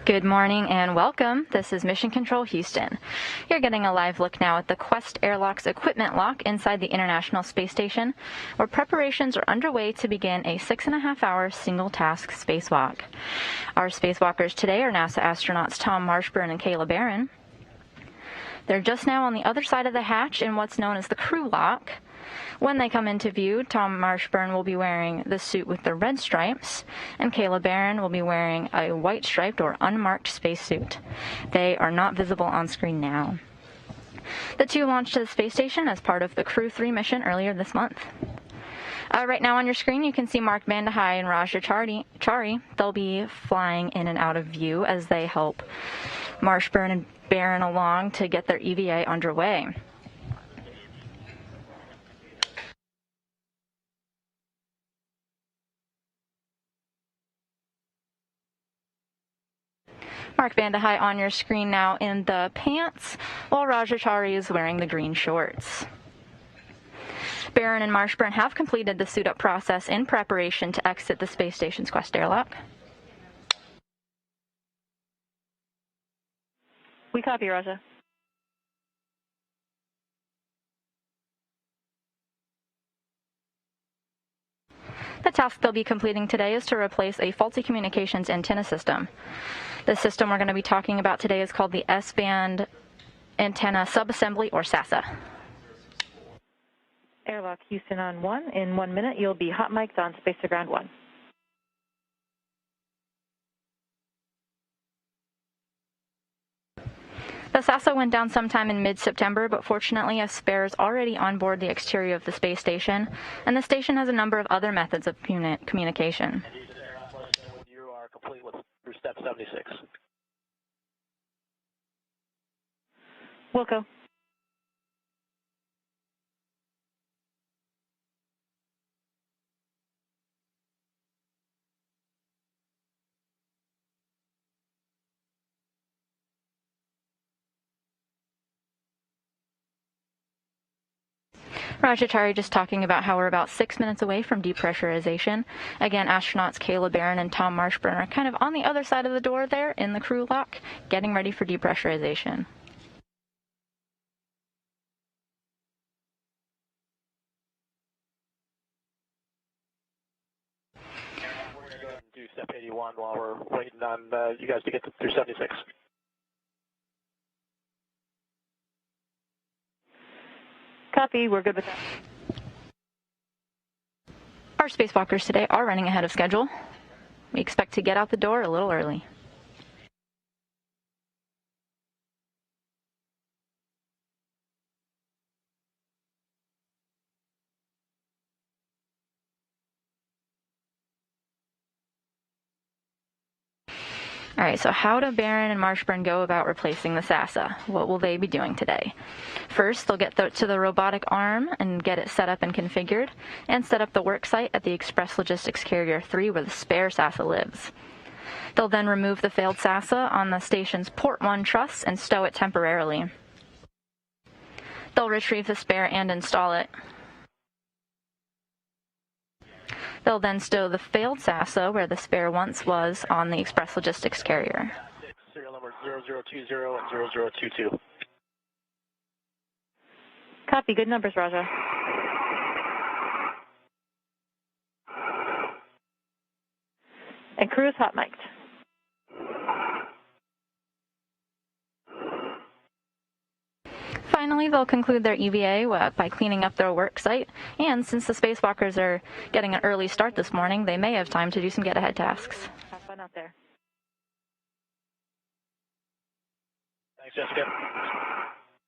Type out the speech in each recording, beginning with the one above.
Good morning and welcome. This is Mission Control Houston. You're getting a live look now at the Quest Airlock's equipment lock inside the International Space Station, where preparations are underway to begin a 6.5-hour single-task spacewalk. Our spacewalkers today are NASA astronauts Tom Marshburn and Kayla Barron. They're just now on the other side of the hatch in what's known as the crew lock. When they come into view, Tom Marshburn will be wearing the suit with the red stripes, and Kayla Barron will be wearing a white striped or unmarked spacesuit. They are not visible on screen now. The two launched to the space station as part of the Crew 3 mission earlier this month. Right now on your screen, you can see Mark Bandahai and Raja Chari. They'll be flying in and out of view as they help Marshburn and Barron along to get their EVA underway. Mark Bandahai on your screen now in the pants, while Rajachari is wearing the green shorts. Barron and Marshburn have completed the suit-up process in preparation to exit the space station's Quest airlock. We copy, Raja. The task they'll be completing today is to replace a faulty communications antenna system. The system we're going to be talking about today is called the S-band antenna subassembly, or SASA. Airlock Houston on 1. In 1 minute, you'll be hot mic'd on Space to Ground 1. The SASA went down sometime in mid-September, but fortunately a spare is already on board the exterior of the space station, and the station has a number of other methods of communication. You are complete with through step 76. Wilco. Rajachari just talking about how we're about 6 minutes away from depressurization. Again, astronauts Kayla Barron and Tom Marshburn are kind of on the other side of the door there in the crew lock, getting ready for depressurization. We're going to go ahead and do step 81 while we're waiting on you guys to get through 76. Copy, we're good with that. Our spacewalkers today are running ahead of schedule. We expect to get out the door a little early. All right, so how do Barron and Marshburn go about replacing the SASA? What will they be doing today? First, they'll get to the robotic arm and get it set up and configured, and set up the work site at the Express Logistics Carrier 3 where the spare SASA lives. They'll then remove the failed SASA on the station's Port 1 truss and stow it temporarily. They'll retrieve the spare and install it. They'll then stow the failed SASA where the spare once was on the Express Logistics Carrier. Serial number 0020 and 0022. Copy, good numbers, Raja. And crew is hot mic'd. Finally, they'll conclude their EVA by cleaning up their work site, and since the spacewalkers are getting an early start this morning, they may have time to do some get-ahead tasks. Have fun out there. Thanks, Jessica.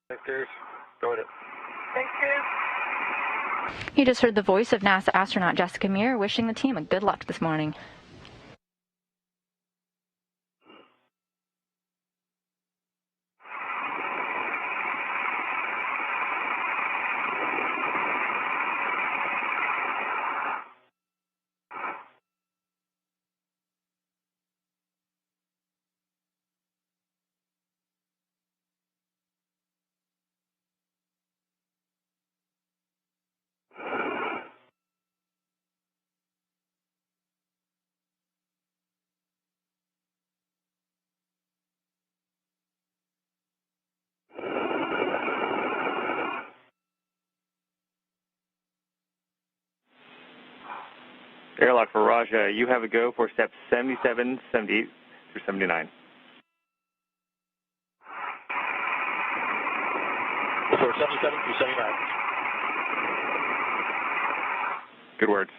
Thanks, Cruz. Go with it. Thanks, Cruz. You just heard the voice of NASA astronaut Jessica Meir wishing the team a good luck this morning. Airlock for Raja, you have a go for steps 77, 78 through 79. For 77 through 79. Good words.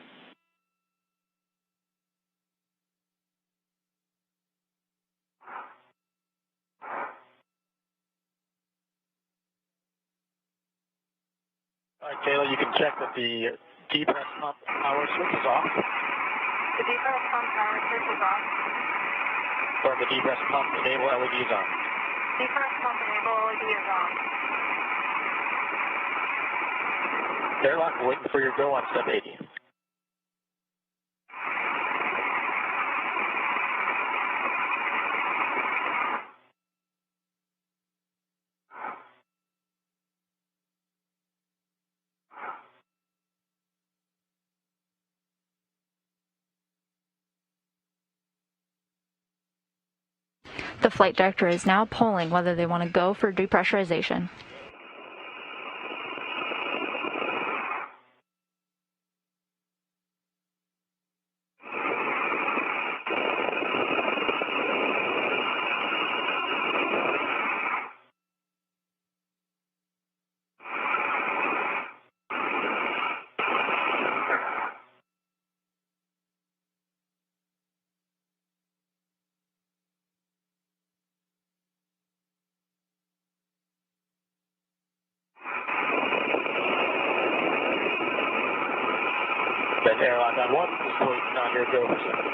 All right, Kayla, you can check that the depress pump power switch is off. The depress pump power switch is off. Or the depress pump enable LED is on. Depress pump enable LED is on. Airlock, we're waiting for your go on step 80. The flight director is now polling whether they want to go for depressurization. Then airlock on 1, just waiting on your go for step 80.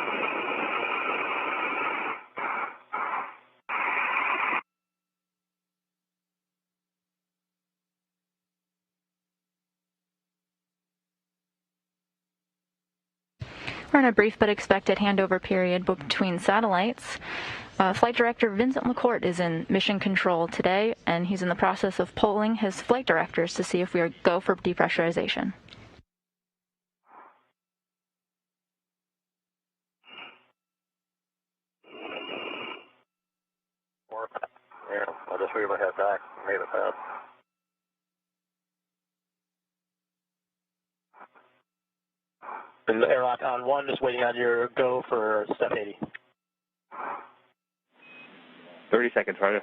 We're in a brief but expected handover period between satellites. Flight Director Vincent LaCourte is in mission control today, and he's in the process of polling his flight directors to see if we go for depressurization. Yeah, I'll just move my head back and made it fast. And airlock on 1, just waiting on your go for step 80. 30 seconds, Raja.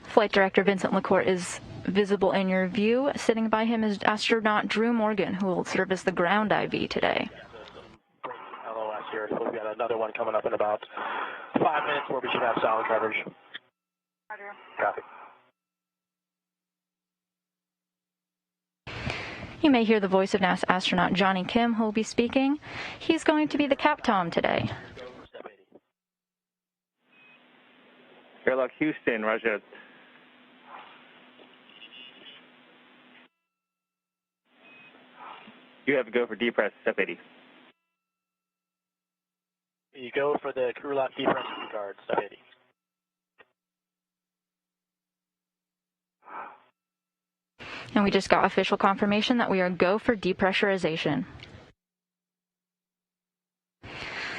Flight Director Vincent LaCourte is visible in your view. Sitting by him is astronaut Drew Morgan, who will serve as the ground IV today. Great LOS here, so we've got another one coming up in about 5 minutes where we should have solid coverage. Roger. Copy. You may hear the voice of NASA astronaut Johnny Kim, who will be speaking. He's going to be the captom today. Step 80. Airlock Houston, Raja. You have to go for depress, step 80. You go for the crew lock depress guard, step 80. And we just got official confirmation that we are go for depressurization.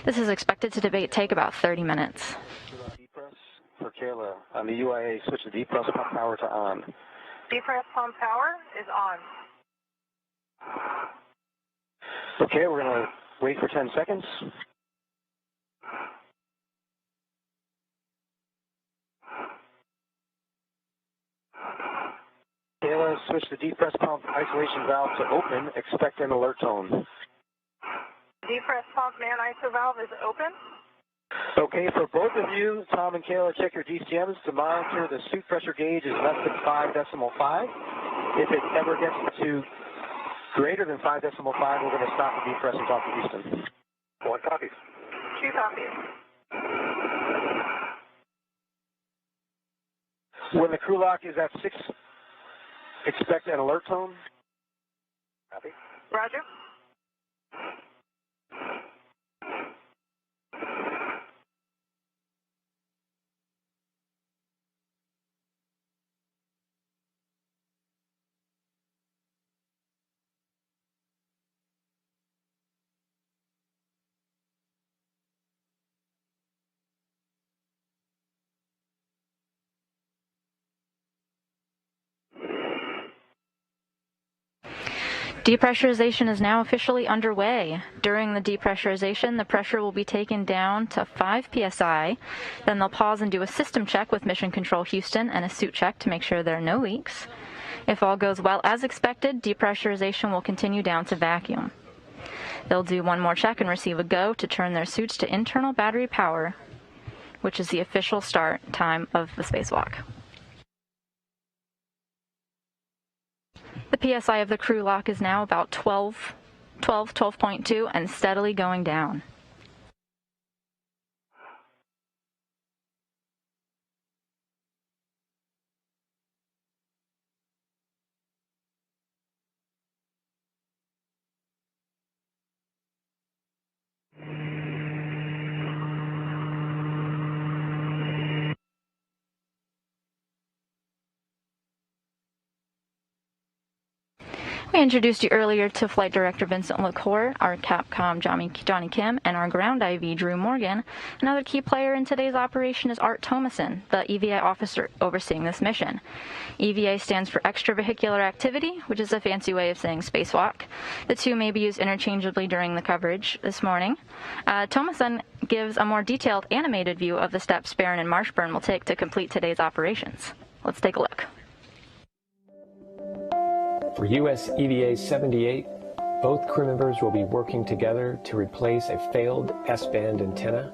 This is expected to take about 30 minutes. Depress for Kayla. On the UIA, switch the depress pump power to on. Depress pump power is on. Okay, we're going to wait for 10 seconds. Kayla, switch the depress pump isolation valve to open. Expect an alert tone. Depress pump man ISO valve is open. Okay, for both of you, Tom and Kayla, check your DCMs to monitor the suit pressure gauge is less than 5.5. If it ever gets to greater than 5.5, we're going to stop the depress and talk to Houston. 1 copies. 2 copies. When the crew lock is at 6, expect an alert tone. Copy. Roger. Depressurization is now officially underway. During the depressurization, the pressure will be taken down to 5 psi. Then they'll pause and do a system check with Mission Control Houston and a suit check to make sure there are no leaks. If all goes well as expected, depressurization will continue down to vacuum. They'll do one more check and receive a go to turn their suits to internal battery power, which is the official start time of the spacewalk. The PSI of the crew lock is now about 12.2 and steadily going down. We introduced you earlier to Flight Director Vincent LaCour, our Capcom Johnny Kim, and our ground IV Drew Morgan. Another key player in today's operation is Art Thomason, the EVA officer overseeing this mission. EVA stands for Extravehicular Activity, which is a fancy way of saying spacewalk. The two may be used interchangeably during the coverage this morning. Thomason gives a more detailed animated view of the steps Barron and Marshburn will take to complete today's operations. Let's take a look. For US EVA 78, both crew members will be working together to replace a failed S-band antenna.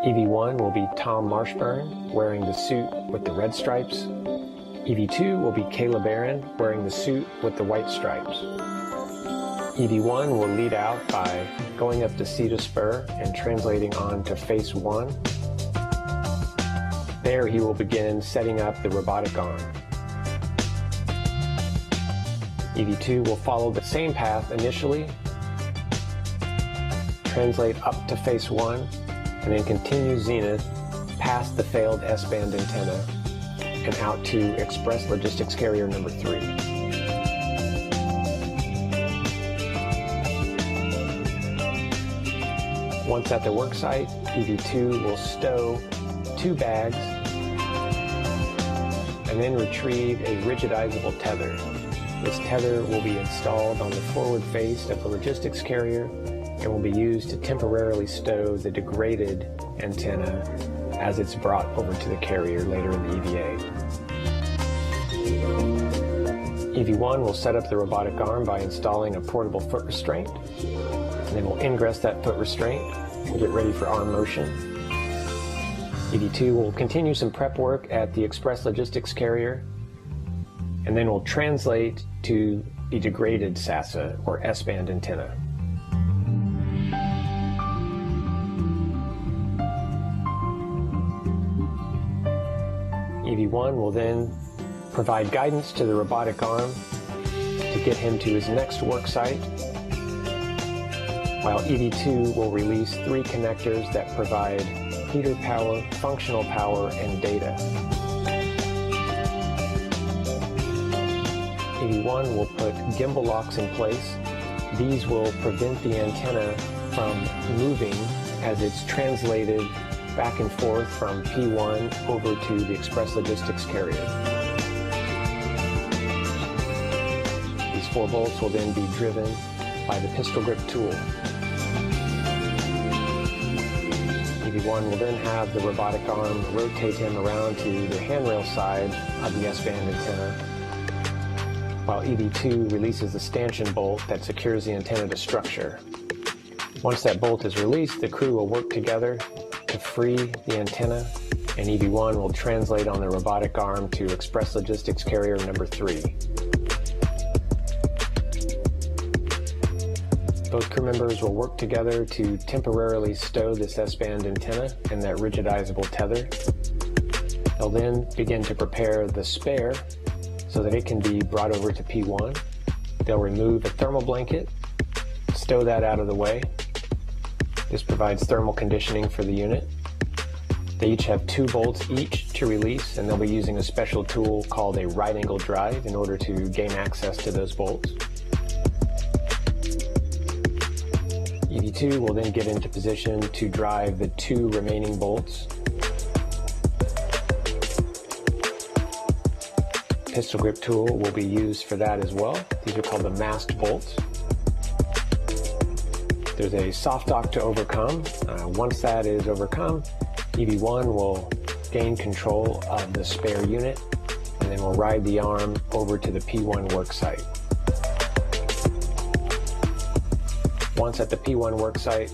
EV1 will be Tom Marshburn, wearing the suit with the red stripes. EV2 will be Kayla Barron, wearing the suit with the white stripes. EV1 will lead out by going up to Cedar Spur and translating on to Face 1. There he will begin setting up the robotic arm. EV2 will follow the same path initially, translate up to Face 1, and then continue zenith past the failed S-band antenna and out to Express Logistics Carrier number 3. Once at the worksite, EV2 will stow 2 bags and then retrieve a rigidizable tether. This tether will be installed on the forward face of the logistics carrier and will be used to temporarily stow the degraded antenna as it's brought over to the carrier later in the EVA. EV1 will set up the robotic arm by installing a portable foot restraint, and then we'll ingress that foot restraint and get ready for arm motion. EV2 will continue some prep work at the Express Logistics Carrier, and then we'll translate to the degraded SASA, or S-band antenna. EV1 will then provide guidance to the robotic arm to get him to his next work site, while EV2 will release 3 connectors that provide heater power, functional power, and data. EV1 will put gimbal locks in place. These will prevent the antenna from moving as it's translated back and forth from P1 over to the Express Logistics Carrier. These 4 bolts will then be driven by the pistol grip tool. EV1 will then have the robotic arm rotate him around to the handrail side of the S-band antenna, while EV2 releases the stanchion bolt that secures the antenna to structure. Once that bolt is released, the crew will work together to free the antenna, and EV1 will translate on the robotic arm to Express Logistics Carrier number 3. Both crew members will work together to temporarily stow this S-band antenna and that rigidizable tether. They'll then begin to prepare the spare so that it can be brought over to P1. They'll remove a thermal blanket, stow that out of the way. This provides thermal conditioning for the unit. They each have 2 bolts each to release, and they'll be using a special tool called a right angle drive in order to gain access to those bolts. EV2 will then get into position to drive the 2 remaining bolts. pistol grip tool will be used for that as well. These are called the mast bolts. There's a soft dock to overcome. Once that is overcome, EV1 will gain control of the spare unit, and then we'll ride the arm over to the P1 worksite. Once at the P1 worksite,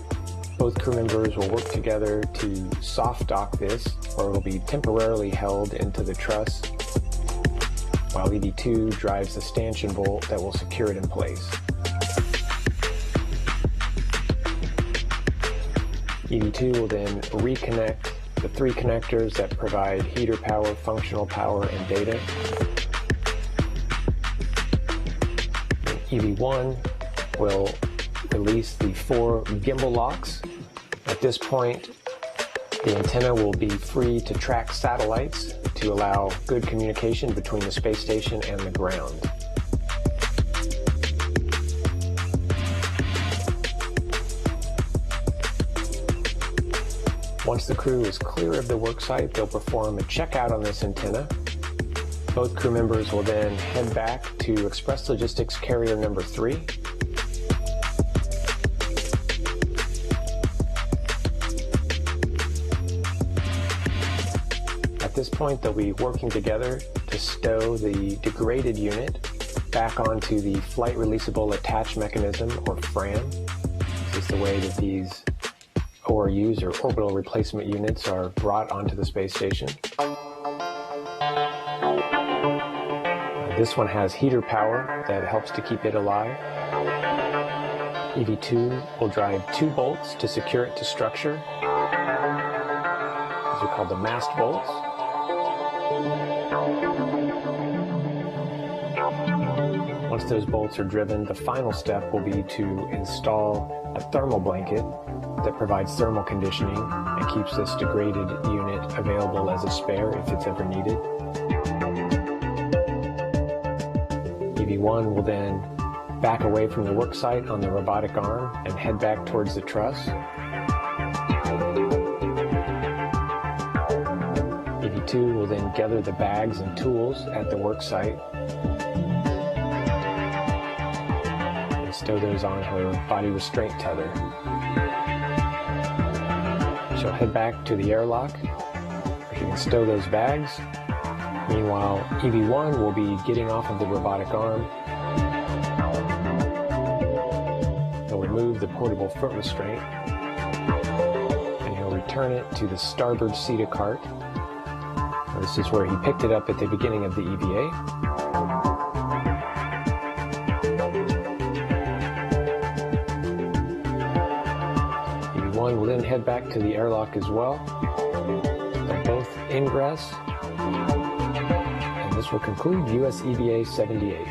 both crew members will work together to soft dock this, where it will be temporarily held into the truss, while EV2 drives the stanchion bolt that will secure it in place. EV2 will then reconnect the three connectors that provide heater power, functional power, and data. EV1 will release the 4 gimbal locks. At this point, the antenna will be free to track satellites to allow good communication between the space station and the ground. Once the crew is clear of the worksite, they'll perform a checkout on this antenna. Both crew members will then head back to Express Logistics Carrier number 3. At this point, they'll be working together to stow the degraded unit back onto the Flight Releasable Attach Mechanism, or FRAM. This is the way that these ORUs, or orbital replacement units, are brought onto the space station. This one has heater power that helps to keep it alive. EV2 will drive 2 bolts to secure it to structure. These are called the mast bolts. Once those bolts are driven, the final step will be to install a thermal blanket that provides thermal conditioning and keeps this degraded unit available as a spare if it's ever needed. EV1 will then back away from the work site on the robotic arm and head back towards the truss. EV2 will then gather the bags and tools at the work site and stow those on her body restraint tether. She'll head back to the airlock where she can stow those bags. Meanwhile, EV1 will be getting off of the robotic arm. He'll remove the portable foot restraint and he'll return it to the starboard seat of cart. This is where he picked it up at the beginning of the EVA. EV1 will then head back to the airlock as well. They'll both ingress. And this will conclude US EVA 78.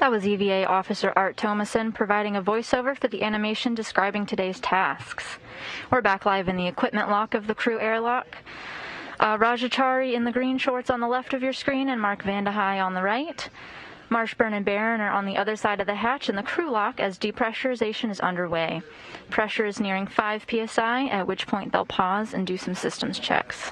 That was EVA Officer Art Thomason providing a voiceover for the animation describing today's tasks. We're back live in the equipment lock of the crew airlock. Rajachari in the green shorts on the left of your screen and Mark Vandehei on the right. Marshburn and Barron are on the other side of the hatch in the crew lock as depressurization is underway. Pressure is nearing 5 psi, at which point they'll pause and do some systems checks.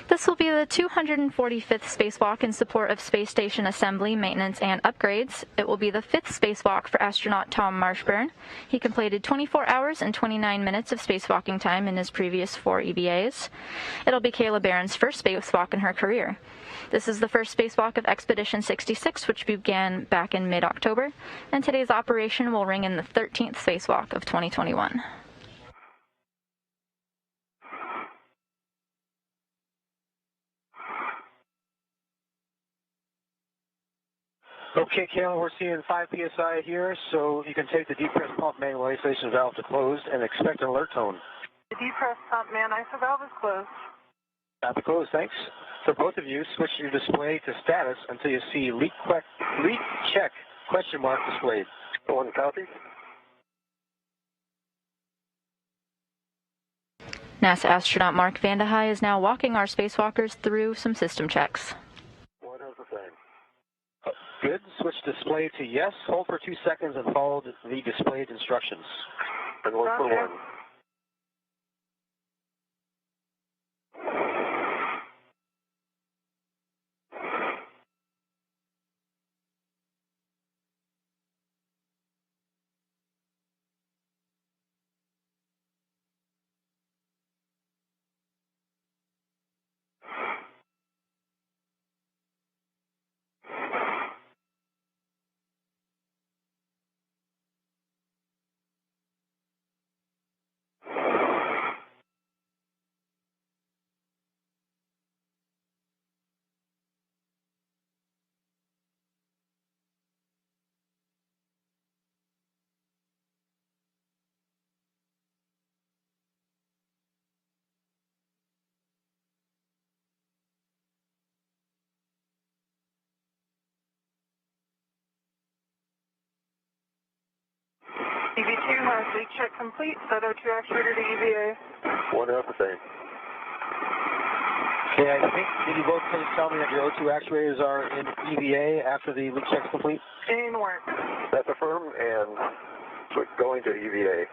This will be the 245th spacewalk in support of space station assembly, maintenance, and upgrades. It will be the 5th spacewalk for astronaut Tom Marshburn. He completed 24 hours and 29 minutes of spacewalking time in his previous 4 EVAs. It'll be Kayla Barron's first spacewalk in her career. This is the first spacewalk of Expedition 66, which began back in mid-October, and today's operation will ring in the 13th spacewalk of 2021. Okay, Kayla, we're seeing 5 psi here, so you can take the depress pump manual isolation valve to closed and expect an alert tone. The depress pump man ISO valve is closed. Copy closed, thanks. For both of you, switch your display to status until you see leak check question mark displayed. One copy. NASA astronaut Mark Vande Hei is now walking our spacewalkers through some system checks. One has the same. Good. Switch display to yes. Hold for 2 seconds and follow the displayed instructions. And one for one. EV2 has leak check complete. Set O2 actuator to EVA. One has the same. Okay, I think, did you both please tell me that your O2 actuators are in EVA after the leak check's complete? In work. That's affirmed and going to EVA.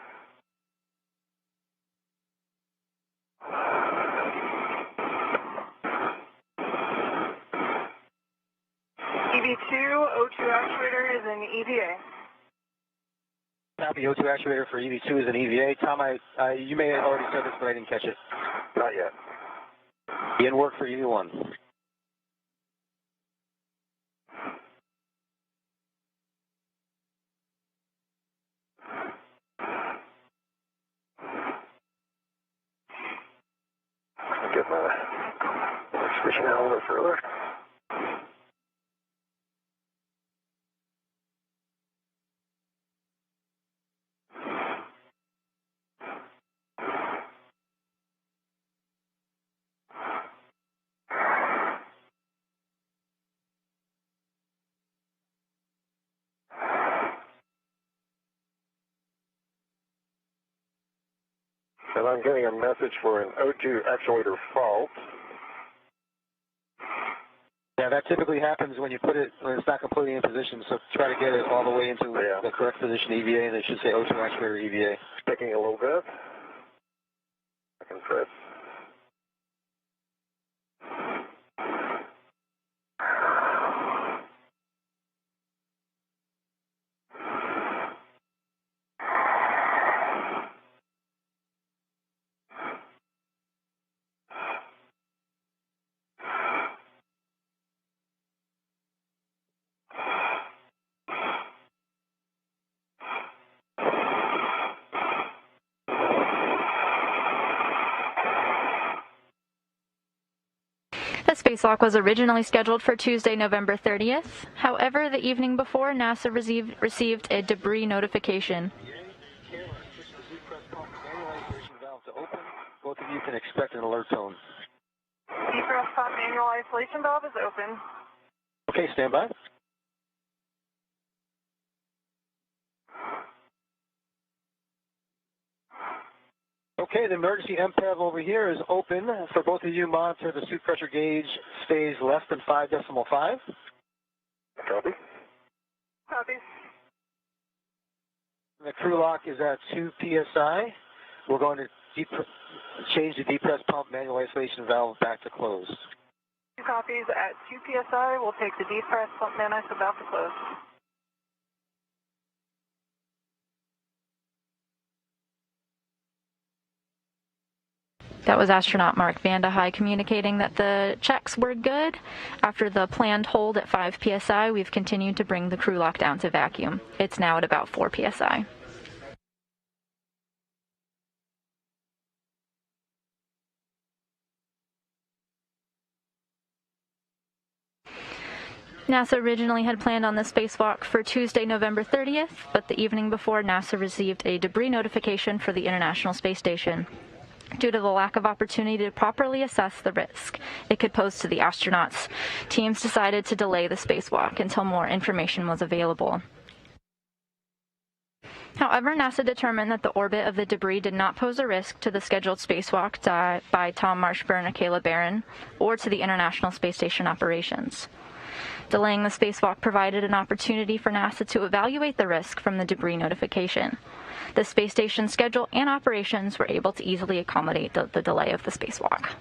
EV2, O2 actuator is in EVA. Copy. O2 actuator for EV2 is an EVA. Tom, you may have already said this, but I didn't catch it. Not yet. In work for EV1. I'll get my switch now a little further. And I'm getting a message for an O2 actuator fault. Yeah, that typically happens when you put it, when it's not completely in position, so try to get it all the way into the correct position, EVA, and it should say O2 actuator EVA. Sticking a little bit. I can press. The spacewalk was originally scheduled for Tuesday, November 30th. However, the evening before, NASA received a debris notification. Both of you can expect an alert tone. Depress top manual isolation valve is open. Okay, stand by. Okay, the emergency MPEV over here is open. For both of you, monitor the suit pressure gauge stays less than 5.5. Copy. Copy. The crew lock is at 2 psi. We're going to change the depress pump manual isolation valve back to close. 2 copies at 2 psi. We'll take the depress pump man iso valve to close. That was astronaut Mark Vande Hei communicating that the checks were good. After the planned hold at 5 psi, we've continued to bring the crew lock down to vacuum. It's now at about 4 psi. NASA originally had planned on the spacewalk for Tuesday, November 30th, but the evening before, NASA received a debris notification for the International Space Station. due to the lack of opportunity to properly assess the risk it could pose to the astronauts. Teams decided to delay the spacewalk until more information was available. However, NASA determined that the orbit of the debris did not pose a risk to the scheduled spacewalk by Tom Marshburn and Kayla Barron, or to the International Space Station operations. Delaying the spacewalk provided an opportunity for NASA to evaluate the risk from the debris notification. The space station schedule and operations were able to easily accommodate the delay of the spacewalk.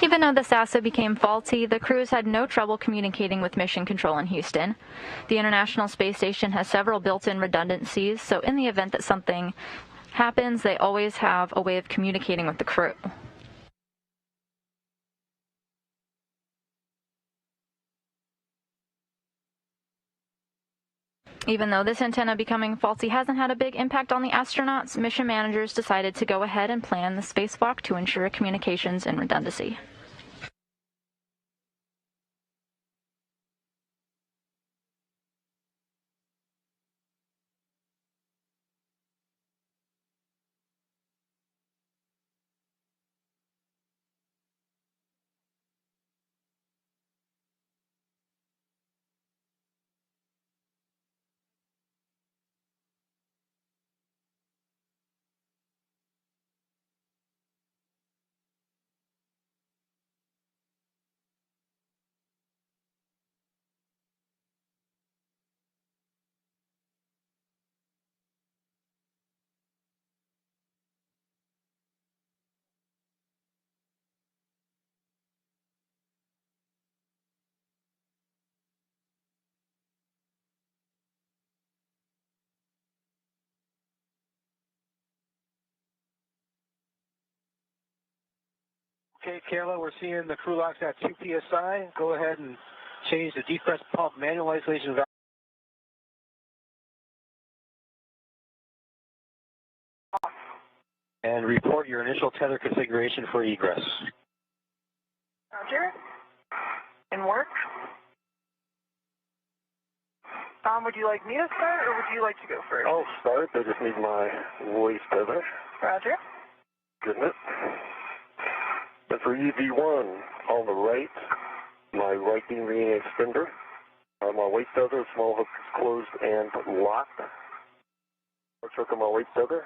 Even though the SASA became faulty, the crews had no trouble communicating with Mission Control in Houston. The International Space Station has several built-in redundancies, so in the event that something happens, they always have a way of communicating with the crew. Even though this antenna becoming faulty hasn't had a big impact on the astronauts, mission managers decided to go ahead and plan the spacewalk to ensure communications and redundancy. Okay, Kayla, we're seeing the crew locks at 2 psi. Go ahead and change the depress pump manual isolation valve. And report your initial tether configuration for egress. Roger. In work. Tom, would you like me to start, or would you like to go first? I'll start. I just need my waist tether. Roger. Good enough. And for EV1, on the right, my right beam ring extender. My waist tether, small hook is closed and locked. First hook on my waist tether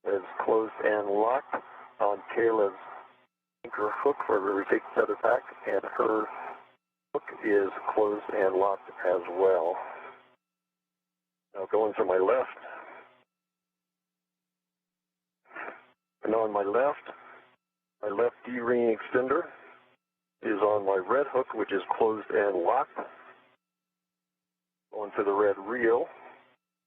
is closed and locked on Kayla's anchor hook for the retake tether back, and her hook is closed and locked as well. Now going to my left. And on my left D-ring extender is on my red hook, which is closed and locked. Going to the red reel.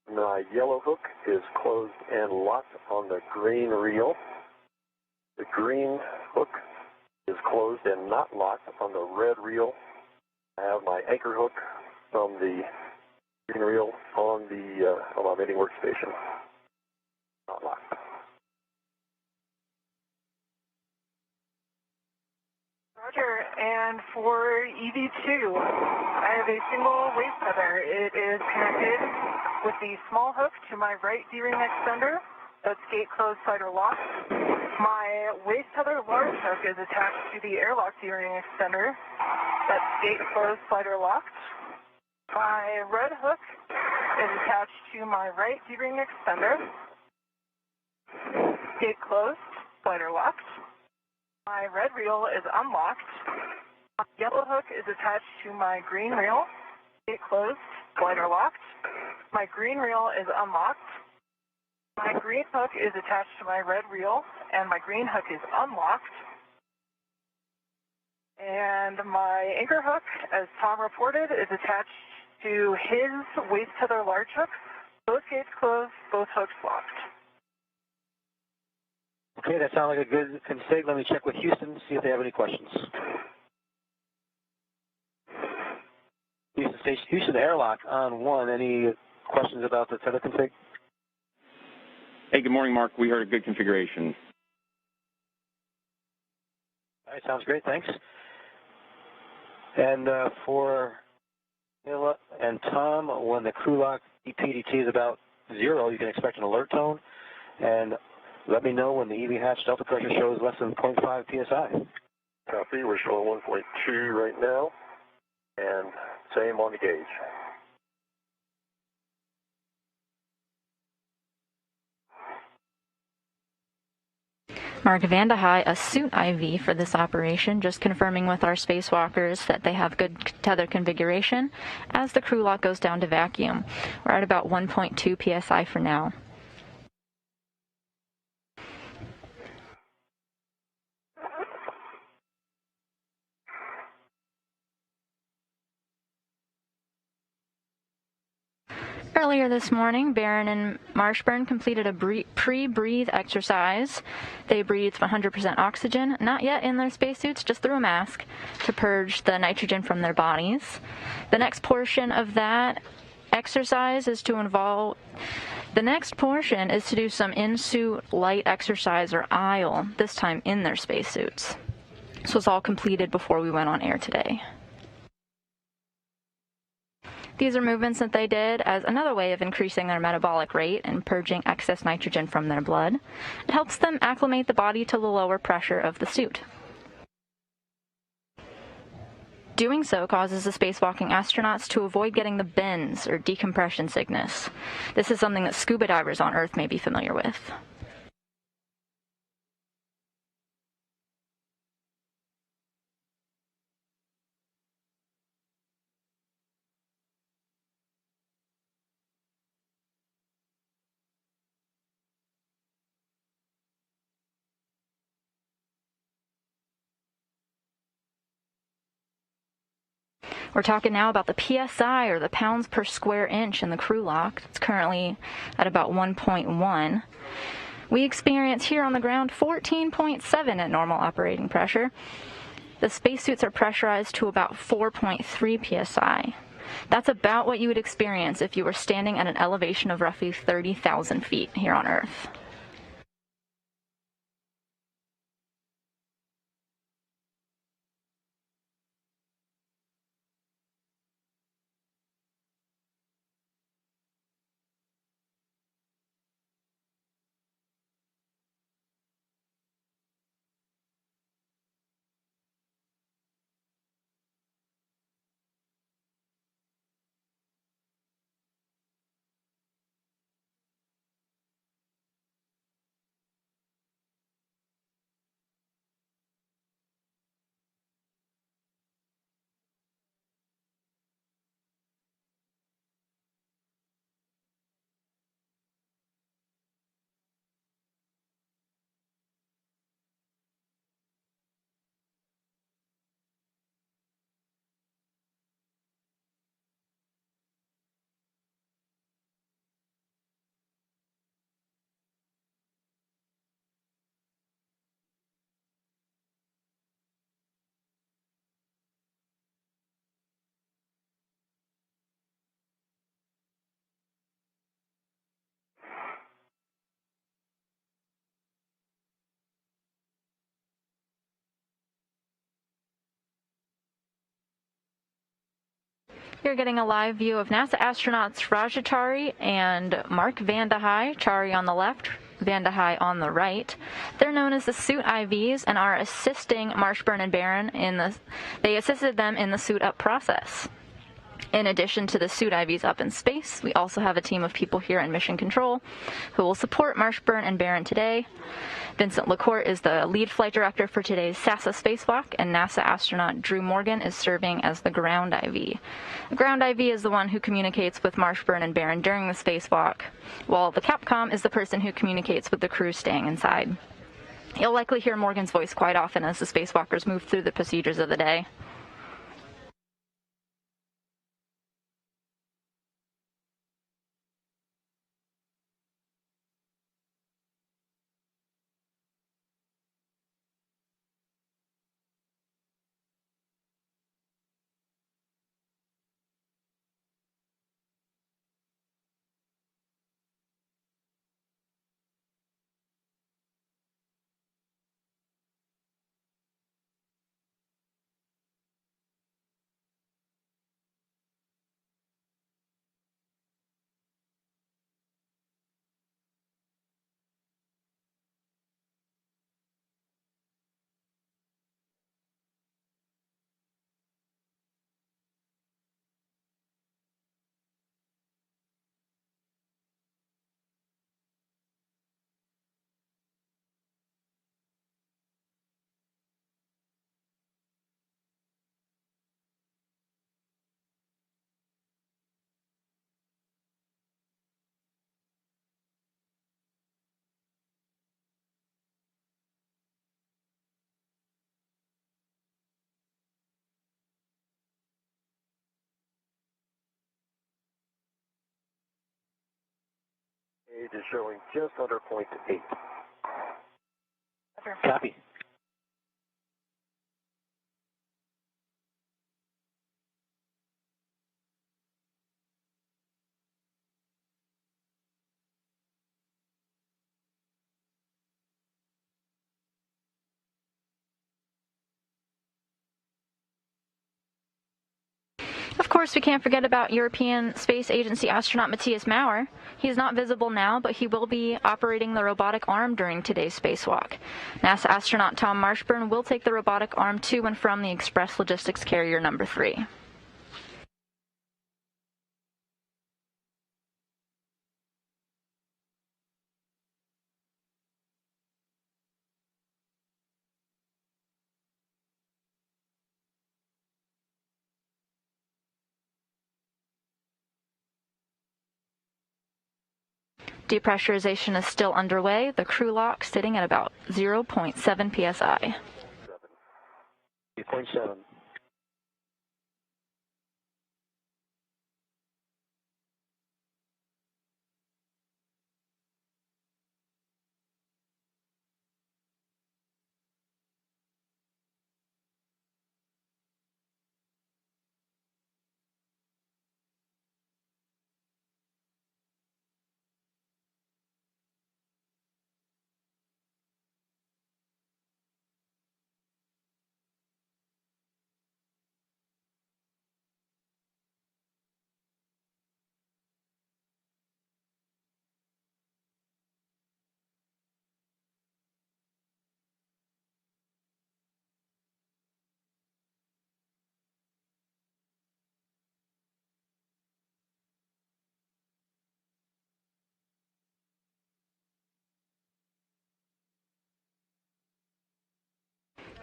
My yellow hook is closed and locked on the green reel. The green hook is closed and not locked on the red reel. I have my anchor hook from the green reel on my mating workstation. Not locked. Roger. And for EV2, I have a single waist tether. It is connected with the small hook to my right D-ring extender That's gate closed, slider locked. My waist tether large hook is attached to the airlock D-ring extender. That's gate closed, slider locked. My red hook is attached to my right D-ring extender. Gate closed, slider locked. My red reel is unlocked. My yellow hook is attached to my green reel. Gate closed, slider locked. My green reel is unlocked. My green hook is attached to my red reel, and my green hook is unlocked. And my anchor hook, as Tom reported, is attached to his waist tether large hook. Both gates closed, both hooks locked. Okay, that sounds like a good config. Let me check with Houston, see if they have any questions. Houston airlock on 1. Any questions about the tether config? Hey, good morning, Mark. We heard a good configuration. All right, sounds great. Thanks. And for Hila and Tom, when the crew lock EPDT is about 0, you can expect an alert tone. And let me know when the EV hatch delta pressure shows less than 0.5 psi. Copy. We're showing 1.2 right now, and same on the gauge. Mark Vandehei, a suit IV for this operation, just confirming with our spacewalkers that they have good tether configuration as the crew lock goes down to vacuum. We're at about 1.2 psi for now. Earlier this morning, Barron and Marshburn completed a pre-breathe exercise. They breathed 100% oxygen, not yet in their spacesuits, just through a mask, to purge the nitrogen from their bodies. The next portion of that exercise is to do some in-suit light exercise or aisle, this time in their spacesuits. This was all completed before we went on air today. These are movements that they did as another way of increasing their metabolic rate and purging excess nitrogen from their blood. It helps them acclimate the body to the lower pressure of the suit. Doing so causes the spacewalking astronauts to avoid getting the bends or decompression sickness. This is something that scuba divers on Earth may be familiar with. We're talking now about the PSI, or the pounds per square inch, in the crew lock. It's currently at about 1.1. We experience here on the ground 14.7 at normal operating pressure. The spacesuits are pressurized to about 4.3 psi. That's about what you would experience if you were standing at an elevation of roughly 30,000 feet here on Earth. You're getting a live view of NASA astronauts Rajachari and Mark Vandehei, Chari on the left, Vanda High on the right. They're known as the suit IVs and are assisting Marshburn and Barron they assisted them in the suit up process. In addition to the suit IVs up in space, we also have a team of people here in Mission Control who will support Marshburn and Barron today. Vincent LaCourte is the lead flight director for today's NASA spacewalk, and NASA astronaut Drew Morgan is serving as the ground IV. The ground IV is the one who communicates with Marshburn and Barron during the spacewalk, while the Capcom is the person who communicates with the crew staying inside. You'll likely hear Morgan's voice quite often as the spacewalkers move through the procedures of the day. Gauge is showing just under 0.8. Copy. Of course, we can't forget about European Space Agency astronaut Matthias Maurer. He's not visible now, but he will be operating the robotic arm during today's spacewalk. NASA astronaut Tom Marshburn will take the robotic arm to and from the Express Logistics Carrier number 3. Depressurization is still underway, the crew lock sitting at about 0.7 psi. 8.7.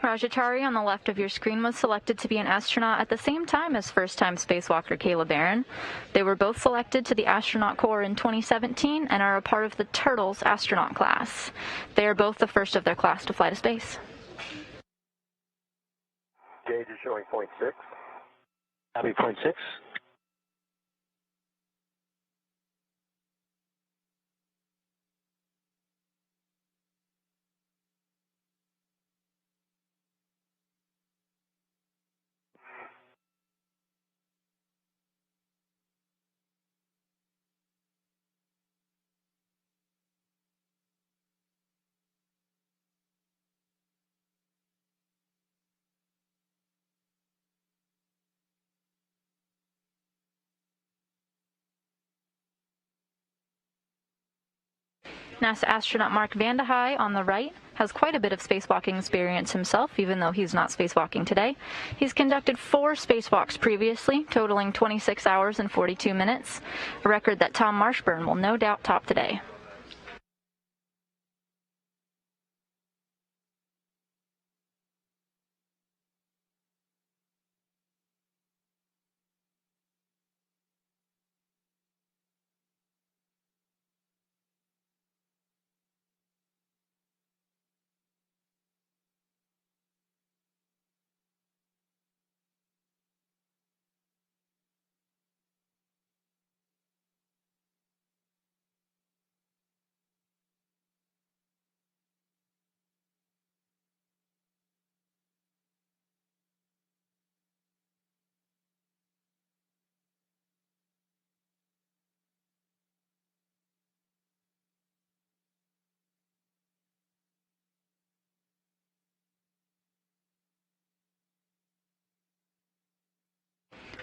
Rajatari on the left of your screen was selected to be an astronaut at the same time as first-time spacewalker Kayla Barron. They were both selected to the Astronaut Corps in 2017 and are a part of the Turtles astronaut class. They are both the first of their class to fly to space. Gauge is showing 0.6. Copy, 0.6. NASA astronaut Mark Vande Hei on the right has quite a bit of spacewalking experience himself, even though he's not spacewalking today. He's conducted 4 spacewalks previously, totaling 26 hours and 42 minutes, a record that Tom Marshburn will no doubt top today.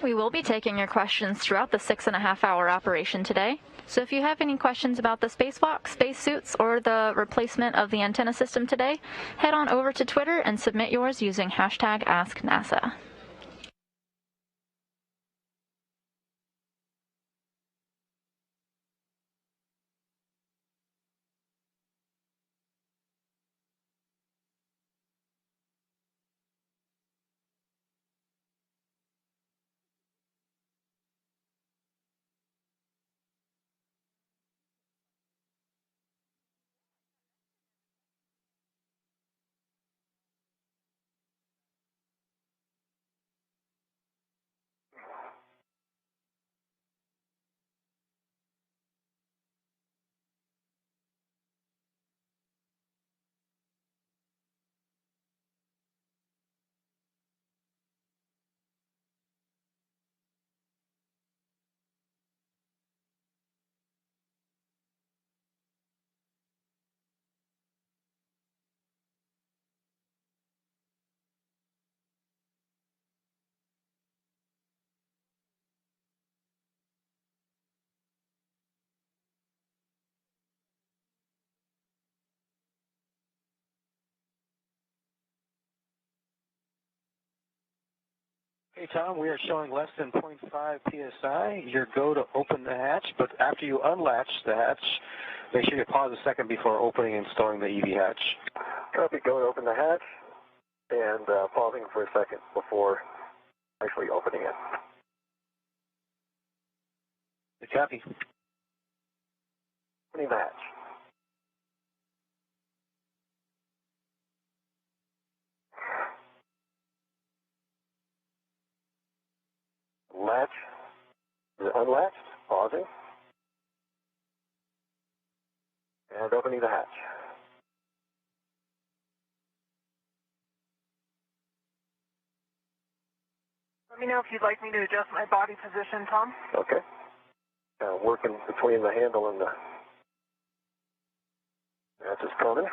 We will be taking your questions throughout the 6.5-hour operation today. So if you have any questions about the spacewalk, spacesuits, or the replacement of the antenna system today, head on over to Twitter and submit yours using hashtag AskNASA. Hey, Tom, we are showing less than 0.5 psi. Your go to open the hatch, but after you unlatch the hatch, make sure you pause a second before opening and storing the EV hatch. Copy, go to open the hatch and pausing for a second before actually opening it. Good copy. Opening the hatch. Latch is unlatched, pausing, and opening the hatch. Let me know if you'd like me to adjust my body position, Tom. Okay. Working between the handle and the hatch is coming.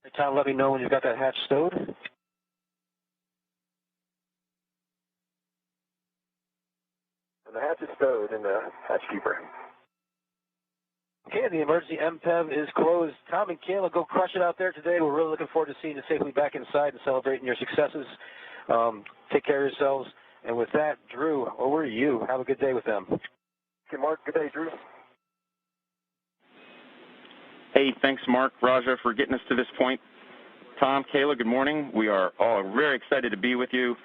Hey, Tom, let me know when you've got that hatch stowed. And the hatch is stowed in the hatch keeper. Okay, the emergency MPEV is closed. Tom and Kayla, go crush it out there today. We're really looking forward to seeing you safely back inside and celebrating your successes. Take care of yourselves. And with that, Drew, over to you. Have a good day with them. Okay, Mark, good day, Drew. Hey, thanks, Mark, Raja, for getting us to this point. Tom, Kayla, good morning. We are all very excited to be with you.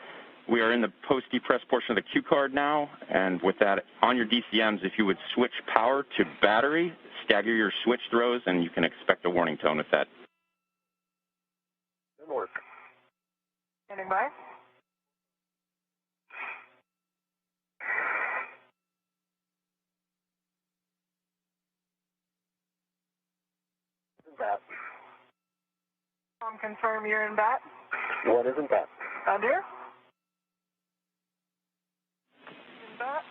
We are in the post-depress portion of the Q card now, and with that, on your DCMs, if you would switch power to battery, stagger your switch throws, and you can expect a warning tone with that. Good work. Standing by. Bat. Tom, confirm you're in bat. One is in bat. Under. In bat.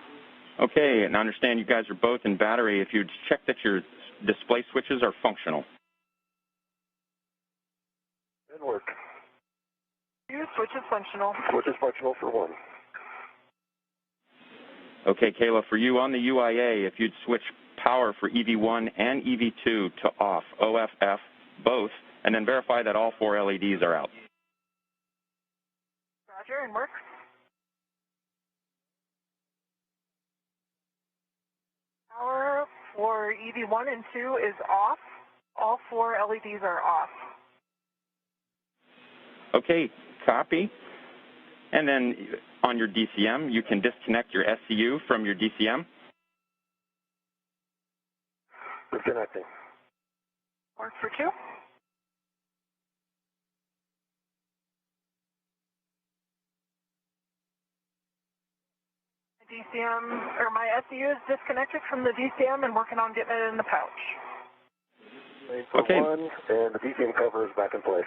Okay, and I understand you guys are both in battery. If you'd check that your display switches are functional. Good work. switch is functional. Switch is functional for 1. Okay, Kayla, for you on the UIA, if you'd switch power for EV1 and EV2 to off, OFF, both, and then verify that all 4 LEDs are out. Roger, and work. Power for EV1 and 2 is off. All 4 LEDs are off. Okay, copy. And then on your DCM, you can disconnect your SCU from your DCM. Disconnecting. Work for 2. DCM, or my SCU is disconnected from the DCM and working on getting it in the pouch. For Okay. 1, and the DCM cover is back in place.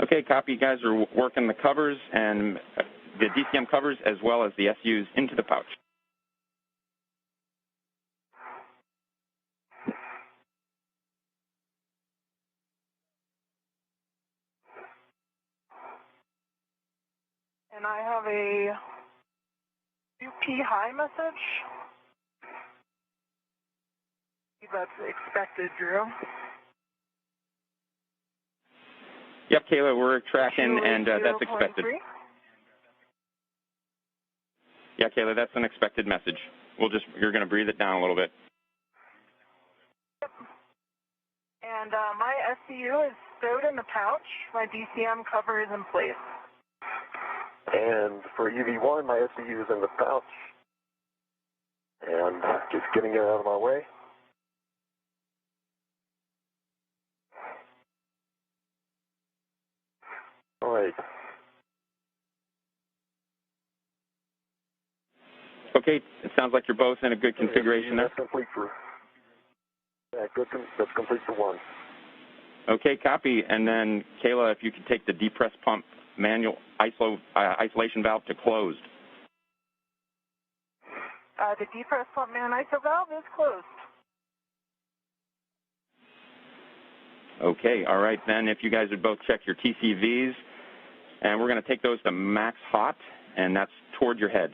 Okay, copy. You guys are working the covers and the DCM covers as well as the SUs into the pouch. And I have a UP high message. That's expected, Drew. Yep, Kayla, we're tracking, and that's expected. 0.3. Yeah, Kayla, that's an expected message. You're going to breathe it down a little bit. And my SCU is stowed in the pouch. My DCM cover is in place. And for EV1, my SCU is in the pouch. And just getting it out of my way. All right. Okay, it sounds like you're both in a good configuration there. That's complete for. Yeah, good. That's complete for 1. Okay, copy. And then, Kayla, if you could take the depress pump manual isolation valve to closed. The depress pump man ISO valve is closed. Okay, all right, then if you guys would both check your TCVs, and we're going to take those to max hot, and that's toward your head.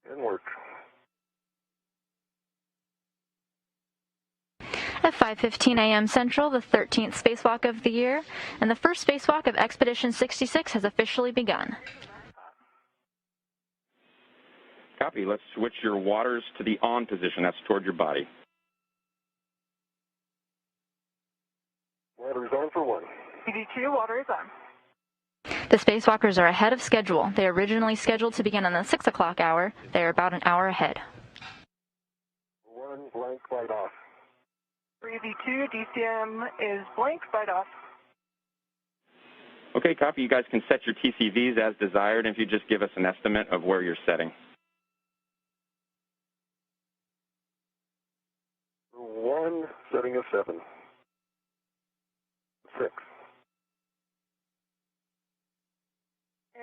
Good work. At 5:15 a.m. Central, the 13th spacewalk of the year, and the first spacewalk of Expedition 66 has officially begun. Copy. Let's switch your waters to the on position. That's toward your body. Water is on for 1. EV2, water is on. The spacewalkers are ahead of schedule. They are originally scheduled to begin on the 6 o'clock hour. They are about an hour ahead. 1 blank light off. For EV2, DCM is blank, light off. Okay, copy. You guys can set your TCVs as desired if you just give us an estimate of where you're setting. For 1, setting of 7. 6.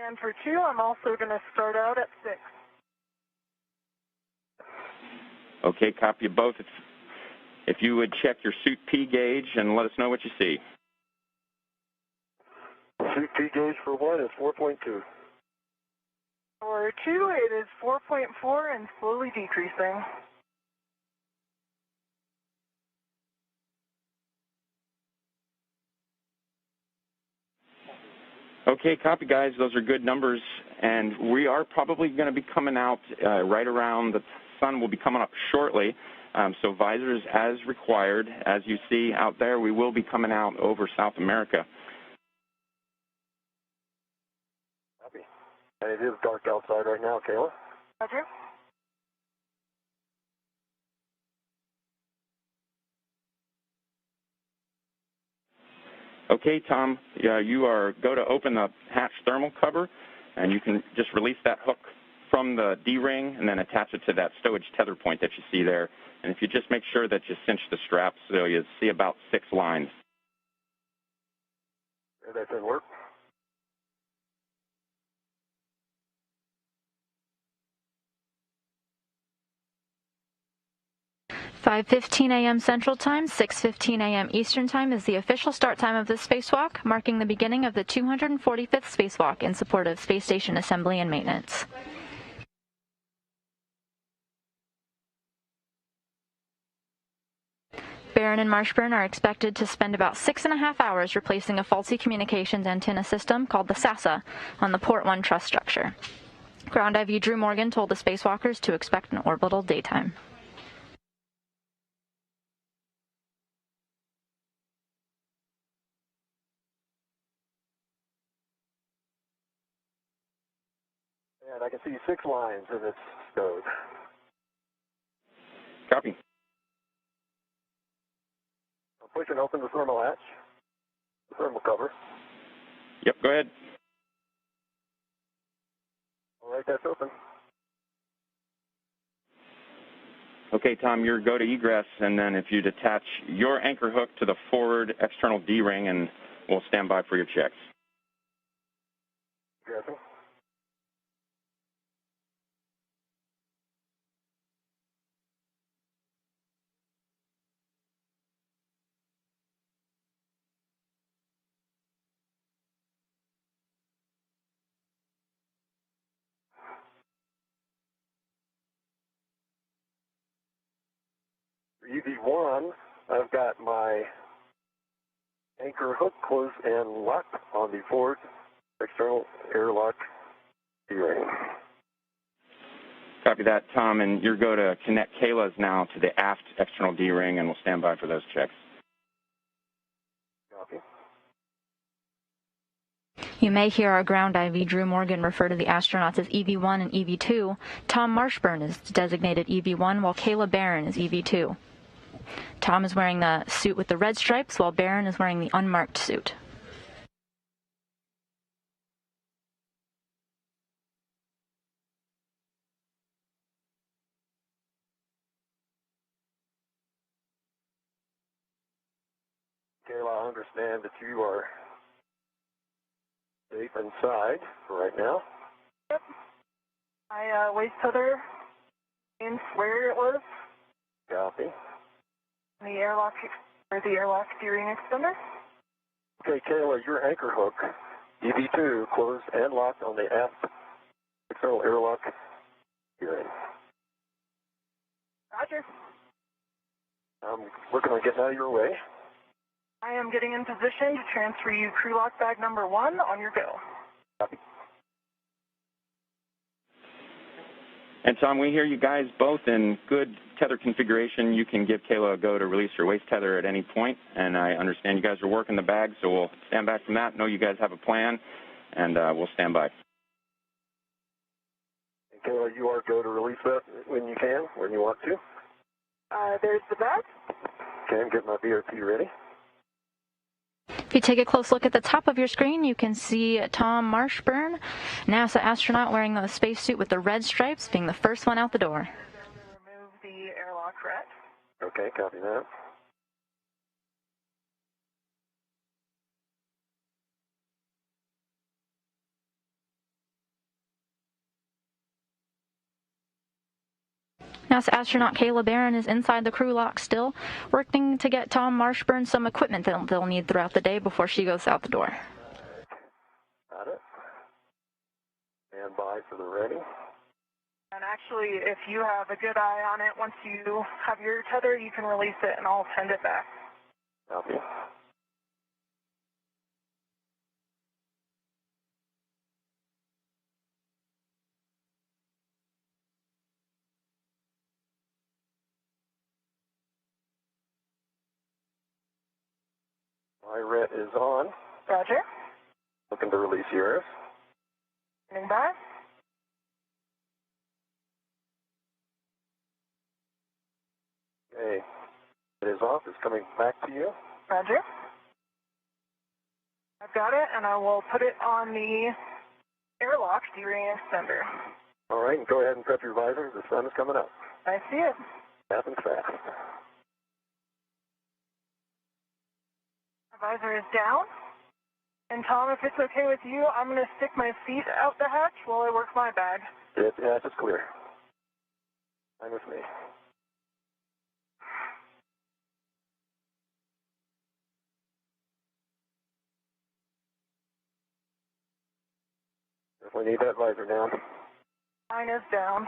And for 2, I'm also going to start out at 6. Okay, copy both. If you would check your suit P gauge and let us know what you see. Suit P gauge for 1 is 4.2. For 2, it is 4.4 and slowly decreasing. Okay, copy, guys. Those are good numbers, and we are probably going to be coming out right around the sun will be coming up shortly. So visors as required. As you see out there, we will be coming out over South America. Copy. And it is dark outside right now, Kayla. Roger. Okay, Tom, you are go to open the hatch thermal cover, and you can just release that hook from the D-ring and then attach it to that stowage tether point that you see there. And if you just make sure that you cinch the straps so you see about 6 lines. That didn't work. 5:15 a.m. Central Time, 6:15 a.m. Eastern Time is the official start time of this spacewalk, marking the beginning of the 245th spacewalk in support of space station assembly and maintenance. Barron and Marshburn are expected to spend about 6.5 hours replacing a faulty communications antenna system called the SASA on the Port 1 truss structure. Ground IV Drew Morgan told the spacewalkers to expect an orbital daytime. And I can see 6 lines and it's stowed. Copy. I'm pushing open the thermal hatch, the thermal cover. Yep, go ahead. All right, that's open. Okay, Tom, your go to egress, and then if you'd attach your anchor hook to the forward external D-ring, and we'll stand by for your checks. Egressing. UV1, I've got my anchor hook closed and locked on the forward external airlock D-ring. Copy that, Tom, and your go to connect Kayla's now to the aft external D-ring, and we'll stand by for those checks. Copy. You may hear our ground IV Drew Morgan refer to the astronauts as EV1 and EV2. Tom Marshburn is designated EV1, while Kayla Barron is EV2. Tom is wearing the suit with the red stripes, while Barron is wearing the unmarked suit. Kayla, I understand that you are safe inside for right now. Yep. I waist tether in where it was. Copy. The airlock D-ring extender. Okay, Kayla, your anchor hook, EV2, closed and locked on the aft external airlock D-ring. Roger. I'm working on getting out of your way. I am getting in position to transfer you crew lock bag number 1 on your go. Copy. And Tom, we hear you guys both in good tether configuration. You can give Kayla a go to release your waist tether at any point, and I understand you guys are working the bag, so we'll stand back from that. Know you guys have a plan, and we'll stand by. And Kayla, you are go to release that when you can, when you want to. There's the bag. Okay, I'm getting my BRT ready. If you take a close look at the top of your screen, you can see Tom Marshburn, NASA astronaut wearing the spacesuit with the red stripes, being the first one out the door. Remove the airlock rat. Okay, copy that. NASA astronaut Kayla Barron is inside the crew lock still, working to get Tom Marshburn some equipment that they'll need throughout the day before she goes out the door. Got it. Stand by for the ready. And actually, if you have a good eye on it, once you have your tether, you can release it and I'll send it back. Copy. My ret is on. Roger. Looking to release yours. Standing by. Okay. It is off. It's coming back to you. Roger. I've got it, and I will put it on the airlock D-ring extender. All right, and go ahead and prep your visor. The sun is coming up. I see it. Happens fast. The visor is down. And Tom, if it's okay with you, I'm going to stick my feet out the hatch while I work my bag. Yeah, it's clear. I'm with me. definitely need that visor down. Mine is down.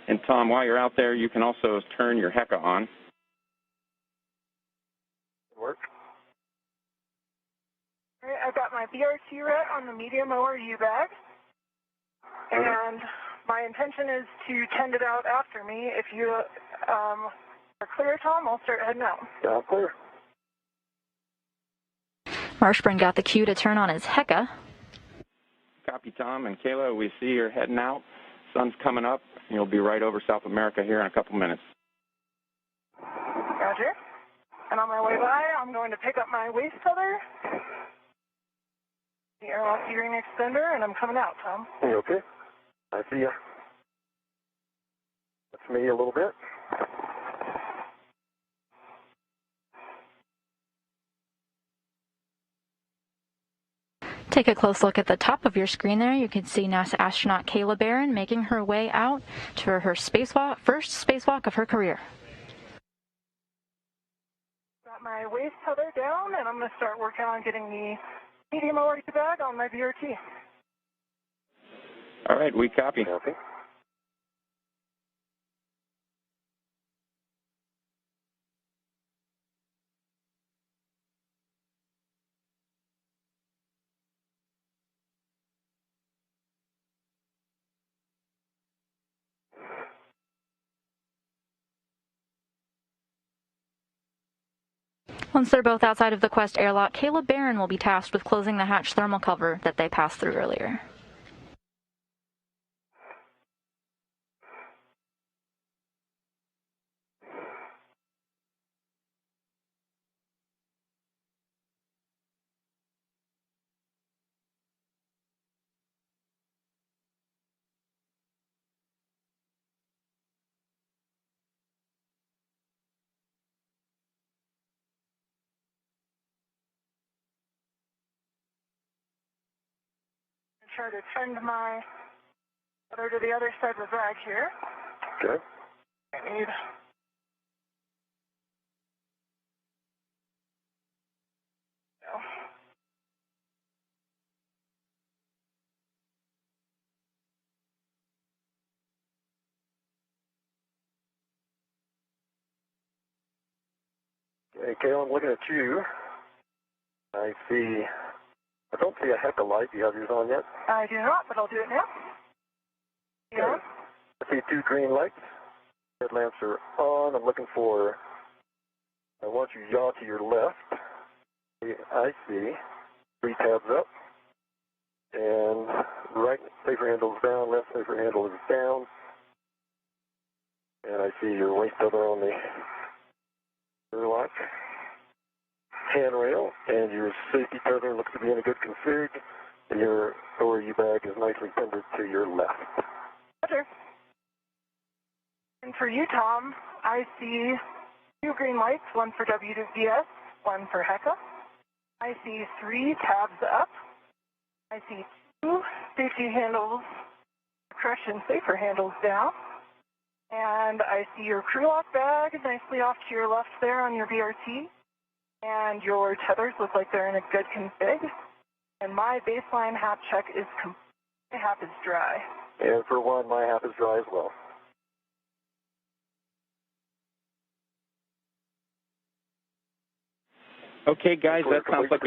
And Tom, while you're out there, you can also turn your HECA on. Work. All right, I've got my BRT ret on the medium ORU bag. And my intention is to tend it out after me. If you are clear, Tom, I'll start heading out. Yeah, clear. Marshburn got the cue to turn on his HECA. Copy, Tom. And Kayla, we see you're heading out. Sun's coming up. You'll be right over South America here in a couple minutes. Roger. And on my way by, I'm going to pick up my waist tether, the airlock gearing extender, and I'm coming out, Tom. You okay? I see ya. That's me a little bit. Take a close look at the top of your screen there. You can see NASA astronaut Kayla Barron making her way out to her spacewalk, first spacewalk of her career. Got my waist tether down, and I'm going to start working on getting the medium ORU bag on my BRT. All right, we copy. Okay. Once they're both outside of the Quest airlock, Kayla Barron will be tasked with closing the hatch thermal cover that they passed through earlier. Try to trend my tether to the other side of the bag here. Okay. I need... No. Hey, Kayla, I'm looking at you. I don't see a HECA light. Do you have yours on yet? I do not, but I'll do it now. Yeah. I see two green lights. Headlamps are on. I'm looking for, I want you to yaw to your left. I see 3 tabs up. And right safer handle is down, left safer handle is down. And I see your waist tether on the airlock handrail, and your safety tether looks to be in a good config, and your ORU bag is nicely tendered to your left. Roger. And for you, Tom, I see 2 green lights, one for WDS, one for HECA. I see 3 tabs up. I see 2 safety handles, compression safer handles down. And I see your crew lock bag nicely off to your left there on your BRT. And your tethers look like they're in a good config. And my baseline HAP check is complete. My HAP is dry. And for one, my HAP is dry as well. Okay, guys, that sounds like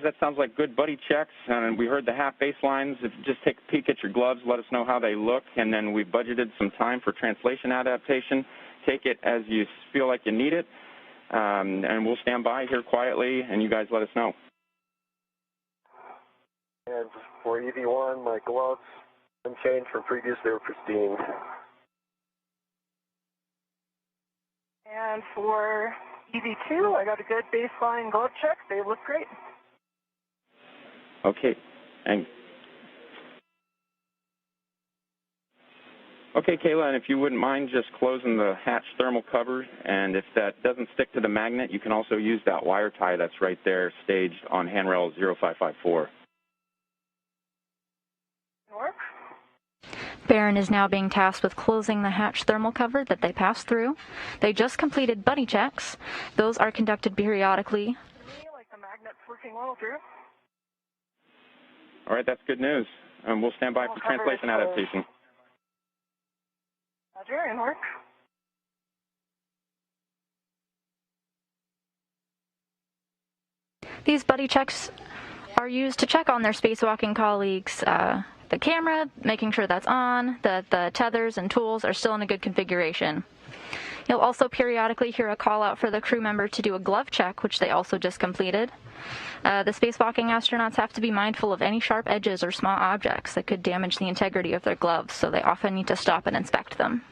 that sounds like good buddy checks. And we heard the HAP baselines. If you just take a peek at your gloves, let us know how they look. And then we've budgeted some time for translation adaptation. Take it as you feel like you need it. And we'll stand by here quietly, and you guys let us know. And for EV1, my gloves, unchanged from previous, they were pristine. And for EV2, I got a good baseline glove check. They look great. Okay. Okay, Kayla, and if you wouldn't mind just closing the hatch thermal cover, and if that doesn't stick to the magnet, you can also use that wire tie that's right there staged on handrail 0554. Work. Barron is now being tasked with closing the hatch thermal cover that they passed through. They just completed buddy checks. Those are conducted periodically. Like the magnet's working well through. All right, that's good news. We'll stand by for translation adaptation. Roger, in work. These buddy checks are used to check on their spacewalking colleagues, the camera, making sure that's on, that the tethers and tools are still in a good configuration. You'll also periodically hear a call out for the crew member to do a glove check, which they also just completed. The spacewalking astronauts have to be mindful of any sharp edges or small objects that could damage the integrity of their gloves, so they often need to stop and inspect them.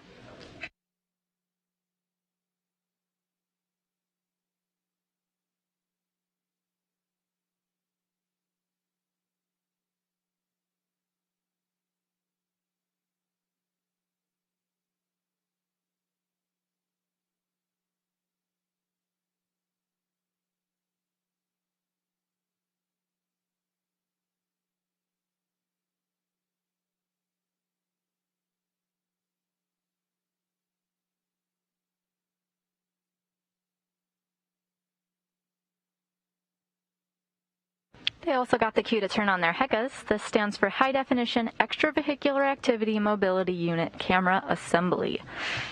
They also got the cue to turn on their HECAs. This stands for High Definition Extravehicular Activity Mobility Unit Camera Assembly.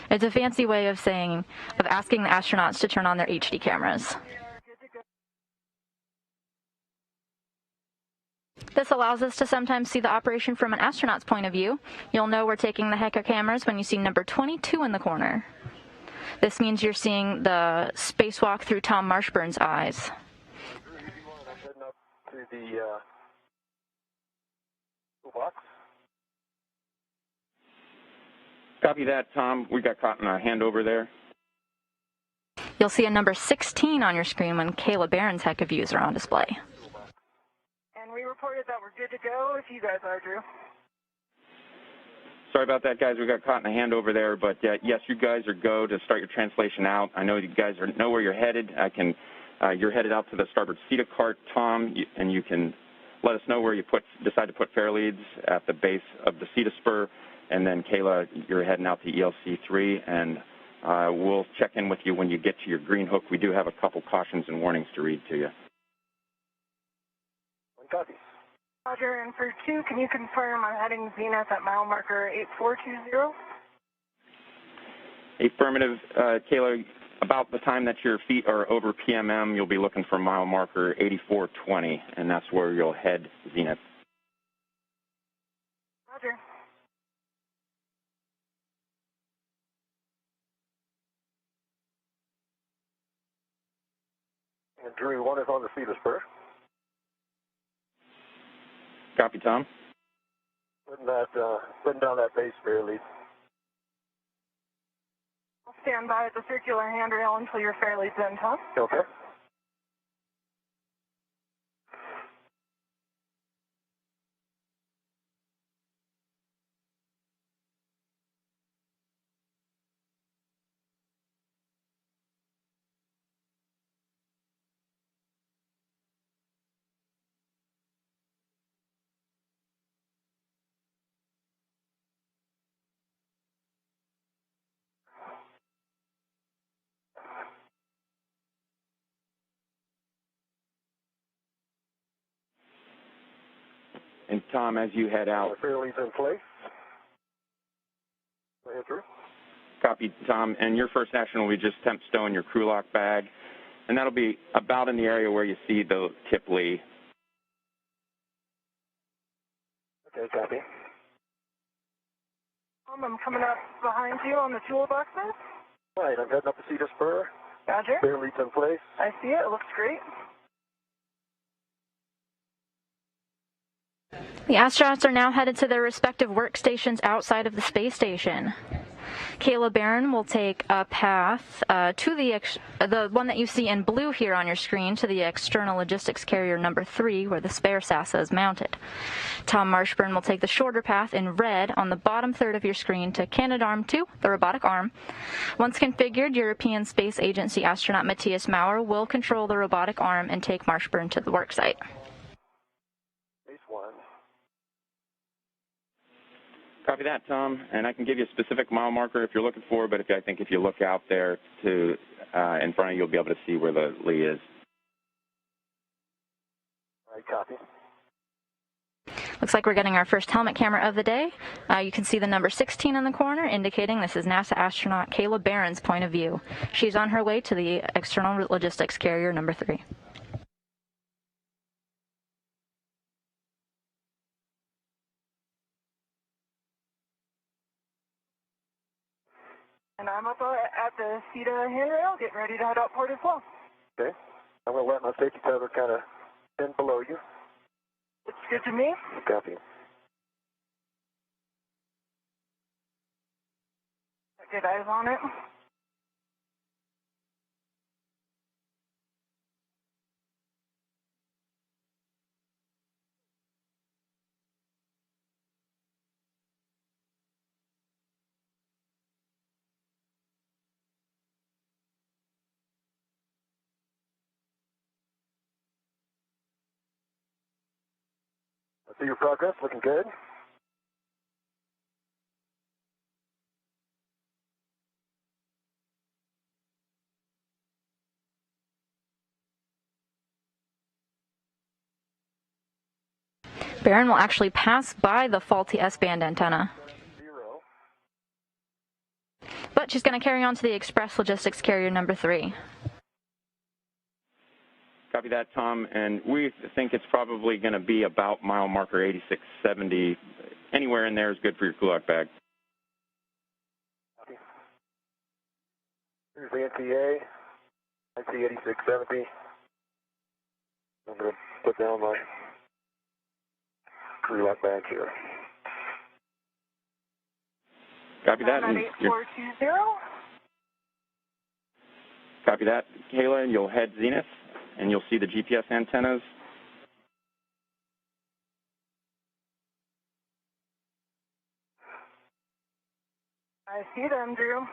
It's a fancy way of asking the astronauts to turn on their HD cameras. This allows us to sometimes see the operation from an astronaut's point of view. You'll know we're taking the HECA cameras when you see number 22 in the corner. This means you're seeing the spacewalk through Tom Marshburn's eyes. The box. Copy that, Tom. We got caught in a handover there. You'll see a number 16 on your screen when Kayla Barron's HECA views are on display. And we reported that we're good to go if you guys are, Drew. Sorry about that, guys. We got caught in a handover there, but yes, you guys are go to start your translation out. I know you guys know where you're headed. You're headed out to the starboard CETA cart, Tom, and you can let us know where you decide to put fair leads at the base of the CETA spur. And then, Kayla, you're heading out to ELC3, and we'll check in with you when you get to your green hook. We do have a couple cautions and warnings to read to you. Copy. Roger, and for 2, can you confirm I'm heading zenith at mile marker 8420? Affirmative, Kayla. About the time that your feet are over PMM, you'll be looking for mile marker 8420, and that's where you'll head zenith. Roger. And Drew 1 is on the CETA spur. Copy, Tom. Putting down that base fair lead. I'll stand by at the circular handrail until you're fairly in, Tom. Okay. And Tom, as you head out. Fair lead's in place. Andrew. Copy, Tom. And your first action will be just temp stow in your crew lock bag. And that'll be about in the area where you see the tip lee. Okay, copy. I'm coming up behind you on the toolbox there. Right, I'm heading up the CETA spur. Roger. Fair lead's in place. I see it. It looks great. The astronauts are now headed to their respective workstations outside of the space station. Kayla Barron will take a path to the one that you see in blue here on your screen, to the external logistics carrier number 3, where the spare SASA is mounted. Tom Marshburn will take the shorter path in red on the bottom third of your screen to Canadarm2, the robotic arm. Once configured, European Space Agency astronaut Matthias Maurer will control the robotic arm and take Marshburn to the worksite. Base 1. Copy that, Tom. And I can give you a specific mile marker if you're looking for, but I think if you look out there to in front of you, you'll be able to see where the lee is. All right, copy. Looks like we're getting our first helmet camera of the day. You can see the number 16 in the corner, indicating this is NASA astronaut Kayla Barron's point of view. She's on her way to the external logistics carrier number 3. And I'm up at the CETA handrail, getting ready to head out port as well. Okay. I'm going to let my safety tether kind of bend below you. Looks good to me. Copy. Good eyes on it. I see your progress, looking good. Barron will actually pass by the faulty S-band antenna. 0. But she's going to carry on to the express logistics carrier number 3. Copy that, Tom. And we think it's probably going to be about mile marker 8670. Anywhere in there is good for your kulak bag. Copy. Here's the NTA. I see 8670. I'm going to put down my kulak bag here. Copy that. I'm at 8420. Copy that, Kayla. You'll head zenith, and you'll see the GPS antennas. I see them, Drew.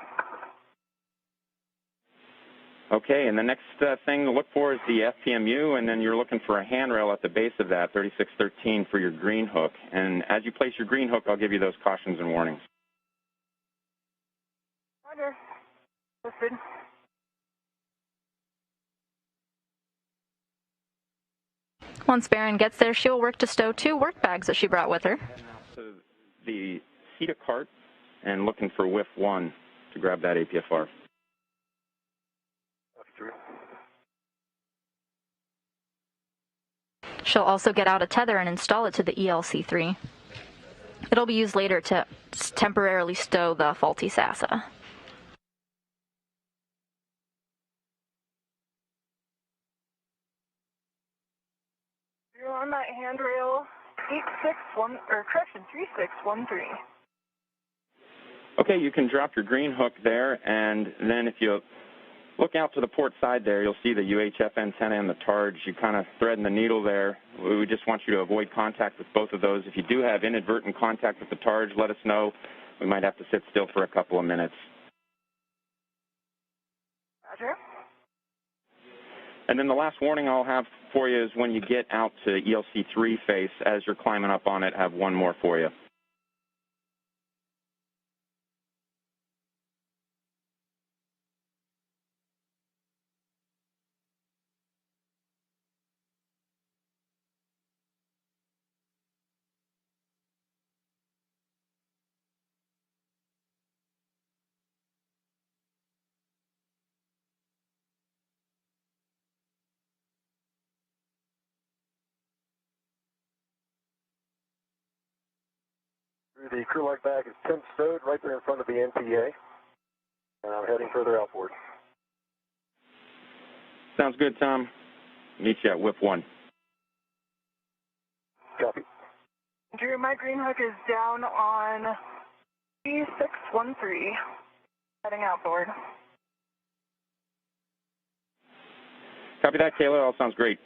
Okay, and the next thing to look for is the FPMU, and then you're looking for a handrail at the base of that, 3613, for your green hook. And as you place your green hook, I'll give you those cautions and warnings. Roger. Listen. Once Barron gets there, she'll work to stow 2 work bags that she brought with her. So the CETA cart, and looking for whiff 1 to grab that APFR. She'll also get out a tether and install it to the ELC3. It'll be used later to temporarily stow the faulty SASA. You're on that handrail 3613. Okay, you can drop your green hook there, and then if you look out to the port side there, you'll see the UHF antenna and the targe. You kind of threading the needle there. We just want you to avoid contact with both of those. If you do have inadvertent contact with the targe, let us know. We might have to sit still for a couple of minutes. Roger. And then the last warning I'll have for you is when you get out to ELC3 face, as you're climbing up on it, I have one more for you. The kulak bag is 10 stowed right there in front of the NTA, and I'm heading further outboard. Sounds good, Tom. Meet you at whip 1. Copy. Drew, my green hook is down on E613, heading outboard. Copy that, Kayla. All sounds great.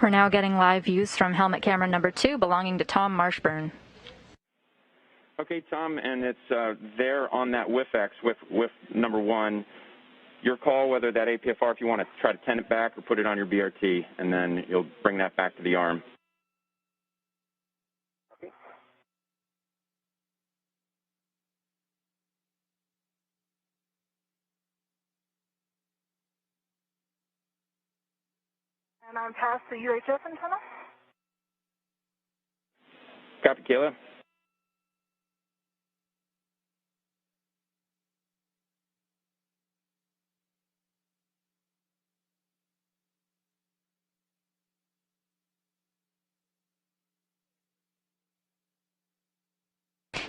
We're now getting live views from helmet camera number 2 belonging to Tom Marshburn. Okay, Tom, and it's there on that WIF-X with number 1. Your call whether that APFR, if you want to try to tend it back or put it on your BRT, and then you'll bring that back to the arm. Okay. And I'm past the UHF antenna. Copy, Kayla.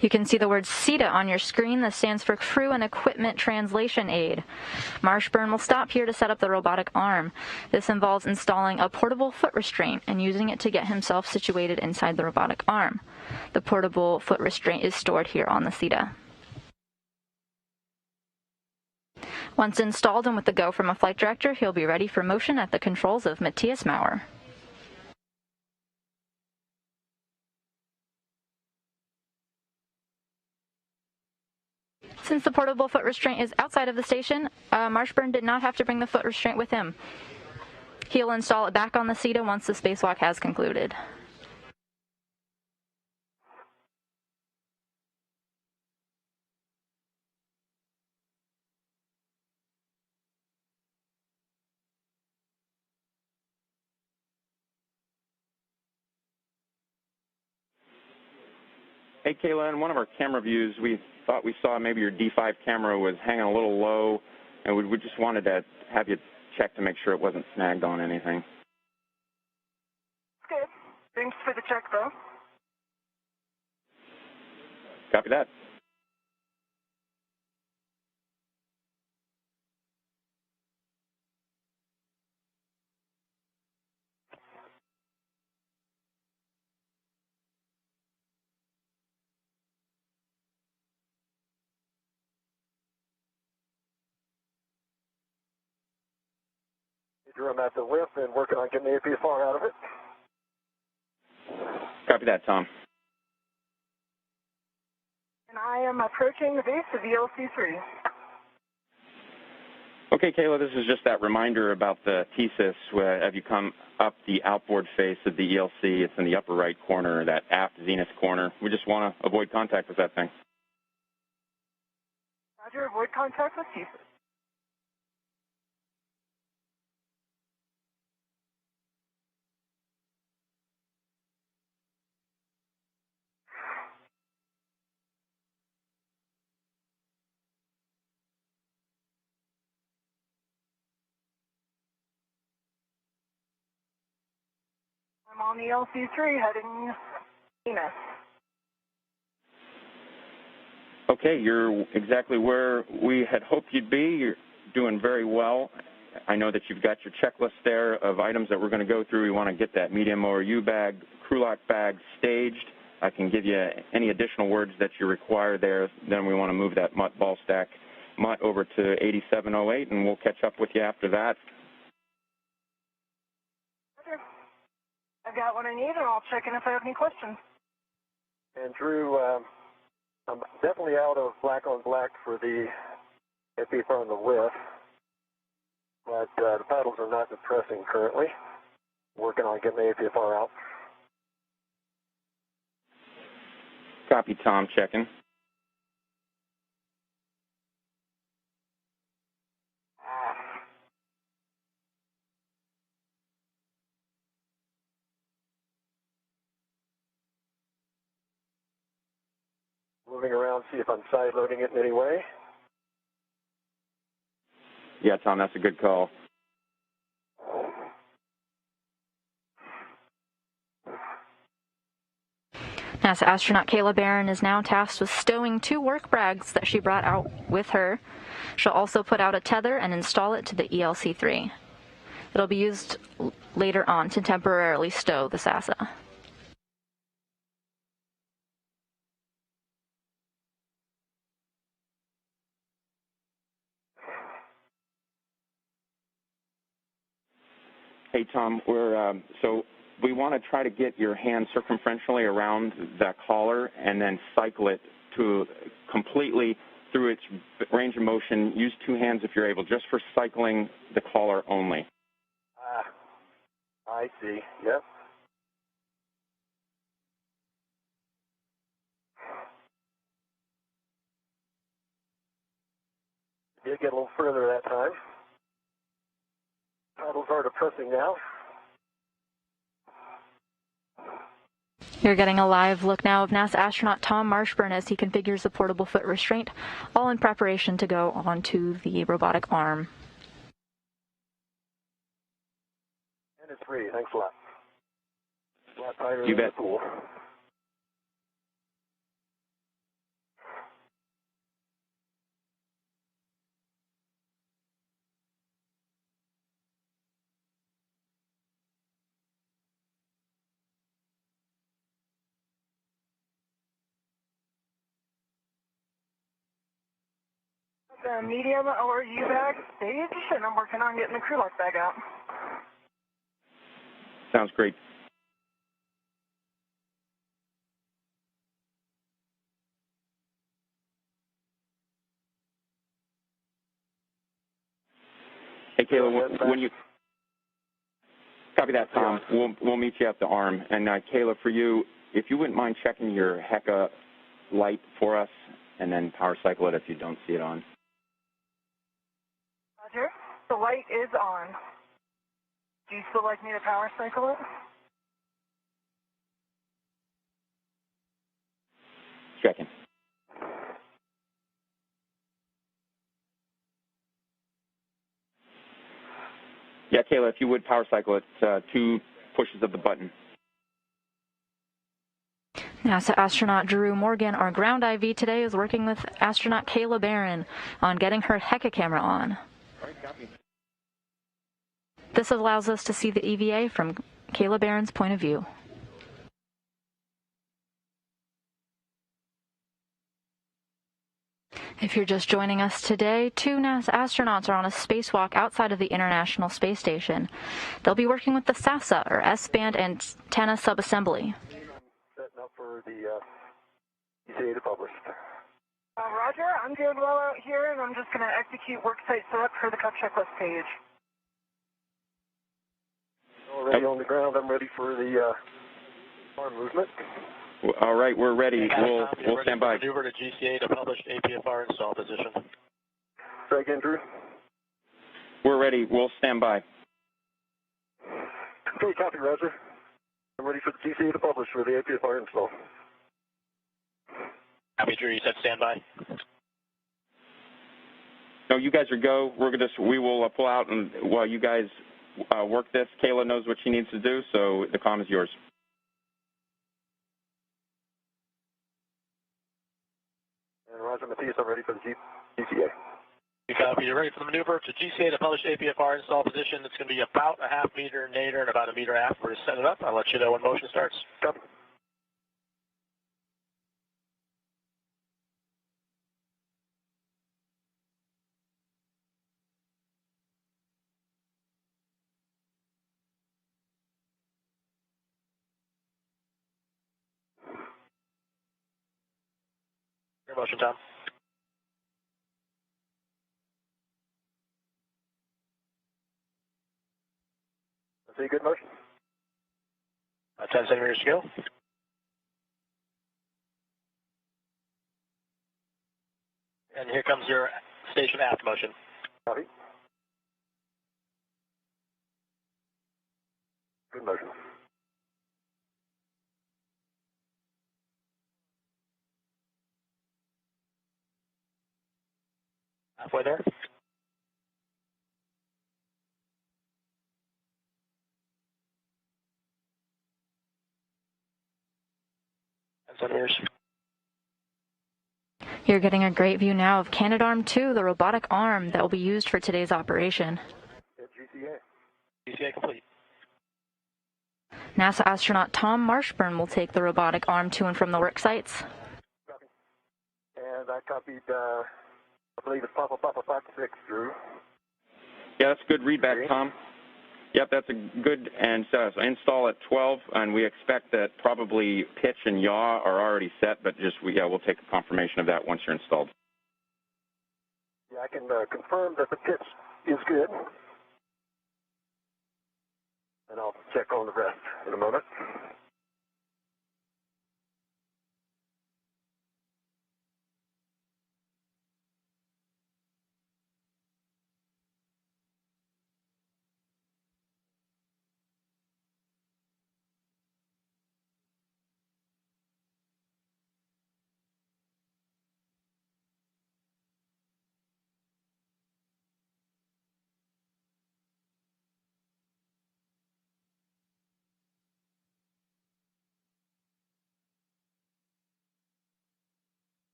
You can see the word CETA on your screen. This stands for Crew and Equipment Translation Aid. Marshburn will stop here to set up the robotic arm. This involves installing a portable foot restraint and using it to get himself situated inside the robotic arm. The portable foot restraint is stored here on the CETA. Once installed and with the go from a flight director, he'll be ready for motion at the controls of Matthias Maurer. Since the portable foot restraint is outside of the station, Marshburn did not have to bring the foot restraint with him. He'll install it back on the CETA once the spacewalk has concluded. Hey, Kayla, in one of our camera views, we thought we saw maybe your D5 camera was hanging a little low, and we just wanted to have you check to make sure it wasn't snagged on anything. Okay. Thanks for the check, though. Copy that. I'm at the WIF and working on getting the APFR out of it. Copy that, Tom. And I am approaching the base of ELC-3. Okay, Kayla, this is just that reminder about the TSYS. As you come up the outboard face of the ELC, it's in the upper right corner, that aft zenith corner. We just want to avoid contact with that thing. Roger, avoid contact with TSYS. I'm on ELC-3 heading Venus. Okay, you're exactly where we had hoped you'd be. You're doing very well. I know that you've got your checklist there of items that we're going to go through. We want to get that medium ORU bag, crew lock bag staged. I can give you any additional words that you require there. Then we want to move that MUT ball stack MUT over to 8708, and we'll catch up with you after that. Okay. I've got what I need, and I'll check in if I have any questions. And Drew, I'm definitely out of black on black for the APFR on the WIF, but the paddles are not depressing currently. Working on getting the APFR out. Copy, Tom, checking. Moving around, see if I'm side loading it in any way. Yeah, Tom, that's a good call. NASA astronaut Kayla Barron is now tasked with stowing 2 work bags that she brought out with her. She'll also put out a tether and install it to the ELC-3. It'll be used later on to temporarily stow the SASA. Hey, Tom, so we want to try to get your hand circumferentially around that collar and then cycle it to completely through its range of motion. Use two hands if you're able, just for cycling the collar only. I see. Yep. Did get a little further that time. Paddles are depressing now. You're getting a live look now of NASA astronaut Tom Marshburn as he configures the portable foot restraint, all in preparation to go onto the robotic arm. And it's free. Thanks a lot. A lot tighter You than bet. the pool. The medium or U-bag stage, and I'm working on getting the crew lock bag out. Sounds great. Hey, Kayla, when you copy that, Tom, we'll meet you at the arm. And Kayla, for you, if you wouldn't mind checking your HECA light for us, and then power cycle it if you don't see it on. Roger. The light is on. Do you still like me to power cycle it? Checking. Yeah, Kayla, if you would power cycle it, 2 pushes of the button. NASA astronaut Drew Morgan, our ground IV today, is working with astronaut Kayla Barron on getting her HECA camera on. All right, copy. This allows us to see the EVA from Kayla Barron's point of view. If you're just joining us today, 2 NASA astronauts are on a spacewalk outside of the International Space Station. They'll be working with the SASA, or S-band antenna subassembly. Setting up for the ECA to publish. Roger, I'm doing well out here, and I'm just going to execute worksite setup for the cup checklist page. Already on the ground. I'm ready for the arm movement. All right, we're ready. We'll stand by. Maneuver to GCA to publish APFR install position. Try again, Drew. We're ready. We'll stand by. Okay, copy, Roger. I'm ready for the GCA to publish for the APFR install. Copy, Drew. You said stand by. No, you guys are go. We will pull out, and while you guys work this, Kayla knows what she needs to do, so the comm is yours. And Roger, Matthias, I'm ready for the GCA. You copy. You're ready for the maneuver to GCA to publish APFR install position. It's going to be about a half meter nadir and about a meter aft. We're just setting it up. I'll let you know when motion starts. Copy. Your motion, Tom. See, good motion. 10 centimeters to go. And here comes your station aft motion. Copy. Good motion. Halfway there. Centimeters. You're getting a great view now of Canadarm2, the robotic arm that will be used for today's operation. GCA. GCA complete. NASA astronaut Tom Marshburn will take the robotic arm to and from the work sites. Copy. And I copied, I believe it's Papa 6, Drew. Yeah, that's good readback, Tom. Yep, that's a good, and so install at 12, and we expect that probably pitch and yaw are already set, but just, we'll take a confirmation of that once you're installed. Yeah, I can confirm that the pitch is good, and I'll check on the rest in a moment.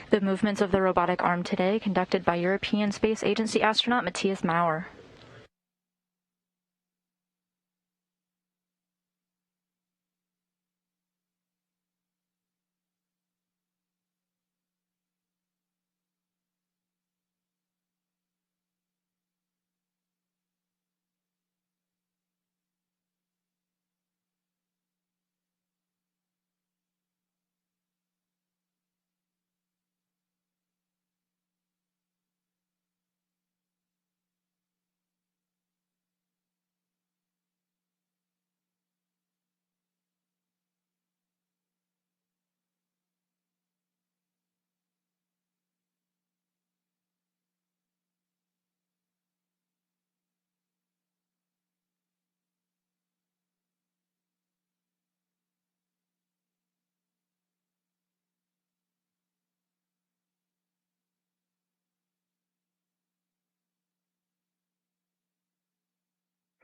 The movements of the robotic arm today conducted by European Space Agency astronaut Matthias Maurer.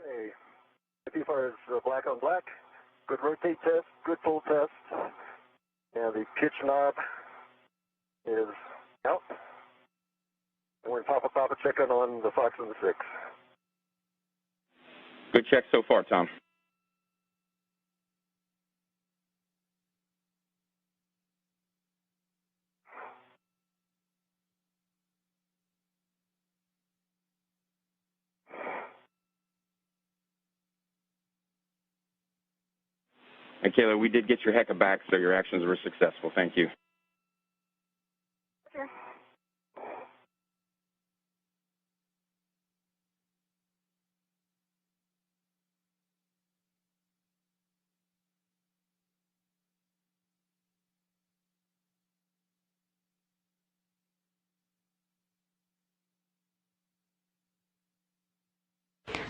Okay, PFAR is black on black. Good rotate test, good pull test. And the pitch knob is out. And we're in Papa checking on the Fox and the 6. Good check so far, Tom. And Kayla, we did get your HECA back, so your actions were successful. Thank you. Sure.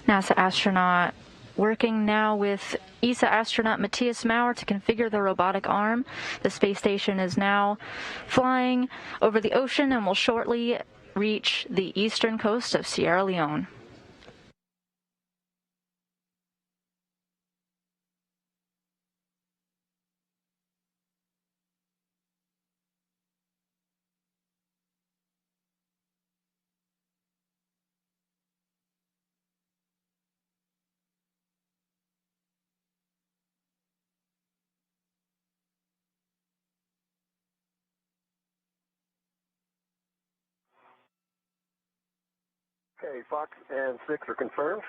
NASA astronaut working now with ESA astronaut Matthias Maurer to configure the robotic arm. The space station is now flying over the ocean and will shortly reach the eastern coast of Sierra Leone. Okay, Fox and 6 are confirmed.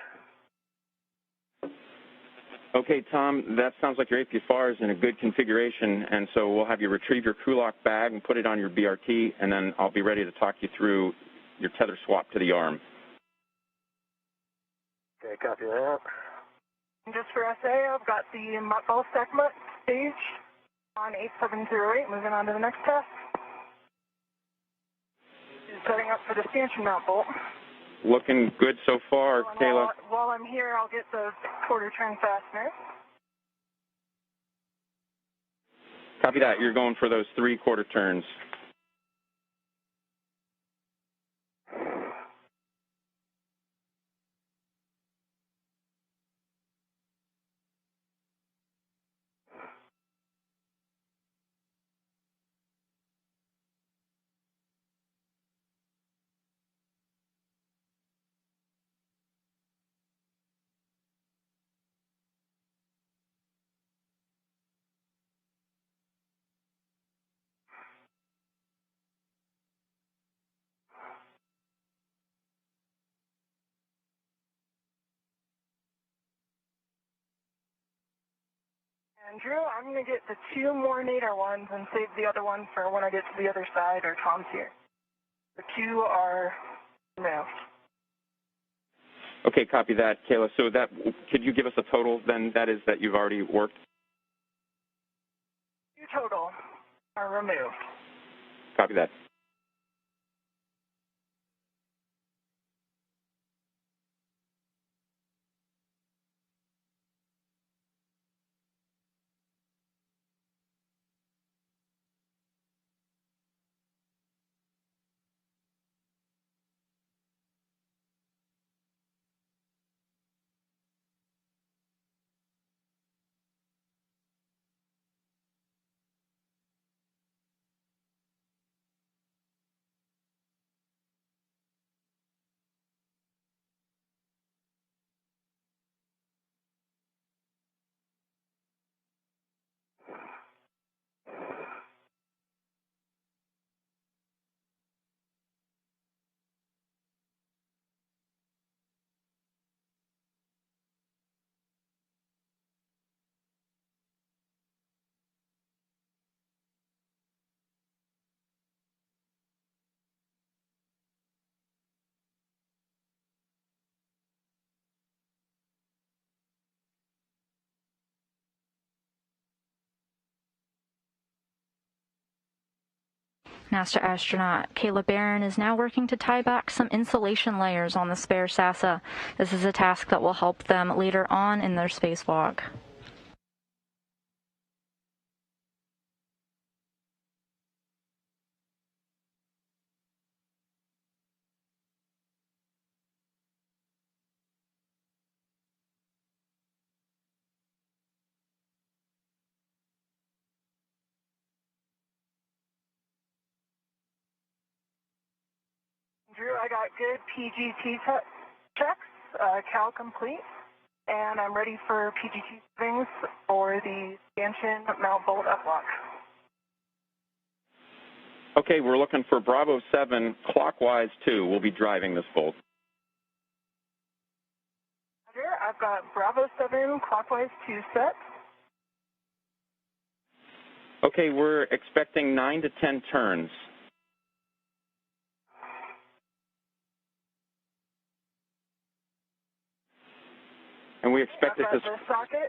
Okay, Tom, that sounds like your APFR is in a good configuration, and so we'll have you retrieve your crew lock bag and put it on your BRT, and then I'll be ready to talk you through your tether swap to the arm. Okay, copy that. And just for SA, I've got the ball segment stage on 8708. Moving on to the next test. Setting up for the stanchion mount bolt. Looking good so far, Kayla. While I'm here, I'll get the quarter turn fastener. Copy that. You're going for those 3 quarter turns. Drew, I'm going to get the 2 more Nader ones and save the other one for when I get to the other side or Tom's here. The 2 are removed. Okay, copy that, Kayla. So that, could you give us a total then, that is, that you've already worked? 2 total are removed. Copy that. NASA astronaut Kayla Barron is now working to tie back some insulation layers on the spare SASA. This is a task that will help them later on in their spacewalk. Drew, I got good PGT checks, Cal complete, and I'm ready for PGT settings for the stanchion mount bolt uplock. Okay, we're looking for Bravo 7 clockwise 2. We'll be driving this bolt. Roger, I've got Bravo 7 clockwise 2 set. Okay, we're expecting 9 to 10 turns. And we expect it to. The socket.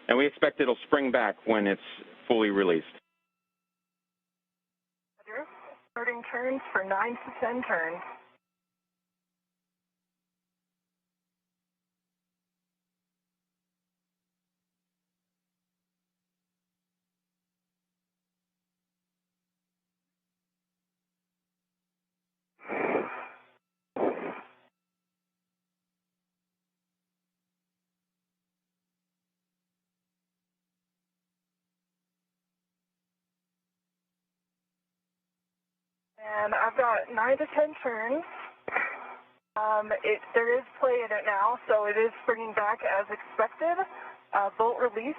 And we expect it'll spring back when it's fully released. Roger. Starting turns for 9 to 10 turns. And I've got 9 to 10 turns. There is play in it now, so it is springing back as expected. Bolt release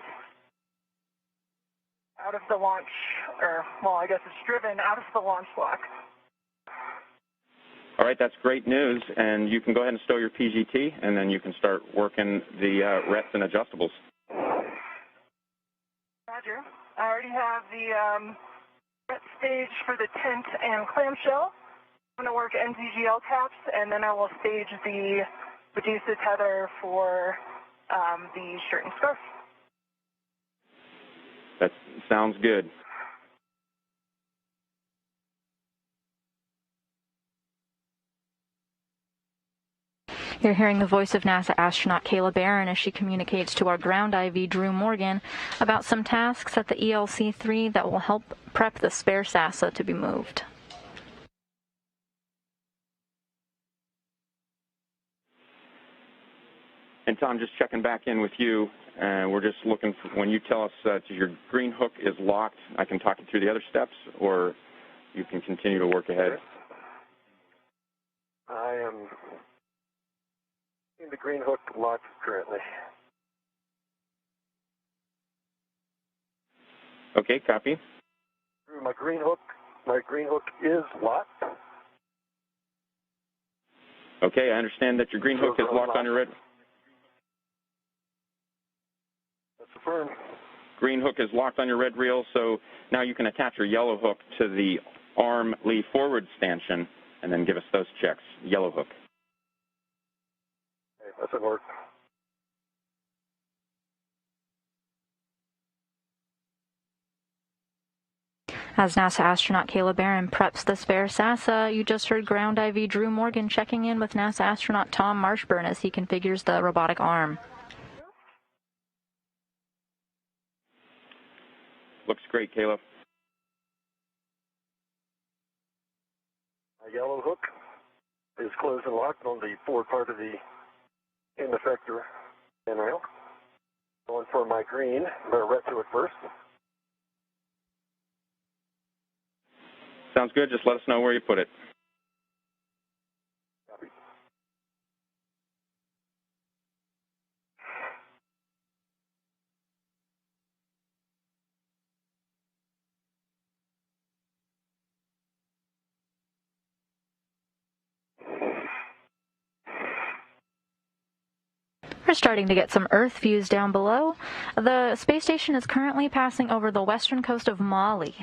out of the launch, or, well, I guess it's driven out of the launch block. All right, that's great news. And you can go ahead and stow your PGT, and then you can start working the rets and adjustables. Roger. I already have the ret stage for the tent and clamshell. I'm going to work NZGL caps, and then I will stage the Medusa tether for the shirt and scarf. That sounds good. You're hearing the voice of NASA astronaut Kayla Barron as she communicates to our ground IV Drew Morgan about some tasks at the ELC-3 that will help prep the spare SASA to be moved. And Tom, just checking back in with you, and we're just looking for, when you tell us that your green hook is locked, I can talk you through the other steps, or you can continue to work ahead. I am in the green hook locked currently. Okay, copy. My green hook is locked. Okay, I understand that your green hook is locked on your red. That's green hook is locked on your red reel, so now you can attach your yellow hook to the arm lee forward stanchion and then give us those checks. Yellow hook. Okay, that should work. As NASA astronaut Kayla Barron preps the spare SASA, you just heard ground IV Drew Morgan checking in with NASA astronaut Tom Marshburn as he configures the robotic arm. Looks great, Kayla. My yellow hook is closed and locked on the forward part of the end effector end rail. Going for my green, I'm going to retro it first. Sounds good. Just let us know where you put it. Copy. We're starting to get some Earth views down below. The space station is currently passing over the western coast of Mali.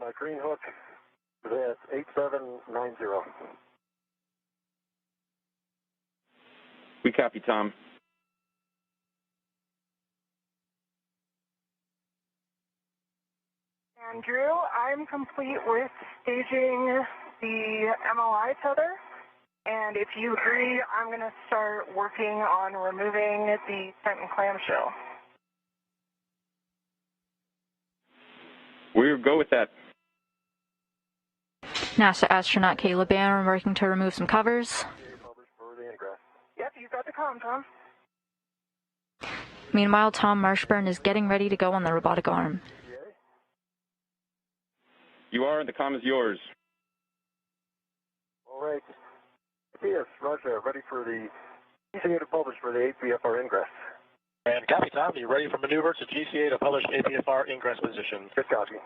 My green hook is at 8790. We copy, Tom. And Drew, I'm complete with staging the MLI tether. And if you agree, I'm going to start working on removing the tent and clamshell. We'll go with that. NASA astronaut Kayla Barron working to remove some covers. Yep, you got the comm, Tom. Meanwhile, Tom Marshburn is getting ready to go on the robotic arm. You are, and the comm is yours. All right. Yes, Roger. Ready for the GCA to publish for the APFR ingress. And copy, Tom. You ready for maneuver to GCA to publish APFR ingress position? Good copy.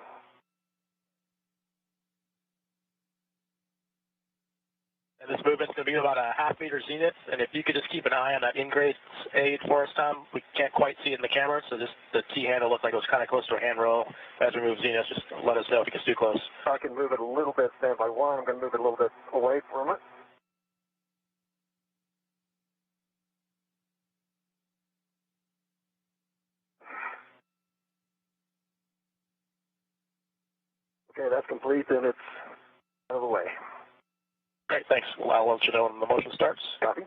And this movement's going to be about a half-meter zenith, and if you could just keep an eye on that ingress aid for us, Tom. We can't quite see it in the camera, so just the T-handle looked like it was kind of close to a handrail. As we move zenith, just let us know if it gets too close. I can move it a little bit, stand by one. I'm going to move it a little bit away from it. Okay, that's complete, and it's out of the way. Great, thanks. Well, I'll let you know when the motion starts. Copy.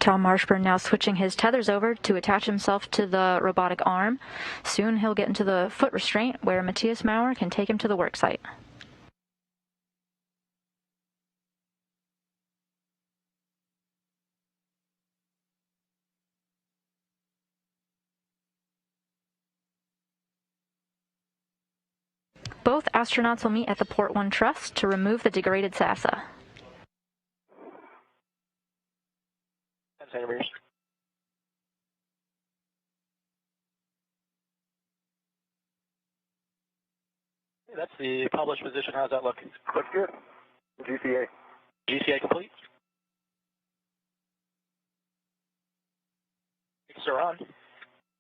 Tom Marshburn now switching his tethers over to attach himself to the robotic arm. Soon he'll get into the foot restraint where Matthias Maurer can take him to the worksite. Both astronauts will meet at the Port 1 truss to remove the degraded SASA. 10 centimeters. Okay, that's the published position. How's that look? Looks good. GCA. GCA complete. Sir, on.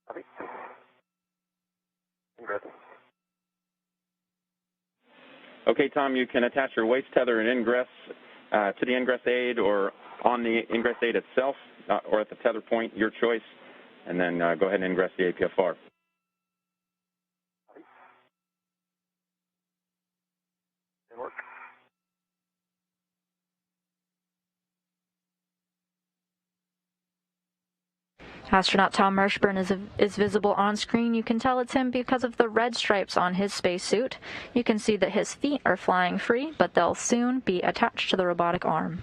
Copy. Ingress. Okay, Tom, you can attach your waist tether and ingress to the ingress aid or on the ingress aid itself or at the tether point, your choice, and then go ahead and ingress the APFR. Astronaut Tom Marshburn is visible on screen. You can tell it's him because of the red stripes on his spacesuit. You can see that his feet are flying free, but they'll soon be attached to the robotic arm.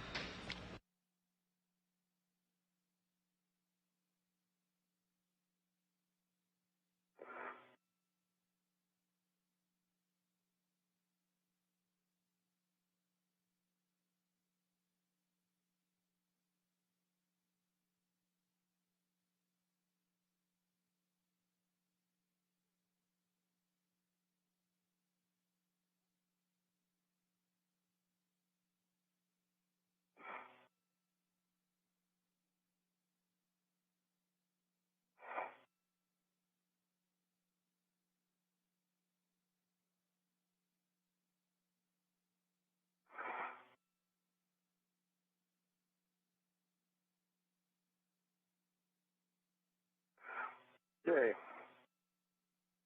Okay.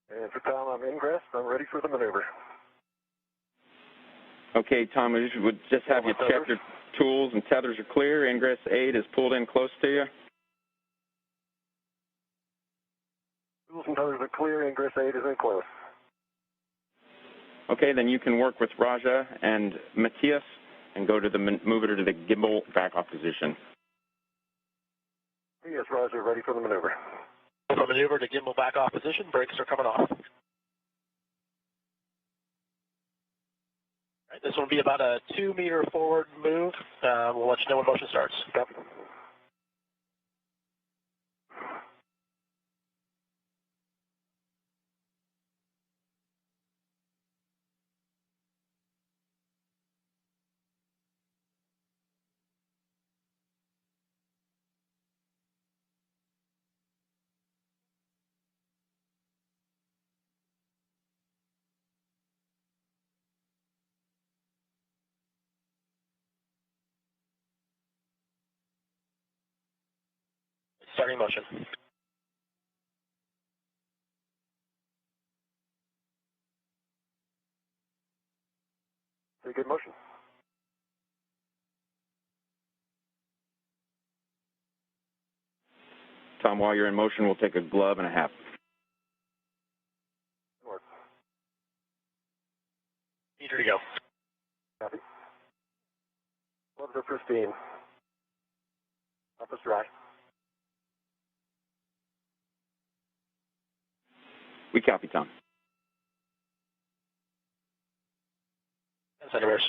And for Tom, I'm ingress. I'm ready for the maneuver. Okay, Tom, we would just have you check your tools and tethers are clear. Ingress 8 is pulled in close to you. Tools and tethers are clear. Ingress 8 is in close. Okay, then you can work with Raja and Matthias and go to move it to the gimbal back off position. Yes, Roger, ready for the maneuver. For maneuver to gimbal back off position, brakes are coming off. All right, this will be about a 2-meter forward move. We'll let you know when motion starts. Copy. Starting motion. Very good motion. Tom, while you're in motion, we'll take a glove and a half. North. Eager to go. Copy. Gloves are pristine. Office dry. We copy, Tom. 10 centimeters.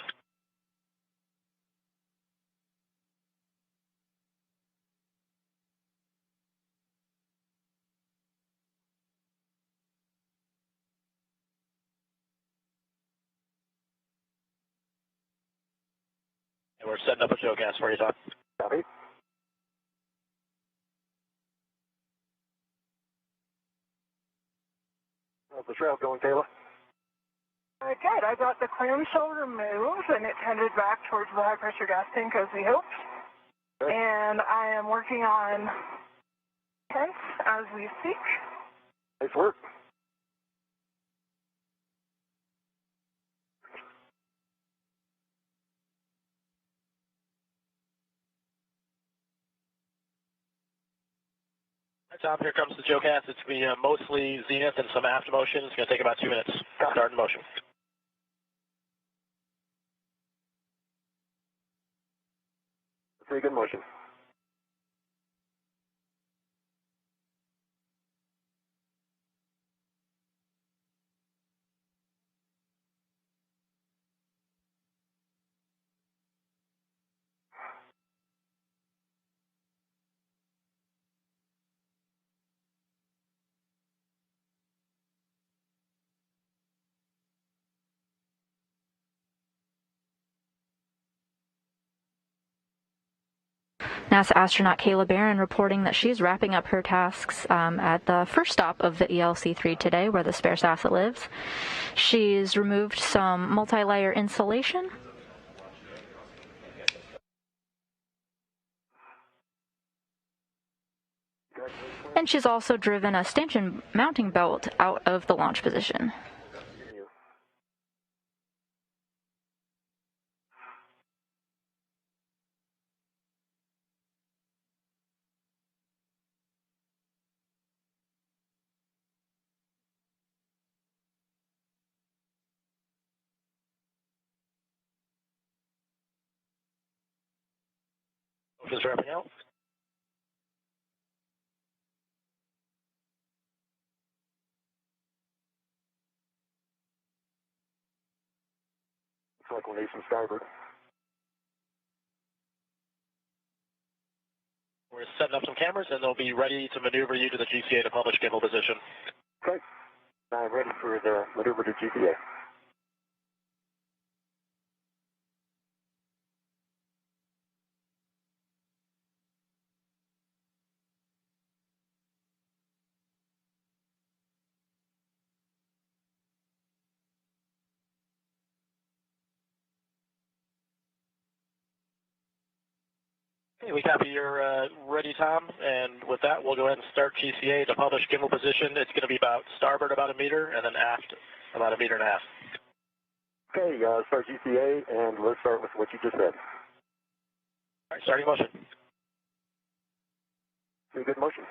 And we're setting up a show cast for you, Tom. Copy. How's the shroud going, Kayla? Good. I got the clamshell removed and it's headed back towards the high pressure gas tank as we hoped. Okay. And I am working on tents as we speak. Nice work. All right, Tom, here comes the show cast. It's going to be mostly zenith and some aft motion. It's going to take about 2 minutes. Start in motion. Very good motion. NASA astronaut Kayla Barron reporting that she's wrapping up her tasks at the first stop of the ELC-3 today, where the spare SASA lives. She's removed some multi-layer insulation. And she's also driven a stanchion mounting belt out of the launch position. Just wrapping out. Looks like we're facing starboard. We're setting up some cameras, and they'll be ready to maneuver you to the GCA to publish gimbal position. Okay. I'm ready for the maneuver to GCA. Okay, we copy you're ready, Tom, and with that, we'll go ahead and start GCA to publish gimbal position. It's going to be about starboard about 1 meter, and then aft about 1.5 meters. Okay, start GCA, and let's start with what you just said. All right, starting motion. See good motion.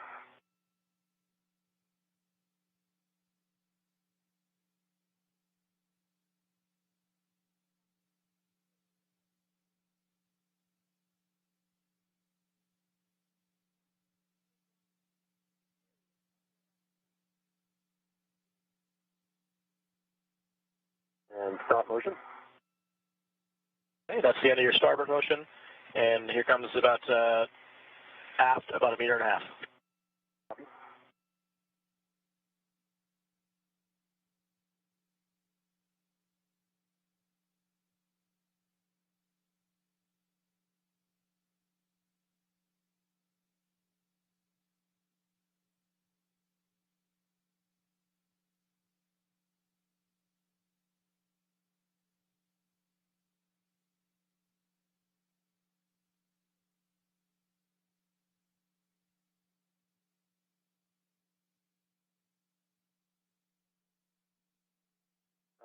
And stop motion. Okay, that's the end of your starboard motion, and here comes about aft about 1.5 meters. Copy.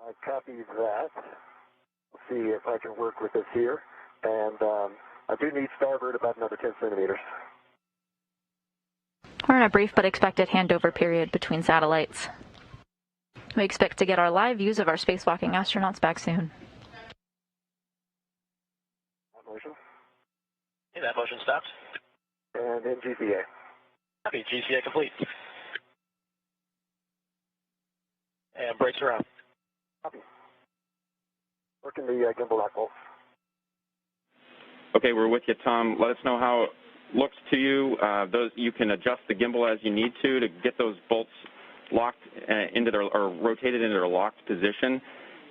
I copy that. See if I can work with this here. And I do need starboard about another 10 centimeters. We're in a brief but expected handover period between satellites. We expect to get our live views of our spacewalking astronauts back soon. That motion. Okay, that motion stopped. And in GCA. Copy, GCA complete. And brakes around. Copy. Working the gimbal lock bolts. Okay, we're with you, Tom. Let us know how it looks to you. You can adjust the gimbal as you need to get those bolts locked into their, or rotated into their locked position.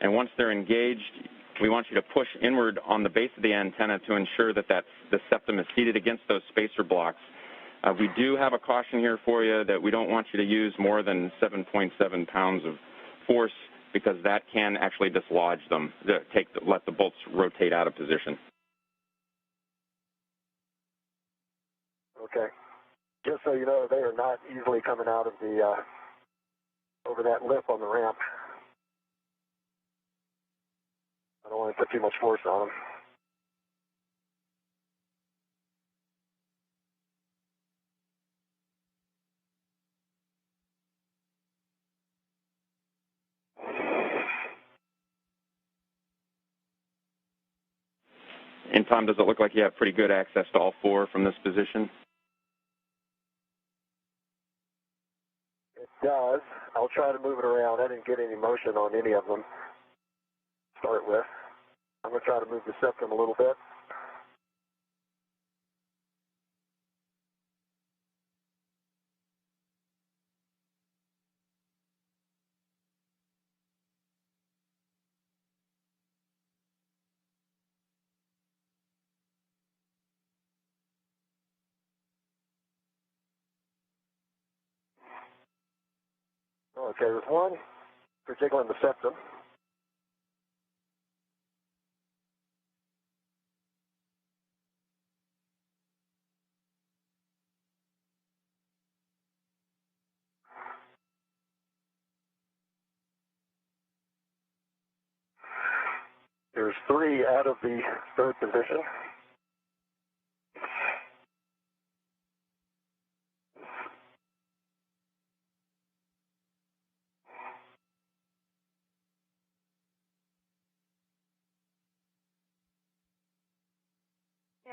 And once they're engaged, we want you to push inward on the base of the antenna to ensure that the septum is seated against those spacer blocks. We do have a caution here for you that we don't want you to use more than 7.7 pounds of force, because that can actually dislodge them, let the bolts rotate out of position. Okay. Just so you know, they are not easily coming out of the over that lip on the ramp. I don't want to put too much force on them. And Tom, does it look like you have pretty good access to all four from this position? It does. I'll try to move it around. I didn't get any motion on any of them to start with. I'm going to try to move the septum a little bit. Okay, there's one for jiggling the septum. There's three out of the third position.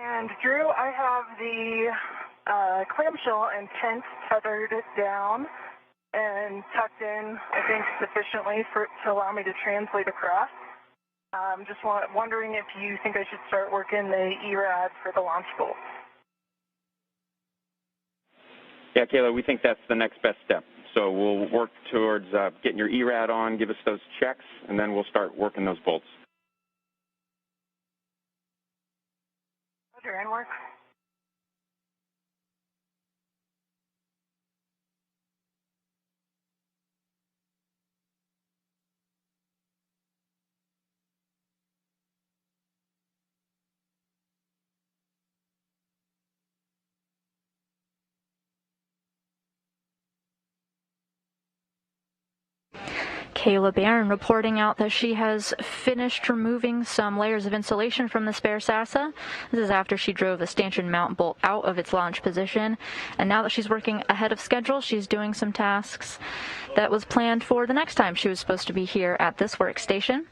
And Drew, I have the clamshell and tent tethered down and tucked in, I think, sufficiently to allow me to translate across. Just wondering if you think I should start working the ERAD for the launch bolt. Yeah, Kayla, we think that's the next best step. So we'll work towards getting your ERAD on, give us those checks, and then we'll start working those bolts. Roger, and work. Kayla Barron reporting out that she has finished removing some layers of insulation from the spare SASA. This is after she drove the stanchion mount bolt out of its launch position. And now that she's working ahead of schedule, she's doing some tasks that was planned for the next time she was supposed to be here at this workstation.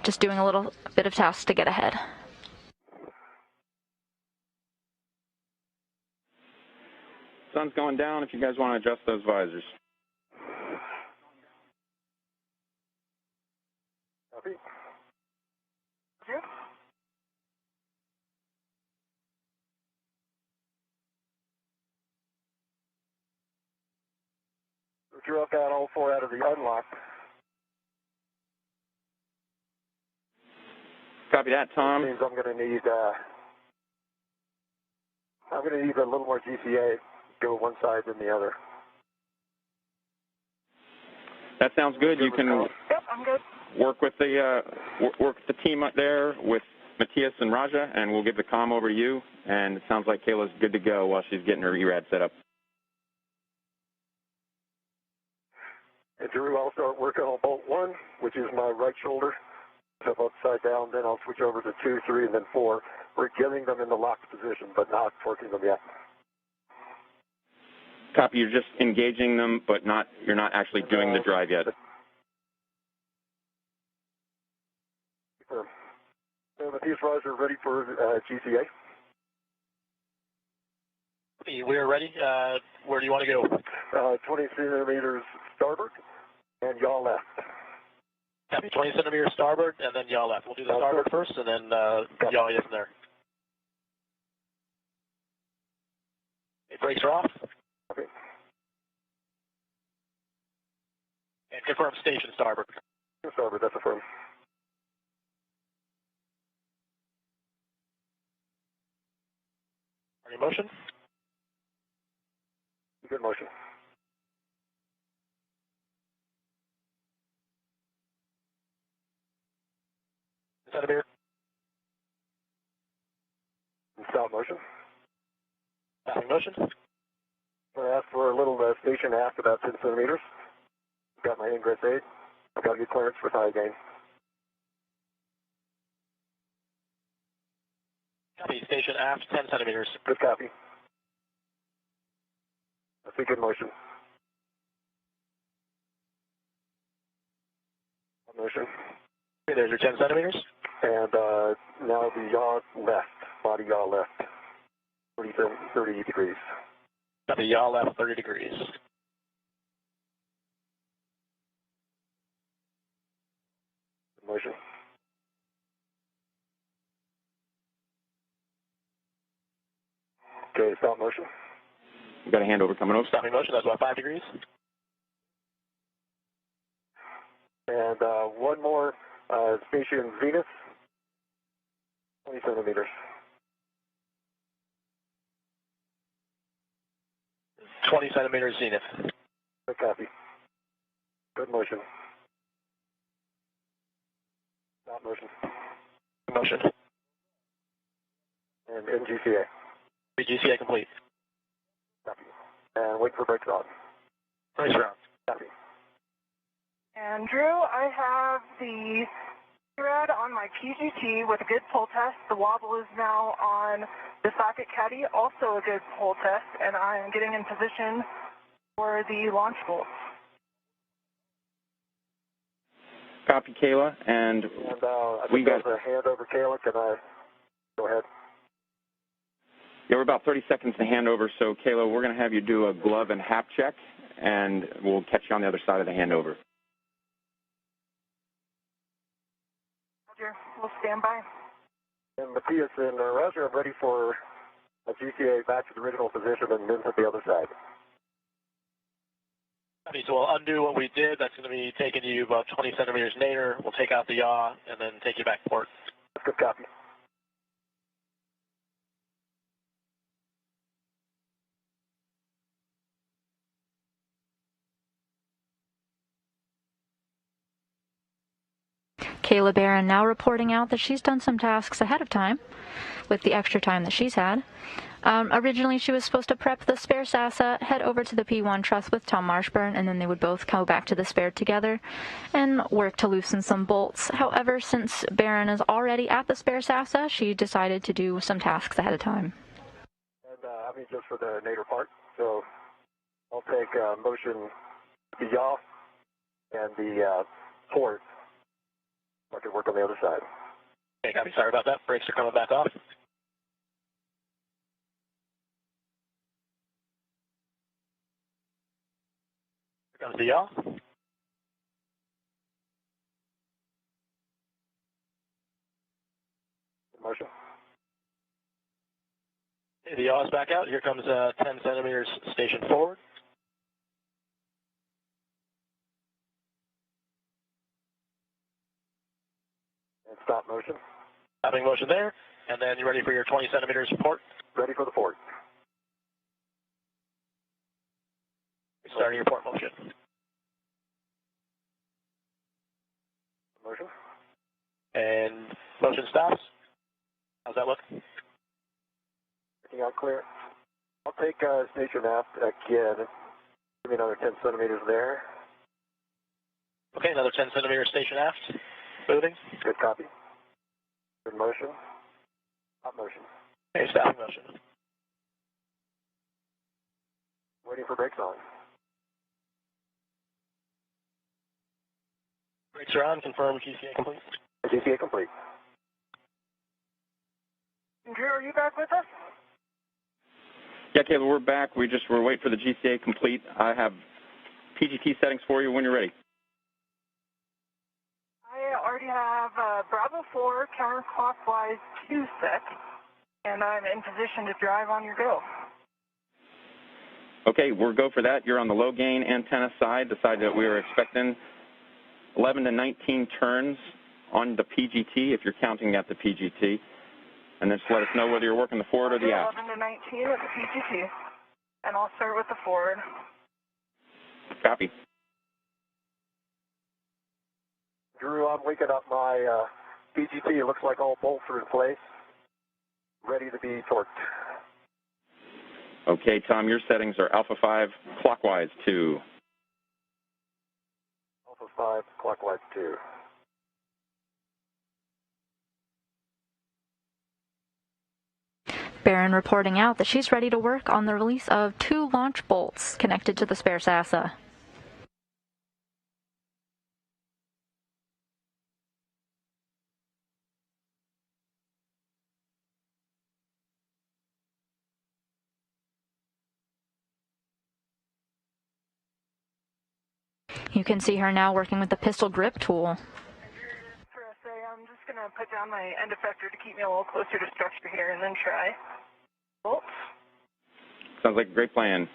Just doing a little bit of tasks to get ahead. Sun's going down if you guys want to adjust those visors. Drew, I've got all 4 out of the unlocked. Copy that, Tom. That means I'm going to need a little more GCA, go one side than the other. That sounds good. You can Yep, I'm good. work with the team up there with Matthias and Raja, and we'll give the comm over to you. And it sounds like Kayla's good to go while she's getting her ERAD set up. And Drew, I'll start working on bolt 1, which is my right shoulder. So upside down, then I'll switch over to 2, 3, and then 4. We're getting them in the locked position, but not torquing them yet. Copy. You're just engaging them, but you're not actually doing the drive yet. So Matthias, Roger, ready for GCA? We are ready. Where do you want to go? 20 centimeters starboard and yaw left. Copy. 20 centimeters starboard and then yaw left. We'll do the starboard first and then yaw in there. Okay, brakes are off. Okay. And confirm station starboard. Starboard, that's affirmed. Are you in motion? Good motion. Centimeter. Stop motion. Stopping motion. I'm going to ask for a little station aft about 10 centimeters. Got my ingress aid. I've got to get clearance for tie gain. Copy. Station aft 10 centimeters. Good copy. I see good motion. Motion. Okay, there's your 10 centimeters. And now the yaw left, body yaw left, 30 degrees. Copy. Yaw left 30 degrees. Motion. Okay, stop motion. We've got a handover coming over. Stopping motion, that's about 5 degrees. And one more station Venus, 20 centimeters. 20 centimeters zenith. Good copy. Good motion. Stop motion. Motion. And NGCA. GCA complete. Copy. And wait for brakes on. Nice round. Copy. And Drew, I have the thread on my PGT with a good pull test. The wobble is now on the socket caddy, also a good pull test, and I am getting in position for the launch bolt. Copy, Kayla, and I we think got there's a hand over Kayla. Can I go ahead? Yeah, we're about 30 seconds to handover, so Kayla, we're going to have you do a glove and hap check, and we'll catch you on the other side of the handover. Roger, we'll stand by. And Matthias and Roger, I'm ready for a GCA back to the original position and then to the other side. Okay, so we'll undo what we did. That's going to be taking you about 20 centimeters later. We'll take out the yaw and then take you back to port. Good copy. Kayla Barron now reporting out that she's done some tasks ahead of time with the extra time that she's had. Originally, she was supposed to prep the spare SASA, head over to the P1 truss with Tom Marshburn, and then they would both go back to the spare together and work to loosen some bolts. However, since Barron is already at the spare SASA, she decided to do some tasks ahead of time. And I mean, just for the nadir part, so I'll take motion the yaw and the port. I can work on the other side. Okay, copy. Sorry about that. Brakes are coming back off. Here comes the yaw. Motion. Okay, the yaw is back out. Here comes 10 centimeters station forward. And stop motion. Stopping motion there. And then you're ready for your 20 centimeters port. Ready for the port. Starting your port motion. Motion. And motion stops. How's that look? Looking out clear. I'll take station aft again. Give me another 10 centimeters there. Okay, another 10 centimeters station aft. Moving. Good copy. Good motion. Stop motion. Okay, stopping motion. Waiting for brakes on. Brakes are on. Confirm GCA complete. GCA complete. Drew, are you back with us? Yeah, Kayla, we're back. We're waiting for the GCA complete. I have PGT settings for you when you're ready. I already have Bravo 4 counterclockwise 2 set, and I'm in position to drive on your go. Okay, we'll go for that. You're on the low gain antenna side, the side that we were expecting. 11 to 19 turns on the PGT, if you're counting at the PGT. And then just let us know whether you're working the forward or the aft. 11 to 19 with the PGT, and I'll start with the forward. Copy. Drew, I'm waking up my PGT. It looks like all bolts are in place. Ready to be torqued. Okay, Tom, your settings are Alpha 5 clockwise 2. Alpha 5 clockwise 2. Barron reporting out that she's ready to work on the release of 2 launch bolts connected to the spare SASA. You can see her now working with the pistol grip tool. For SA, I'm just going to put down my end effector to keep me a little closer to structure here and then try. Bolts. Sounds like a great plan.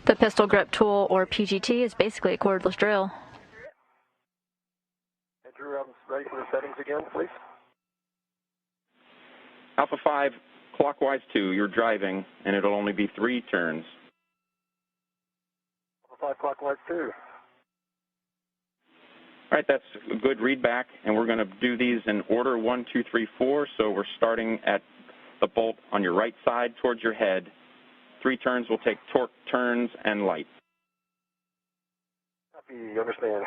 The pistol grip tool, or PGT, is basically a cordless drill. Hey, Drew, I'm ready for the settings again, please. Alpha 5 clockwise 2, you're driving, and it'll only be 3 turns. Alpha 5 clockwise 2. All right, that's a good read back, and we're going to do these in order 1, 2, 3, 4. So we're starting at the bolt on your right side towards your head. 3 turns will take torque, turns, and light. Copy, you understand.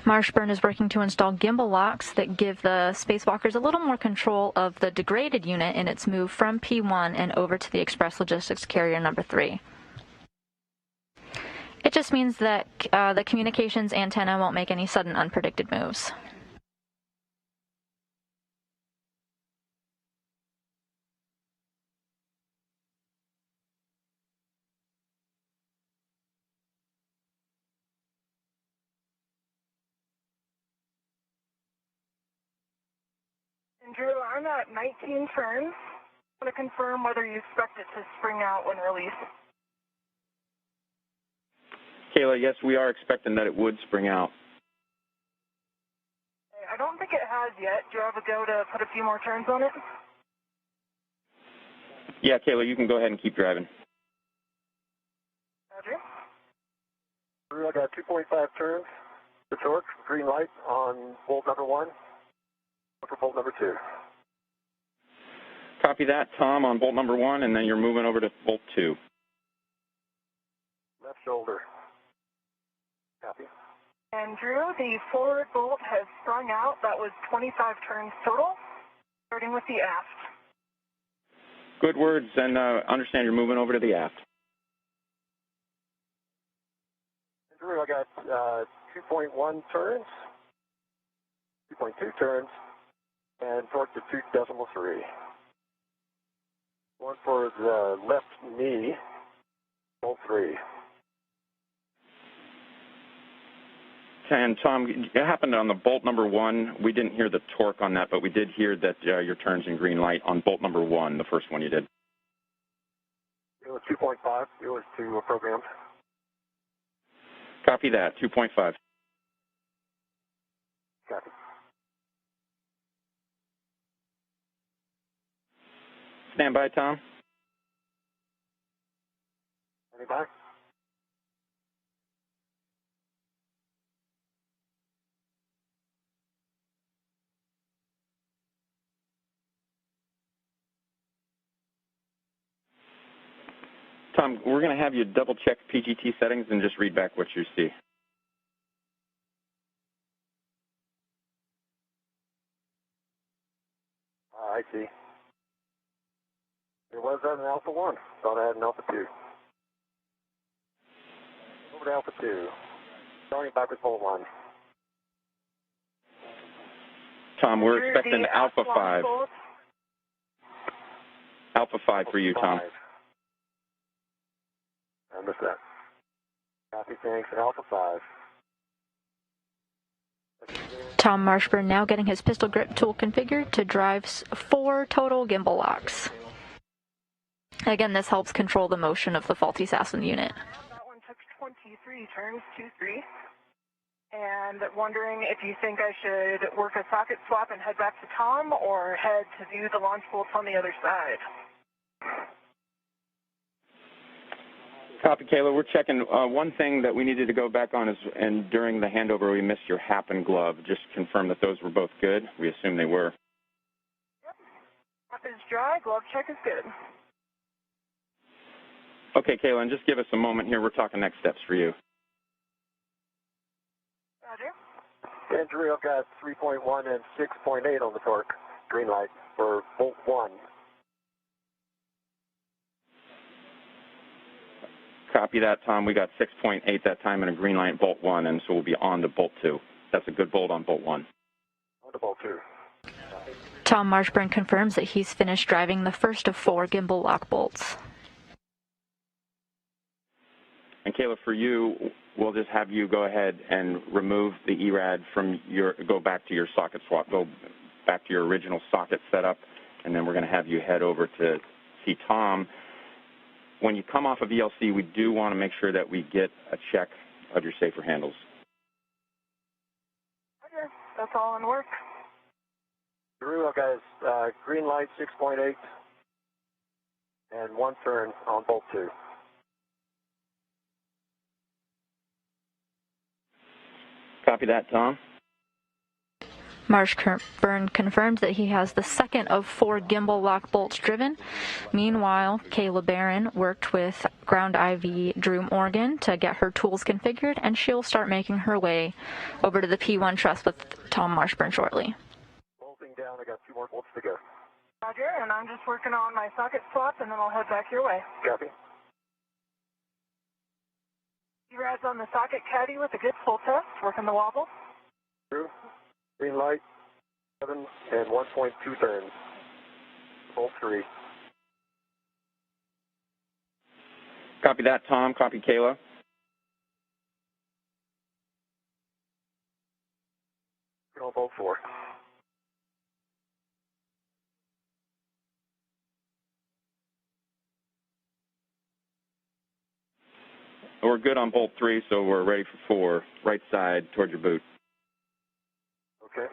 Marshburn is working to install gimbal locks that give the spacewalkers a little more control of the degraded unit in its move from P1 and over to the Express Logistics Carrier number 3. It just means that the communications antenna won't make any sudden unpredicted moves. And Drew, I'm at 19 turns. I want to confirm whether you expect it to spring out when released. Kayla, yes, we are expecting that it would spring out. I don't think it has yet. Do you have a go to put a few more turns on it? Yeah, Kayla, you can go ahead and keep driving. Roger. Drew, I got 2.5 turns. The torque, green light on bolt number 1. For bolt number 2. Copy that, Tom, on bolt number 1, and then you're moving over to bolt 2. Left shoulder. Copy. And Drew, the forward bolt has sprung out. That was 25 turns total, starting with the aft. Good words, and understand you're moving over to the aft. Drew, I got 2.1 turns, 2.2 turns, and torque to 2.3. One for the left knee, bolt 3. And Tom, it happened on the bolt number 1. We didn't hear the torque on that, but we did hear that your turn's in green light on bolt number 1, the first one you did. It was 2.5. It was to programmed. Copy that, 2.5. Copy. Stand by, Tom. Any back? Tom, we're going to have you double check PGT settings and just read back what you see. I see. It was an Alpha 1. Thought I had an Alpha 2. Over to Alpha 2. Starting back with bolt 1. Tom, we're expecting Alpha 5. Bolt. Alpha 5 for you, Tom. I missed that. Copy, thanks. Alpha 5. Tom Marshburn now getting his pistol grip tool configured to drive 4 total gimbal locks. Again, this helps control the motion of the faulty Assassin unit. That one took 23 turns, 2-3. And wondering if you think I should work a socket swap and head back to Tom, or head to view the launch bolts on the other side. Copy, Kayla. We're checking. One thing that we needed to go back on is, and during the handover, we missed your hat and glove. Just confirm that those were both good. We assume they were. Yep. Hat is dry, glove check is good. Okay, Kayla, and just give us a moment here. We're talking next steps for you. Roger. And Drew, I've got 3.1 and 6.8 on the torque. Green light for bolt 1. Copy that, Tom. We got 6.8 that time and a green light bolt 1, and so we'll be on to bolt 2. That's a good bolt on bolt 1. On to bolt 2. Tom Marshburn confirms that he's finished driving the first of 4 gimbal lock bolts. And Kayla, for you, we'll just have you go ahead and remove the ERAD from go back to your socket swap, go back to your original socket setup, and then we're going to have you head over to see Tom. When you come off of ELC, we do want to make sure that we get a check of your safer handles. Okay, that's all in work. Drew, I've got green light 6.8 and 1 turn on bolt 2. Copy that, Tom. Marshburn confirmed that he has the second of 4 gimbal lock bolts driven. Meanwhile, Kayla Barron worked with Ground IV Drew Morgan to get her tools configured, and she'll start making her way over to the P1 truss with Tom Marshburn shortly. Bolting down, I got 2 more bolts to go. Roger, and I'm just working on my socket swap, and then I'll head back your way. Copy. Rad's on the socket caddy with a good pull test, working the wobble. True. Green light, 7 and 1.2 turns. Bolt 3. Copy that, Tom. Copy, Kayla. Go bolt 4. We're good on bolt 3, so we're ready for 4. Right side toward your boot. Okay.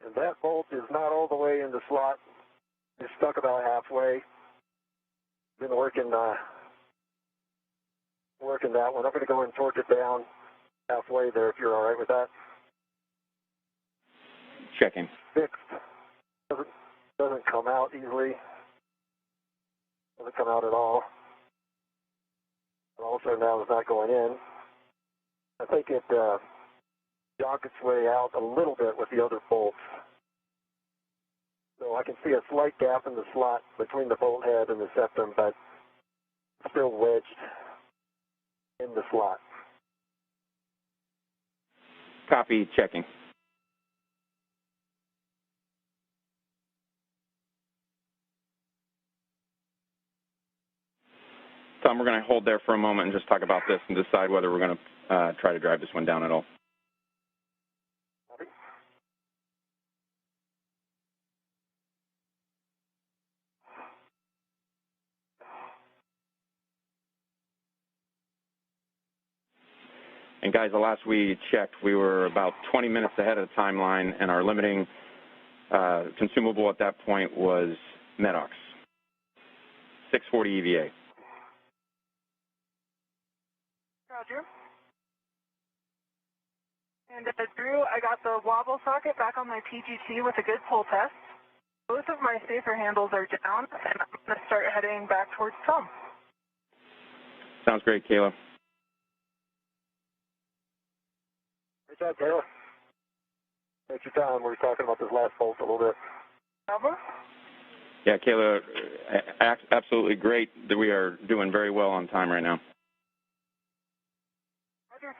And that bolt is not all the way in the slot. It's stuck about halfway. Been working that one. I'm going to go and torque it down halfway there if you're all right with that. Checking. Fixed. Doesn't come out easily. Doesn't come out at all. And also now it's not going in. I think it jogged its way out a little bit with the other bolts. So I can see a slight gap in the slot between the bolt head and the septum, but still wedged in the slot. Copy, checking. Tom, we're going to hold there for a moment and just talk about this and decide whether we're going to try to drive this one down at all. And guys, the last we checked, we were about 20 minutes ahead of the timeline, and our limiting consumable at that point was Medox, 640 EVA. Roger. And Drew, I got the wobble socket back on my PGT with a good pull test. Both of my safer handles are down, and I'm going to start heading back towards Tom. Sounds great, Kayla. Great job, Kayla. Take your time. We're talking about this last bolt a little bit. Over. Yeah, Kayla, absolutely great that we are doing very well on time right now. Roger.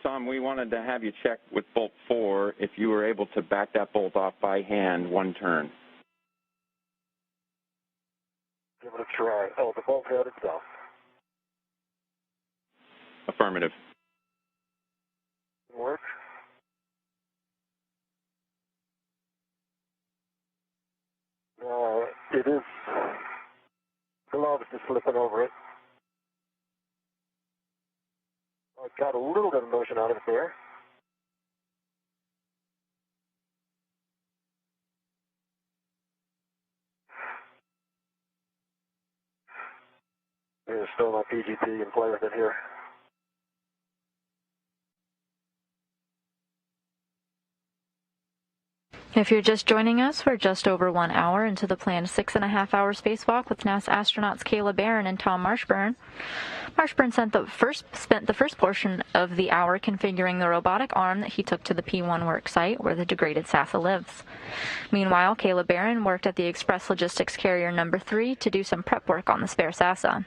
Tom, we wanted to have you check with bolt 4 if you were able to back that bolt off by hand 1 turn. Give it a try. Oh, the bolt head itself. Affirmative. Work. It is. The glove is just slipping over it. I got a little bit of motion out of it there. There's still my PGT and play with it here. If you're just joining us, we're just over 1 hour into the planned 6.5-hour spacewalk with NASA astronauts Kayla Barron and Tom Marshburn. Marshburn spent the first portion of the hour configuring the robotic arm that he took to the P1 work site where the degraded SASA lives. Meanwhile, Kayla Barron worked at the Express Logistics Carrier No. 3 to do some prep work on the spare SASA.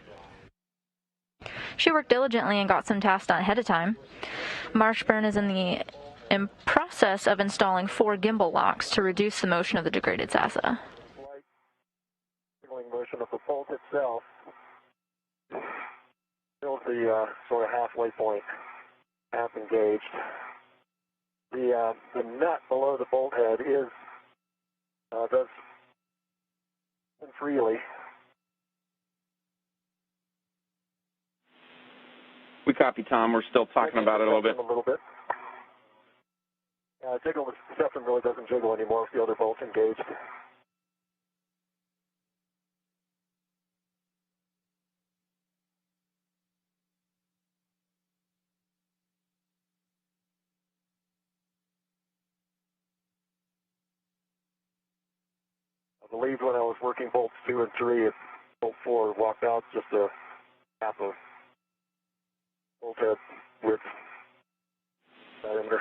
She worked diligently and got some tasks done ahead of time. Marshburn is in the in process of installing 4 gimbal locks to reduce the motion of the degraded SASA. Slight signaling motion of the bolt itself. Still the sort of halfway point, half engaged. The nut below the bolt head is does spin freely. We copy, Tom. We're still talking about it a little bit. Jiggle, the septum really doesn't jiggle anymore with the other bolts engaged. I believe when I was working bolts 2 and 3, bolt 4 walked out just a half a bolt head width diameter.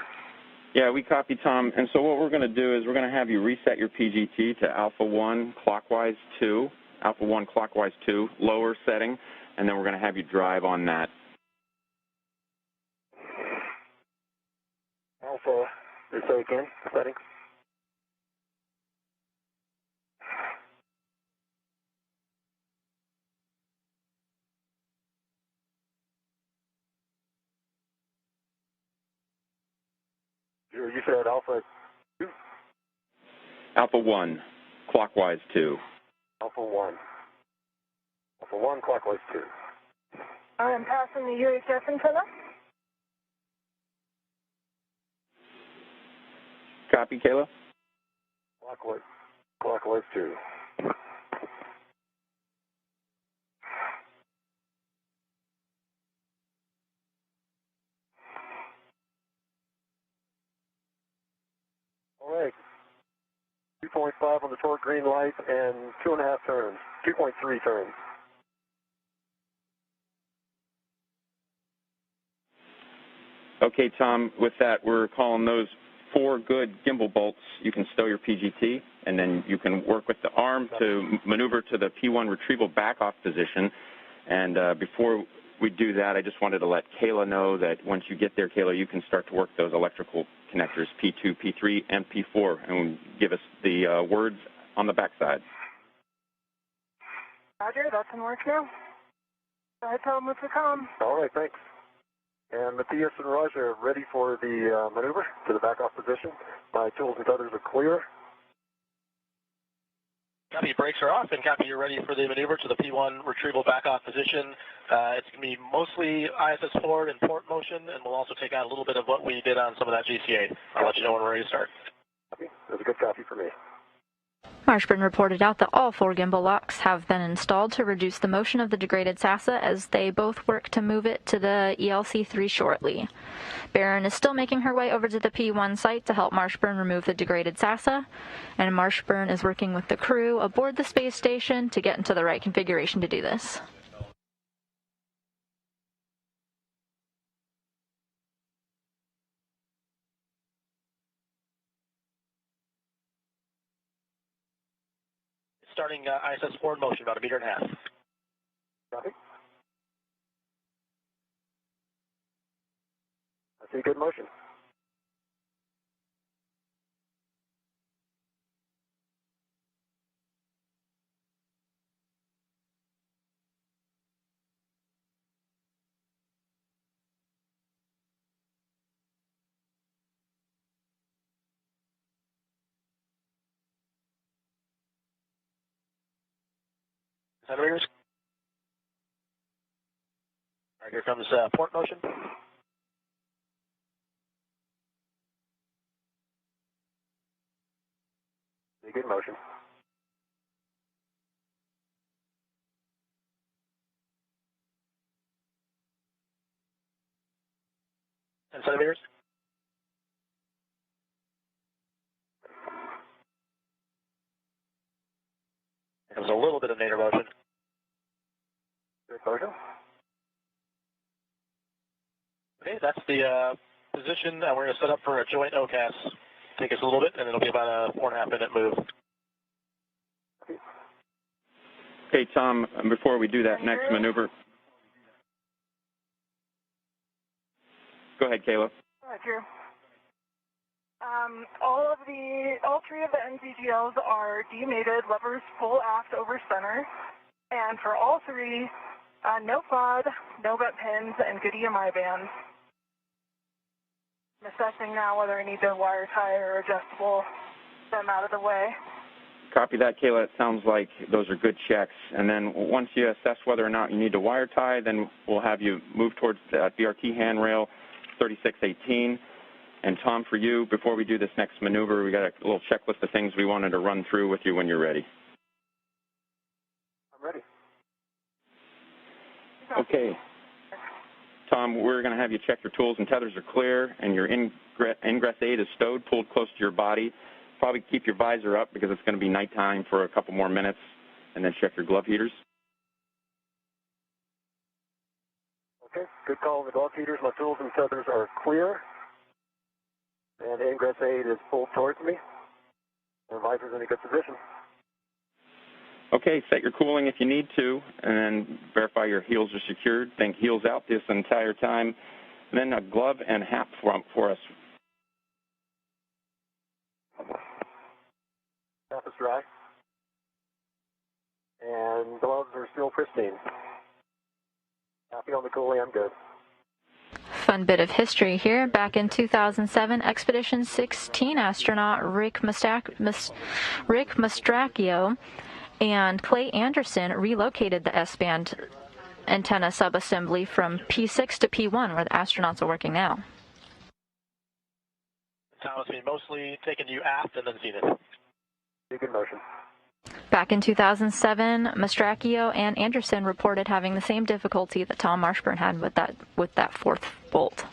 Yeah, we copy, Tom. And so what we're going to do is we're going to have you reset your PGT to alpha 1 clockwise 2, alpha 1 clockwise 2, lower setting, and then we're going to have you drive on that. Alpha, say again, setting. You said alpha 2? Alpha 1, clockwise 2. Alpha 1. Alpha 1, clockwise 2. I'm passing the UHF antenna. Copy, Kayla? Clockwise 2. All right. 2.5 on the torque green light and 2.5 turns. 2.3 turns. Okay, Tom, with that, we're calling those 4 good gimbal bolts. You can stow your PGT, and then you can work with the arm to maneuver to the P1 retrieval back-off position. And before we do that, I just wanted to let Kayla know that once you get there, Kayla, you can start to work those electrical connectors, P2, P3, and P4, and give us the words on the backside. Roger, that can work now. I tell them what's to come. All right, thanks. And Matthias and Raj are ready for the maneuver to the back-off position. My tools and tethers are clear. Copy, brakes are off, and copy, you're ready for the maneuver to the P1 retrieval back-off position. It's going to be mostly ISS forward and port motion, and we'll also take out a little bit of what we did on some of that GCA. I'll let you know when we're ready to start. Copy. That's a good copy for me. Marshburn reported out that all 4 gimbal locks have been installed to reduce the motion of the degraded SASA as they both work to move it to the ELC-3 shortly. Barron is still making her way over to the P1 site to help Marshburn remove the degraded SASA, and Marshburn is working with the crew aboard the space station to get into the right configuration to do this. Starting ISS forward motion, about 1.5 meters. Copy. I see good motion. Centimeters. All right, here comes port motion. Good motion. And centimeters. Here comes a little bit of nadir motion. Good motion. Okay, that's the position that we're going to set up for a joint OCAS. Take us a little bit, and it'll be about a 4.5 minute move. Okay, Tom, before we do that next maneuver. Go ahead, Kayla. Roger. All three of the NZGLs are demated, levers full aft over center, and for all three, no quad, no butt pins, and good EMI bands. I'm assessing now whether I need to wire tie or adjustable them out of the way. Copy that, Kayla. It sounds like those are good checks. And then once you assess whether or not you need to wire tie, then we'll have you move towards the BRT handrail 3618. And Tom, for you, before we do this next maneuver, we got a little checklist of things we wanted to run through with you when you're ready. I'm ready. Okay. Tom, we're going to have you check your tools and tethers are clear, and your ingress aid is stowed, pulled close to your body. Probably keep your visor up because it's going to be nighttime for a couple more minutes, and then check your glove heaters. Okay, good call on the glove heaters. My tools and tethers are clear, and the ingress aid is pulled towards me. The visor's in a good position. Okay, set your cooling if you need to, and then verify your heels are secured. Think heels out this entire time. And then a glove and hat for us. Cap is dry. And gloves are still pristine. Happy on the cooling, I'm good. Fun bit of history here. Back in 2007, Expedition 16 astronaut Rick Mastracchio and Clay Anderson relocated the S-band antenna subassembly from P6 to P1, where the astronauts are working now. Thomas, we mostly taken you aft and then zenith. Good motion. Back in 2007, Mastracchio and Anderson reported having the same difficulty that Tom Marshburn had with that fourth bolt.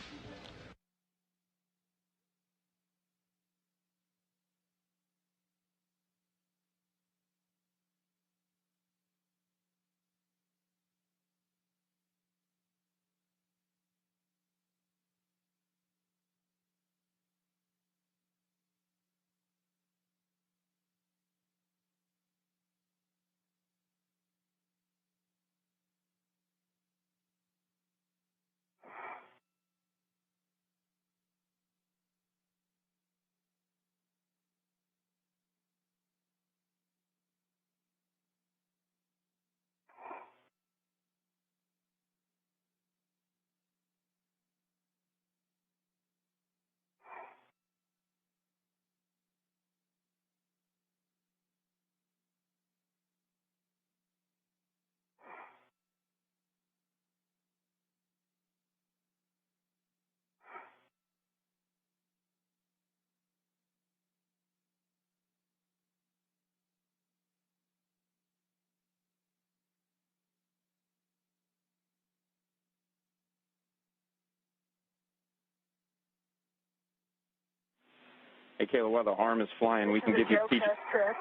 Hey, Kayla, while the arm is flying, we can give you a teach. Correct.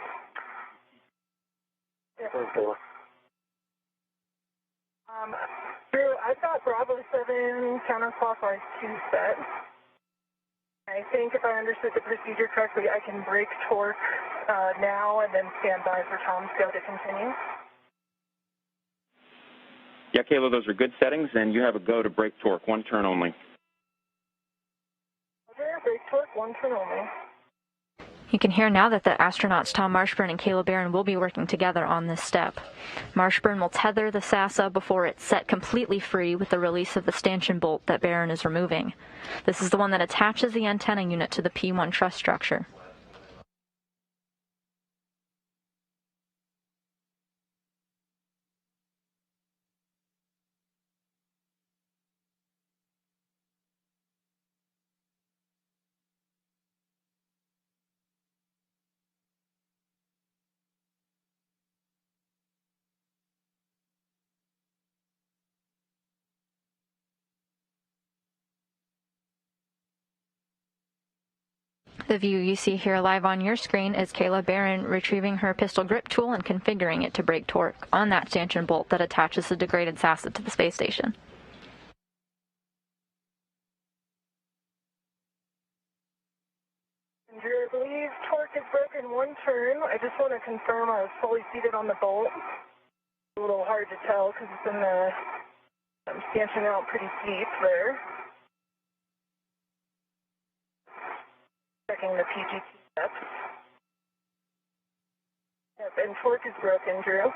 Yeah. Okay. Drew, I've got Bravo 7 counterclockwise 2 set. I think if I understood the procedure correctly, I can break torque now and then stand by for Tom's go to continue. Yeah, Kayla, those are good settings, and you have a go to brake torque, one turn only. Okay, brake torque, one turn only. You can hear now that the astronauts Tom Marshburn and Caleb Barron will be working together on this step. Marshburn will tether the SASA before it's set completely free with the release of the stanchion bolt that Barron is removing. This is the one that attaches the antenna unit to the P1 truss structure. The view you see here live on your screen is Kayla Barron retrieving her pistol grip tool and configuring it to break torque on that stanchion bolt that attaches the degraded SASA to the space station. Andrew, I believe torque is broken one turn. I just want to confirm I was fully seated on the bolt. A little hard to tell because it's in the, I'm stanching out pretty deep there. Check checking the PGT steps. Yep, and torque is broken, Drew.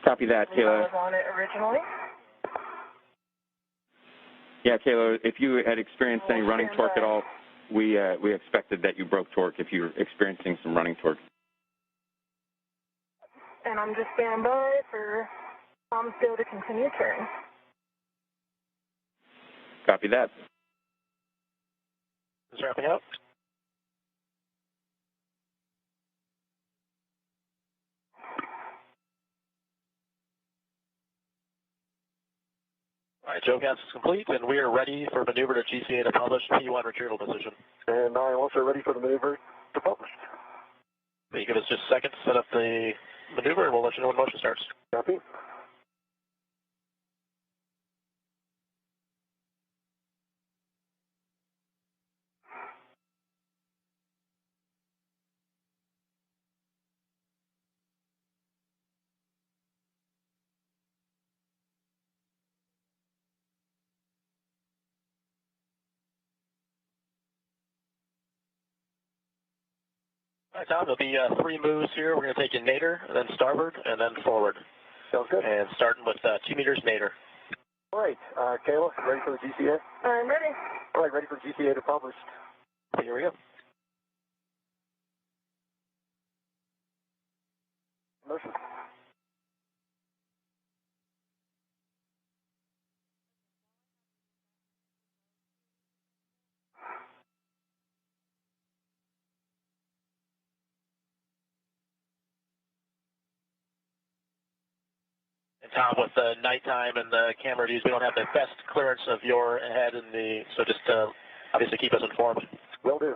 Copy that, I Kayla. was on it originally. Yeah, Kayla, if you had experienced any running torque at all, we expected that you broke torque if you're experiencing some running torque. And I'm just standing by for Tom's go to continue turn. Copy that. Just wrapping up. All right, Joe gas is complete, and we are ready for maneuver to GCA to publish P1 retrieval position. And I am also ready for the maneuver to publish. Will you give us just a second to set up the maneuver, and we'll let you know when motion starts. Copy. All right, Tom, there'll be 3 moves here. We're going to take in nadir, and then starboard, and then forward. Sounds good. And starting with 2 meters nadir. All right, Kayla, ready for the GCA? I'm ready. All right, ready for GCA to publish. Here we go. Motion. And Tom, with the nighttime and the camera views, we don't have the best clearance of your head in the, so just obviously keep us informed. Will do.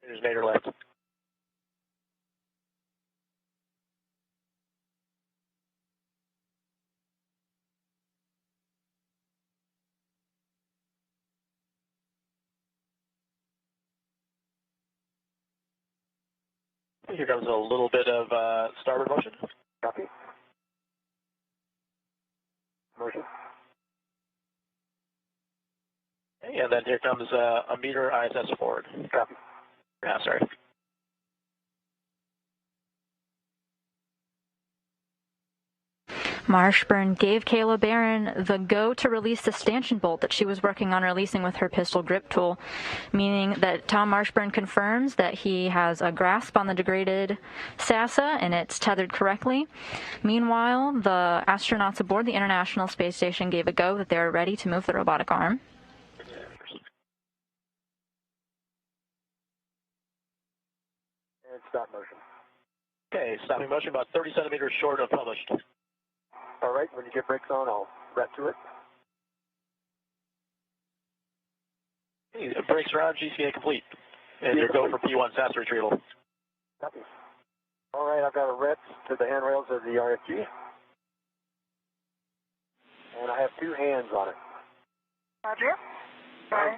There's nadir left. Here comes a little bit of starboard motion. Copy. Motion. Okay, and then here comes a meter ISS forward. Copy. Yeah, sorry. Marshburn gave Kayla Barron the go to release the stanchion bolt that she was working on releasing with her pistol grip tool, meaning that Tom Marshburn confirms that he has a grasp on the degraded SASA and it's tethered correctly. Meanwhile, the astronauts aboard the International Space Station gave a go that they are ready to move the robotic arm. And stop motion. Okay, stopping motion about 30 centimeters short of published. All right, when you get brakes on, I'll ret to it. Okay, brakes are on, GCA complete. And your go for P1 SASA retrieval. Copy. All right, I've got a ret to the handrails of the RFG. And I have 2 hands on it. Roger. Sorry.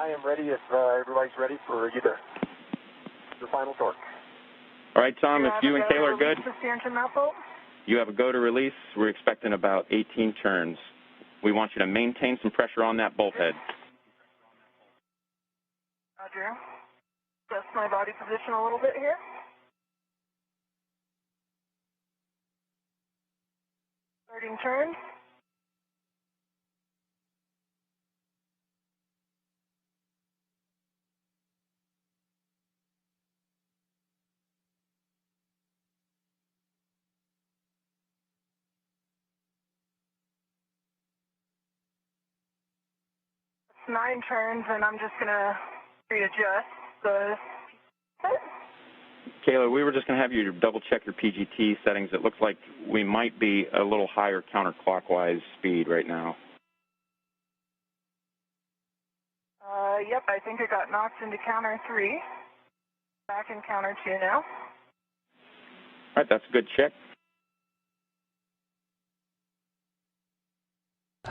I am ready if everybody's ready for you to the final torque. All right, Tom, if you and Kayla are good, The stanchion mount bolt. you have a go to release. We're expecting about 18 turns. We want you to maintain some pressure on that bolt head. Roger. Adjust my body position a little bit here. Starting turn. It's 9 turns, and I'm just gonna readjust the. Kayla, we were just going to have you double check your PGT settings. It looks like we might be a little higher counterclockwise speed right now. Yep, I think it got knocked into counter 3. Back in counter 2 now. All right, that's a good check.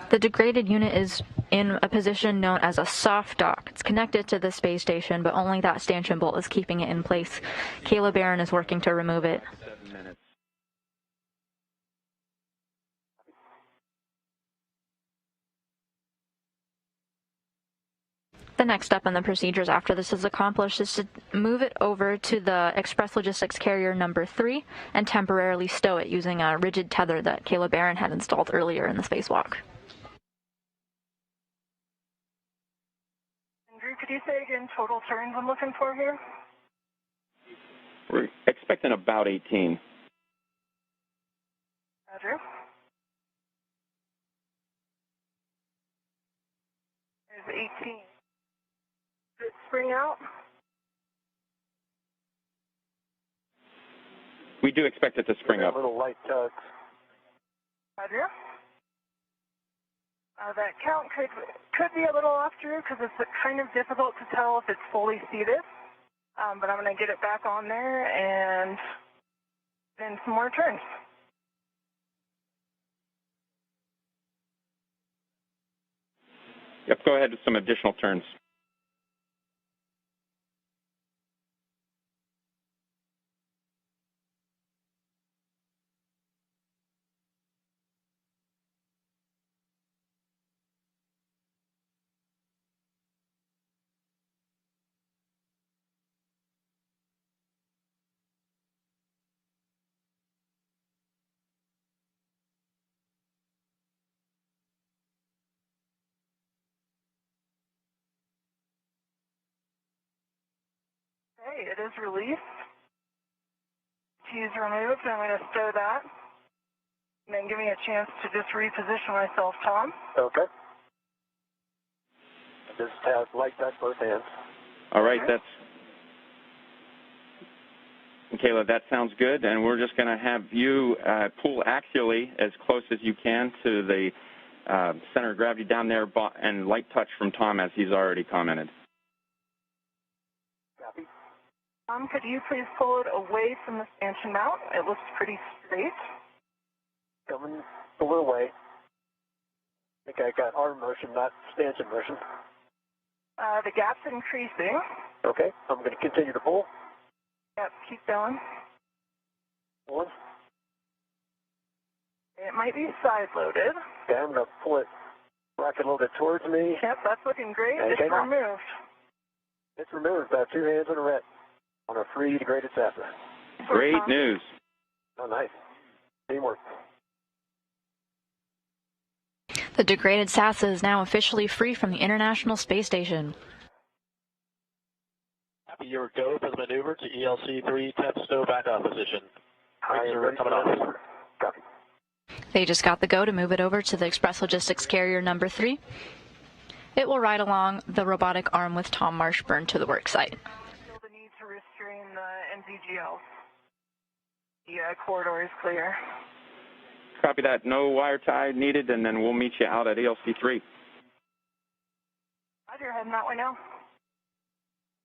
The degraded unit is in a position known as a soft dock. It's connected to the space station, but only that stanchion bolt is keeping it in place. Kayla Barron is working to remove it. The next step in the procedures after this is accomplished is to move it over to the Express Logistics Carrier number 3 and temporarily stow it using a rigid tether that Caleb Barron had installed earlier in the spacewalk. Drew, could you say again total turns I'm looking for here? We're expecting about 18. Roger. There's 18. Did it spring out? We do expect it to spring up. A little light tugs. Roger. That count could be a little off, Drew, because it's kind of difficult to tell if it's fully seated. But I'm going to get it back on there and then some more turns. Yep, go ahead with some additional turns. Okay, it is released. Keys removed. I'm going to stow that. And then give me a chance to just reposition myself, Tom. Okay. Just have light touch both hands. All right, that's... Kayla, that sounds good, and we're just going to have you pull axially as close as you can to the center of gravity down there, and light touch from Tom as he's already commented. Copy. Tom, could you please pull it away from the stanchion mount? It looks pretty straight. Coming a little way. I think I got arm motion, not stanchion motion. The gap's increasing. Okay, I'm going to continue to pull. Yep, keep going. One. It might be side-loaded. Okay, I'm going to pull it, rock it a little bit towards me. Yep, that's looking great. And It's removed. It's removed by 2 hands and a ret on a free degraded SASA. Great news. Oh, nice. Teamwork. The degraded SASA is now officially free from the International Space Station. Happy your go for the maneuver to ELC-3 temp stow back off position. I am ready coming for off. maneuver. Copy. They just got the go to move it over to the Express Logistics Carrier number 3. It will ride along the robotic arm with Tom Marshburn to the work site. Still the need to restrain the NZGL. The corridor is clear. Copy that. No wire tie needed, and then we'll meet you out at ELC-3. Roger, heading that way now.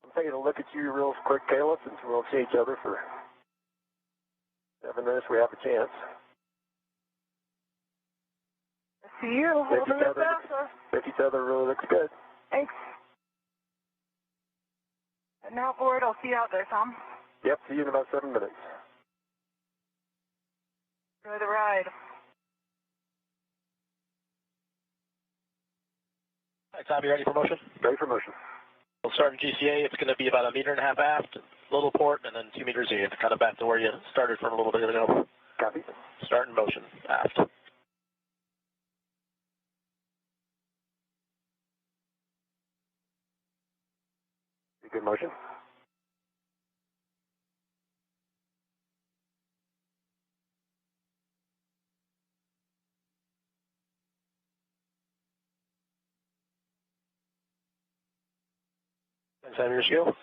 I'm taking a look at you real quick, Kayla, since we won't see each other for 7 minutes. We have a chance. I see you. Holding the SASA. If each other really looks good. Thanks. Heading out board. I'll see you out there, Tom. Yep, see you in about 7 minutes. Enjoy the ride. All right, Tom, you ready for motion? Ready for motion. We'll start in GCA. It's going to be about 1.5 meters aft, little port, and then 2 meters in, kind of back to where you started from a little bit ago. Copy. Start in motion, aft. Good motion. And 7 meters go.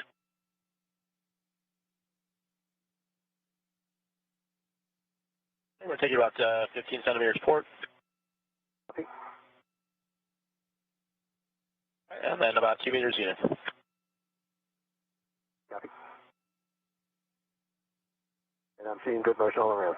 We're going to take you about 15 centimeters port. Copy. And then about 2 meters unit. Copy. And I'm seeing good motion all around.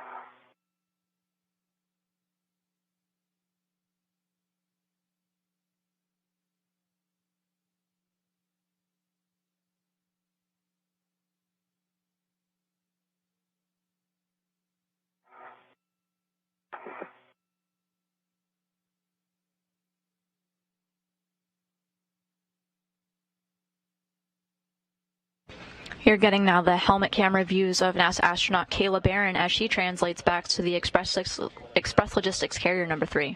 You're getting now the helmet camera views of NASA astronaut Kayla Barron as she translates back to the Express Logistics Carrier number 3.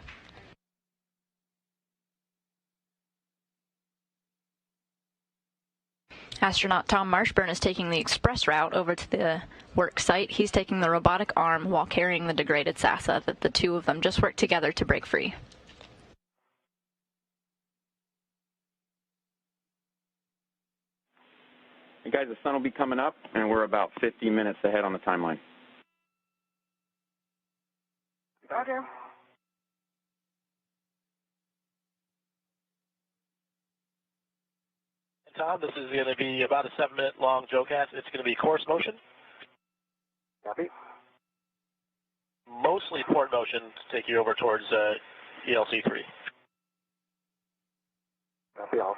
Astronaut Tom Marshburn is taking the express route over to the work site. He's taking the robotic arm while carrying the degraded SASA that the two of them just worked together to break free. Hey guys, the sun will be coming up, and we're about 50 minutes ahead on the timeline. Roger. Tom, this is going to be about a 7-minute long JoeCast. It's going to be course motion. Copy. Mostly port motion to take you over towards ELC 3. Copy all.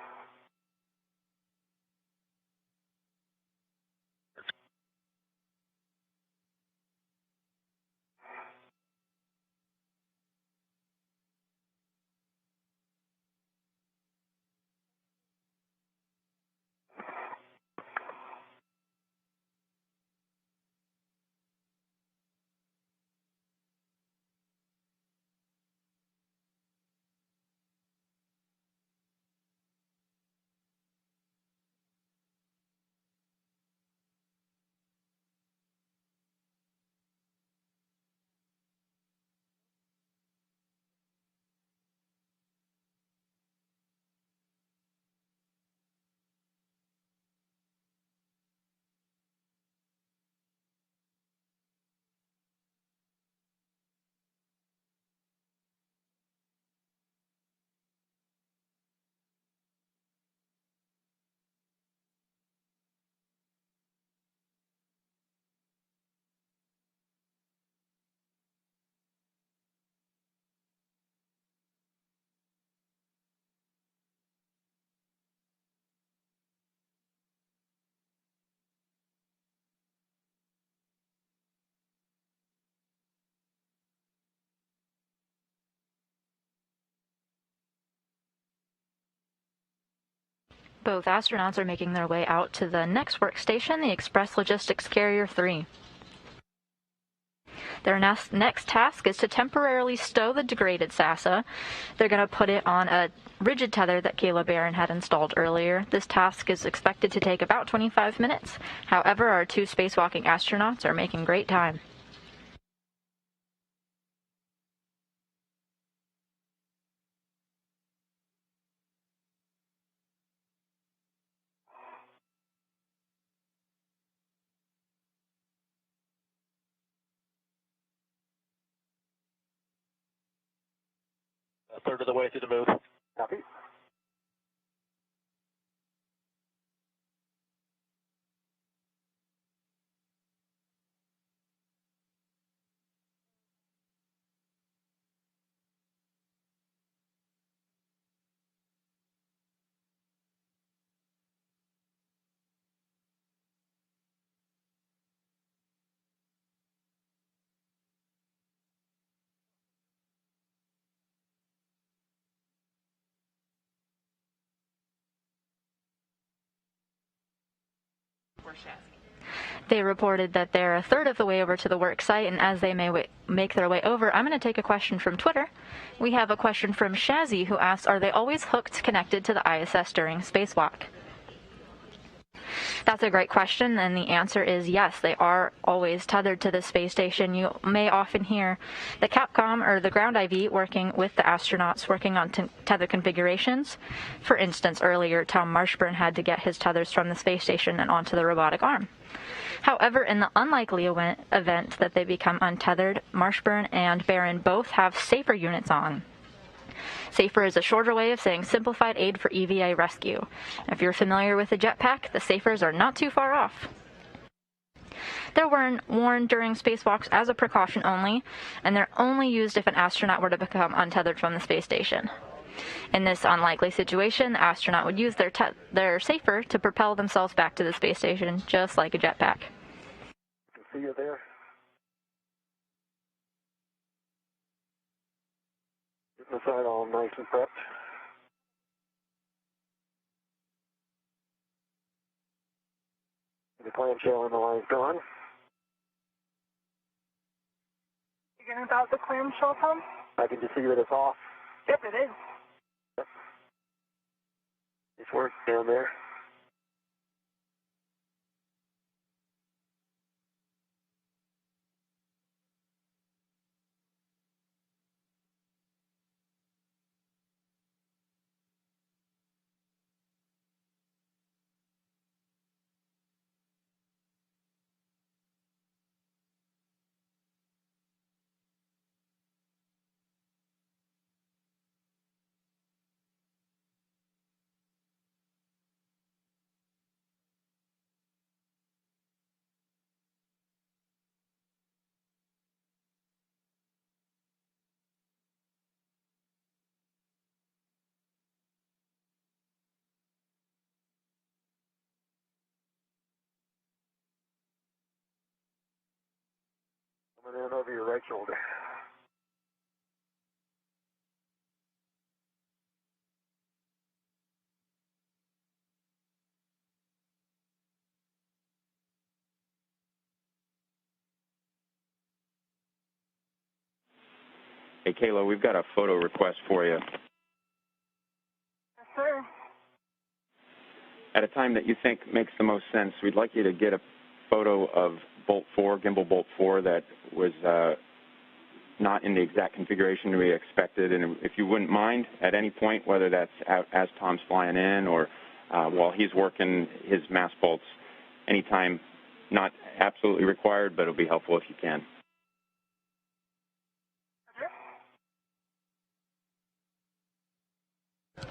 Both astronauts are making their way out to the next workstation, the Express Logistics Carrier 3. Their next task is to temporarily stow the degraded SASA. They're going to put it on a rigid tether that Kayla Barron had installed earlier. This task is expected to take about 25 minutes. However, our two spacewalking astronauts are making great time. A third of the way through the move. Copy. They reported that they're a third of the way over to the work site, and as they may make their way over, I'm going to take a question from Twitter. We have a question from Shazzy, who asks, are they always hooked connected to the ISS during spacewalk? That's a great question, and the answer is yes, they are always tethered to the space station. You may often hear the Capcom or the ground IV working with the astronauts working on tether configurations. For instance, earlier, Tom Marshburn had to get his tethers from the space station and onto the robotic arm. However, in the unlikely event that they become untethered, Marshburn and Barron both have SAFER units on. SAFER is a shorter way of saying Simplified Aid for EVA Rescue. If you're familiar with the jetpack, the SAFERs are not too far off. They're worn during spacewalks as a precaution only, and they're only used if an astronaut were to become untethered from the space station. In this unlikely situation, the astronaut would use their SAFER to propel themselves back to the space station, just like a jetpack. See you there. Getting the side all nice and prepped. The clamshell in the line's gone. You gonna about the clamshell, Tom? I can just see that it's off. Yep, it is. Yep. It's working down there. Coming in over your right shoulder. Hey, Kayla, we've got a photo request for you. Yes, sir. At a time that you think makes the most sense, we'd like you to get a photo of Bolt 4, gimbal Bolt 4, that was not in the exact configuration we expected. And if you wouldn't mind, at any point, whether that's as Tom's flying in or while he's working his mass bolts, anytime, not absolutely required, but it'll be helpful if you can.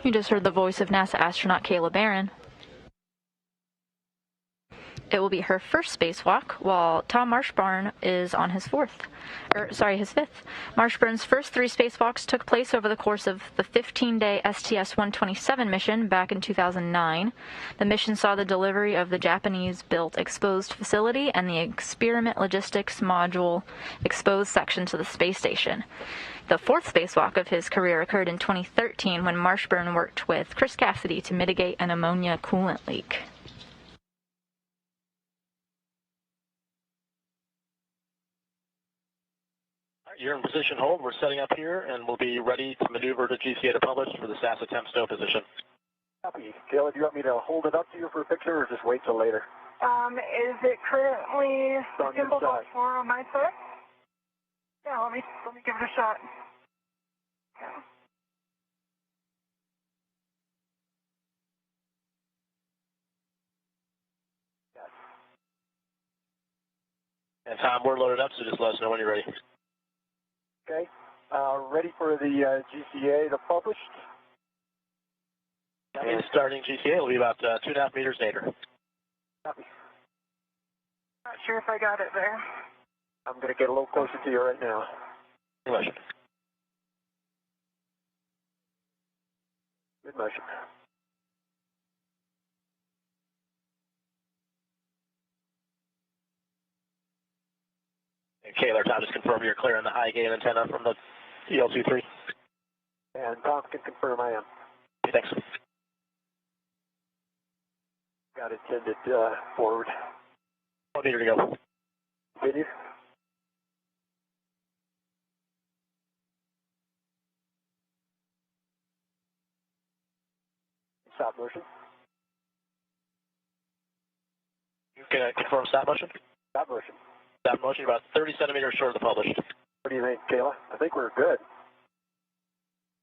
You just heard the voice of NASA astronaut Kayla Barron. It will be her first spacewalk, while Tom Marshburn is on his fifth. Marshburn's first 3 spacewalks took place over the course of the 15-day STS-127 mission back in 2009. The mission saw the delivery of the Japanese-built exposed facility and the experiment logistics module exposed section to the space station. The 4th spacewalk of his career occurred in 2013 when Marshburn worked with Chris Cassidy to mitigate an ammonia coolant leak. You're in position hold. We're setting up here, and we'll be ready to maneuver to GCA to publish for the SAS attempt stow position. Copy. Kayla, do you want me to hold it up to you for a picture or just wait till later? Is it currently gimbal Bolt 4 on my side? Yeah, let me give it a shot. Yeah. And Tom, we're loaded up, so just let us know when you're ready. Okay. Ready for the GCA to publish? And starting GCA will be about 2.5 meters later. Copy. Not sure if I got it there. I'm going to get a little closer to you right now. Good motion. Good motion. And Kayla, Tom, just confirm you're clearing the high gain antenna from the EL23. And Tom can confirm I am. Thanks. Got it tended forward. 1 meter to go. Continue. Stop motion. You can confirm stop motion? Stop motion. Stop motion, about 30 centimeters short of the published. What do you think, Kayla? I think we're good.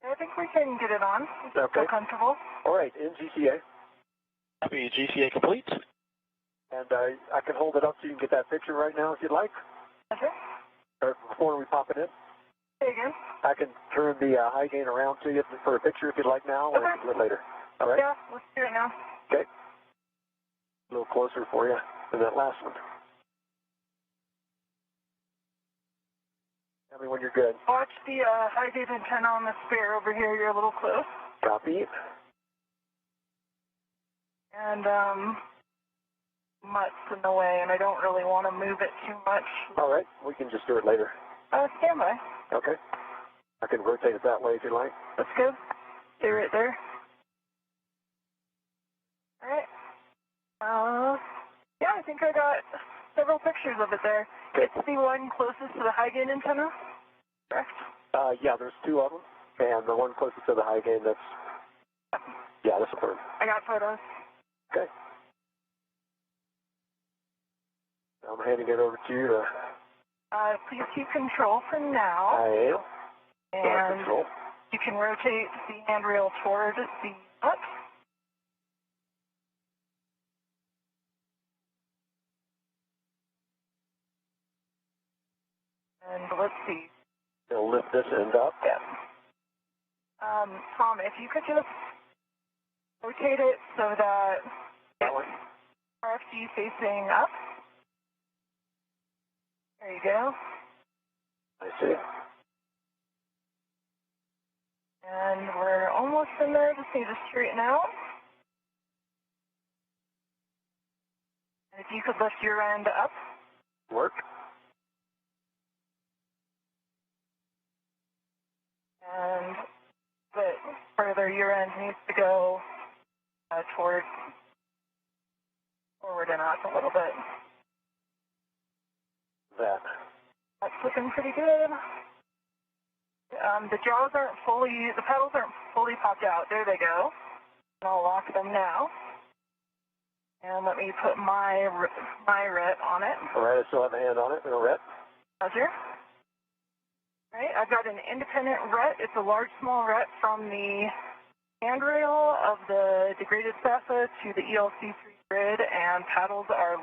I think we can get it on. If Okay. you feel comfortable. All right, in GCA. Copy, GCA complete. And I can hold it up so you can get that picture right now if you'd like. Okay. Or before we pop it in. Say again. I can turn the high gain around to you for a picture if you'd like now, or Okay. do it later. All right? Yeah, let's do it now. Okay. A little closer for you than that last one. Tell me when you're good. Watch the high gain antenna on the spare over here. You're a little close. Copy. And mutt's in the way, and I don't really want to move it too much. All right, we can just do it later. Stand by. Okay. I can rotate it that way if you like. That's good. Stay right there. All right. Yeah, it's think I got several pictures of it there. It's the one closest to the high gain antenna, correct? Yeah, there's two of them, and the one closest to the high gain, that's affirmed. I got photos. Okay. I'm handing it over to you to... Please keep control for now. I am. And Control. you can rotate the handrail toward the up. And let's see. It'll lift this end up. Yeah. Tom, if you could just rotate it so that it's RFD facing up. There you go. I see. And we're almost in there. Just need to straighten out. And if you could lift your end up. Work. And but further, your end needs to go toward forward and up a little bit. That's looking pretty good. The jaws aren't fully, the pedals aren't fully popped out. There they go. And I'll lock them now. And let me put my RET on it. All right, I still have a hand on it. No RET. Roger. All right, I've got an independent RET. It's a large, small RET from the handrail of the degraded SASA to the ELC3 grid, and paddles are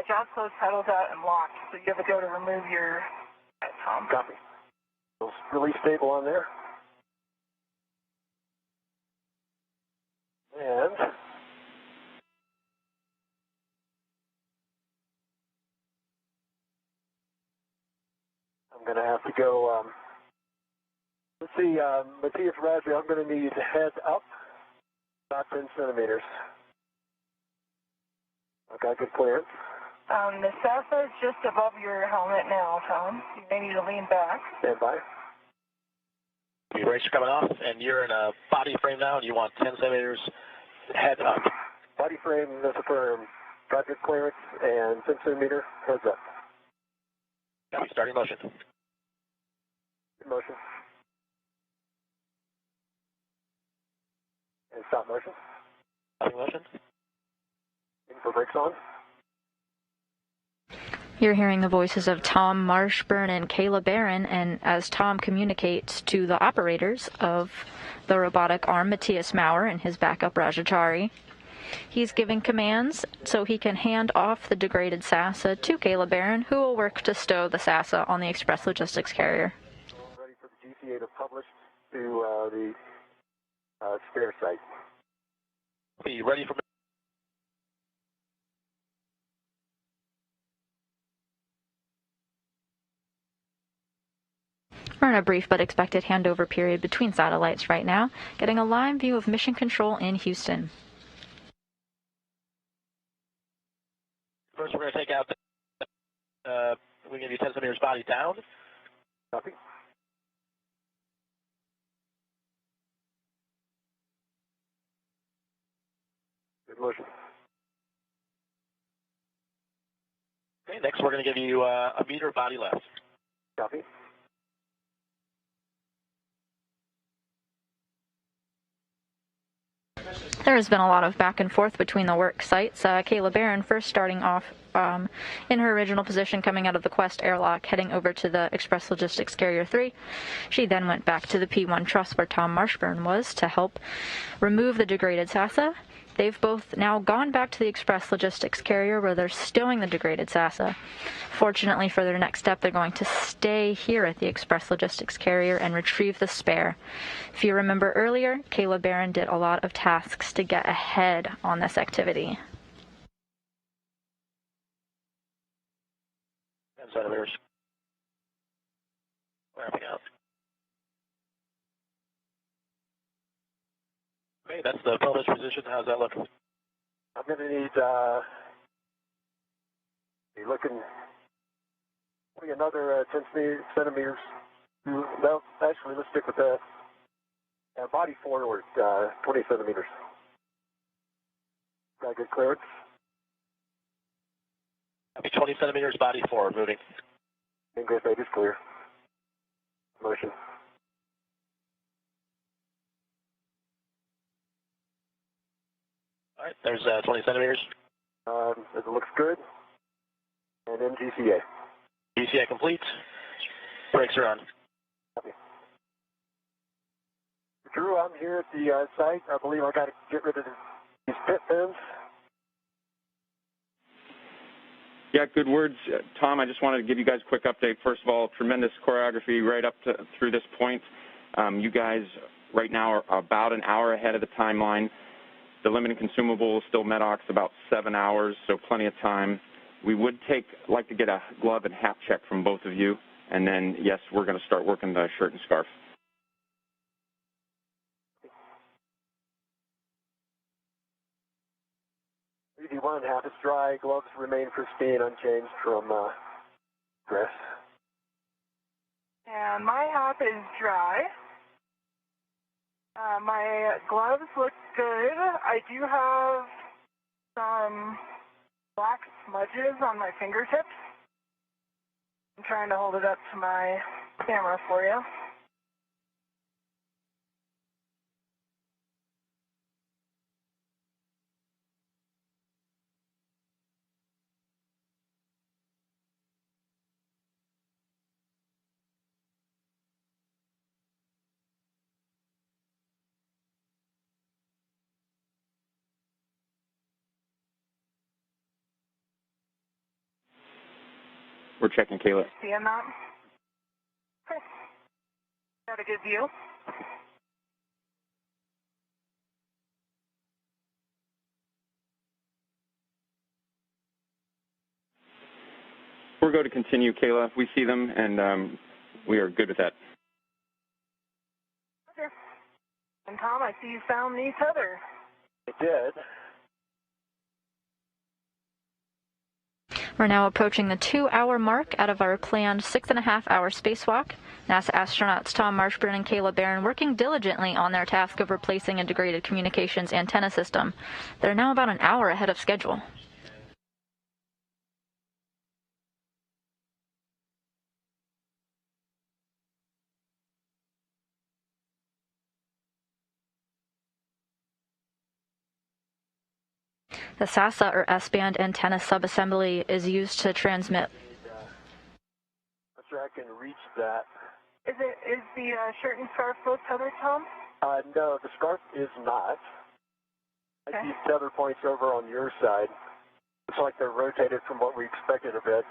jaws closed, paddles out, and locked. So you have to go to remove your RET, Tom. Copy. It's really stable on there. And I'm going to have to go, let's see, Matthias Raspberry, I'm going to need head up about 10 centimeters. Okay, good clearance. The SASA is just above your helmet now, Tom. You may need to lean back. Stand by. Your brakes are coming off, and you're in a body frame now, and you want 10 centimeters head up. Body frame, that's affirmed. Got good clearance, and 10 centimeter heads up. Copy, starting motion. Good motion. And stop motion. Stopping motion. Looking for brakes on. You're hearing the voices of Tom Marshburn and Kayla Barron, and as Tom communicates to the operators of the robotic arm, Matthias Maurer and his backup Rajachari, he's giving commands so he can hand off the degraded SASA to Kayla Barron, who will work to stow the SASA on the Express Logistics carrier. Ready for the GCA to publish to the spare site. Be ready for... We're in a brief but expected handover period between satellites right now, getting a live view of Mission Control in Houston. First, we're going to take out we give you 10 centimeters body down. Copy. Good motion. Okay, next we're going to give you a meter body left. Copy. There has been a lot of back and forth between the work sites. Kayla Barron first starting off in her original position coming out of the Quest airlock, heading over to the Express Logistics Carrier 3. She then went back to the P1 truss where Tom Marshburn was to help remove the degraded SASA. They've both now gone back to the Express Logistics Carrier where they're stowing the degraded SASA. Fortunately for their next step, they're going to stay here at the Express Logistics Carrier and retrieve the spare. If you remember earlier, Kayla Barron did a lot of tasks to get ahead on this activity. 10 centimeters. Ramping out. Okay, that's the published position. How's that look? I'm going to need, be looking, maybe another 10 centimeters. Well, actually, let's stick with that. Body forward, 20 centimeters. Got good clearance. Copy, 20 centimeters, body forward, moving. English base is clear. Motion. All right, there's 20 centimeters. It looks good. And then GCA. GCA complete. Brakes are on. Copy. Drew, I'm here at the site. I believe I got to get rid of these pit fins. Yeah, good words. Tom, I just wanted to give you guys a quick update. First of all, tremendous choreography right up through this point. You guys right now are about an hour ahead of the timeline. The limited consumable is still MEDOX about 7 hours, so plenty of time. We would like to get a glove and hat check from both of you, and then, yes, we're going to start working the shirt and scarf. ED1, half is dry. Gloves remain pristine, unchanged from dress. And my half is dry. My gloves look good. I do have some black smudges on my fingertips. I'm trying to hold it up to my camera for you. We're checking, Kayla. Seeing that? Okay. Got a good view. We're going to continue, Kayla. We see them, and we are good with that. Okay. And Tom, I see you found the tether. I did. We're now approaching the 2-hour mark out of our planned 6.5-hour spacewalk. NASA astronauts Tom Marshburn and Kayla Barron working diligently on their task of replacing a degraded communications antenna system. They're now about an hour ahead of schedule. The SASA, or S-band antenna subassembly, is used to transmit. I'm sure I can reach that. Is the shirt and scarf both tethered, Tom? No, the scarf is not. Okay. I see tether points over on your side. It's like they're rotated from what we expected a bit.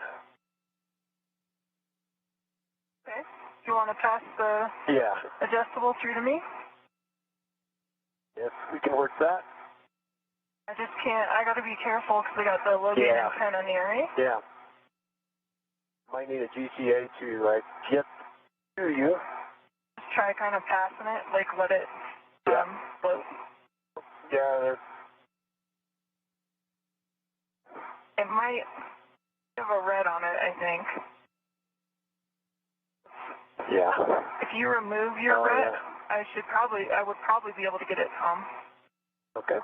Okay. Do you want to pass the adjustable through to me? Yes, we can work that. I just can't. I got to be careful because I got the Logan antenna near me. Yeah. Might need a GCA to get to you. Just try kind of passing it, like let it float. Yeah. It might have a red on it, I think. Yeah. If you remove your red, I would probably be able to get it, Tom. Okay.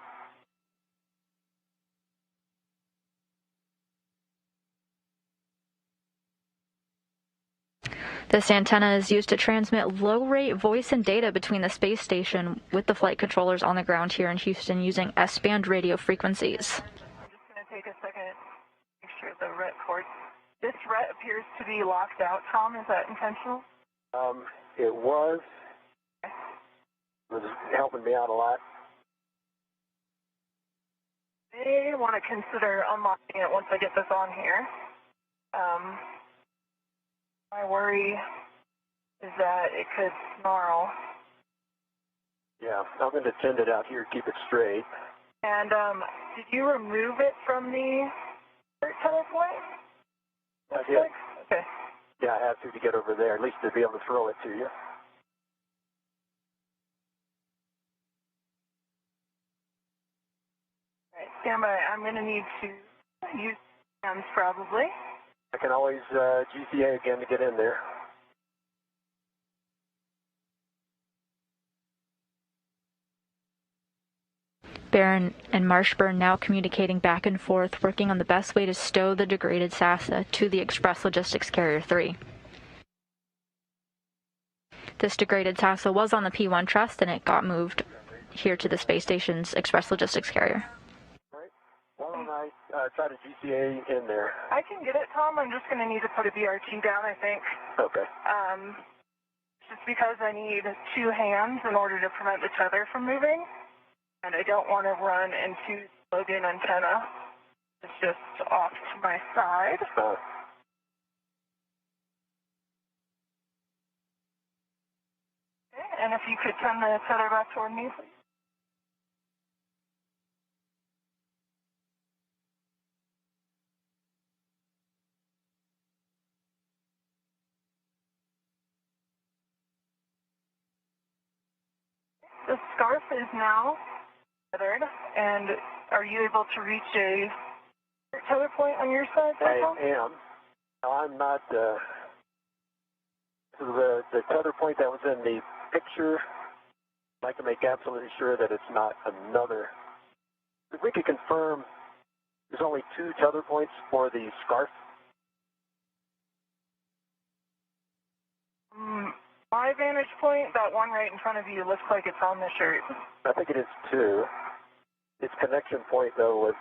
This antenna is used to transmit low-rate voice and data between the space station with the flight controllers on the ground here in Houston using S-band radio frequencies. I'm just going to take a second to make sure the ret cord. This ret appears to be locked out, Tom. Is that intentional? It was. It was helping me out a lot. I want to consider unlocking it once I get this on here. My worry is that it could snarl. Yeah, I'm going to tend it out here, keep it straight. And did you remove it from the tether point? I did. Okay. Yeah, I have to get over there, at least to be able to throw it to you. All right, stand by. I'm going to need to use hands probably. I can always GCA again to get in there. Barron and Marshburn now communicating back and forth, working on the best way to stow the degraded SASA to the Express Logistics Carrier 3. This degraded SASA was on the P-1 Trust, and it got moved here to the space station's Express Logistics Carrier. All right. Why don't I try to GCA in there? I can get it, Tom. I'm just going to need to put a BRT down, I think. Okay. Just because I need two hands in order to prevent the tether from moving, and I don't want to run into the Logan antenna. It's just off to my side. And if you could turn the tether back toward me, please. The scarf is now tethered, and are you able to reach a tether point on your side? I am. Now, I'm not, the tether point that was in the picture, I'd like to make absolutely sure that it's not another. If we could confirm there's only two tether points for the scarf. My vantage point, that one right in front of you, looks like it's on the shirt. I think it is two. Its connection point, though, was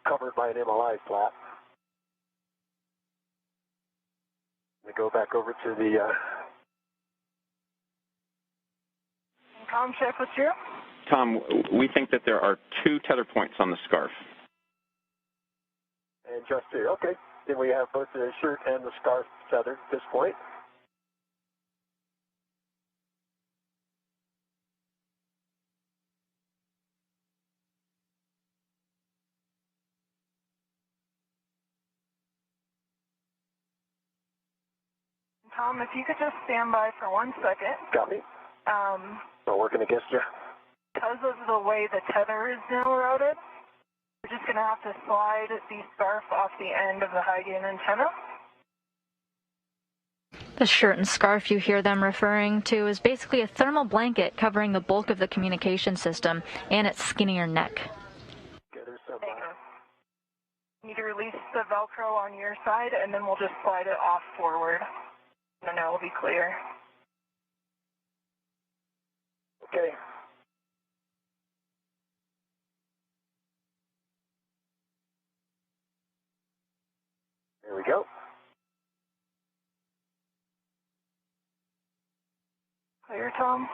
covered by an MLI flap. Let me go back over to the... Tom, check with you. Tom, we think that there are two tether points on the scarf. And just two. Okay. Then we have both the shirt and the scarf tethered at this point. Tom, if you could just stand by for 1 second. Got me. Not working against you. Because of the way the tether is now routed, we're just going to have to slide the scarf off the end of the high gain antenna. The shirt and scarf you hear them referring to is basically a thermal blanket covering the bulk of the communication system and its skinnier neck. Okay, there's some... You need to release the Velcro on your side, and then we'll just slide it off forward. And then it will be clear. Okay. There we go. Clear, Tom?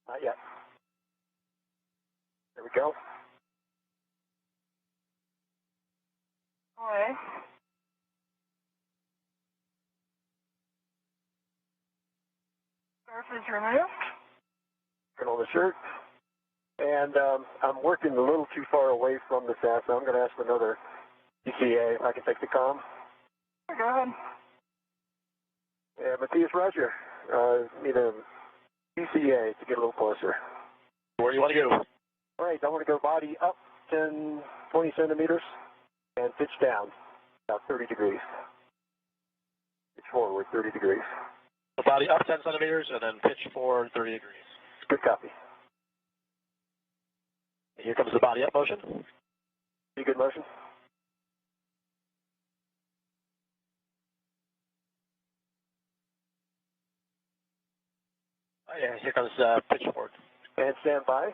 Not yet. There we go. All right. Scarf is removed. Turn on the shirt. And I'm working a little too far away from the SASA. I'm going to ask for another ECA if I can take the comm. Go ahead. Yeah, Matthias, Roger. Need a ECA to get a little closer. Where do you want to go? All right, I want to go body up 10, 20 centimeters and pitch down about 30 degrees. Pitch forward 30 degrees. The body up 10 centimeters and then pitch forward 30 degrees. Good copy. Here comes the body up motion. Be good motion. Oh, yeah, here comes pitch forward. And stand by.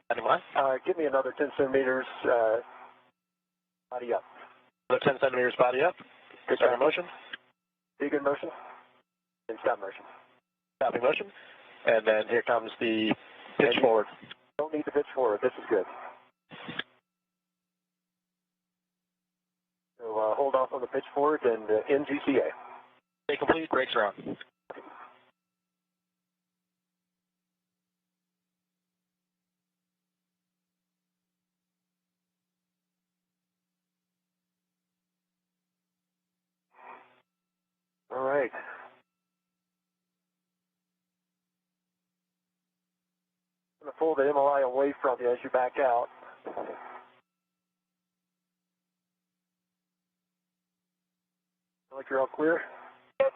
Standing by. Give me another 10 centimeters body up. Another 10 centimeters body up. Good Start motion. Be good motion. And stop motion. Stopping motion. And then here comes the pitch forward. Don't need to pitch forward. This is good. So hold off on the pitch forward and end GCA. Stay complete. Brakes are on. All right. I'm going to pull the MLI away from you as you back out. Feel like you're all clear? Yep.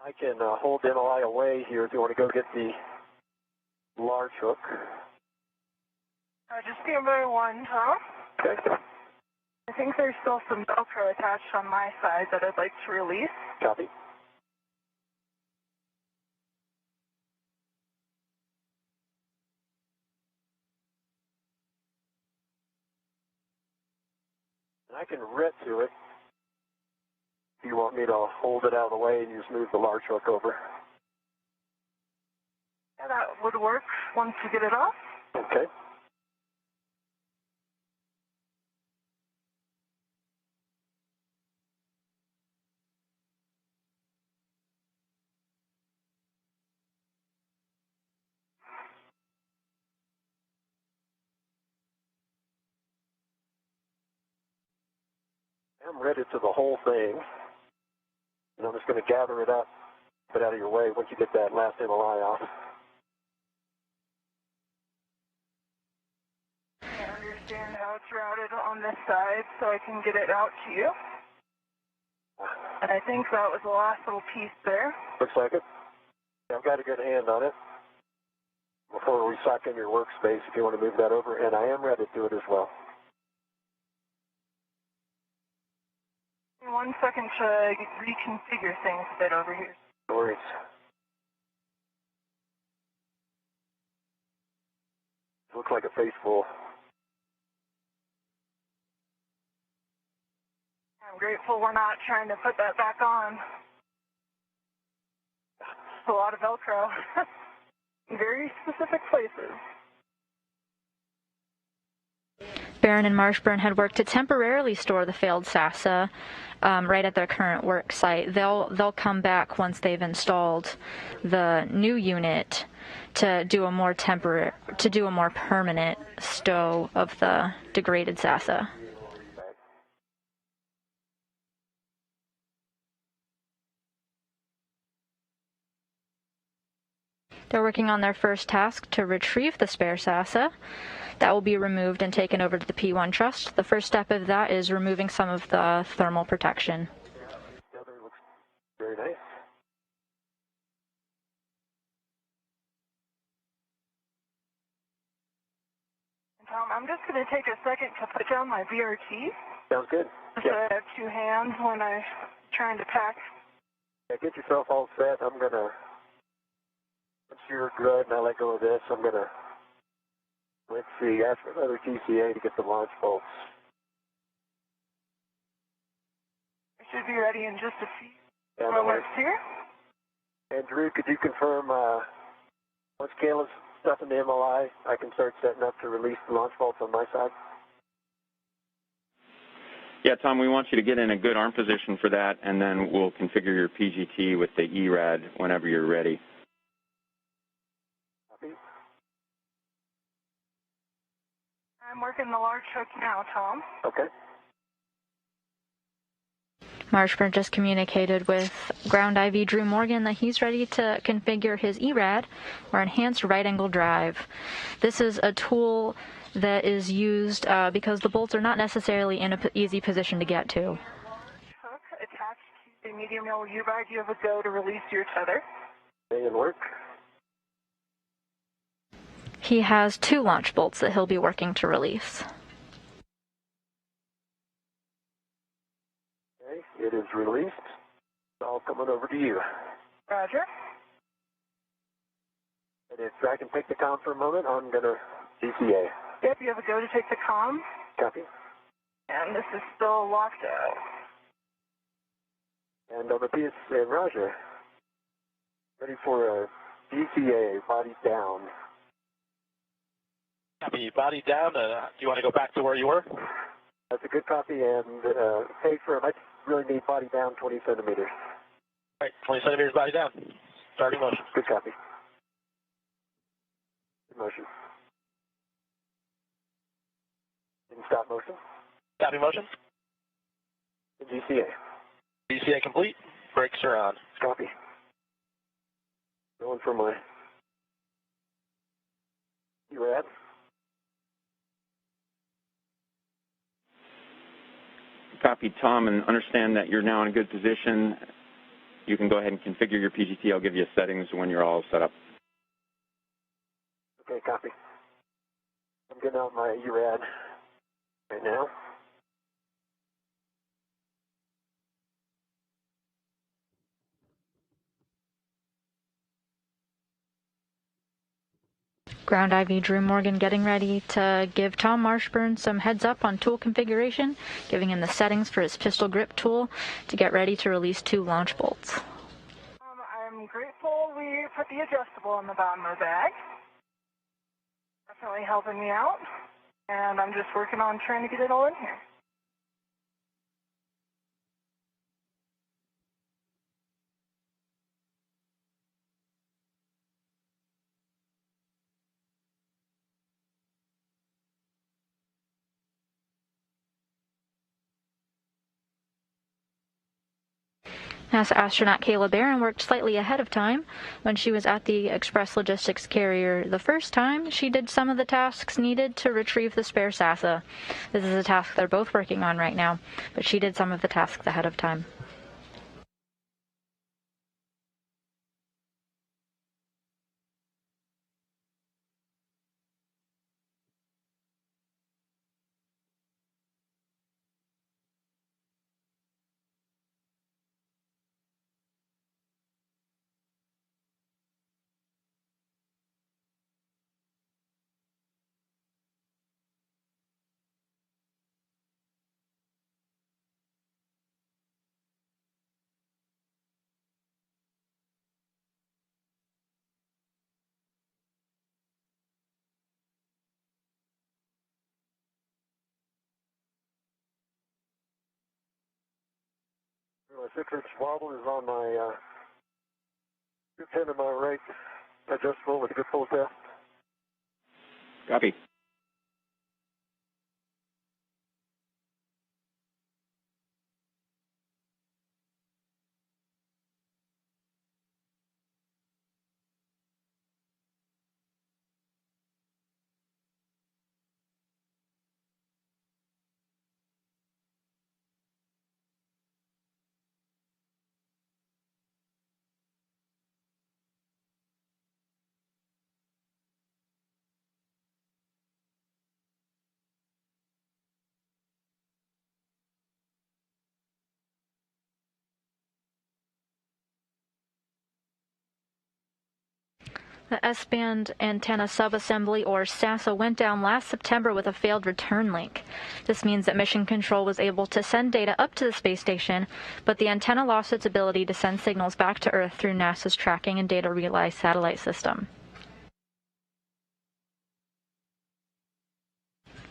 I can hold MLI away here if you want to go get the large hook. Just stand by one, Tom. Okay. I think there's still some Velcro attached on my side that I'd like to release. Copy. And I can ret to it if you want me to hold it out of the way and just move the large hook over. Yeah, that would work once you get it off. Okay. I'm ready to the whole thing, and I'm just going to gather it up, put it out of your way once you get that last MLI off. I understand how it's routed on this side, so I can get it out to you. And I think that was the last little piece there. Looks like it. Yeah, I've got a good hand on it. Before we suck in your workspace, if you want to move that over, and I am ready to do it as well. 1 second to reconfigure things a bit over here. No worries. Looks like a face full. I'm grateful we're not trying to put that back on. It's a lot of Velcro. In very specific places. Barron and Marshburn had worked to temporarily store the failed SASA right at their current work site. They'll come back once they've installed the new unit to do a more permanent stow of the degraded SASA. They're working on their first task to retrieve the spare SASA. That will be removed and taken over to the P1 truss. The first step of that is removing some of the thermal protection. The other looks very nice. Tom, I'm just going to take a second to put down my VRT. Sounds good. Just so I have two hands when I'm trying to pack. Yeah, get yourself all set. I'm going to, once you're good and I let go of this, I'm going to, let's see, ask for another GCA to get the launch bolts. I should be ready in just a few And moments here. And Drew, could you confirm, once Kayla's stuffing the MLI, I can start setting up to release the launch bolts on my side? Yeah, Tom, we want you to get in a good arm position for that, and then we'll configure your PGT with the ERAD whenever you're ready. Copy. I'm working the large hook now, Tom. Okay. Marshburn just communicated with Ground IV Drew Morgan that he's ready to configure his ERAD, or Enhanced Right Angle Drive. This is a tool that is used because the bolts are not necessarily in an easy position to get to. Hook attached to the medium roll U-bar. You have a go to release your tether. Making work. He has 2 launch bolts that he'll be working to release. Okay, it is released. It's all coming over to you. Roger. And if I can take the comm for a moment, I'm going to GCA. Yep, you have a go to take the comm. Copy. And this is still locked out. And on the PS and Roger, ready for a GCA, body down. Copy, body down. Do you want to go back to where you were? That's a good copy, and hey, firm, I really need body down 20 centimeters. All right, 20 centimeters body down. Starting motion. Good copy. Good motion. In stop motion. Copy motion. GCA. GCA complete. Brakes are on. Copy. Going for my ERAD. Copy, Tom, and understand that you're now in a good position. you can go ahead and configure your PGT. I'll give you settings when you're all set up. Okay, copy. I'm getting out my ERAD right now. Ground IV Drew Morgan getting ready to give Tom Marshburn some heads up on tool configuration, giving him the settings for his pistol grip tool to get ready to release 2 launch bolts. I'm grateful we put the adjustable on the bottom of the bag. Definitely helping me out. And I'm just working on trying to get it all in here. NASA astronaut Kayla Barron worked slightly ahead of time. When she was at the Express Logistics carrier the first time, she did some of the tasks needed to retrieve the spare SASA. This is a task they're both working on right now, but she did some of the tasks ahead of time. My 6-inch wobble is on my 210 of my right adjustable with a good full test. Copy. The S-band antenna subassembly, or SASA, went down last September with a failed return link. This means that Mission Control was able to send data up to the space station, but the antenna lost its ability to send signals back to Earth through NASA's Tracking and Data Relay satellite system.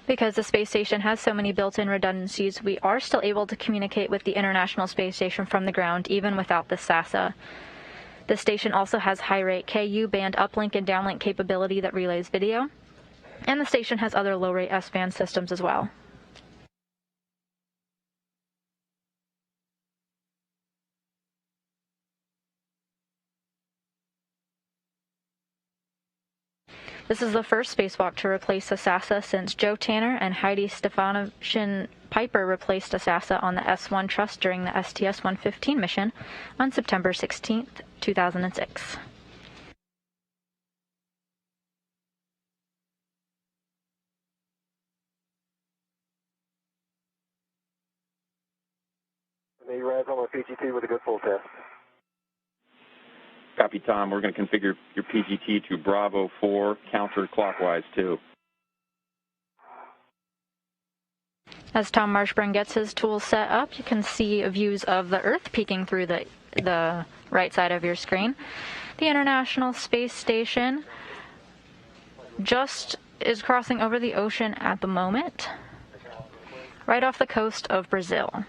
Because the space station has so many built-in redundancies, we are still able to communicate with the International Space Station from the ground, even without the SASA. The station also has high-rate Ku-band uplink and downlink capability that relays video, and the station has other low-rate S-band systems as well. This is the first spacewalk to replace a SASA since Joe Tanner and Heidi Stefanovshin Piper replaced a SASA on the S-1 Trust during the STS-115 mission on September 16, 2006. And the ERAD's on my PGT with a good full test. Copy, Tom. We're going to configure your PGT to Bravo 4 counterclockwise, too. As Tom Marshburn gets his tools set up, you can see views of the Earth peeking through the right side of your screen. The International Space Station just is crossing over the ocean at the moment, right off the coast of Brazil. And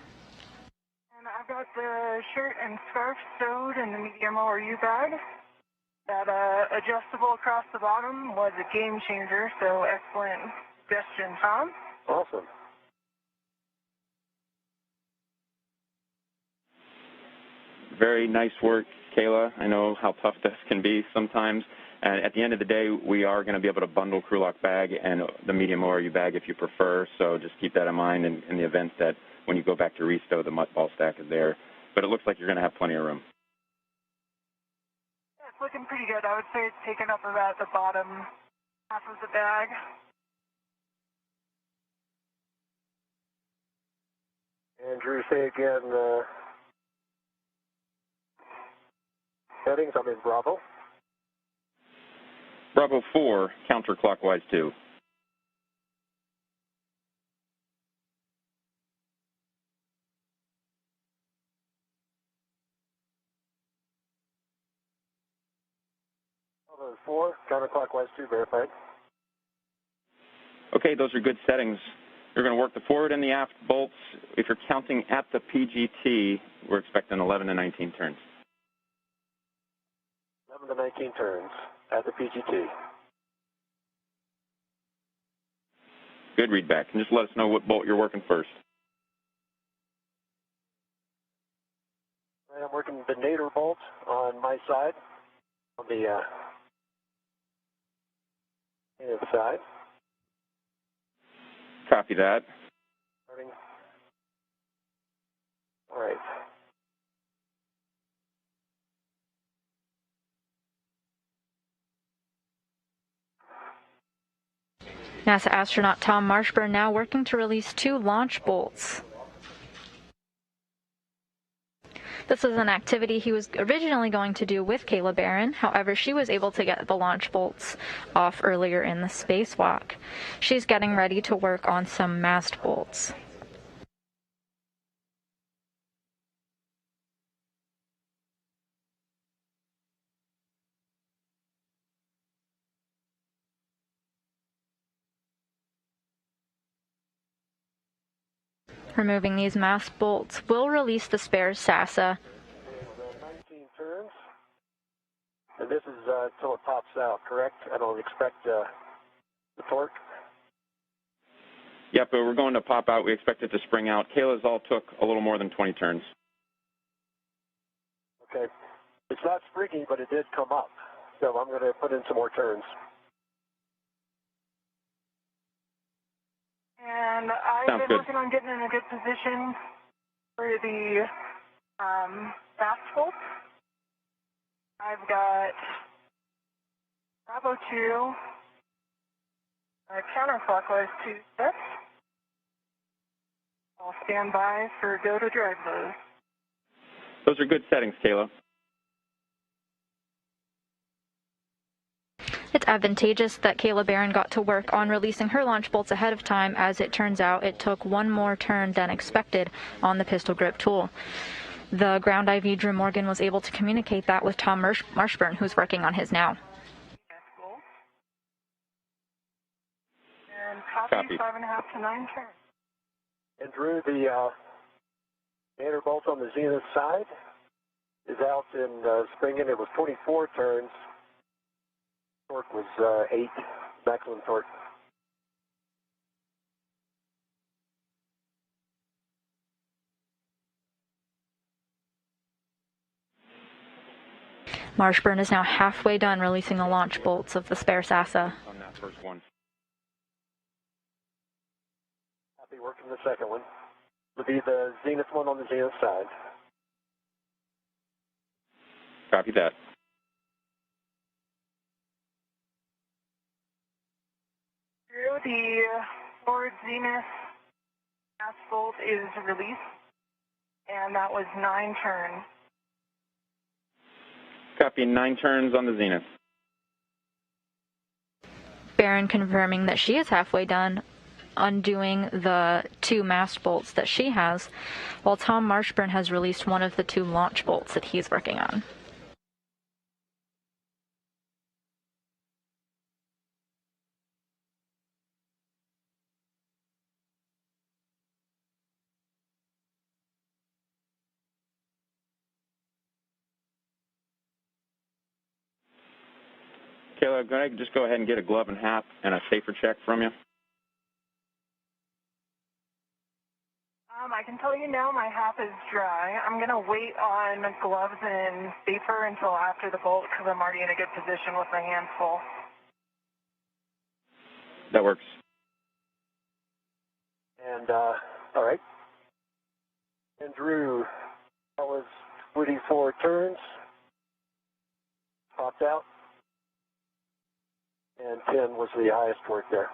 I've got the shirt and scarf sewed in the medium ORU bag. That adjustable across the bottom was a game changer, so excellent suggestion, Tom. Awesome. Very nice work, Kayla. I know how tough this can be sometimes. And at the end of the day, we are going to be able to bundle crew lock bag and the medium ORU bag if you prefer. So just keep that in mind in the event that when you go back to restow, the mutt ball stack is there. But it looks like you're going to have plenty of room. looking pretty good. I would say it's taken up about the bottom half of the bag. And Drew, say again, settings, I'm in Bravo. Bravo 4, counterclockwise 2. Bravo 4, counterclockwise 2, verified. Okay, those are good settings. You're going to work the forward and the aft bolts. If you're counting at the PGT, we're expecting 11 to 19 turns. 11 to 19 turns at the PGT. Good readback. And just let us know what bolt you're working first. I'm working the nadir bolt on my side, on the native side. Copy that. Starting. All right. NASA astronaut Tom Marshburn now working to release 2 launch bolts. This is an activity he was originally going to do with Kayla Barron. However, she was able to get the launch bolts off earlier in the spacewalk. She's getting ready to work on some mast bolts. Removing these mast bolts will release the spare SASA. 19 turns. And this is until it pops out, correct? I don't expect the torque. Yep, but we're going to pop out. We expect it to spring out. Kayla's all took a little more than 20 turns. Okay. It's not springy, but it did come up. So I'm going to put in some more turns. And I've been working on getting in a good position for the fast bolt. I've got Bravo 2, counterclockwise 2 steps. I'll stand by for go to drive those. Those are good settings, Kayla. It's advantageous that Kayla Barron got to work on releasing her launch bolts ahead of time. As it turns out, it took one more turn than expected on the pistol grip tool. The ground IV Drew Morgan was able to communicate that with Tom Marshburn, who's working on his now. That's cool. And copy 5.5 to 9 turns. And Drew, the nadir bolt on the zenith side is out in springing. It was 24 turns. Torque was 8, maximum torque. Marshburn is now halfway done releasing the launch bolts of the spare SASA. On that first one. Happy working the second one. Will be the zenith one on the zenith side. Copy that. The forward zenith fast bolt is released, and that was 9 turns. Copy 9 turns on the zenith. Barron confirming that she is halfway done undoing the 2 mast bolts that she has, while Tom Marshburn has released one of the 2 launch bolts that he's working on. Kayla, can I just go ahead and get a glove and hat and a safer check from you? I can tell you now my half is dry. I'm going to wait on gloves and safer until after the bolt because I'm already in a good position with my hands full. That works. And, all right. And Drew, that was 44 turns. popped out. And 10 was the highest work there.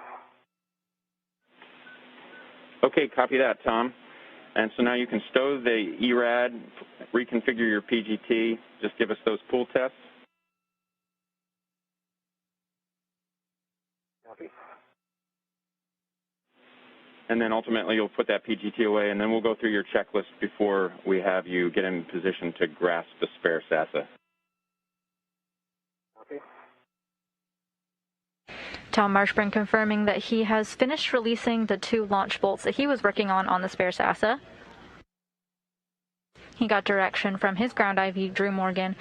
Okay, copy that, Tom. And so now you can stow the ERAD, reconfigure your PGT, just give us those pool tests. Copy. And then ultimately you'll put that PGT away, and then we'll go through your checklist before we have you get in position to grasp the spare SASA. Copy. Tom Marshburn confirming that he has finished releasing the 2 launch bolts that he was working on the spare SASA. He got direction from his ground IV, Drew Morgan,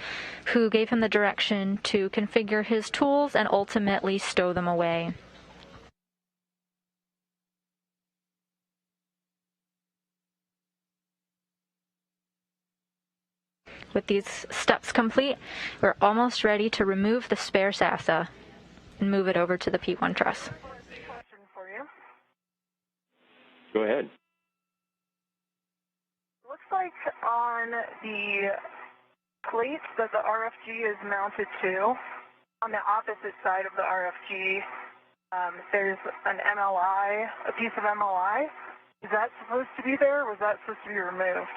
who gave him the direction to configure his tools and ultimately stow them away. With these steps complete, we're almost ready to remove the spare SASA and move it over to the P1 truss. Question for you. Go ahead. Looks like on the plate that the RFG is mounted to, on the opposite side of the RFG, there's an MLI, a piece of MLI. Is that supposed to be there, or was that supposed to be removed?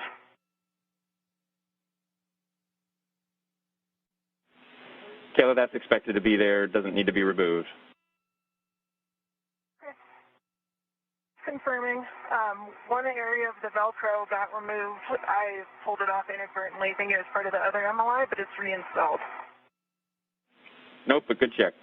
Kayla, that's expected to be there. It doesn't need to be removed. Okay. Confirming. One area of the Velcro got removed. I pulled it off inadvertently, thinking it was part of the other MLI, but it's reinstalled. Nope, but good check.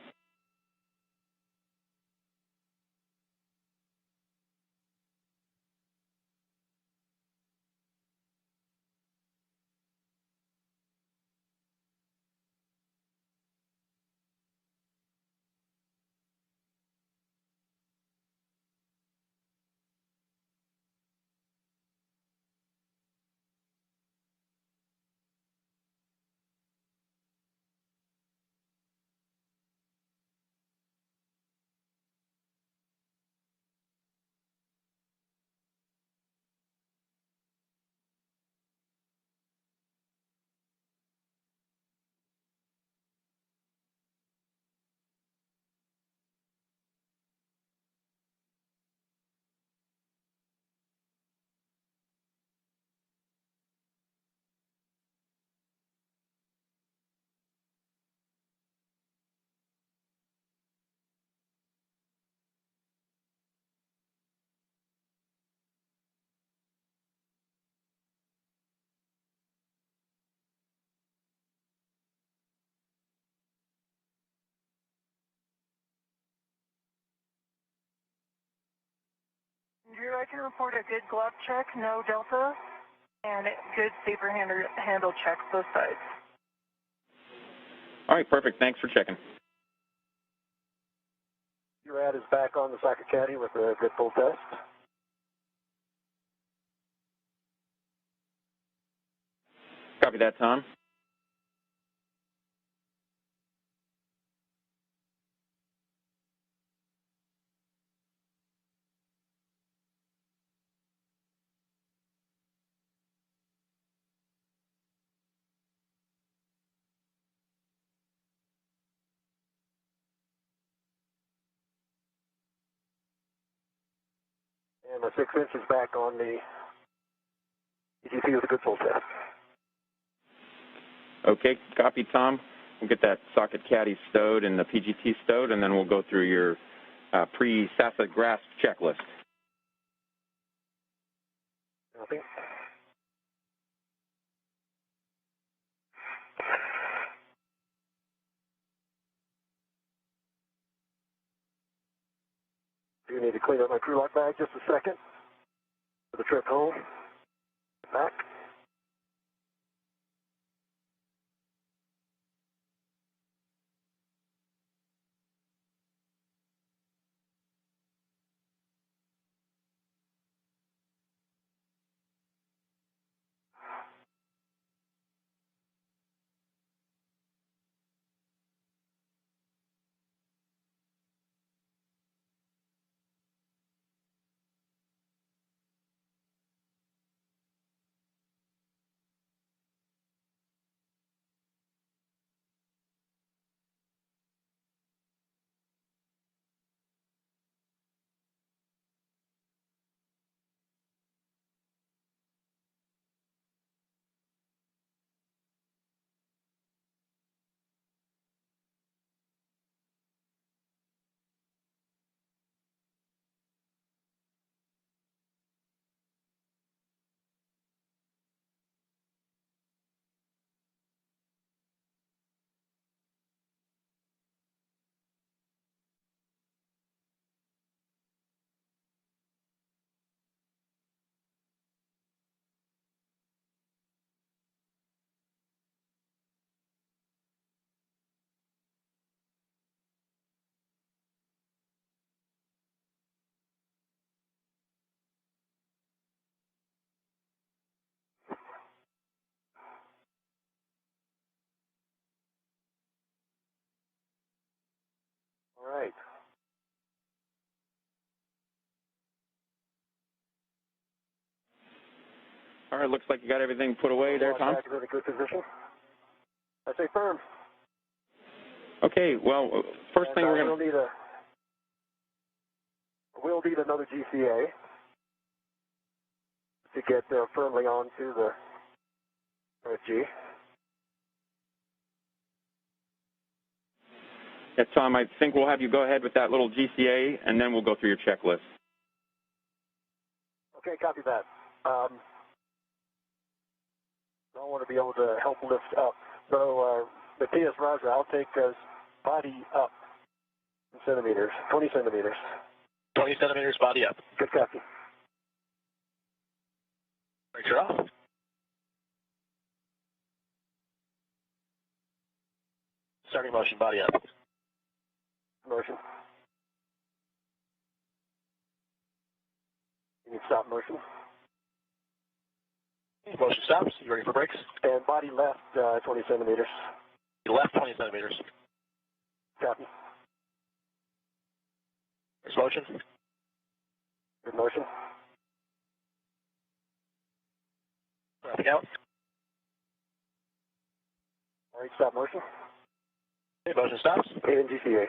Drew, I can report a good glove check, no delta, and good saber handle check, both sides. All right, perfect. Thanks for checking. ERAD is back on the socket caddy with a good pull test. Copy that, Tom. And my 6-inch is back on the PGT with a good pull test. Okay, copy, Tom. We'll get that socket caddy stowed and the PGT stowed, and then we'll go through your pre-SASA grasp checklist. Copy. Do need to clean up my crew lock bag just a second for the trip home. Back. All right. All right, looks like you got everything put away there, Tom. Back in a good position. I say firm. Okay, well, first thing we're going to... We'll need another GCA to get firmly onto the RFG. Yeah, Tom, I think we'll have you go ahead with that little GCA, and then we'll go through your checklist. Okay, copy that. I want to be able to help lift up. So, Matthias, Roger, I'll take body up in centimeters, 20 centimeters. 20 centimeters, body up. Good copy. Brakes are off. Starting motion, body up. Motion. You need stop motion. Motion stops. You ready for brakes? And body left 20 centimeters. Left 20 centimeters. Copy. There's motion. Good motion. Wrapping out. All right, stop motion. Okay, motion stops. 8 in GCA.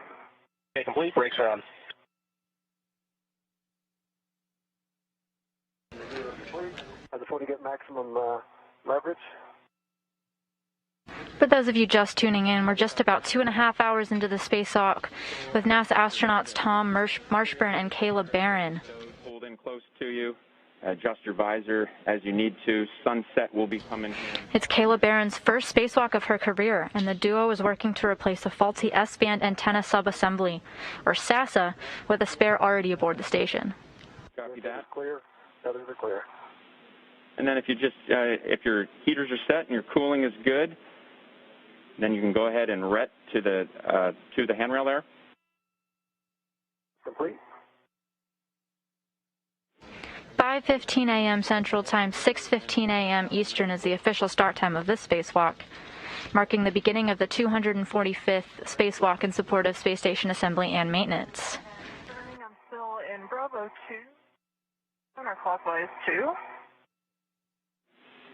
Okay, complete. Brakes are on. I just want to get maximum leverage. For those of you just tuning in, we're just about 2.5 hours into the Spacewalk with NASA astronauts Tom Marshburn and Caleb Barron. Hold in close to you. Adjust your visor as you need to. Sunset will be coming. It's Caleb Barron's first spacewalk of her career, and the duo is working to replace a faulty S-band antenna subassembly, or SASA, with a spare already aboard the station. Copy that. Clear. Others are clear. And then if you just, if your heaters are set and your cooling is good, then you can go ahead and ret to the handrail there. Complete. 5:15 a.m. Central Time, 6:15 a.m. Eastern is the official start time of this spacewalk, marking the beginning of the 245th spacewalk in support of space station assembly and maintenance. I'm still in Bravo 2, counterclockwise 2.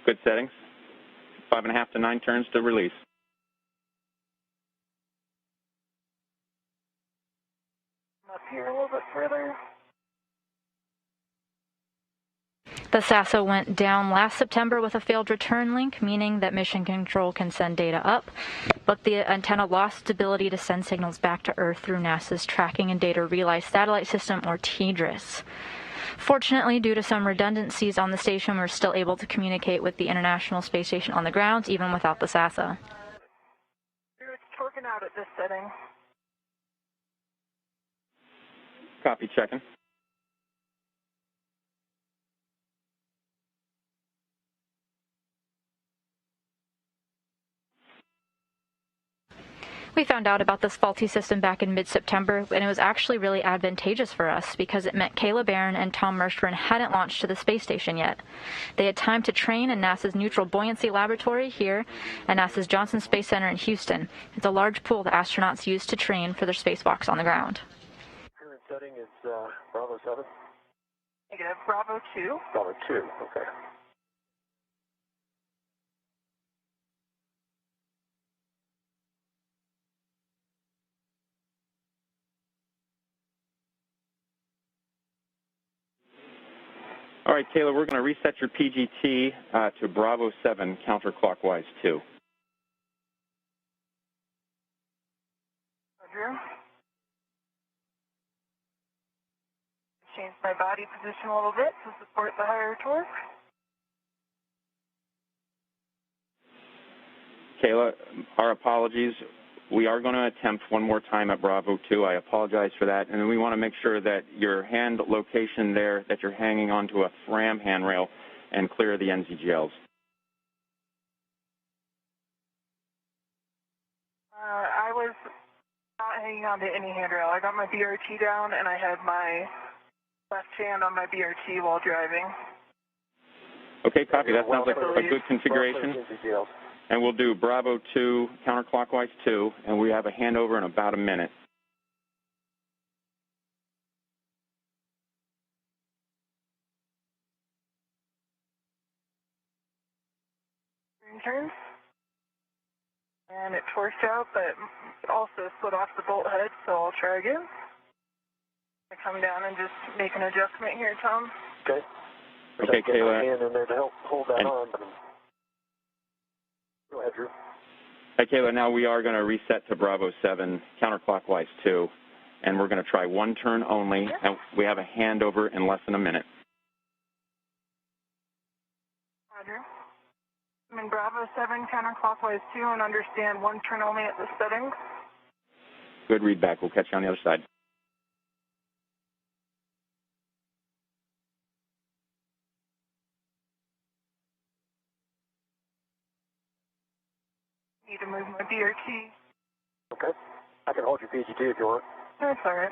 Good settings. 5.5 to 9 turns to release. Up here a little bit further. The SASA went down last September with a failed return link, meaning that Mission Control can send data up, but the antenna lost its ability to send signals back to Earth through NASA's Tracking and Data Relay Satellite System, or TDRS. Fortunately, due to some redundancies on the station, we're still able to communicate with the International Space Station on the ground, even without the SASA. It's torquing out at this setting. Copy, checking. We found out about this faulty system back in mid-September, and it was actually really advantageous for us because it meant Caleb Barron and Tom Marshburn hadn't launched to the space station yet. They had time to train in NASA's Neutral Buoyancy Laboratory here and NASA's Johnson Space Center in Houston. It's a large pool that astronauts use to train for their spacewalks on the ground. Current setting is Bravo 7. Negative, Bravo 2. Bravo 2, okay. All right, Taylor, we're going to reset your PGT to Bravo 7 counterclockwise 2. Roger. Change my body position a little bit to support the higher torque. Kayla, our apologies. We are going to attempt one more time at Bravo 2. I apologize for that. And we want to make sure that your hand location there, that you're hanging onto a FRAM handrail and clear the NZGLs. I was not hanging on to any handrail. I got my BRT down, and I had my left hand on my BRT while driving. Okay, copy. That sounds like a good configuration. And we'll do Bravo 2, counterclockwise 2, and we have a handover in about a minute. Turns. And it torqued out, but it also slid off the bolt head, so I'll try again. I come down and just make an adjustment here, Tom. Okay. Okay, Get my Kayla. hand in there to help hold that on. Go ahead, Drew. Hi, Kayla. Now we are going to reset to Bravo 7, counterclockwise 2, and we're going to try one turn only, and we have a handover in less than a minute. Roger. I'm in Bravo 7, counterclockwise 2, and understand one turn only at the settings. Good read back. We'll catch you on the other side. Need to move my BRT. Okay. I can hold your PGT if you want. That's all right.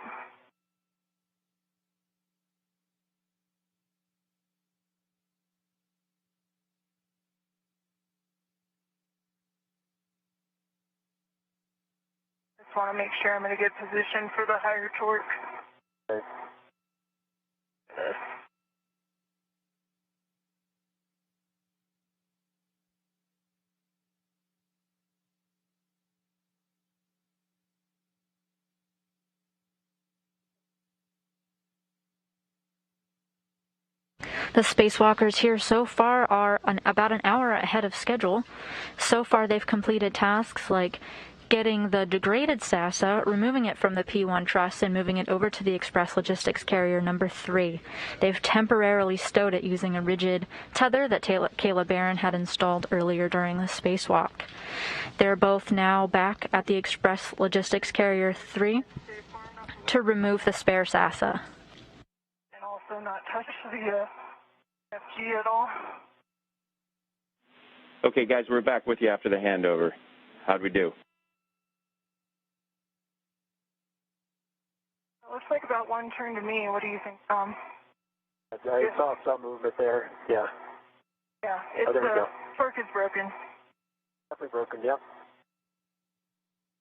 Just want to make sure I'm in a good position for the higher torque. Okay. The spacewalkers here so far are about an hour ahead of schedule. So far they've completed tasks like getting the degraded SASA, removing it from the P1 truss, and moving it over to the Express Logistics Carrier number 3. They've temporarily stowed it using a rigid tether that Kayla Barron had installed earlier during the spacewalk. They're both now back at the Express Logistics Carrier 3 to remove the spare SASA. And also not touch the FG at all. Okay, guys, we're back with you after the handover. How'd we do? It looks like about one turn to me. What do you think, Tom? I saw some movement there. Yeah. Yeah, it's there we go. torque is broken. Definitely broken, yep.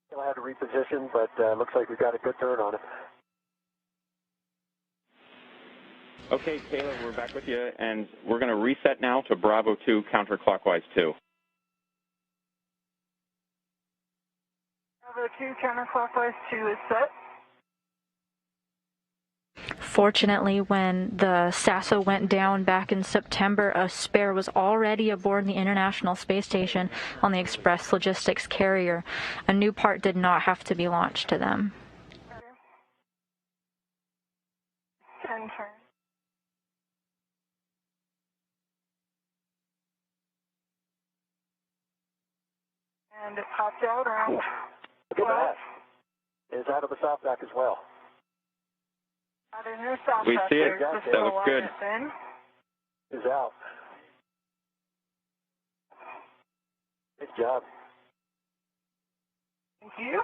Still had to reposition, but looks like we got a good turn on it. Okay, Kayla, we're back with you, and we're going to reset now to Bravo 2, counterclockwise 2. Bravo 2, counterclockwise 2 is set. Fortunately, when the SASA went down back in September, a spare was already aboard the International Space Station on the Express Logistics Carrier. A new part did not have to be launched to them. 10 turns. And it popped out around. Look at that. It's out of the softback as well. There's no soft We see it. there. That looks good. It's out. Good job. Thank you.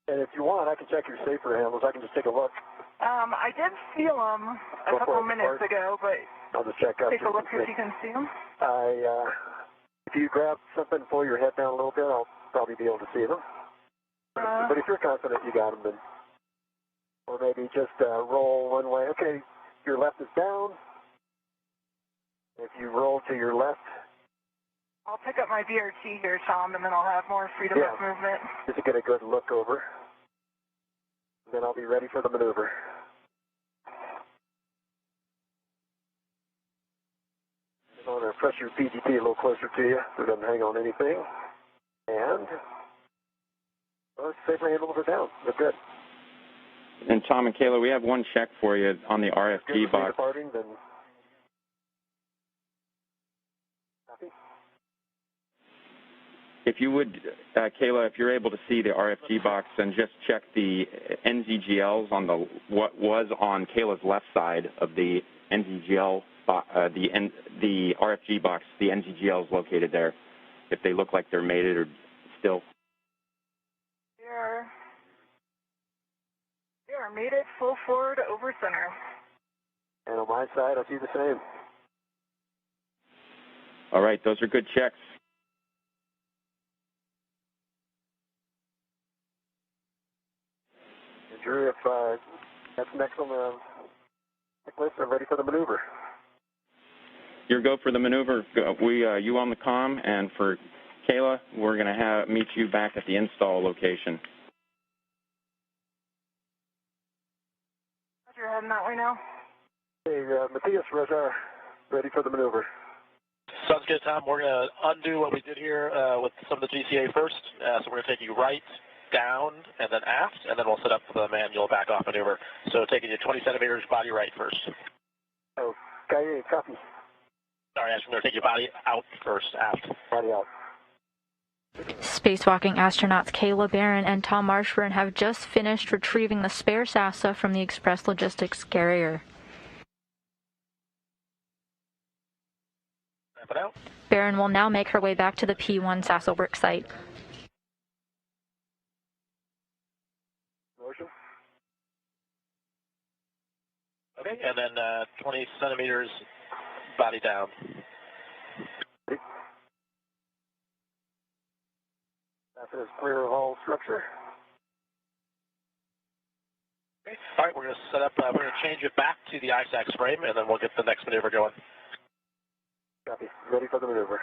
And if you want, I can check your safer handles. I can just take a look. I did feel them a couple minutes ago, but I'll just check out. take a look if you can see them. If you grab something and pull your head down a little bit, I'll probably be able to see them. But if you're confident you got them, then, or maybe just roll one way. Okay, your left is down. If you roll to your left. I'll pick up my BRT here, Tom, and then I'll have more freedom of movement. Just to get a good look over. Then I'll be ready for the maneuver. I'm going to press your PGT a little closer to you so it doesn't hang on anything. And safely handles it down. They're good. And Tom and Kayla, we have one check for you on the RFG box. Departing, then copy. If you would, Kayla, if you're able to see the RFG box, and just check the NZGLs on the what was on Kayla's left side of the NZGL, the RFG box, the NZGLs located there. If they look like they're mated or still. They are mated full forward over center. And on my side, I see the same. All right, those are good checks. Drew, if that's next on the checklist, I'm ready for the maneuver. your go for the maneuver. You on the comm, and for Kayla, we're going to meet you back at the install location. You're heading that way now. Hey, Matthias, Roger, ready for the maneuver. Sounds good, Tom. We're going to undo what we did here with some of the GCA first. So we're going to take you right, down, and then aft, and then we'll set up the manual back-off maneuver. So taking you 20 centimeters body right first. Okay, copy. Sorry, I'm going to take your body out first, aft. Body out. Spacewalking astronauts Kayla Barron and Tom Marshburn have just finished retrieving the spare SASA from the Express Logistics carrier. Wrap it out. Barron will now make her way back to the P1 SASA work site. Motion. Okay, and then 20 centimeters body down. That is clear of all structure. Okay. All right, we're going to set up, we're going to change it back to the ISACS frame, and then we'll get the next maneuver going. Copy. Ready for the maneuver.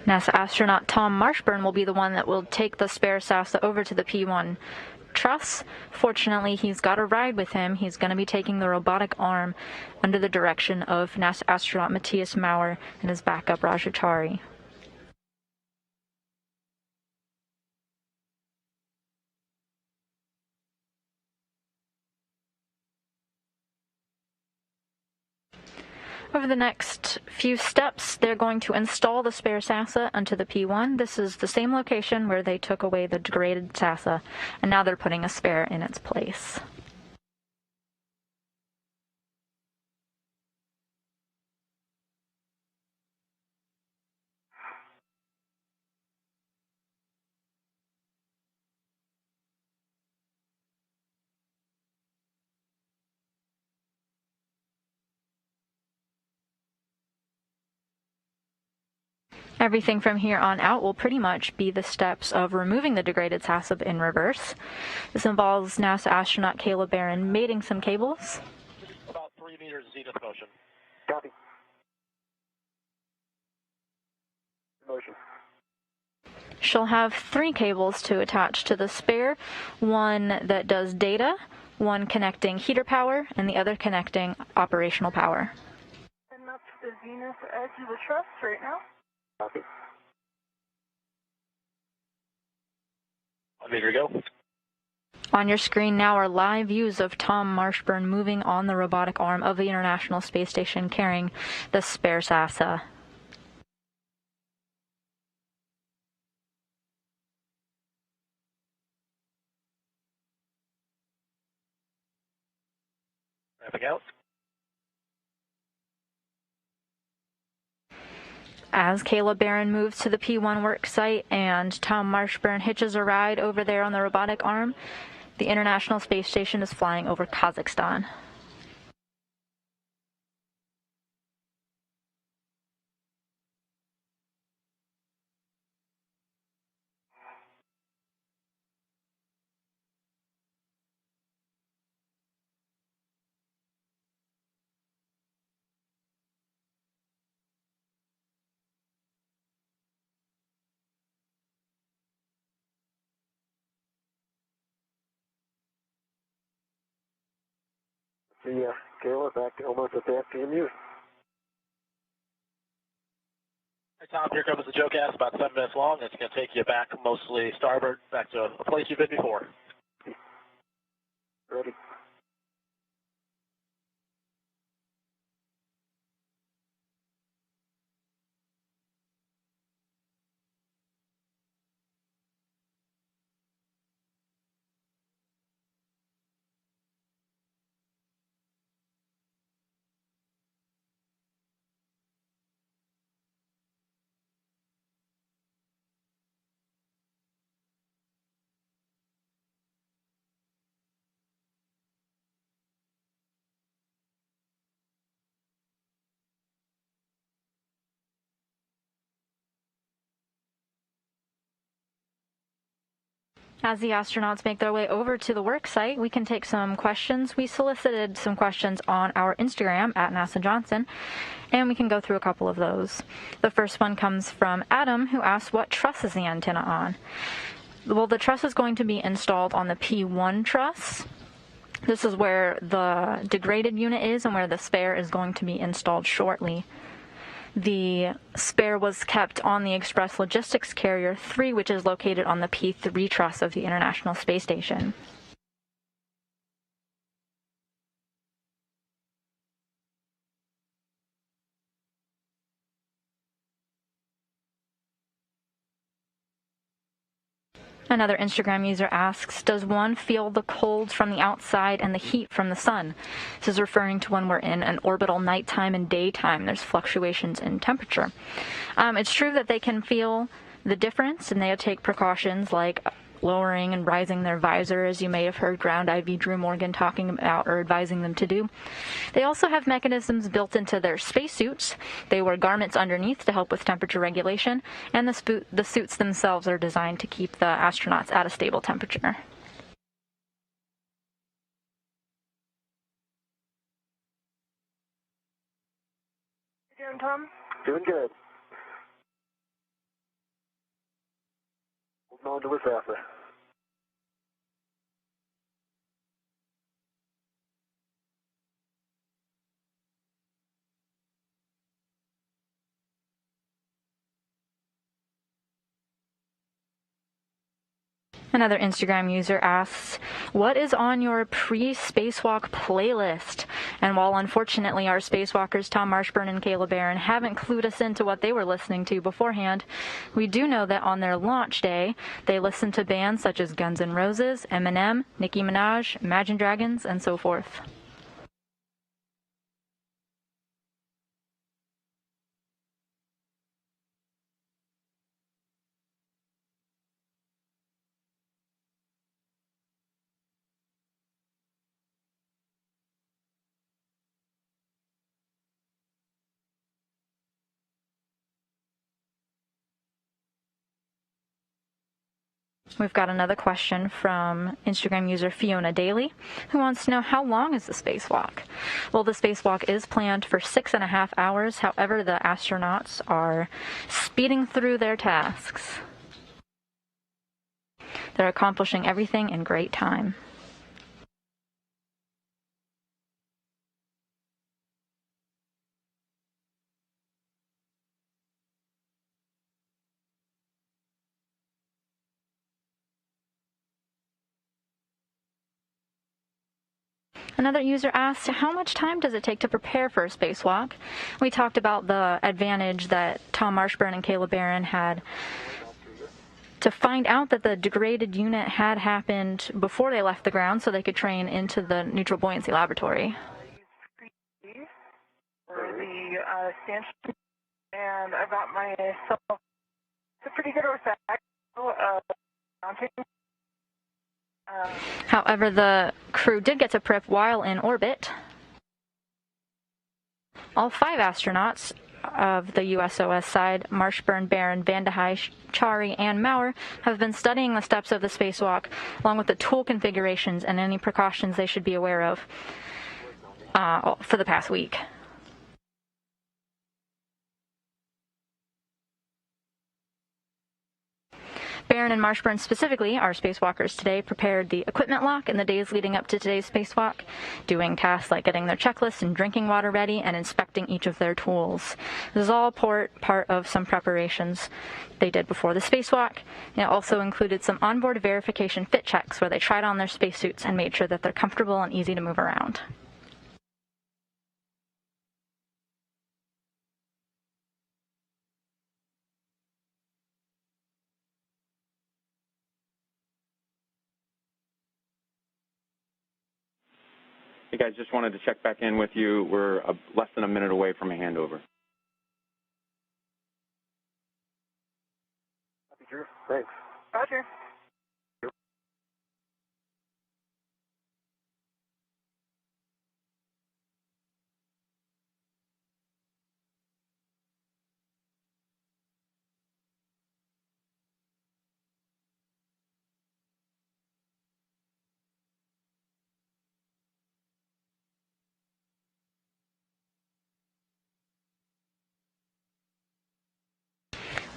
NASA astronaut Tom Marshburn will be the one that will take the spare SASA over to the P1 truss. Fortunately, he's got a ride with him. He's going to be taking the robotic arm under the direction of NASA astronaut Matthias Maurer and his backup Rajachari. Over the next few steps, they're going to install the spare SASA onto the P1. This is the same location where they took away the degraded SASA, and now they're putting a spare in its place. Everything from here on out will pretty much be the steps of removing the degraded SASA in reverse. This involves NASA astronaut Kayla Barron mating some cables. About 3 meters zenith motion. Copy. Motion. She'll have 3 cables to attach to the spare, one that does data, one connecting heater power, and the other connecting operational power. And that's the zenith edge of the truss right now. Copy. 1 meter to go. On your screen now are live views of Tom Marshburn moving on the robotic arm of the International Space Station carrying the spare SASA. Wrapping out. As Kayla Barron moves to the P1 work site and Tom Marshburn hitches a ride over there on the robotic arm, the International Space Station is flying over Kazakhstan. See ya, Kayla, back almost at the FTMU. Hey, Tom, here comes the joke ass, about 7 minutes long. It's going to take you back mostly starboard, back to a place you've been before. Ready. As the astronauts make their way over to the work site, we can take some questions. We solicited some questions on our Instagram at NASA Johnson, and we can go through a couple of those. The first one comes from Adam, who asked, what truss is the antenna on? Well, the truss is going to be installed on the P1 truss. This is where the degraded unit is and where the spare is going to be installed shortly. The spare was kept on the Express Logistics Carrier 3, which is located on the P3 truss of the International Space Station. Another Instagram user asks, does one feel the cold from the outside and the heat from the sun? This is referring to when we're in an orbital nighttime and daytime. There's fluctuations in temperature. It's true that they can feel the difference, and they take precautions like lowering and rising their visor, as you may have heard Ground IV Drew Morgan talking about or advising them to do. They also have mechanisms built into their spacesuits. They wear garments underneath to help with temperature regulation, and the suits themselves are designed to keep the astronauts at a stable temperature. You doing, Tom? Doing good. Moving on to what's after. Another Instagram user asks, what is on your pre-spacewalk playlist? And while unfortunately our spacewalkers Tom Marshburn and Kayla Barron haven't clued us into what they were listening to beforehand, we do know that on their launch day, they listened to bands such as Guns N' Roses, Eminem, Nicki Minaj, Imagine Dragons, and so forth. We've got another question from Instagram user Fiona Daly, who wants to know, how long is the spacewalk? Well, the spacewalk is planned for 6.5 hours. However, the astronauts are speeding through their tasks. They're accomplishing everything in great time. Another user asked, how much time does it take to prepare for a spacewalk? We talked about the advantage that Tom Marshburn and Kayla Barron had to find out that the degraded unit had happened before they left the ground so they could train into the neutral buoyancy laboratory. For the stanchion, and I got myself a pretty good effect mounting. However, the crew did get to prep while in orbit. All 5 astronauts of the USOS side, Marshburn, Barron, Vande Hei, Chari, and Maurer, have been studying the steps of the spacewalk, along with the tool configurations and any precautions they should be aware of for the past week. Barron and Marshburn specifically, our spacewalkers today, prepared the equipment lock in the days leading up to today's spacewalk, doing tasks like getting their checklist and drinking water ready and inspecting each of their tools. This is all part of some preparations they did before the spacewalk. It also included some onboard verification fit checks where they tried on their spacesuits and made sure that they're comfortable and easy to move around. Hey guys, just wanted to check back in with you. We're less than a minute away from a handover. Thanks. Roger.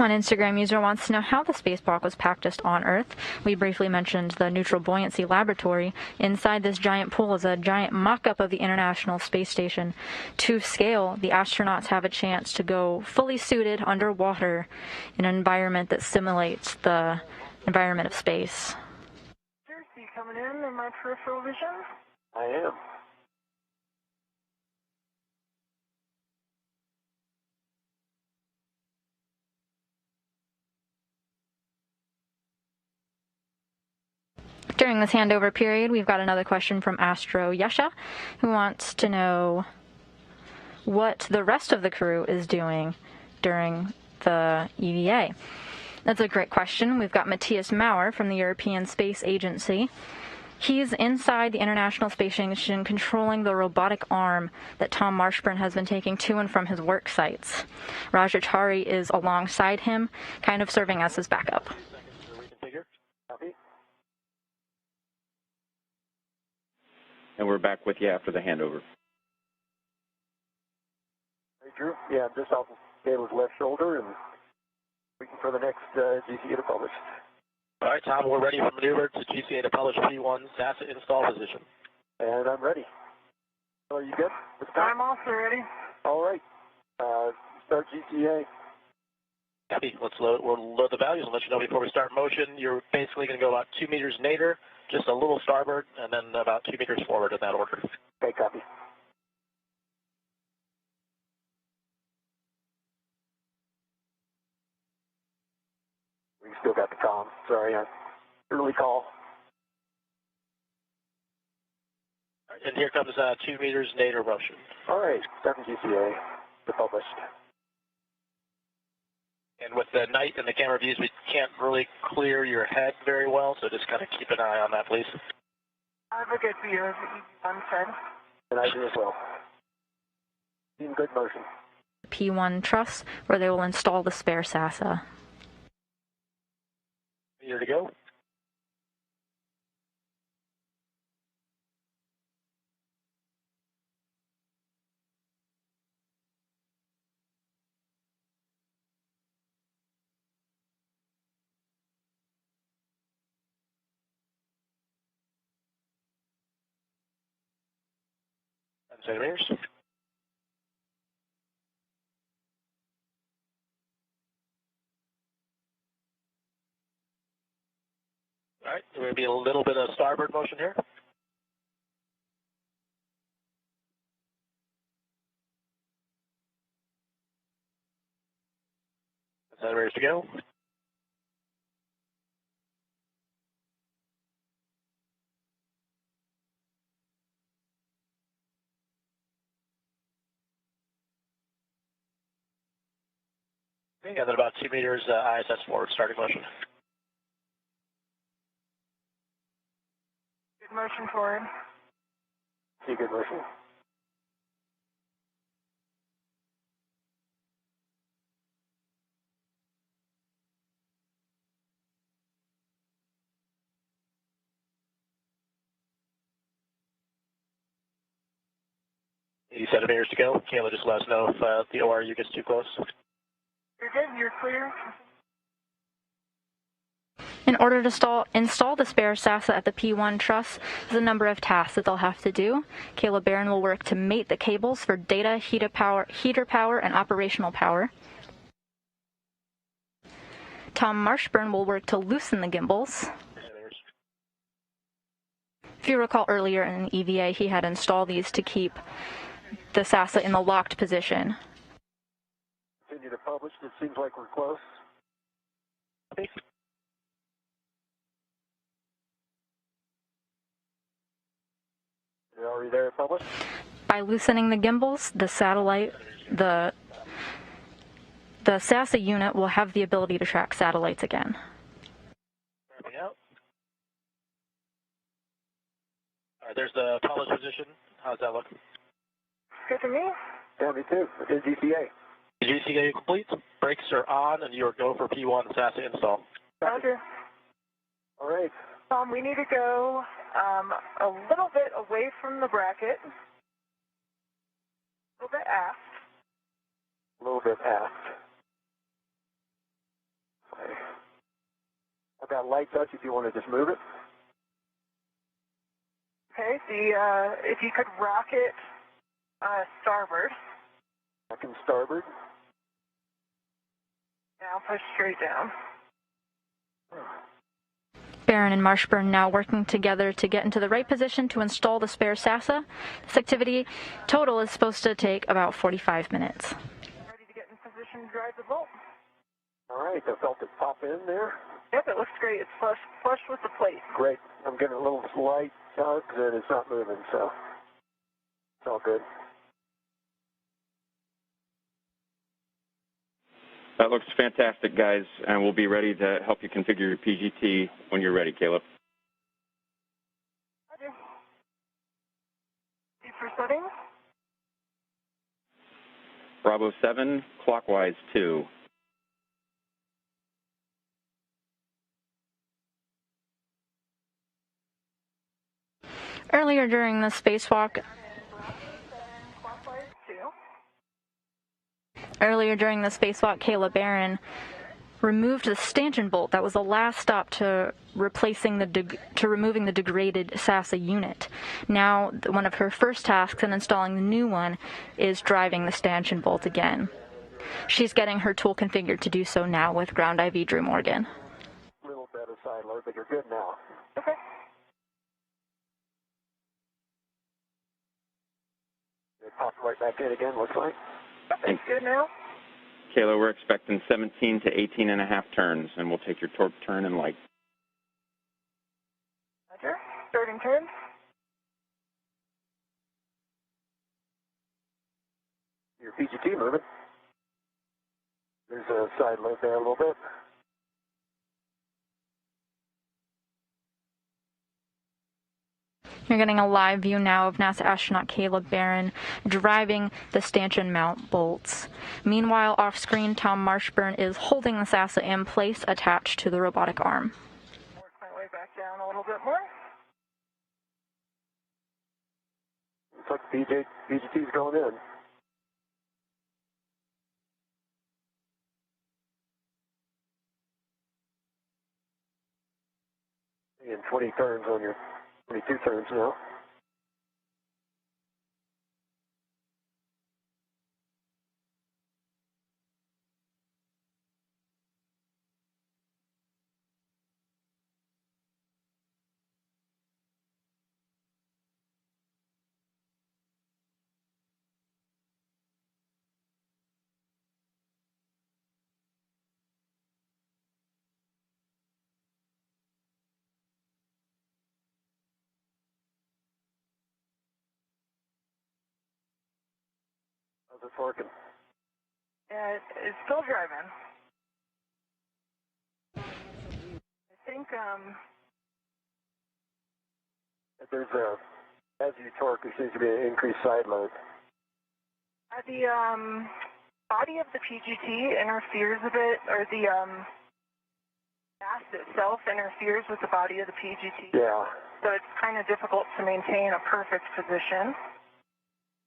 One Instagram user wants to know how the spacewalk was practiced on Earth. We briefly mentioned the Neutral Buoyancy Laboratory. Inside this giant pool is a giant mock-up of the International Space Station. To scale, the astronauts have a chance to go fully suited underwater in an environment that simulates the environment of space. You coming in my peripheral vision? I am. During this handover period, we've got another question from Astro Yesha, who wants to know what the rest of the crew is doing during the EVA. That's a great question. We've got Matthias Maurer from the European Space Agency. He's inside the International Space Station controlling the robotic arm that Tom Marshburn has been taking to and from his work sites. Raja Chari is alongside him, kind of serving as his backup. And we're back with you after the handover. Hey, Drew. Yeah, I'm just off of Caleb's left shoulder and waiting for the next GCA to publish. All right, Tom, we're ready for maneuver to GCA to publish P1 NASA install position. And I'm ready. So are you good? I'm also ready. All right. Start GCA. Copy. We'll load the values and let you know before we start motion. You're basically going to go about 2 meters nadir, just a little starboard, and then about 2 meters forward in that order. Okay, copy. We still got the comm. Sorry, early call. And here comes 2 meters nadir motion. All right, starting GCA to published. And with the night and the camera views, we can't really clear your head very well, so just kind of keep an eye on that, please. I have a good view of the unsaid. And I do as well. In good motion. P1 truss, where they will install the spare SASA. Here to go. Centimeters. All right, there will be a little bit of starboard motion here. Centimeters to go. Okay, and then about 2 meters ISS forward starting motion. Good motion forward. See good motion. Centimeters to go. Kayla, just let us know if the ORU gets too close. You're good. You're clear. In order to install the spare SASA at the P1 truss, there's a number of tasks that they'll have to do. Kayla Barron will work to mate the cables for data, heater power, and operational power. Tom Marshburn will work to loosen the gimbals. If you recall earlier in EVA, he had installed these to keep the SASA in the locked position. Continue to publish. It seems like we're close. You're already there to publish? By loosening the gimbals, the SASA unit will have the ability to track satellites again. Wrapping out. All right, there's the publish position. How's that look? Good to me. Yeah, me too. It's GCA. GCA complete. Brakes are on, and you are go for P1 SASA install. Roger. All right. We need to go a little bit away from the bracket. A little bit aft. A little bit aft. got light touch if you want to just move it. Okay, if you could rocket starboard. Rocking starboard. Now push straight down. Barron and Marshburn now working together to get into the right position to install the spare SASA. This activity total is supposed to take about 45 minutes. Ready to get in position to drive the bolt? All right, I felt it pop in there. Yep, it looks great. It's flush with the plate. Great. I'm getting a little slight tug and it's not moving, so it's all good. That looks fantastic, guys, and we'll be ready to help you configure your PGT when you're ready, Caleb. Roger. Ready for settings? Bravo 7, clockwise 2. Earlier during the spacewalk, Kayla Barron removed the stanchion bolt. That was the last stop to removing the degraded SASA unit. Now, one of her first tasks in installing the new one is driving the stanchion bolt again. She's getting her tool configured to do so now with ground IV Drew Morgan. A little better side load, but you're good now. Okay. It popped right back in again, looks like. It's good now. Kayla, we're expecting 17 to 18 and a half turns, and we'll take your torque turn and light. Roger. Starting turn. Your PGT moving. There's a side load there a little bit. You're getting a live view now of NASA astronaut Kayla Barron driving the stanchion mount bolts. Meanwhile, off-screen, Tom Marshburn is holding the SASA in place attached to the robotic arm. Work my way back down a little bit more. Looks like the PGT's going in. And 20 turns on your 22 turns now. How's it working? Yeah, it's still driving. I think, There's as you torque, there seems to be an increased side load. the, body of the PGT interferes a bit, or the, mast itself interferes with the body of the PGT. Yeah. So it's kind of difficult to maintain a perfect position.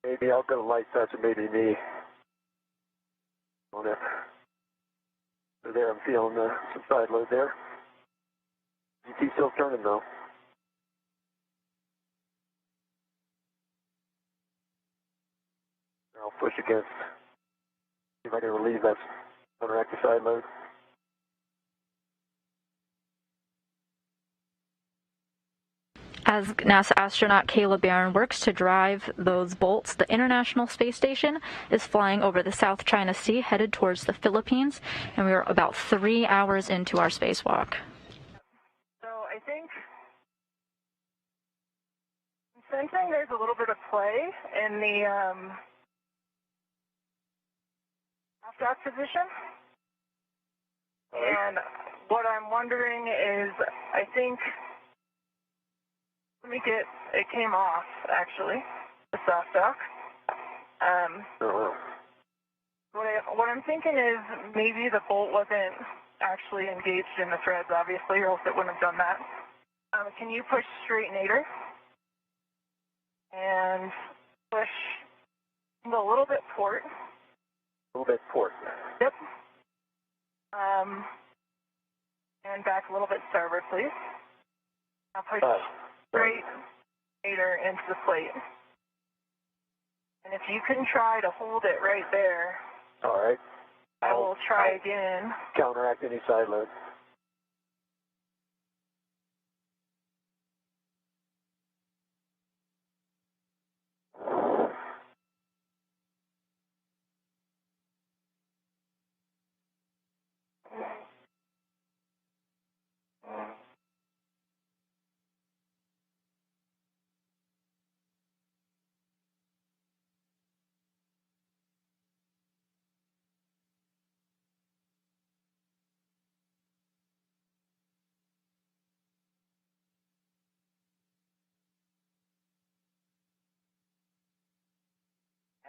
Maybe I'll go light touch and maybe me on it. So there, I'm feeling some side load there. GT still turning though. I'll push against, see if I can relieve that counteractive side load. As NASA astronaut Kayla Barron works to drive those bolts, the International Space Station is flying over the South China Sea, headed towards the Philippines, and we are about 3 hours into our spacewalk. So I think I'm sensing there's a little bit of play in the off-dock position. And what I'm wondering is, I think, it came off, actually, the soft dock. What I'm thinking is maybe the bolt wasn't actually engaged in the threads, obviously, or else it wouldn't have done that. Can you push straight nadir? And push a little bit port. A little bit port. Yep. And back a little bit starboard, please. Now push straight stator into the plate. And if you can try to hold it right there. All right. I will try again. Counteract any side load.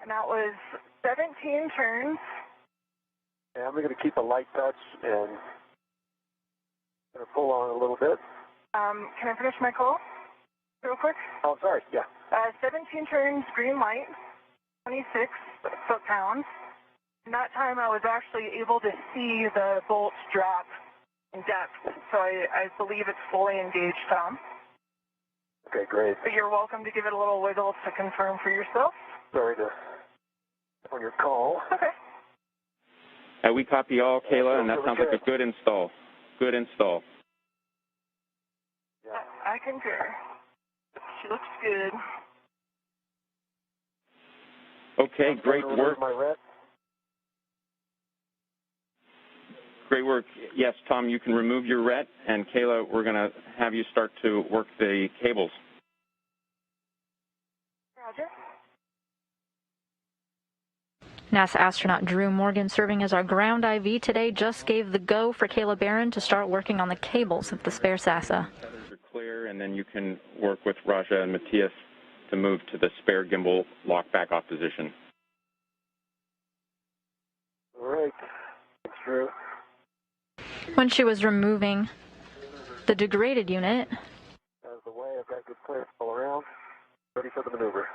And that was 17 turns. Yeah, I'm going to keep a light touch and pull on a little bit. Can I finish my call real quick? Oh, sorry. Yeah. 17 turns, green light, 26 foot-pounds. In that time, I was actually able to see the bolts drop in depth, so I believe it's fully engaged, Tom. Okay, great. But you're welcome to give it a little wiggle to confirm for yourself. Sorry to on your call. Okay. We copy all, Kayla, and that sounds like a good install. Good install. Yeah. I concur. She looks good. Okay, great work. My rep. Great work. Yes, Tom, you can remove your RET, and Kayla, we're going to have you start to work the cables. Roger. NASA astronaut Drew Morgan, serving as our ground IV today, just gave the go for Kayla Barron to start working on the cables of the spare SASA. Tethers are clear, and then you can work with Raja and Matthias to move to the spare gimbal lock back off position. All right. Thanks, Drew. When she was removing the degraded unit, Out of the way, I've got good clearance all around. Ready for the maneuver.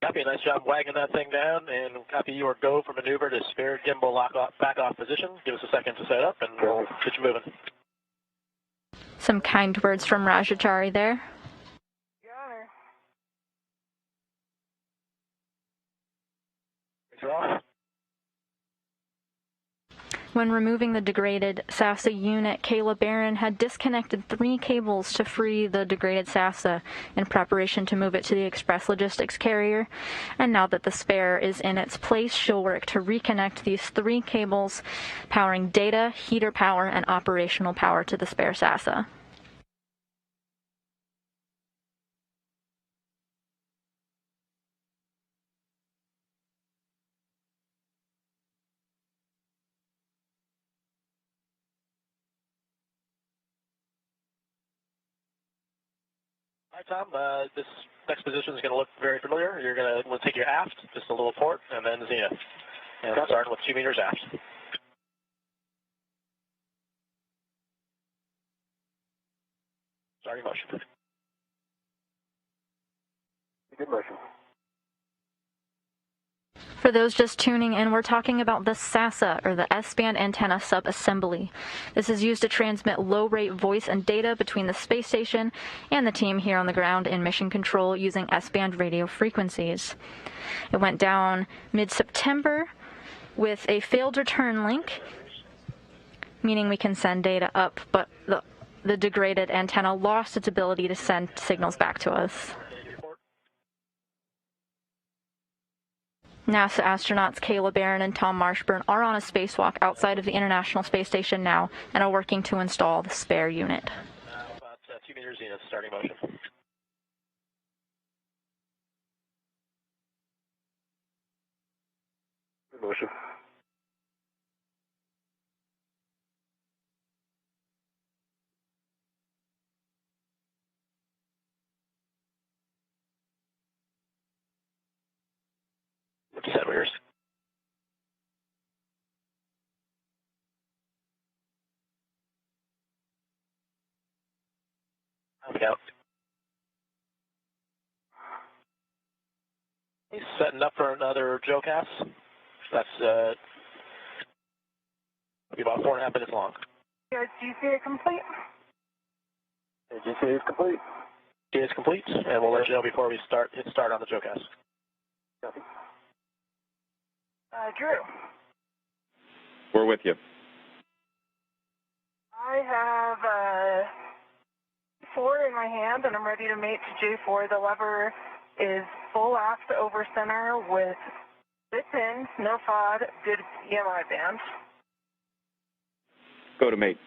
Copy, nice job wagging that thing down, and copy your go for maneuver to spare gimbal lock off, back off position. Give us a second to set up, and we'll get you moving. some kind words from Rajachari there. Your Honor. You're off. When removing the degraded SASA unit, Kayla Barron had disconnected 3 cables to free the degraded SASA in preparation to move it to the express logistics carrier. And now that the spare is in its place, she'll work to reconnect these 3 cables, powering data, heater power, and operational power to the spare SASA. All right, Tom, this next position is going to look very familiar. We'll take you aft, just a little port, and then zenith. And starting with 2 meters aft. Starting motion. Good motion. For those just tuning in, we're talking about the SASA, or the S-band antenna subassembly. This is used to transmit low-rate voice and data between the space station and the team here on the ground in mission control using S-band radio frequencies. It went down mid-September with a failed return link, meaning we can send data up, but the degraded antenna lost its ability to send signals back to us. NASA astronauts Kayla Barron and Tom Marshburn are on a spacewalk outside of the International Space Station now and are working to install the spare unit. About 2 meters zenith, starting motion. Good motion. Set meters. Out. He's setting up for another JOCAS. That's be about 4.5 minutes long. Guys, GCA complete? GCA is complete. GCA is complete, and we'll let you know before we hit start on the JOCAS. Copy. Drew. We're with you. I have 4 in my hand, and I'm ready to mate to J4. The lever is full aft over center with good pins, no FOD, good EMI band. Go to mate.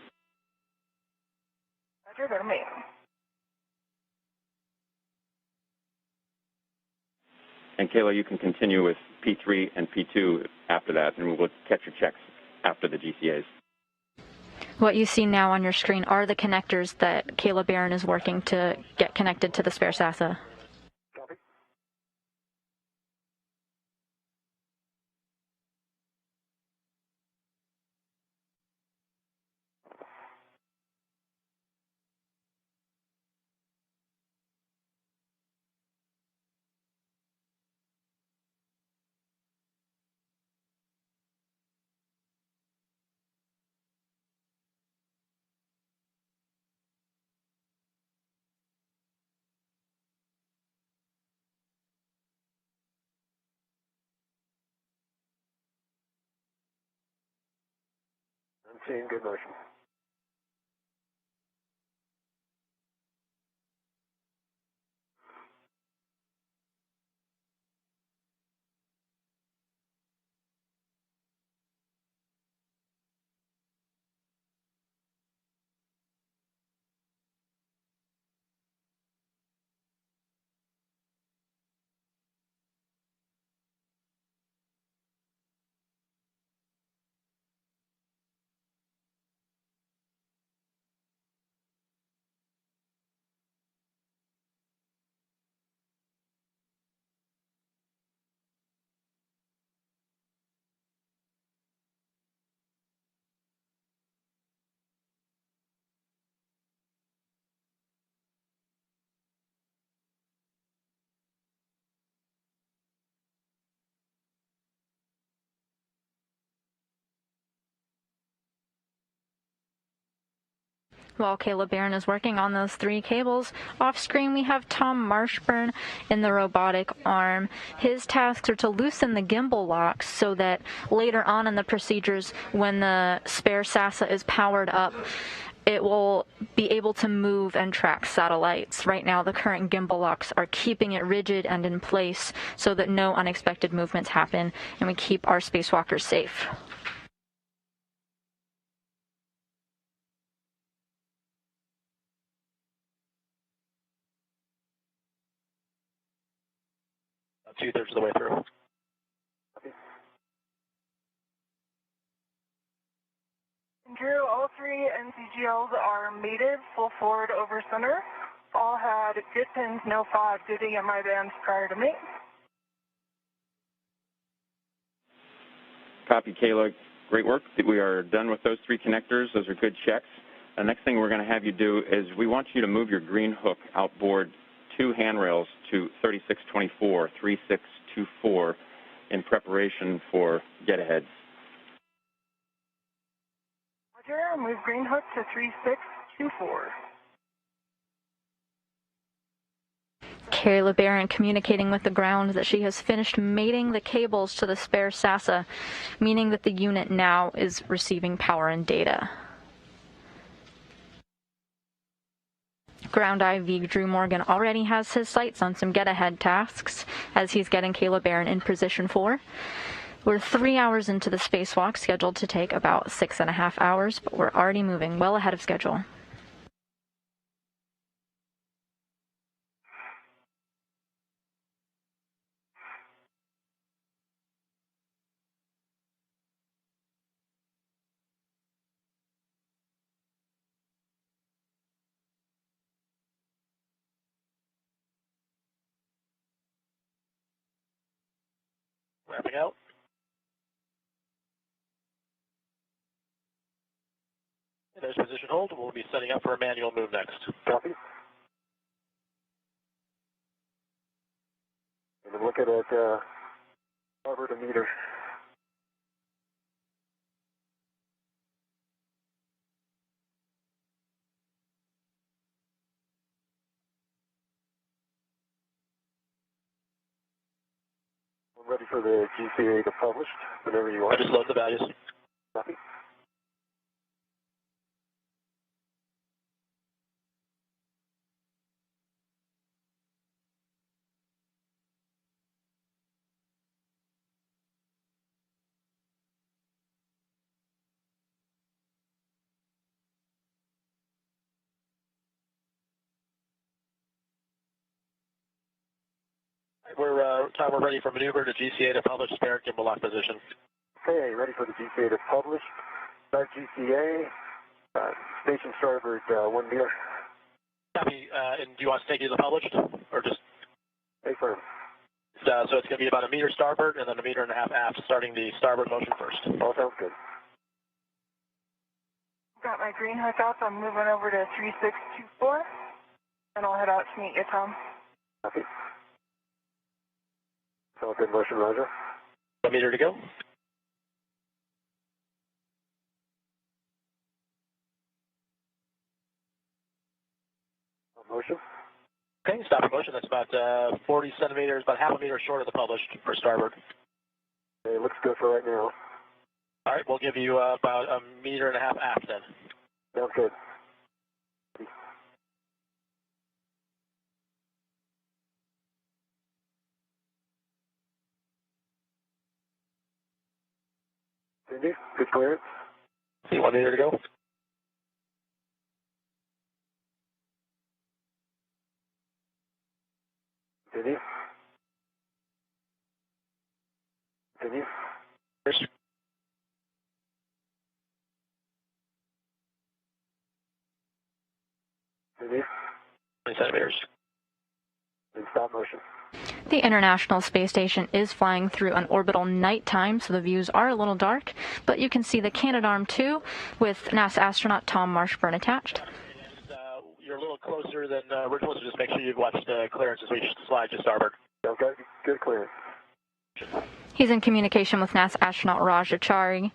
Roger, go to mate. And Kayla, you can continue with P3 and P2 after that, and we'll catch your checks after the GCAs. What you see now on your screen are the connectors that Kayla Barron is working to get connected to the spare SASA. Copy. I'm seeing good motion. While Kayla Barron is working on those 3 cables, off screen we have Tom Marshburn in the robotic arm. His tasks are to loosen the gimbal locks so that later on in the procedures, when the spare SASA is powered up, it will be able to move and track satellites. Right now, the current gimbal locks are keeping it rigid and in place so that no unexpected movements happen, and we keep our spacewalkers safe. About 2/3 of the way through. Drew, all 3 NCGLs are mated, full forward over center. All had good pins, no FOD, good EMI bands prior to mate. Copy, Kayla. Great work. We are done with those 3 connectors. Those are good checks. The next thing we're going to have you do is we want you to move your green hook outboard 2 handrails to 3624, 3624 in preparation for get-aheads. Roger, move green hook to 3624. Kayla Barron communicating with the ground that she has finished mating the cables to the spare SASA, meaning that the unit now is receiving power and data. Ground IV Drew Morgan already has his sights on some get-ahead tasks as he's getting Kayla Barron in position 4. We're 3 hours into the spacewalk, scheduled to take about 6.5 hours, but we're already moving well ahead of schedule. Wrapping out. And there's position hold. We'll be setting up for a manual move next. Copy. And then look at it, hover to meter. I'm ready for the GCA to publish whenever you are. I just load the values. Copy. Tom, we're ready for maneuver to GCA to publish spare gimbal lock position. Okay, ready for the GCA to publish. Start GCA. Station starboard 1 meter. Copy. And do you want us to take you to the published, or just? Hey, firm. So it's going to be about 1 meter starboard and then 1.5 meters aft, starting the starboard motion first. All sounds good. Got my green hook up. I'm moving over to 3624, and I'll head out to meet you, Tom. Copy. So good motion, Roger. 1 meter to go. Motion. Okay, stop your motion. That's about 40 centimeters, about 0.5 meter short of the published for starboard. Okay, looks good for right now. All right, we'll give you about 1.5 meters aft then. Sounds good. Cindy, good clearance. See, 1 meter to go. Cindy. Cindy. First. Cindy. 20 centimeters. And stop motion. The International Space Station is flying through an orbital nighttime, so the views are a little dark, but you can see the Canadarm2 with NASA astronaut Tom Marshburn attached. You're a little closer than original, so just make sure you've watched clearance as we slide to starboard. Okay, good clearance. He's in communication with NASA astronaut Raj Achari.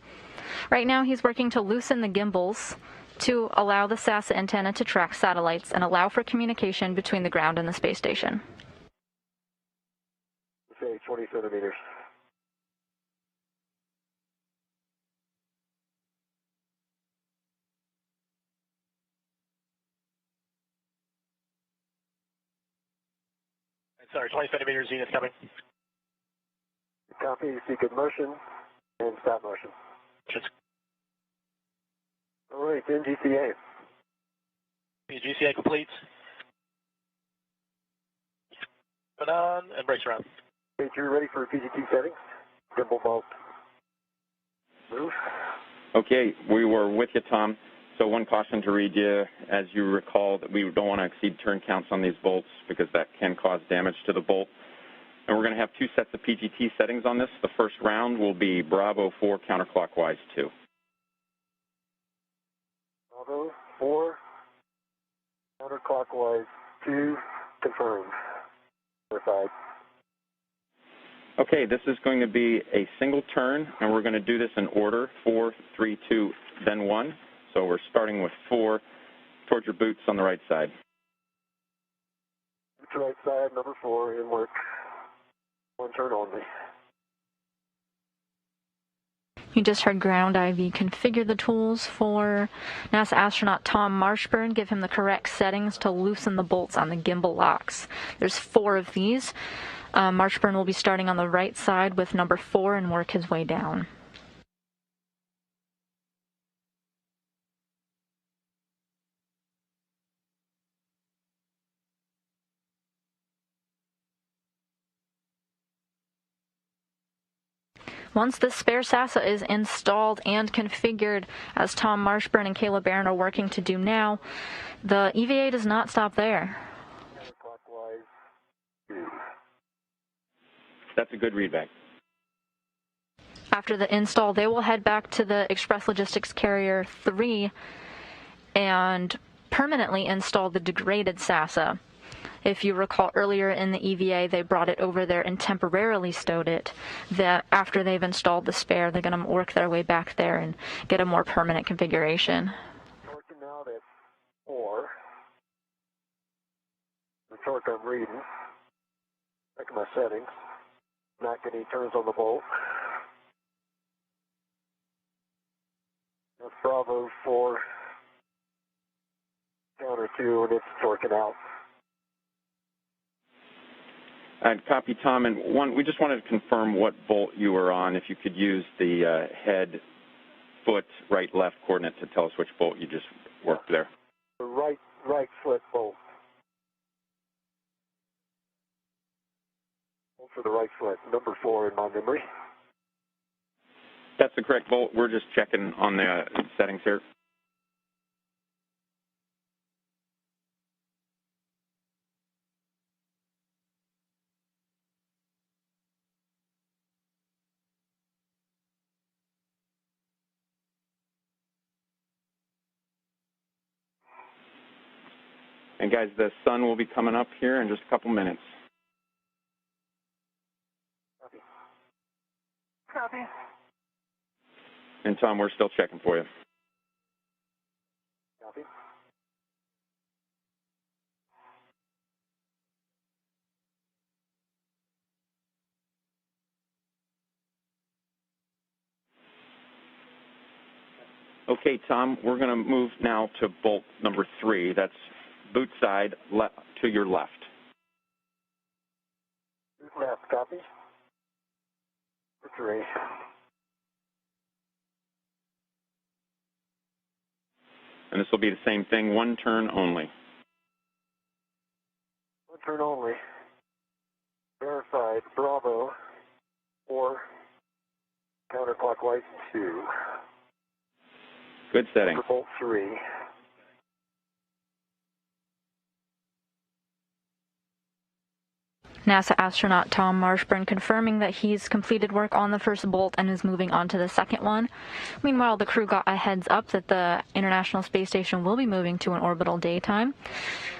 Right now he's working to loosen the gimbals to allow the SAS antenna to track satellites and allow for communication between the ground and the space station. Say 20 centimeters. Sorry, 20 centimeters, Zenith coming. Copy, you see good motion and stop motion. All right, then GCA. GCA complete. Put on and brace around. Okay, you're ready for PGT settings. Gimbal bolt. Move. Okay, we were with you, Tom. So one caution to read you, as you recall, that we don't want to exceed turn counts on these bolts because that can cause damage to the bolt. And we're going to have 2 sets of PGT settings on this. The first round will be Bravo 4 counterclockwise 2. Bravo 4 counterclockwise 2 confirmed. Verified. Okay, this is going to be a single turn, and we're going to do this in order, 4, 3, 2, then 1. So we're starting with 4 towards your boots on the right side. Boots right side, number 4, in work. 1 turn only. You just heard Ground IV configure the tools for NASA astronaut Tom Marshburn, give him the correct settings to loosen the bolts on the gimbal locks. There's 4 of these. Marshburn will be starting on the right side with number 4 and work his way down. Once the spare SASA is installed and configured, as Tom Marshburn and Kayla Barron are working to do now, the EVA does not stop there. That's a good readback. After the install, they will head back to the Express Logistics Carrier 3 and permanently install the degraded SASA. If you recall earlier in the EVA, they brought it over there and temporarily stowed it. That after they've installed the spare, they're going to work their way back there and get a more permanent configuration. Working out at 4. The torque I'm reading. Check my settings. Not getting turns on the bolt. That's Bravo 4, counter 2, and it's torquing out. Copy, Tom. And one, we just wanted to confirm what bolt you were on. If you could use the head, foot, right, left coordinate to tell us which bolt you just worked there. The right foot bolt. Bolt for the right foot, number 4 in my memory. That's the correct bolt. We're just checking on the settings here. And guys, the sun will be coming up here in just a couple minutes. Copy. Copy. And Tom, we're still checking for you. Copy. Okay, Tom, we're going to move now to bolt number 3. That's boot side to your left. Left, copy. For 3. And this will be the same thing, one turn only. One turn only. Verified, Bravo 4, counterclockwise 2. Good setting. For bolt 3. NASA astronaut Tom Marshburn confirming that he's completed work on the first bolt and is moving on to the second one. Meanwhile, the crew got a heads up that the International Space Station will be moving to an orbital daytime.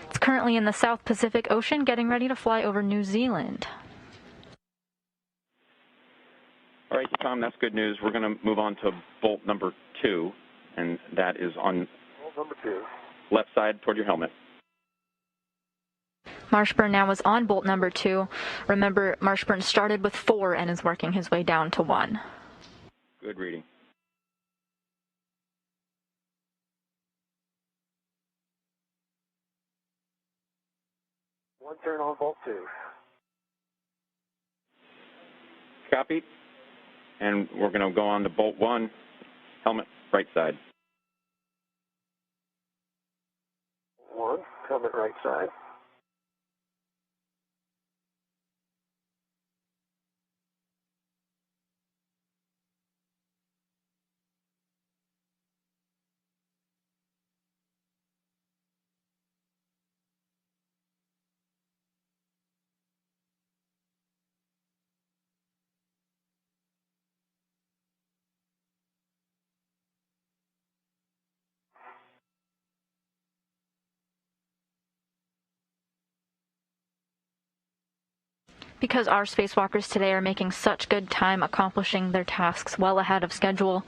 It's currently in the South Pacific Ocean, getting ready to fly over New Zealand. All right, Tom, that's good news. We're going to move on to bolt number 2, and that is on Bolt number 2. left side toward your helmet. Marshburn now is on bolt number 2. Remember, Marshburn started with 4 and is working his way down to 1. Good reading. One turn on bolt 2. Copy. And we're going to go on to bolt 1, helmet right side. 1, helmet right side. Because our spacewalkers today are making such good time accomplishing their tasks well ahead of schedule,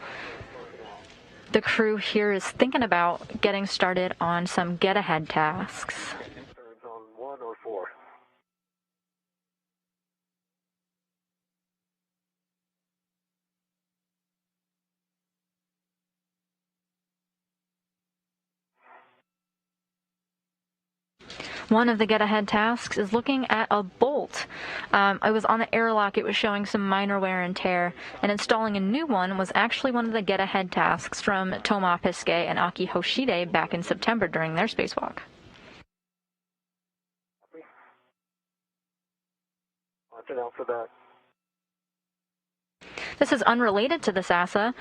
the crew here is thinking about getting started on some get-ahead tasks. Turns on 1 or 4. One of the get-ahead tasks is looking at a bolt. I was on the airlock, it was showing some minor wear and tear, and installing a new one was actually one of the get-ahead tasks from Toma Piskei and Aki Hoshide back in September during their spacewalk. Watching out for that. This is unrelated to the NASA,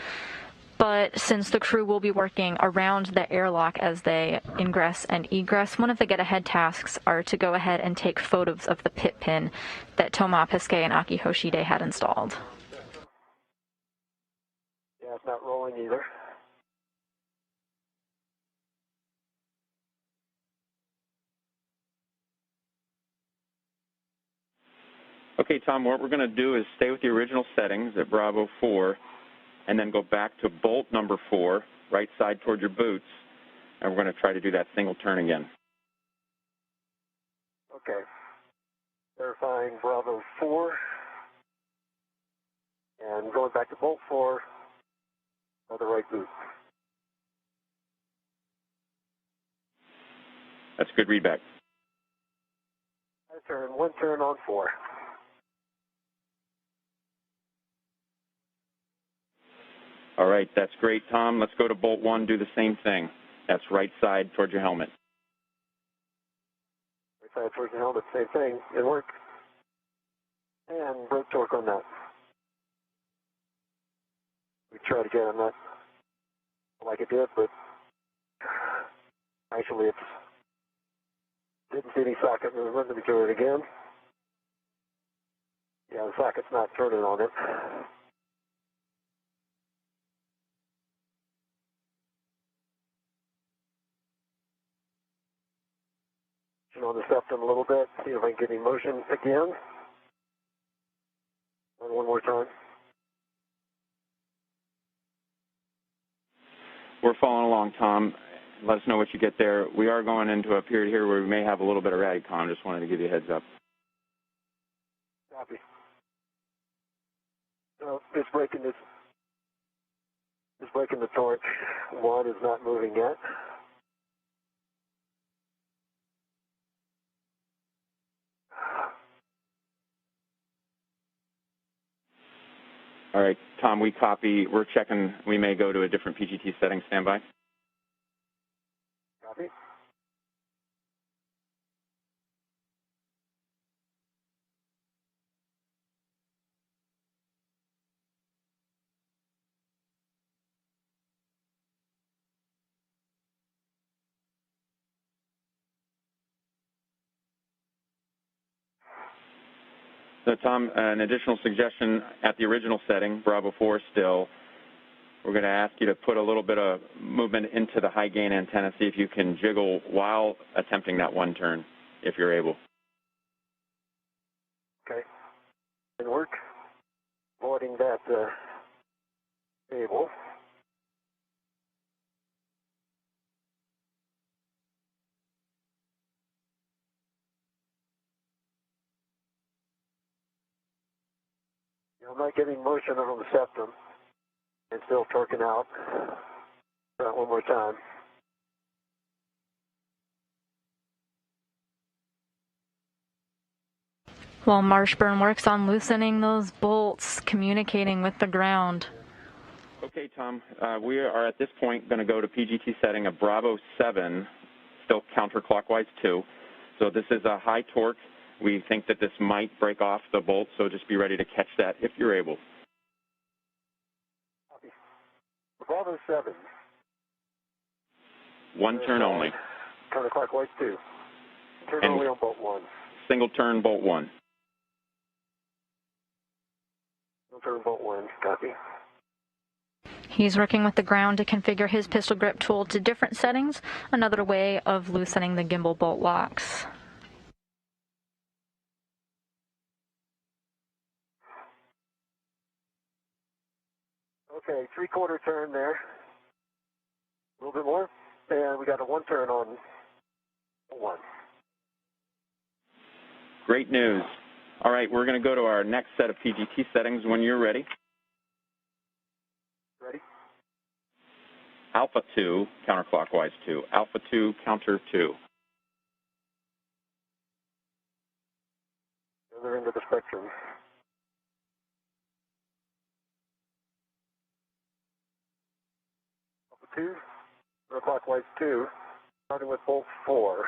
but since the crew will be working around the airlock as they ingress and egress, one of the get-ahead tasks are to go ahead and take photos of the pit pin that Toma Piskei and Aki Hoshide had installed. Yeah, it's not rolling either. Okay, Tom, what we're going to do is stay with the original settings at Bravo 4, and then go back to bolt number 4, right side toward your boots, and we're going to try to do that single turn again. Okay. Verifying Bravo 4, And going back to bolt 4 on the right boot. That's good readback. One turn on 4. All right, that's great, Tom. Let's go to bolt 1, do the same thing. That's right side towards your helmet. Right side towards the helmet, same thing. It worked. And brake torque on that. We tried again. I'm not like it did, but actually it's didn't see any socket movement. Let me do it again. Yeah, the socket's not turning on it. On the septum a little bit, see if I can get any motion again. One more time. We're following along, Tom. Let us know what you get there. We are going into a period here where we may have a little bit of radicom. Just wanted to give you a heads up. Copy. So it's breaking this. It's breaking the torque. 1 is not moving yet. All right, Tom, we copy. We're checking. We may go to a different PGT setting. Stand by. Copy. So, Tom, an additional suggestion at the original setting, Bravo 4 still, we're going to ask you to put a little bit of movement into the high gain antenna, see if you can jiggle while attempting that 1 turn, if you're able. Okay. Didn't work. Avoiding that cable. I'm not getting motion on the septum. It's still torquing out. Try it one more time. While Marshburn works on loosening those bolts, communicating with the ground. Okay, Tom, we are at this point going to go to PGT setting of Bravo 7, still counterclockwise 2. So this is a high torque. We think that this might break off the bolt, so just be ready to catch that if you're able. Copy. Bravo 7. 1 turn only. Counterclockwise 2. Turn And only on bolt 1. Single turn, bolt 1. Single turn, bolt 1. Copy. He's working with the ground to configure his pistol grip tool to different settings, another way of loosening the gimbal bolt locks. Okay, 3/4 turn there. A little bit more. And we got a 1 turn on 1. Great news. All right, we're going to go to our next set of PGT settings when you're ready. Ready? Alpha 2, counterclockwise 2. Alpha 2, counter 2. Other end of the spectrum. Alpha 2, counterclockwise 2, starting with bolt 4.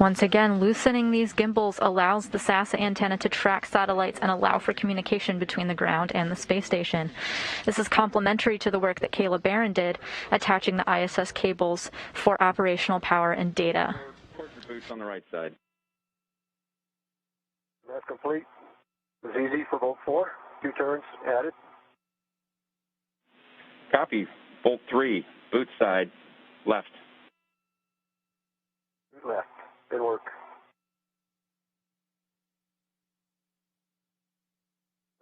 Once again, loosening these gimbals allows the SAS antenna to track satellites and allow for communication between the ground and the space station. This is complementary to the work that Kayla Barron did, attaching the ISS cables for operational power and data. Towards your boots on the right side. That's complete. It was easy for bolt 4. 2 turns added. Copy. Bolt 3, boot side, left. Left. Didn't work.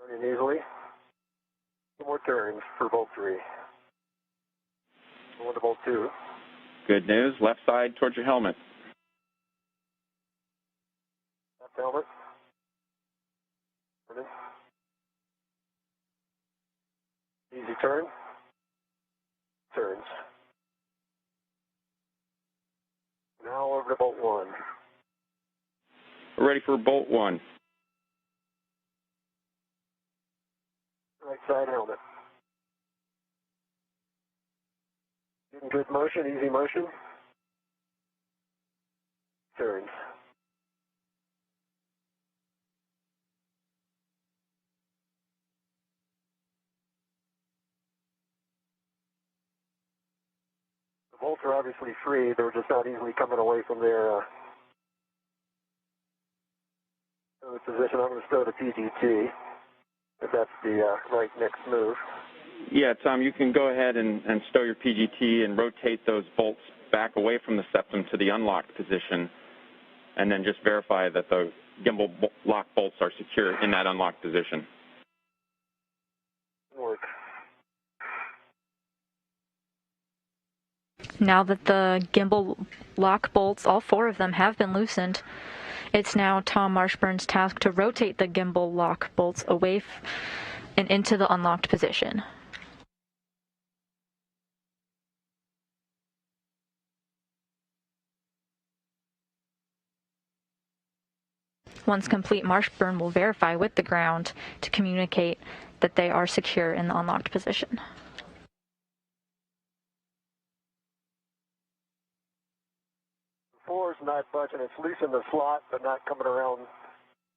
Running easily. 2 more turns for bolt 3. Going to bolt 2. Good news. Left side towards your helmet. Left helmet. Turning. Easy turn. Turns. Now over to bolt 1. We're ready for bolt 1. Right side helmet. Getting good motion, easy motion. Turns. The bolts are obviously free. They're just not easily coming away from their position. I'm going to stow the PGT, if that's the right next move. Yeah, Tom, you can go ahead and stow your PGT and rotate those bolts back away from the septum to the unlocked position, and then just verify that the gimbal lock bolts are secure in that unlocked position. Work. Now that the gimbal lock bolts, all 4 of them, have been loosened, it's now Tom Marshburn's task to rotate the gimbal lock bolts away and into the unlocked position. Once complete, Marshburn will verify with the ground to communicate that they are secure in the unlocked position. Four is not budging. It's loose in the slot, but not coming around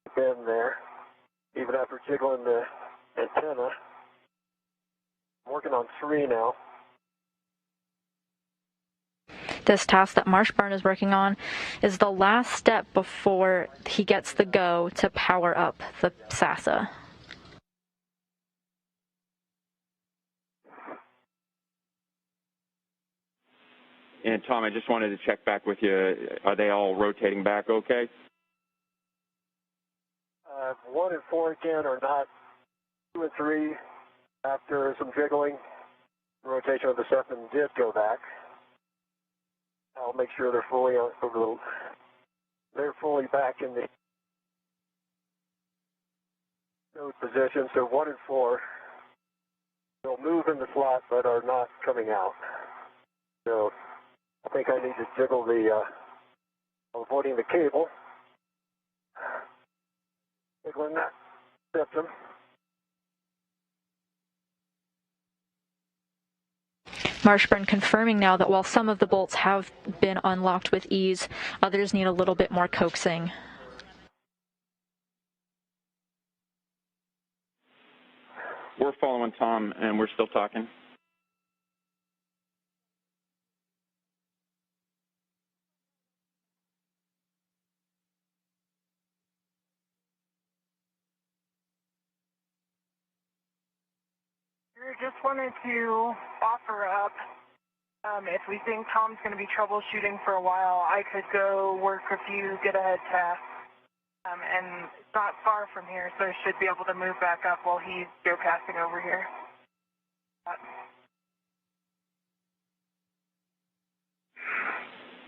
the bend there. Even after jiggling the antenna. I'm working on 3 now. This task that Marshburn is working on is the last step before he gets the go to power up the SASA. And Tom, I just wanted to check back with you. Are they all rotating back okay? 1 and 4 again are not. 2 and 3, after some jiggling, rotation of the septum did go back. I'll make sure they're fully back in the node position. So 1 and 4, they'll move in the slot but are not coming out. So I think I need to jiggle the, avoiding the cable. Jiggling that septum. Marshburn confirming now that while some of the bolts have been unlocked with ease, others need a little bit more coaxing. We're following Tom, and we're still talking. Just wanted to offer up, if we think Tom's going to be troubleshooting for a while, I could go work a few get-ahead tasks, and it's not far from here, so I should be able to move back up while he's geocaching over here.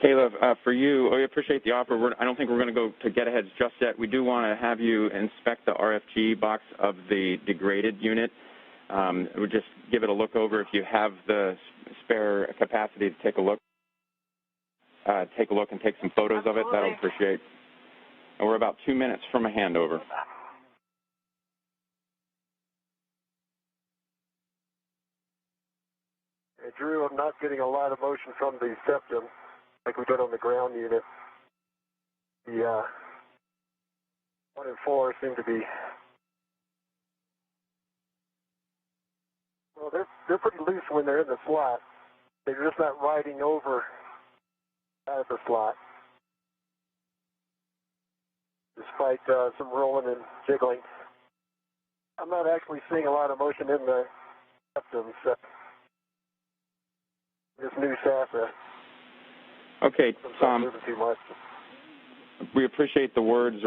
Caleb, for you, we appreciate the offer. I don't think we're going to go to get-aheads just yet. We do want to have you inspect the RFG box of the degraded unit. We'll just give it a look over. If you have the spare capacity to take a look and take some photos of it, that'll appreciate. And we're about 2 minutes from a handover. Hey, Drew, I'm not getting a lot of motion from the septum like we did on the ground unit. The 1 and 4 seem to be. Well, they're pretty loose when they're in the slot. They're just not riding over out of the slot, despite some rolling and jiggling. I'm not actually seeing a lot of motion in the septum. So this new SASA. Okay, Tom. Moving too much. We appreciate the words.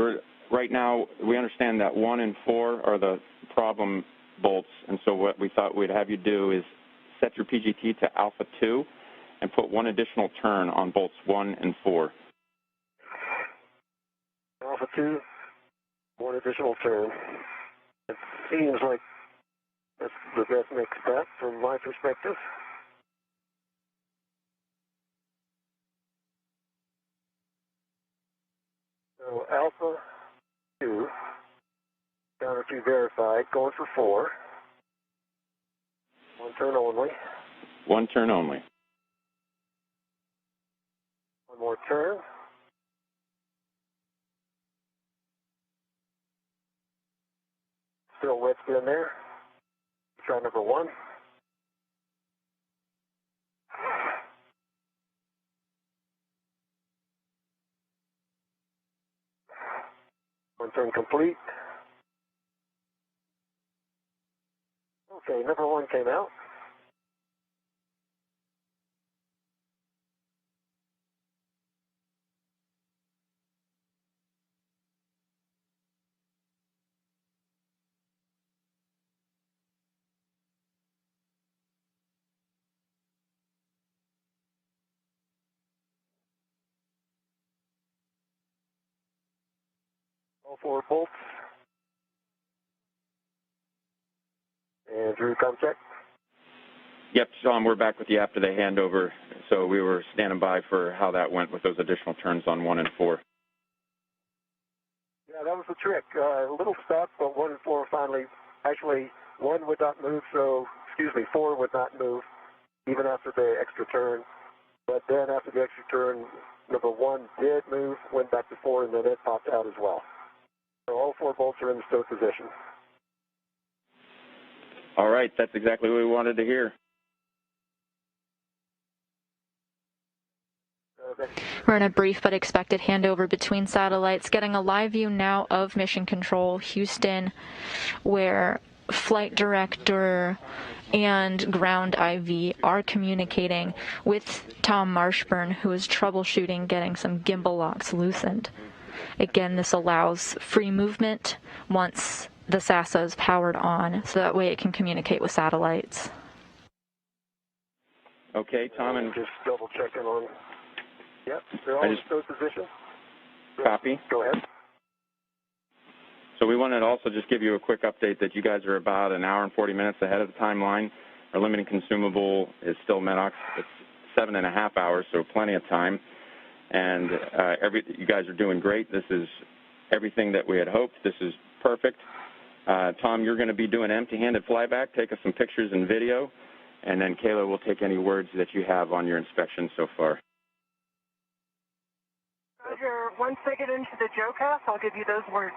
Right now, we understand that 1 and 4 are the problem bolts, and so what we thought we'd have you do is set your PGT to alpha 2 and put 1 additional turn on bolts 1 and 4. Alpha 2, 1 additional turn. It seems like That's the best next step from my perspective. So Alpha 2, counter 2 verified, going for 4. One turn only. One turn only. One more turn. Still wedged in there. Try number 1. One turn complete. Okay, number 1 came out. All 4 bolts. And Drew, come check. Yep, Tom, we're back with you after the handover. So we were standing by for how that went with those additional turns on 1 and 4. Yeah, that was the trick. A little stuck, but 1 and 4 finally, actually 1 would not move, 4 would not move even after the extra turn. But then after the extra turn, number 1 did move, went back to 4, and then it popped out as well. So all 4 bolts are in the stow position. All right, that's exactly what we wanted to hear. We're in a brief but expected handover between satellites, getting a live view now of Mission Control Houston, where Flight Director and Ground IV are communicating with Tom Marshburn, who is troubleshooting getting some gimbal locks loosened. Again, this allows free movement once the SASA is powered on, so that way it can communicate with satellites. Okay, Tom, and just double checking on. Yep, they're all in stow position. Copy. Go ahead. So we wanted to also just give you a quick update that you guys are about an hour and 40 minutes ahead of the timeline. Our limiting consumable is still Medox. It's 7.5 hours, so plenty of time. And you guys are doing great. This is everything that we had hoped. This is perfect. Tom, you're going to be doing empty-handed flyback. Take us some pictures and video, and then Kayla will take any words that you have on your inspection so far. Roger, once they get into the JOCAS, I'll give you those words.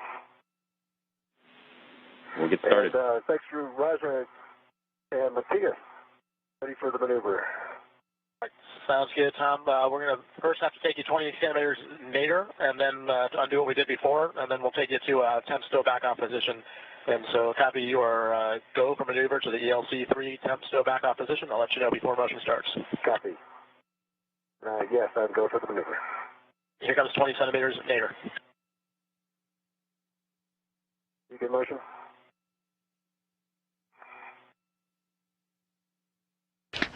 We'll get started. And, thanks to Roger and Matthias. Ready for the maneuver. Sounds good, Tom. We're going to first have to take you 20 centimeters nadir, and then undo what we did before, and then we'll take you to a temp stow back off position. And so, copy your go for maneuver to the ELC-3 temp stow back off position. I'll let you know before motion starts. Copy. Yes, I'd go for the maneuver. Here comes 20 centimeters nadir. You get motion?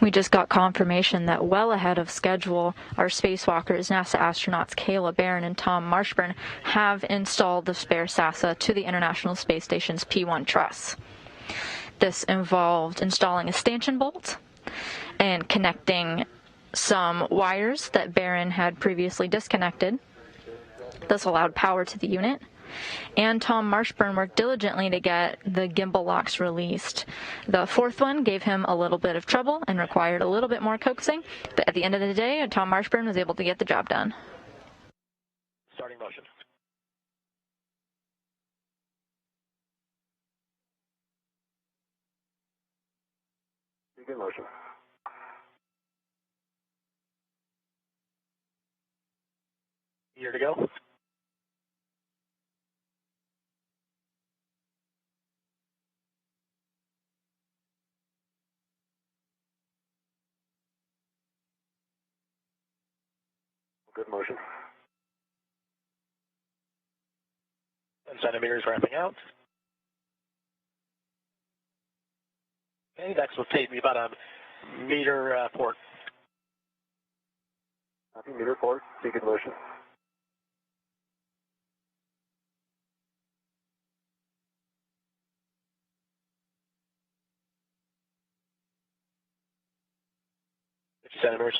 We just got confirmation that well ahead of schedule, our spacewalkers, NASA astronauts Kayla Barron and Tom Marshburn, have installed the spare SASA to the International Space Station's P1 truss. This involved installing a stanchion bolt and connecting some wires that Barron had previously disconnected. This allowed power to the unit. And Tom Marshburn worked diligently to get the gimbal locks released. The fourth one gave him a little bit of trouble and required a little bit more coaxing, but at the end of the day, Tom Marshburn was able to get the job done. Starting motion. Begin motion. Here to go. Good motion. 10 centimeters ramping out. Okay, next will take me about a meter port. Copy, meter port, begin motion. centimeters.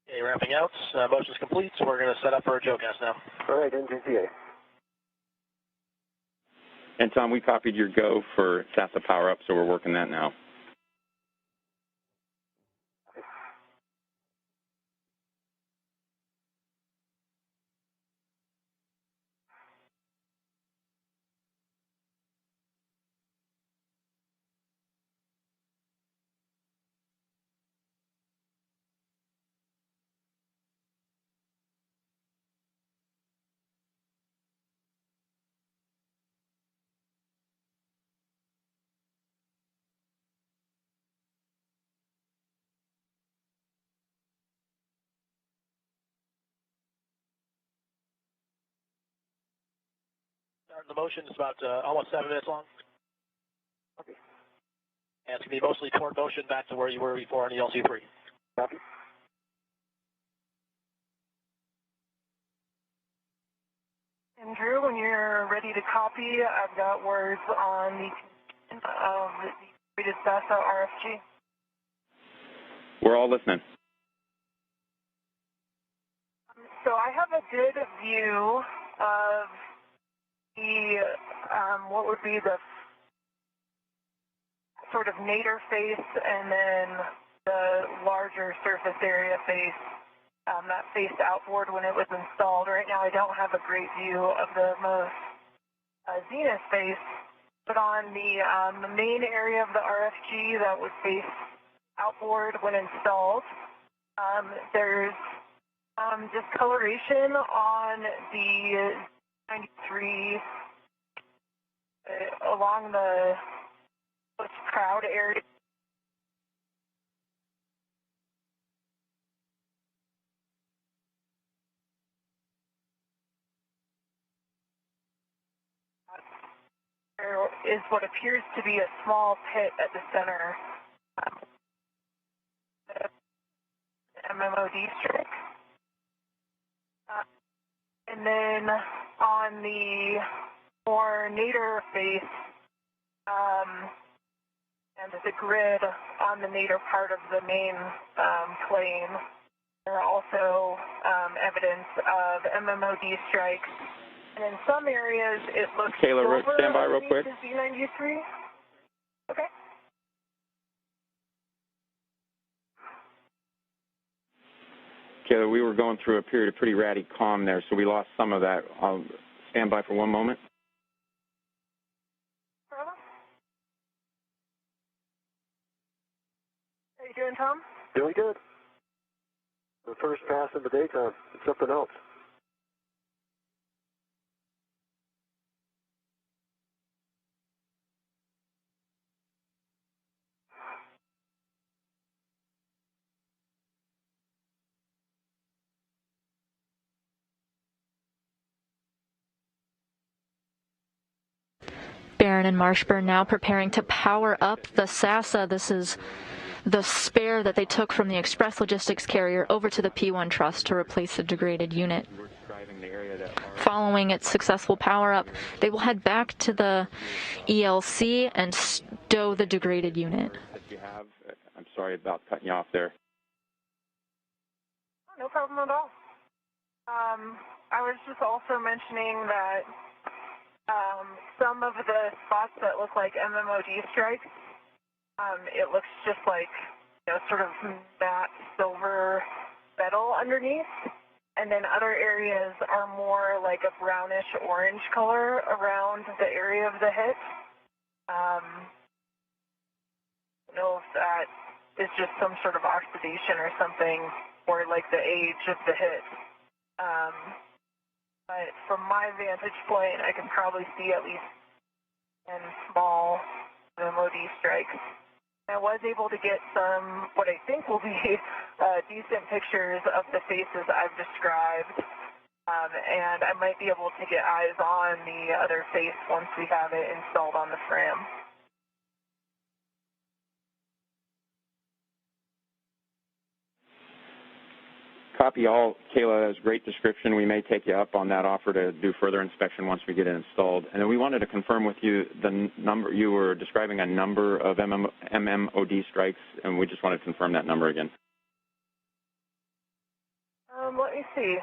Okay, ramping out. Motion's complete, so we're going to set up for a JOCAS now. All right, NGCA. And Tom, we copied your go for SASA power up, so we're working that now. The motion is about almost 7 minutes long. Okay. And it's going to be mostly toward motion back to where you were before on the LC3. Copy. And Drew, when you're ready to copy, I've got words on the condition of the completed SASA RFG. We're all listening. So I have a good view of the, what would be the sort of nadir face and then the larger surface area face that faced outboard when it was installed. Right now I don't have a great view of the most zenith face, but on the main area of the RFG that would face outboard when installed, there's discoloration on the 93 along the crowd area. There is what appears to be a small pit at the center. MMOD strike. And then on the more nadir face, and the grid on the nadir part of the main plane, there are also evidence of MMOD strikes. And in some areas, it looks Kayla, stand by real quick. Z93. Okay. Kayla, we were going through a period of pretty ratty calm there, so we lost some of that. I'll stand by for one moment. How you doing, Tom? Doing good. The first pass in the daytime. It's something else. Barron and Marshburn now preparing to power up the SASA. This is the spare that they took from the Express Logistics carrier over to the P1 truss to replace the degraded unit. Following its successful power-up, they will head back to the ELC and stow the degraded unit. I'm sorry about cutting you off there. No problem at all. I was just also mentioning that some of the spots that look like MMOD strikes, it looks just like, sort of matte silver metal underneath. And then other areas are more like a brownish orange color around the area of the hit. I don't know if that is just some sort of oxidation or something, or like the age of the hit. But from my vantage point, I can probably see at least 10 small MOD strikes. I was able to get some, what I think will be decent pictures of the faces I've described, and I might be able to get eyes on the other face once we have it installed on the FRAM. Copy all. Kayla, has great description. We may take you up on that offer to do further inspection once we get it installed. And then we wanted to confirm with you the number. You were describing a number of MMOD strikes, and we just wanted to confirm that number again. Let me see.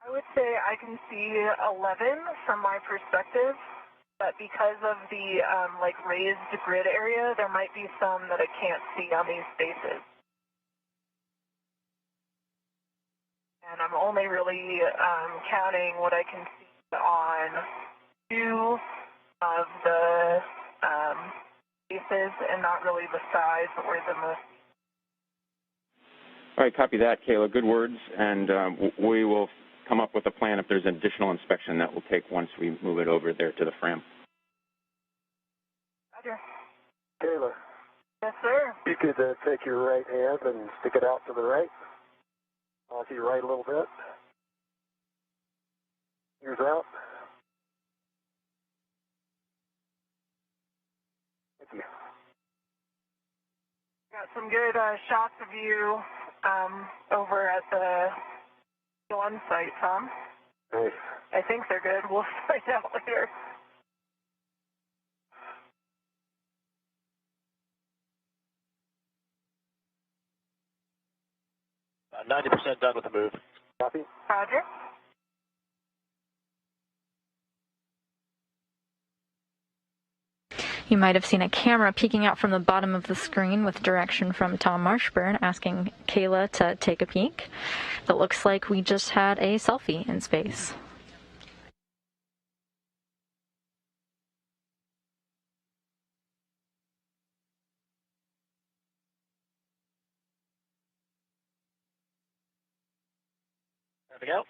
I would say I can see 11 from my perspective, but because of the like raised grid area, there might be some that I can't see on these spaces. And I'm only really counting what I can see on 2 of the spaces, and not really the size or the most. All right, copy that, Kayla. Good words, and we will come up with a plan if there's additional inspection that we'll take once we move it over there to the FRAM. Roger. Kayla. Yes, sir. You could take your right hand and stick it out to the right. Off to your right a little bit. Ears out. Thank you. Got some good shots of you over at the on site, Tom. Nice. I think they're good. We'll find out later. About 90% done with the move. Copy. Roger. You might have seen a camera peeking out from the bottom of the screen with direction from Tom Marshburn asking Kayla to take a peek. It looks like we just had a selfie in space. There we go.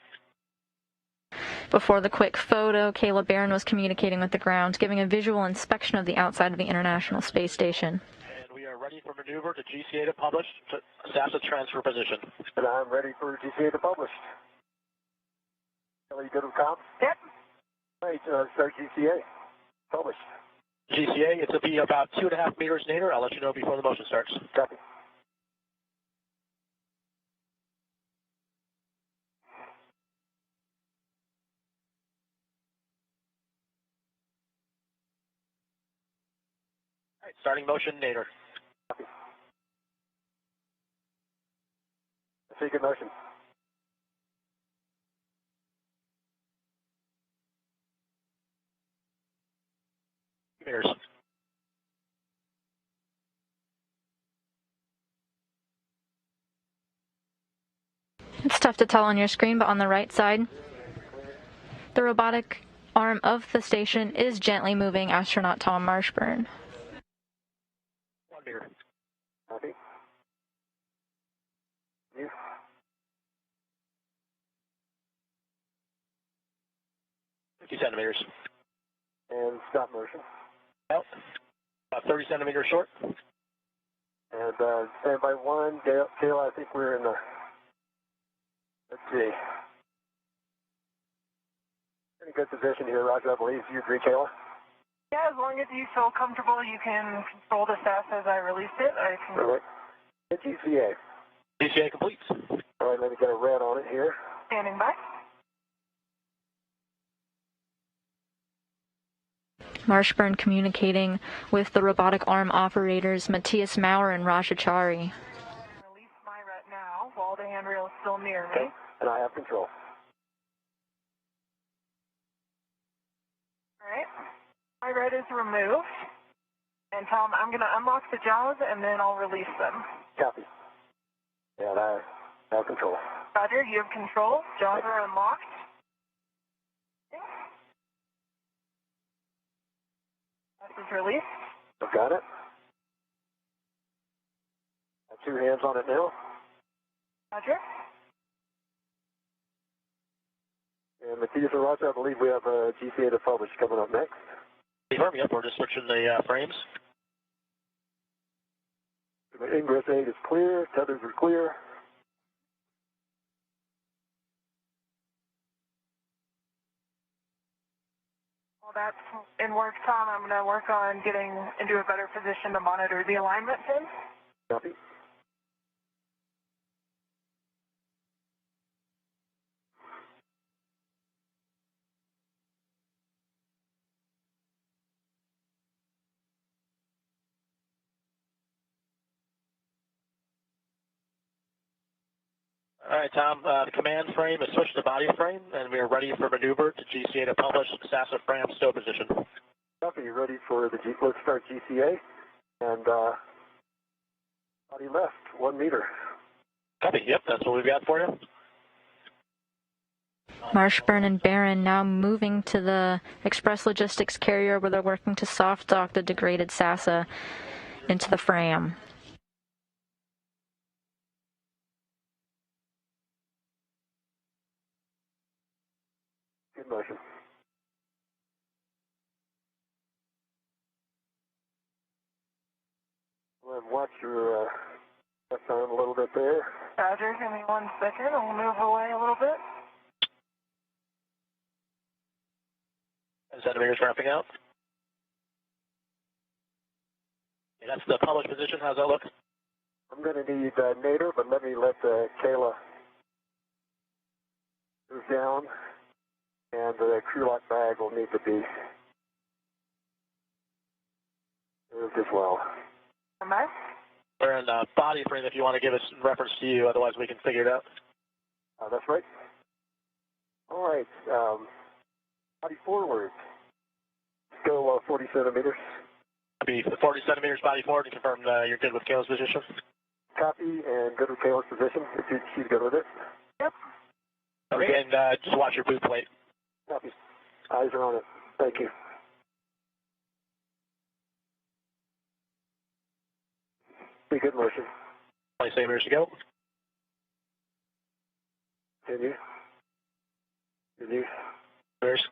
Before the quick photo, Kayla Barron was communicating with the ground, giving a visual inspection of the outside of the International Space Station. And we are ready for maneuver to GCA to publish, to SAPSA transfer position. And I'm ready for GCA to publish. Are you good with comms? Yep. All right, start GCA. Published. GCA, it's to be about 2.5 meters nadir. I'll let you know before the motion starts. Copy. All right, starting motion nadir. Copy. Second motion. Meters. It's tough to tell on your screen, but on the right side, the robotic arm of the station is gently moving astronaut Tom Marshburn. 1 meter. Copy. You. 50 centimeters. And stop motion. Out. About 30 centimeters short. And stand by 1. Kayla, I think we're in the, let's see. In a good position here, Roger, I believe. You agree, Kayla? Yeah, as long as you feel comfortable, you can control the SAS as I release it. I can. All right. Hit GCA. GCA complete. All right, let me get a red on it here. Standing by. Marshburn communicating with the robotic arm operators Matthias Maurer and Rajachari. Release my ret now while the handrail is still near me. Okay. And I have control. All right. My ret is removed. And Tom, I'm going to unlock the jaws and then I'll release them. Copy. And I have control. Roger, you have control. Jaws are unlocked. This is released. I've got it. I have 2 hands on it now. Roger. And Matthias and Roger, I believe we have a GCA to publish coming up next. Confirm, yep, we're just switching the frames. The ingress 8 is clear, tethers are clear. All that's in work, Tom. I'm going to work on getting into a better position to monitor the alignment pin. Copy. All right, Tom. The command frame is switched to body frame, and we are ready for maneuver to GCA to publish SASA frame stow position. Copy. You ready for the let's start GCA, and body left, 1 meter. Copy. Yep, that's what we've got for you. Marshburn and Barron now moving to the Express Logistics carrier where they're working to soft dock the degraded SASA into the frame. Good motion. Well, watch your left arm a little bit there. Roger, give me 1 second. I'll move away a little bit. Centimeters wrapping out. Okay, that's the published position. How's that look? I'm going to need Nader, but let Kayla move down, and the crew lock bag will need to be moved as well. Am I? We're in body frame if you want to give us reference to you, otherwise we can figure it out. That's right. All right. Body forward. Go 40 centimeters. Be 40 centimeters body forward to confirm you're good with Kayla's position. Copy, and good with Kayla's position. If she's good with it. Yep. Okay, and just watch your boot plate. Copy. Eyes are on it. Thank you. Be good motion. 20 centimeters to go. Continue. Continue. There's.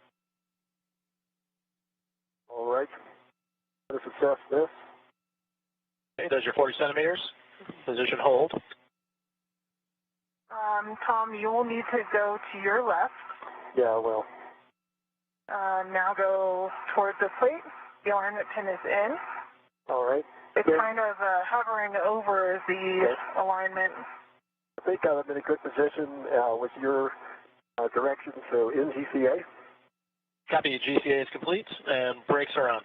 All right. Let's assess this. Okay, there's your 40 centimeters. Position hold. Tom, you will need to go to your left. Yeah, well. Now go towards the plate. The alignment pin is in. All right. It's Good. kind of hovering over the alignment. I think I'm in a good position with your direction, so in GCA. Copy, GCA is complete, and brakes are on.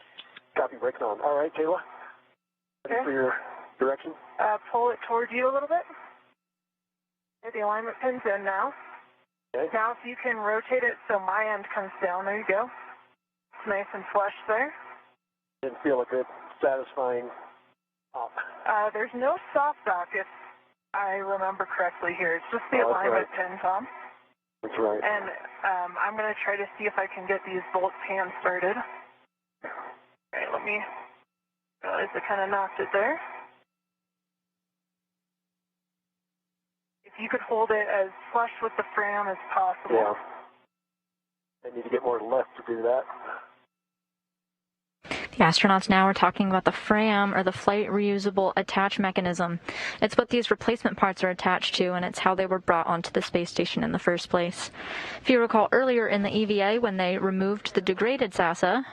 Copy, brakes on. All right, Kayla. Ready for your direction? Pull it towards you a little bit. Okay, the alignment pin's in now. Okay. Now if you can rotate it so my end comes down, there you go. It's nice and flush there. Didn't feel a good, satisfying pop. There's no soft dock if I remember correctly here. It's just the alignment pin, Tom. That's right. And I'm going to try to see if I can get these bolts hand started. Okay, let me realize I kind of knocked it there. If you could hold it as flush with the frame as possible. Yeah. I need to get more left to do that. The astronauts now are talking about the FRAM, or the Flight Reusable Attach Mechanism. It's what these replacement parts are attached to, and it's how they were brought onto the space station in the first place. If you recall earlier in the EVA, when they removed the degraded SASA,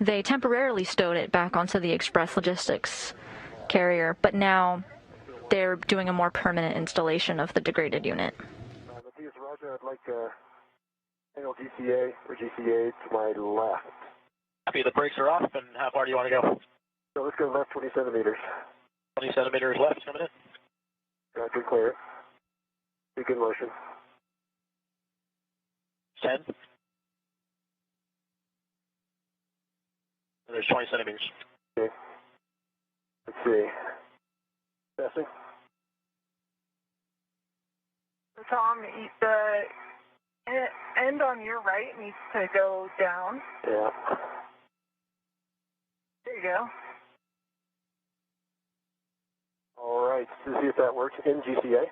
they temporarily stowed it back onto the Express Logistics carrier, but now they're doing a more permanent installation of the degraded unit. Matthias, Roger, I'd like angle GCA or GCA to my left. Copy, the brakes are off, and how far do you want to go? So let's go left 20 centimeters. 20 centimeters left, coming in. Roger, clear it. Be good motion. 10. And there's 20 centimeters. Okay. Let's see. Testing. So Tom, the end on your right needs to go down. Yeah. There you go. All right. Let's see if that works in GCA.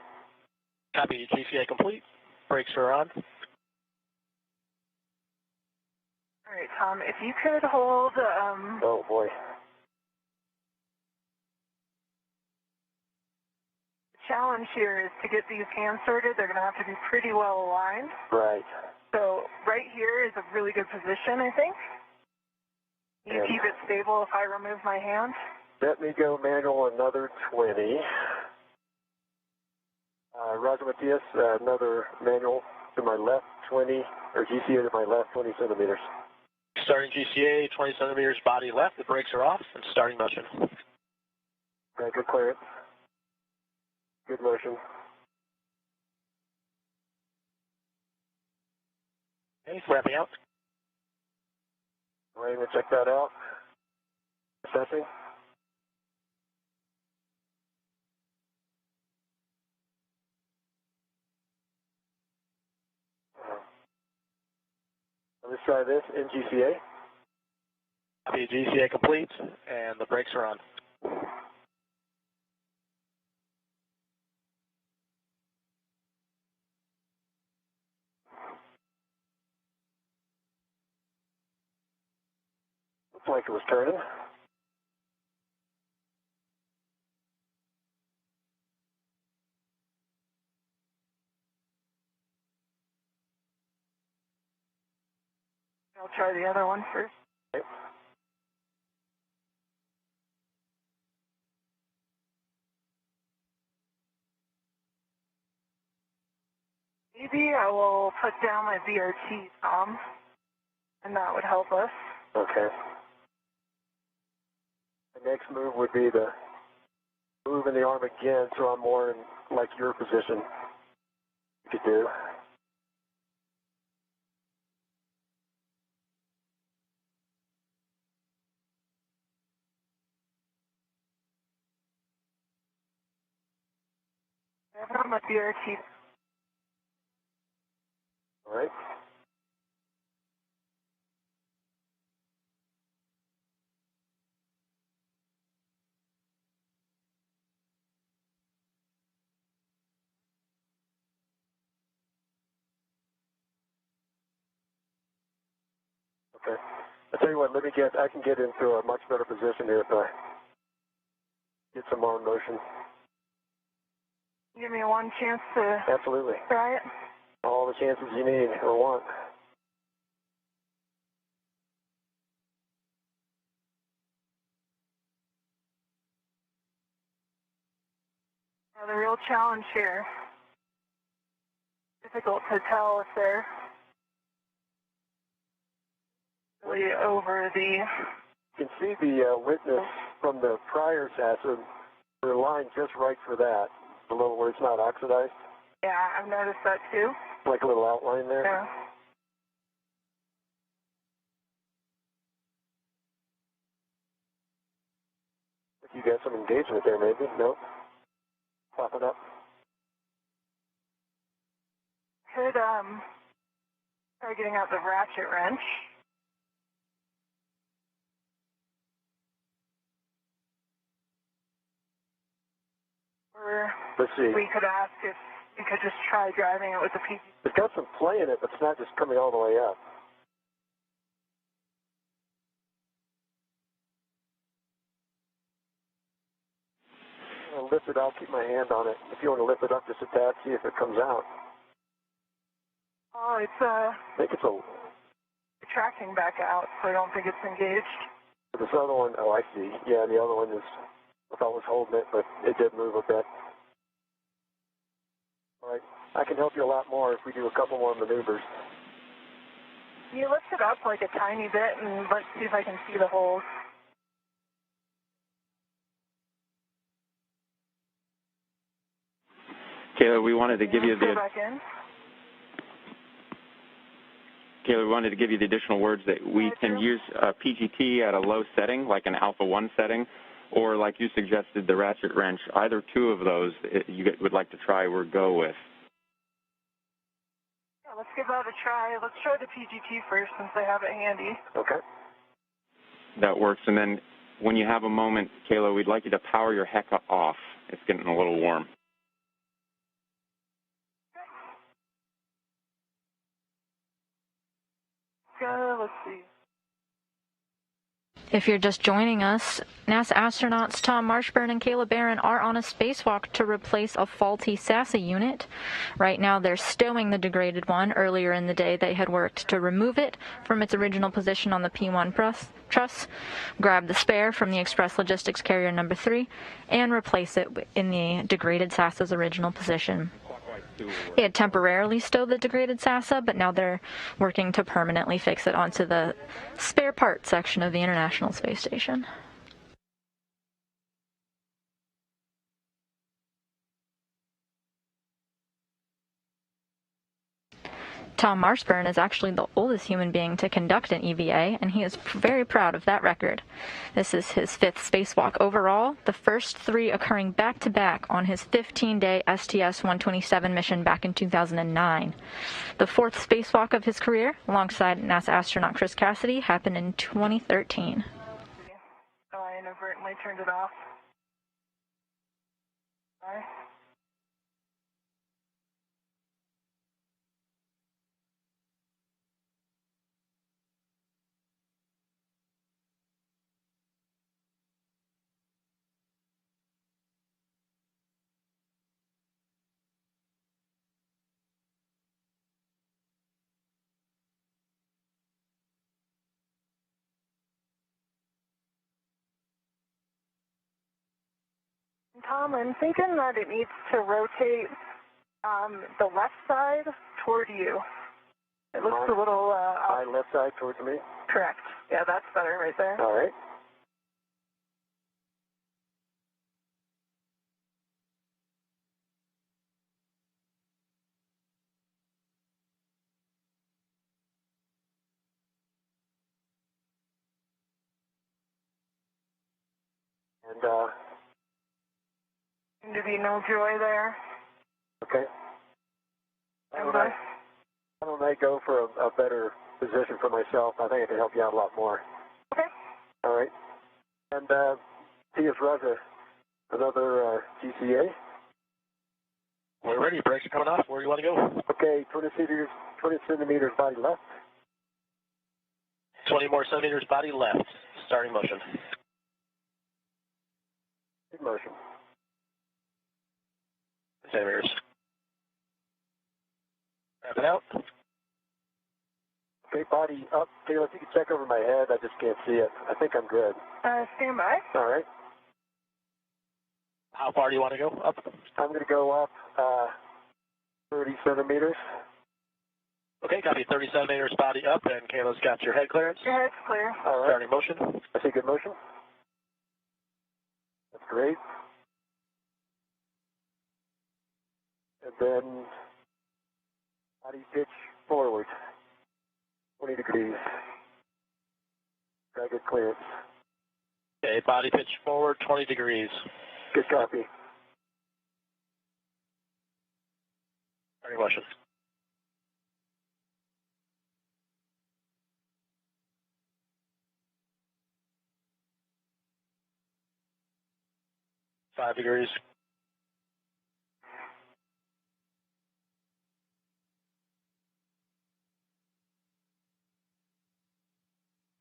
Copy, GCA complete. Brakes are on. All right, Tom, if you could hold... Oh, boy. The challenge here is to get these hand sorted. They're going to have to be pretty well aligned. Right. So right here is a really good position, I think. You keep it stable if I remove my hand. Let me go manual another 20. Roger Matias, another manual to my left 20, or GCA to my left 20 centimeters. Starting GCA, 20 centimeters, body left. The brakes are off, and starting motion. Okay, good clearance. Good motion. Okay, flapping out. All right, we'll check that out. Assessing. Let's try this in GCA. The GCA complete, and the brakes are on. Looks like it was turning. I'll try the other one first. Okay. Maybe I will put down my VRT, Tom, and that would help us. Okay. The next move would be to move in the arm again, so I'm more in like your position. You could do. I have it on my VRT. All right. Okay. I'll tell you what, I can get into a much better position here if I get some arm motion. Give me one chance to Absolutely. try it. All the chances you need or want. Now, the real challenge here, difficult to tell if they're really over the... You can see the witness from the prior SASA. They're lined just right for that, below where it's not oxidized. Yeah, I've noticed that too. Like a little outline there. Yeah. You got some engagement there, maybe? No? Pop it up. Could, try getting out the ratchet wrench. Or Let's see. we could ask if we could just try driving it with the PG. It's got some play in it, but it's not just coming all the way up. I'm going to lift it, I'll keep my hand on it. If you want to lift it up just a tad, see if it comes out. Oh, it's, I think it's a... retracting back out, so I don't think it's engaged. This other one, oh, I see. Yeah, the other one is, I thought was holding it, but it did move a bit. All right, I can help you a lot more if we do a couple more maneuvers. You lift it up like a tiny bit, and let's see if I can see the holes. Kayla, we wanted to give you the... Go back in. Kayla, we wanted to give you the additional words that we can use PGT at a low setting, like an alpha 1 setting, or like you suggested, the ratchet wrench. Either two of those you would like to try or go with. Yeah, let's give that a try. Let's try the PGT first since I have it handy. Okay. That works. And then when you have a moment, Kayla, we'd like you to power your HECA off. It's getting a little warm. Let's see. If you're just joining us, NASA astronauts Tom Marshburn and Kayla Barron are on a spacewalk to replace a faulty SASA unit. Right now they're stowing the degraded one. Earlier in the day they had worked to remove it from its original position on the P1 truss, grab the spare from the Express Logistics Carrier number 3, and replace it in the degraded SASA's original position. They had temporarily stowed the degraded SASA, but now they're working to permanently fix it onto the spare parts section of the International Space Station. Tom Marshburn is actually the oldest human being to conduct an EVA, and he is very proud of that record. This is his 5th spacewalk overall, the first 3 occurring back-to-back on his 15-day STS-127 mission back in 2009. The 4th spacewalk of his career, alongside NASA astronaut Chris Cassidy, happened in 2013. I inadvertently turned it off. Sorry. Tom, I'm thinking that it needs to rotate the left side toward you. It looks a little... my left side towards me? Correct. Yeah, that's better right there. All right. And, seem to be no joy there. okay. Why don't I go for a better position for myself? I think I can help you out a lot more. Okay. All right. And T.S. Raja, another GCA. We're ready. Brakes are coming off. Where do you want to go? Okay, 20 centimeters body left. 20 more centimeters body left. Starting motion. In motion. Centimeters. Wrap it out. Okay, body up. Taylor, if you can check over my head, I just can't see it. I think I'm good. Stand by. All right. How far do you want to go up? I'm going to go up 30 centimeters. Okay, copy. 30 centimeters body up, and Kayla's got your head clearance. Your head's clear. All right. Starting motion. I see good motion. That's great. And then body pitch forward, 20 degrees. Got good clearance. Okay, body pitch forward, 20 degrees. Good copy. Starting motion. Five degrees.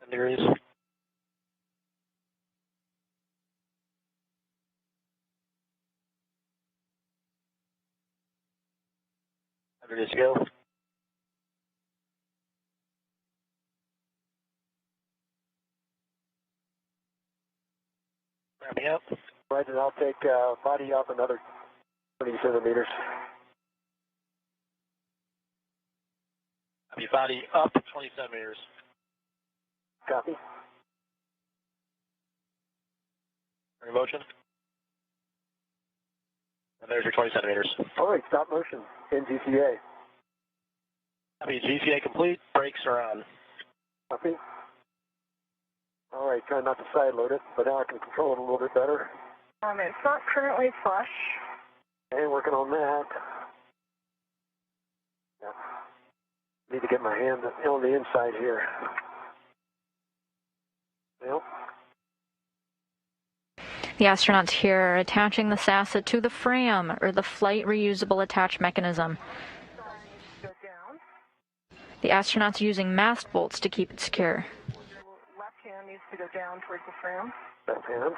Degrees. 10 degrees to go. Wrapping up. Right, and I'll take body up another 20 centimeters. Copy. Body up 20 centimeters. Copy. Starting motion. And there's your 20 centimeters. All right, stop motion in GCA. Copy. GCA complete. Brakes are on. Copy. All right, try not to side load it, but now I can control it a little bit better. It's not currently flush. And working on that. Yeah. Need to get my hand on the inside here. Well. The astronauts here are attaching the SASA to the FRAM, or the Flight Reusable Attach Mechanism. Go down. The astronauts are using mast bolts to keep it secure. Left hand needs needs to go down towards the FRAM. Left hand.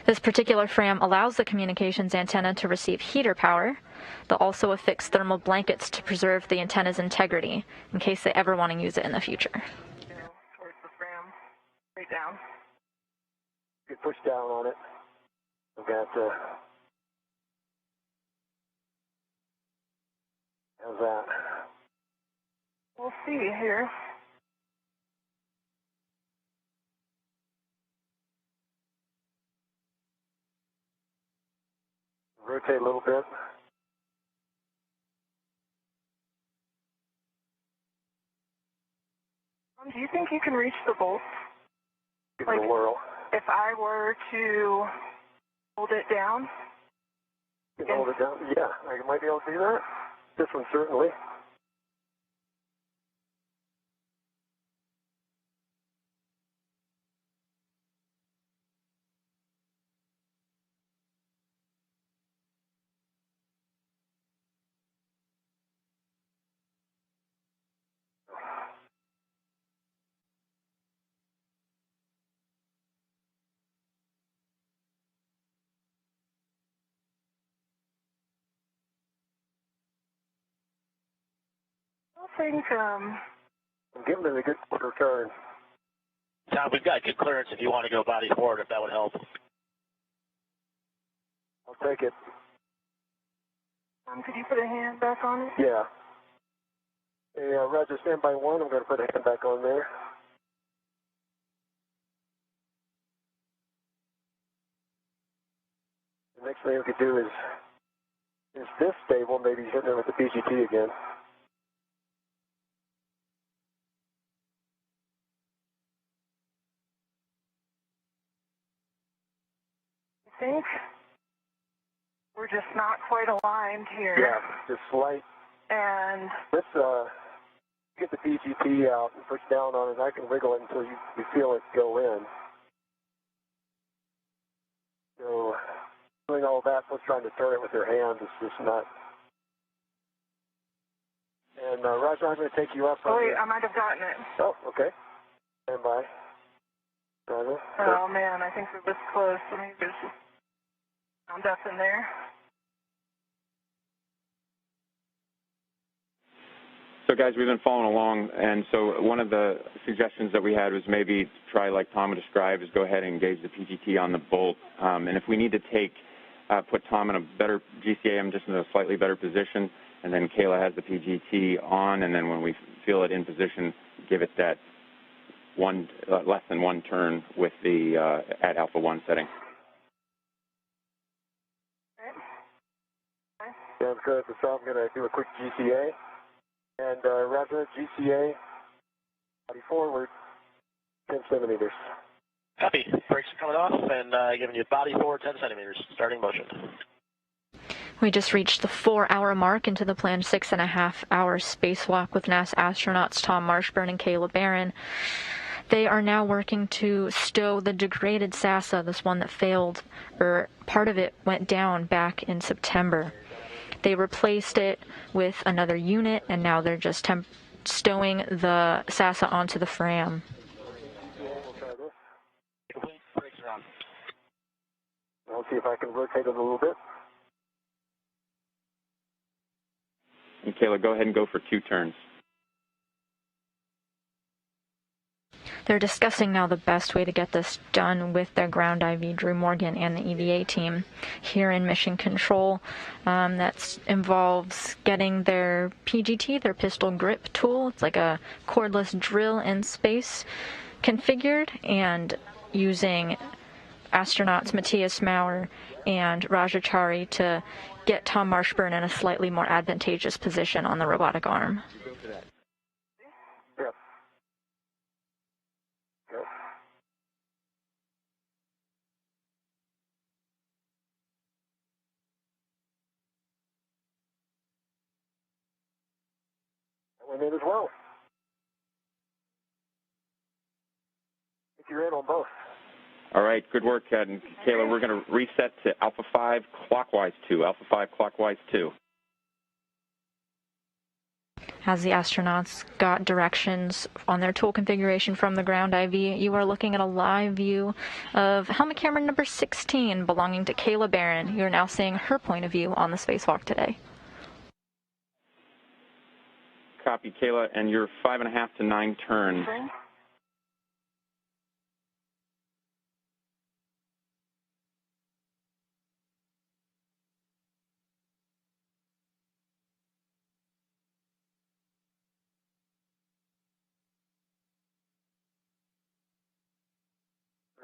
This particular FRAM allows the communications antenna to receive heater power. They'll also affix thermal blankets to preserve the antenna's integrity in case they ever want to use it in the future. Go towards the FRAM, straight down. You push down on it. We've got, how's that? We'll see here. Rotate a little bit. Do you think you can reach the bolts? Give it a whirl. If I were to hold it down? You can hold it down? Yeah, I might be able to do that. This one certainly. I think, I'm giving it a good quarter turn. Tom, we've got good clearance if you want to go body forward, if that would help. I'll take it. could you put a hand back on it? Yeah. Hey, Roger, stand by one. I'm going to put a hand back on there. The next thing we could do is this stable, maybe hitting it with the PGT again. I think we're just not quite aligned here. Yeah, just slight. And let's get the PGT out and push down on it. I can wiggle it until you feel it go in. So doing all that plus trying to turn it with your hand is just not. And Roger, I'm going to take you up. Oh, wait, I might have gotten it. Oh, okay. Stand by. Roger. Oh, man, I think we're this close. Let me just round up in there. So, guys, we've been following along, and so one of the suggestions that we had was maybe try, like Tom described, is go ahead and engage the PGT on the bolt. And if we need to put Tom in a better GCAM, just in a slightly better position, and then Kayla has the PGT on, and then when we feel it in position, give it that less than one turn with the at alpha 1 setting. Sounds good. So I'm going to do a quick GCA. And Roger, GCA, body forward, 10 centimeters. Copy. Brakes are coming off and giving you body forward 10 centimeters, starting motion. We just reached the 4-hour mark into the planned 6.5-hour spacewalk with NASA astronauts Tom Marshburn and Kayla Barron. They are now working to stow the degraded SASA, this one that failed, or part of it went down back in September. They replaced it with another unit, and now they're just stowing the SASA onto the FRAM. Brakes are on. I'll see if I can rotate it a little bit. And Kayla, go ahead and go for 2 turns. They're discussing now the best way to get this done with their ground IV, Drew Morgan, and the EVA team here in Mission Control. That involves getting their PGT, their pistol grip tool, it's like a cordless drill in space, configured, and using astronauts Matthias Maurer and Rajachari to get Tom Marshburn in a slightly more advantageous position on the robotic arm. Went in as well. If you're in on both. All right, good work, Ted. And Kayla, we're going to reset to alpha 5 clockwise 2, alpha 5 clockwise 2. As the astronauts got directions on their tool configuration from the ground IV, you are looking at a live view of helmet camera number 16 belonging to Kayla Barron. You are now seeing her point of view on the spacewalk today. Copy, Kayla, and your 5.5 to 9 turns. Okay.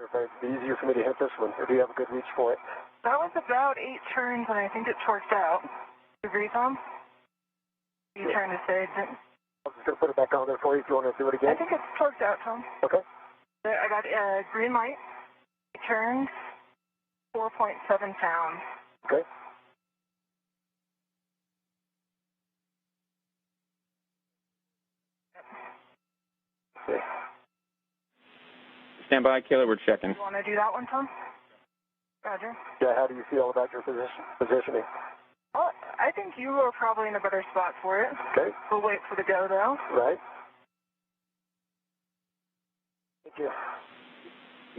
If it'd be easier for me to hit this one, or do you have a good reach for it? That was about 8 turns, and I think it torqued out. You agree, Tom? Are you trying to say? I'm just going to put it back on there for you if you want to do it again. I think it's torqued out, Tom. Okay. I got green light. It turned 4.7 pounds. Okay. Okay. Stand by, Kayla, we're checking. You want to do that one, Tom? Roger. Yeah, how do you feel about your positioning? Well, I think you are probably in a better spot for it. Okay. We'll wait for the go, though. Right. Thank you.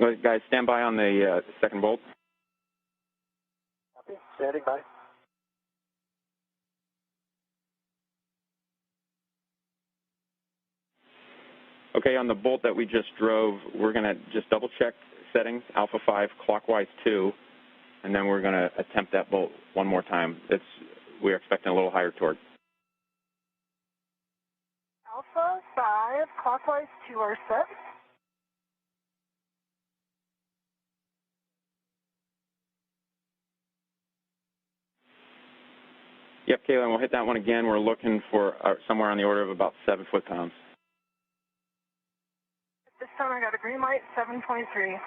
Well, guys, stand by on the second bolt. Copy. Standing by. Okay, on the bolt that we just drove, we're going to just double check settings, alpha 5, clockwise 2, and then we're going to attempt that bolt one more time. We're expecting a little higher torque. Alpha 5, clockwise 2 are set. Yep, Kayla, we'll hit that one again. We're looking for somewhere on the order of about 7 foot-pounds. This time I got a green light, 7.3.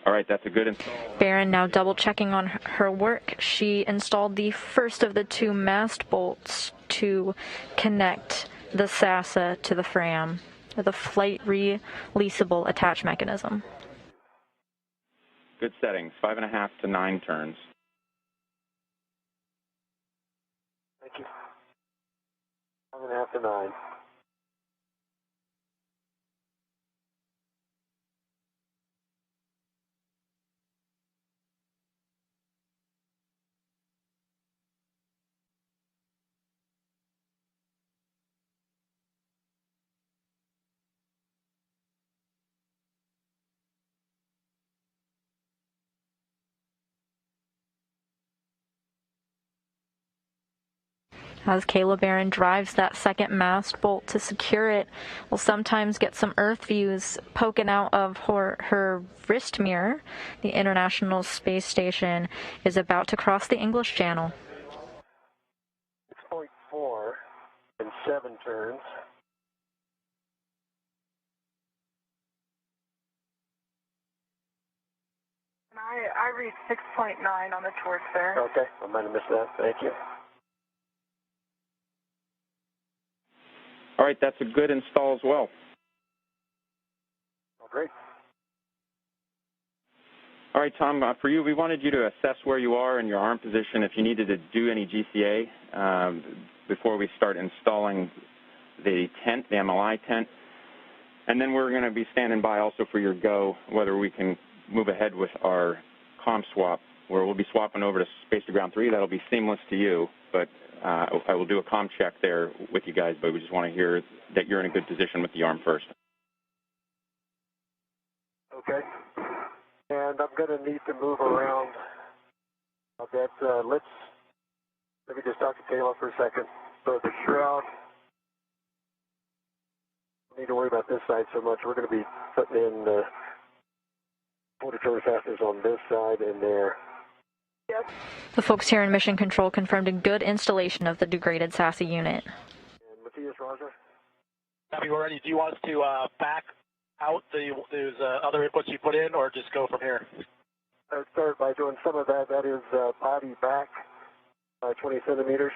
All right, that's a good install. Barron now double checking on her work. She installed the first of the 2 mast bolts to connect the SASA to the FRAM with a flight releasable attach mechanism. Good settings, 5.5 to 9 turns. Thank you. 5.5 to 9. As Kayla Barron drives that second mast bolt to secure it, we'll sometimes get some Earth views poking out of her wrist mirror. The International Space Station is about to cross the English Channel. 6.4 and 7 turns. And I read 6.9 on the torque there. Okay, I might have missed that. Thank you. All right, that's a good install as well. Oh, great. All right, Tom, for you, we wanted you to assess where you are in your arm position if you needed to do any GCA before we start installing the tent, the MLI tent. And then we're going to be standing by also for your go, whether we can move ahead with our comm swap, where we'll be swapping over to Space to Ground 3. That'll be seamless to you, but I will do a comm check there with you guys, but we just want to hear that you're in a good position with the arm first. Okay. And I'm going to need to move around a bit. Let me just talk to Kayla for a second. So the shroud, don't need to worry about this side so much. We're going to be putting in the rotatory fasteners on this side and there. Yes. The folks here in Mission Control confirmed a good installation of the degraded SASA unit. And Matthias, Roger? Copy, we're ready. Do you want us to back out those other inputs you put in, or just go from here? I'd start by doing some of that. That is body back by 20 centimeters.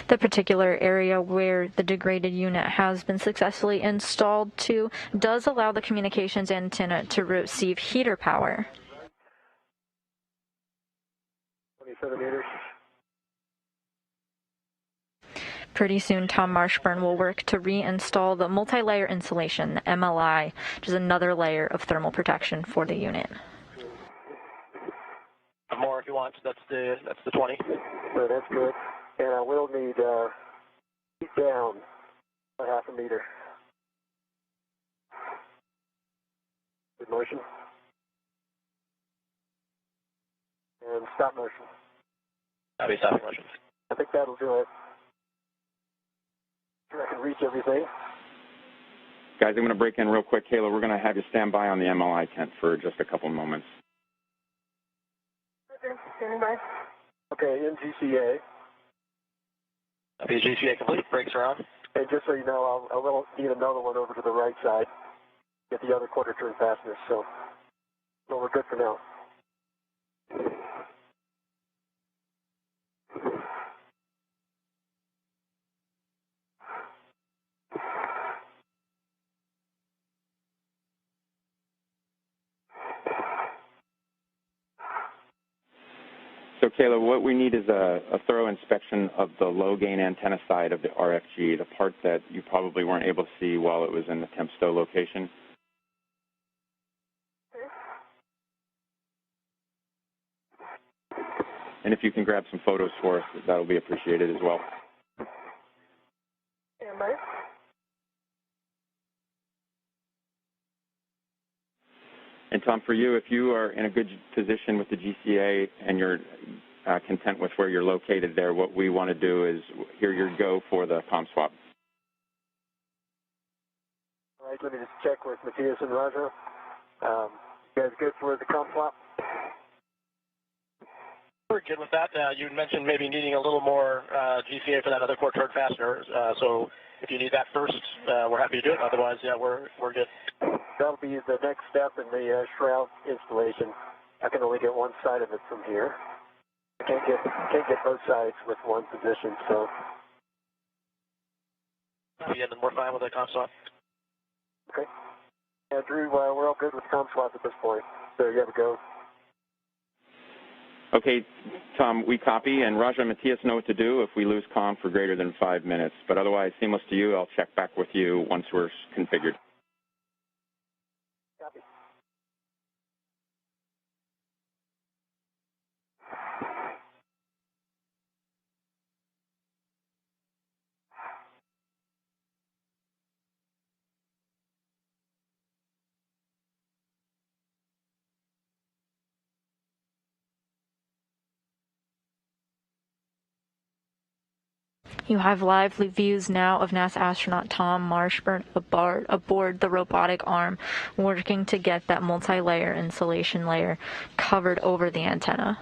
The particular area where the degraded unit has been successfully installed to does allow the communications antenna to receive heater power. 20 centimeters. Pretty soon, Tom Marshburn will work to reinstall the multi-layer insulation, the MLI, which is another layer of thermal protection for the unit. More if you want. That's the 20. So that's good. And I will need heat down a half a meter. Good motion. And stop motion. That'll be stopping motion. I think that'll do it. I can reach everything. Guys, I'm going to break in real quick. Kayla, we're going to have you stand by on the MLI tent for just a couple moments. Okay, standing by. Okay, in GCA. That'll be GCA complete. Brakes are on. And just so you know, I will need another one over to the right side. Get the other quarter turn fasteners. So we're good for now. So, Kayla, what we need is a thorough inspection of the low-gain antenna side of the RFG, the part that you probably weren't able to see while it was in the temp stow location. And if you can grab some photos for us, that'll be appreciated as well. Stand by. And Tom, for you, if you are in a good position with the GCA and you're content with where you're located there, what we want to do is hear your go for the comm swap. All right, let me just check with Matthias and Roger. You guys good for the comm swap? We're good with that. You mentioned maybe needing a little more GCA for that other quarter turn fastener. So if you need that first, we're happy to do it. Otherwise, yeah, we're good. That'll be the next step in the shroud installation. I can only get one side of it from here. I can't get both sides with one position, so. Yeah, then we're fine with the comm swap. Okay. Yeah, Drew, we're all good with comm swap at this point. So you have a go. Okay, Tom, we copy, and Raja and Matthias know what to do if we lose comm for greater than 5 minutes. But otherwise, seamless to you. I'll check back with you once we're configured. Copy. You have live views now of NASA astronaut Tom Marshburn aboard the robotic arm, working to get that multi-layer insulation layer covered over the antenna.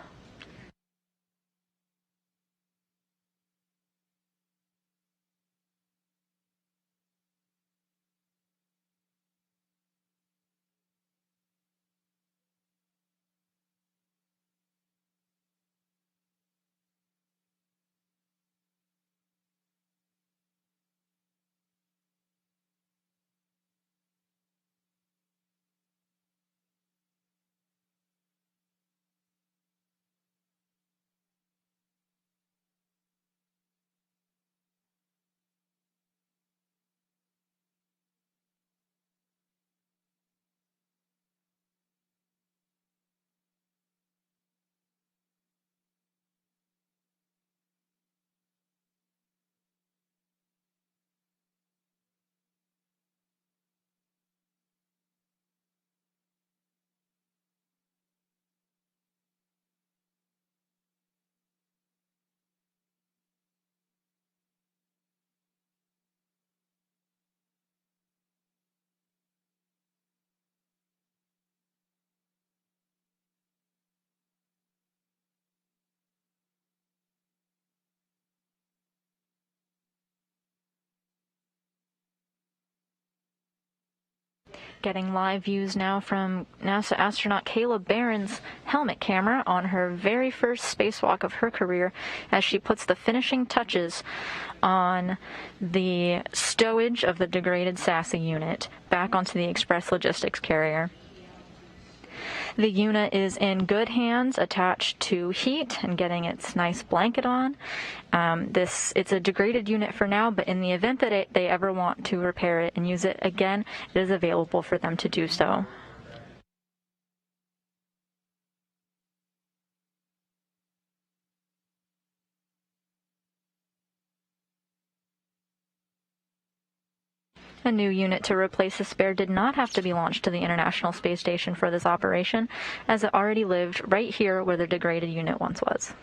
Getting live views now from NASA astronaut Caleb Barron's helmet camera on her very first spacewalk of her career as she puts the finishing touches on the stowage of the degraded SASA unit back onto the Express Logistics carrier. The unit is in good hands, attached to heat and getting its nice blanket on. It's a degraded unit for now, but in the event that they ever want to repair it and use it again, it is available for them to do so. A new unit to replace the spare did not have to be launched to the International Space Station for this operation, as it already lived right here where the degraded unit once was.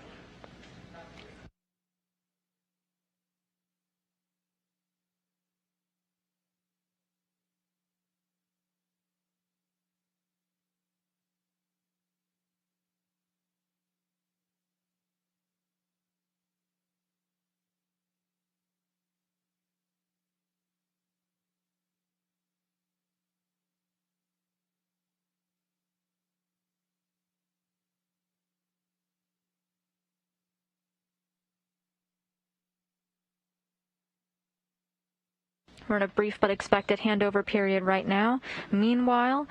We're in a brief but expected handover period right now. Meanwhile,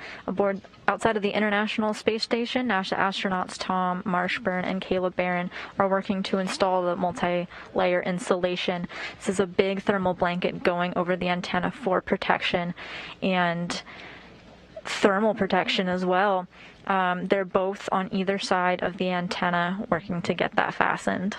outside of the International Space Station, NASA astronauts Tom Marshburn and Caleb Barron are working to install the multi-layer insulation. This is a big thermal blanket going over the antenna for protection and thermal protection as well. They're both on either side of the antenna working to get that fastened.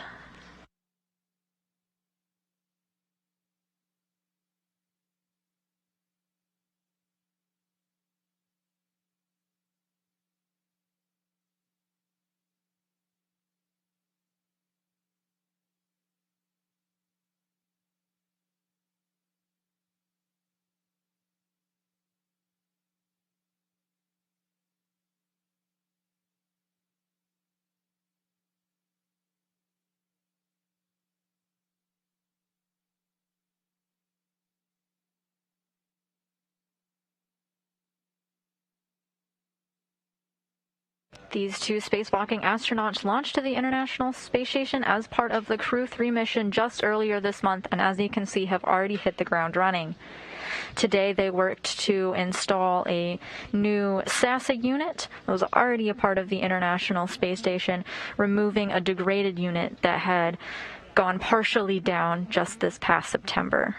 These two spacewalking astronauts launched to the International Space Station as part of the Crew 3 mission just earlier this month, and as you can see, have already hit the ground running. Today they worked to install a new SASA unit that was already a part of the International Space Station, removing a degraded unit that had gone partially down just this past September.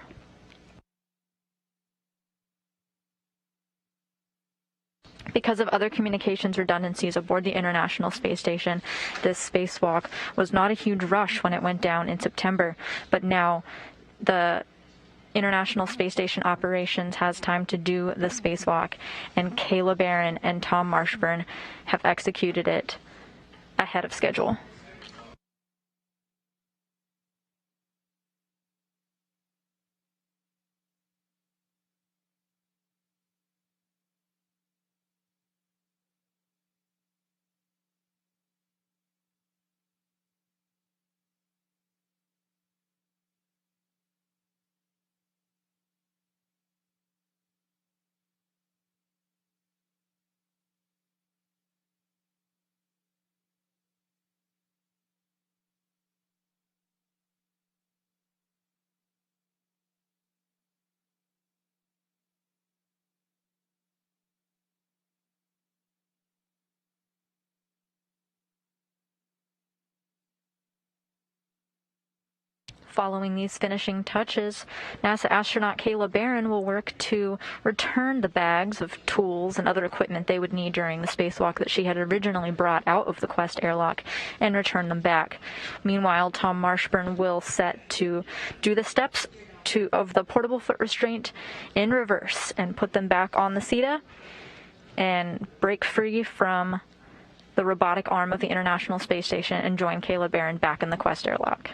Because of other communications redundancies aboard the International Space Station, this spacewalk was not a huge rush when it went down in September, but now the International Space Station operations has time to do the spacewalk, and Caleb Barron and Tom Marshburn have executed it ahead of schedule. Following these finishing touches, NASA astronaut Caleb Barron will work to return the bags of tools and other equipment they would need during the spacewalk that she had originally brought out of the Quest airlock and return them back. Meanwhile, Tom Marshburn will set to do the steps of the portable foot restraint in reverse and put them back on the SETA and break free from the robotic arm of the International Space Station and join Caleb Barron back in the Quest airlock.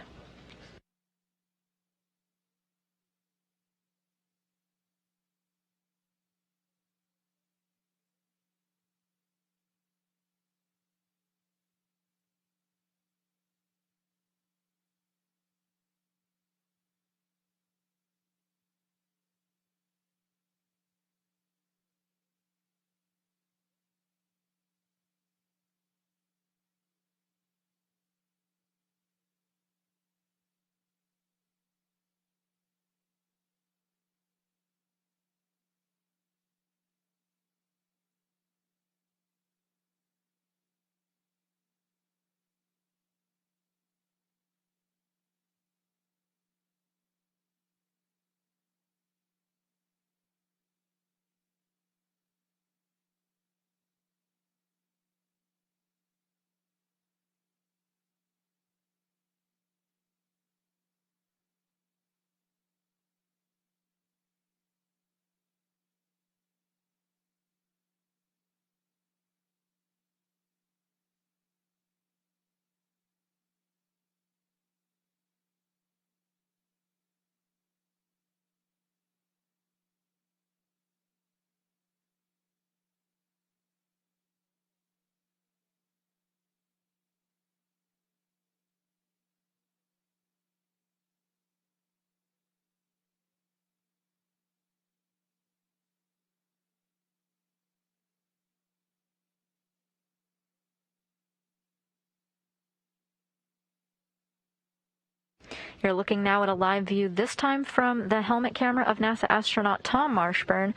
You're looking now at a live view, this time from the helmet camera of NASA astronaut Tom Marshburn,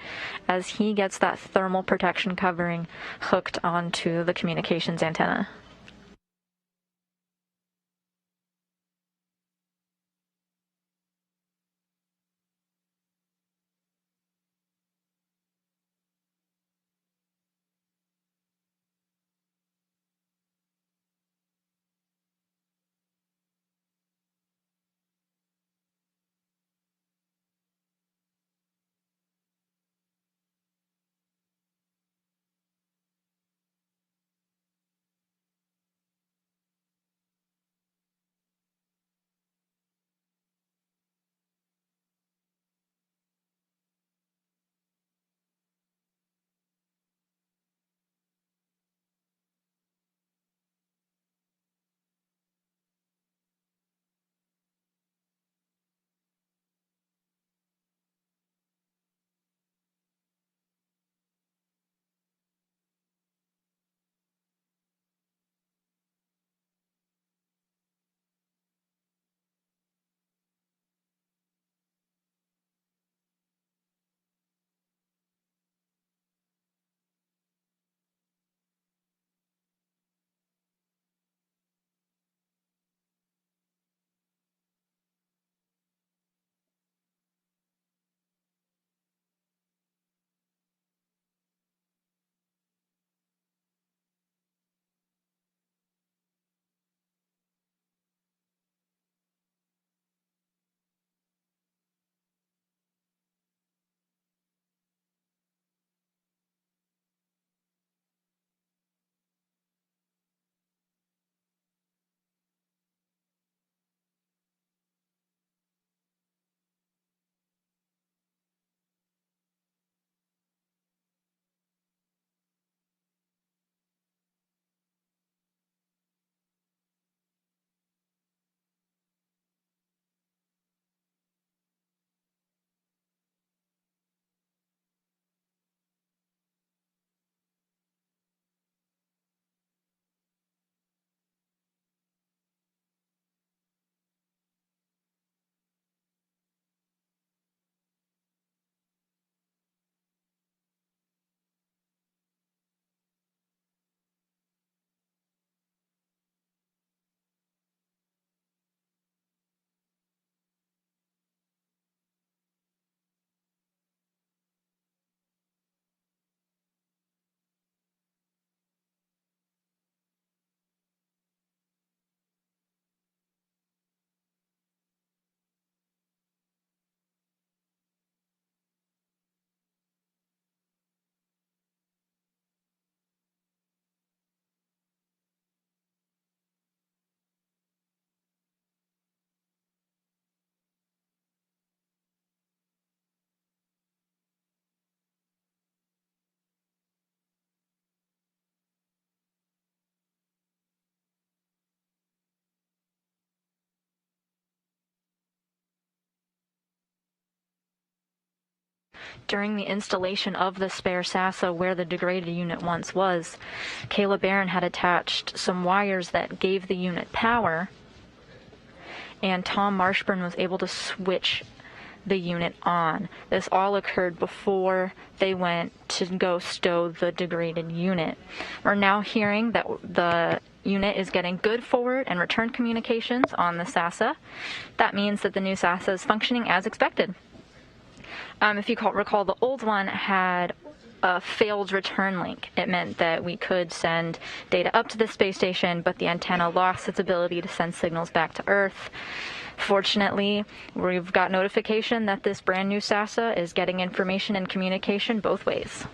as he gets that thermal protection covering hooked onto the communications antenna. During the installation of the spare SASA where the degraded unit once was, Kayla Barron had attached some wires that gave the unit power, and Tom Marshburn was able to switch the unit on. This all occurred before they went to go stow the degraded unit. We're now hearing that the unit is getting good forward and return communications on the SASA. That means that the new SASA is functioning as expected. If you recall, the old one had a failed return link. It meant that we could send data up to the space station, but the antenna lost its ability to send signals back to Earth. Fortunately, we've got notification that this brand new SASA is getting information and communication both ways.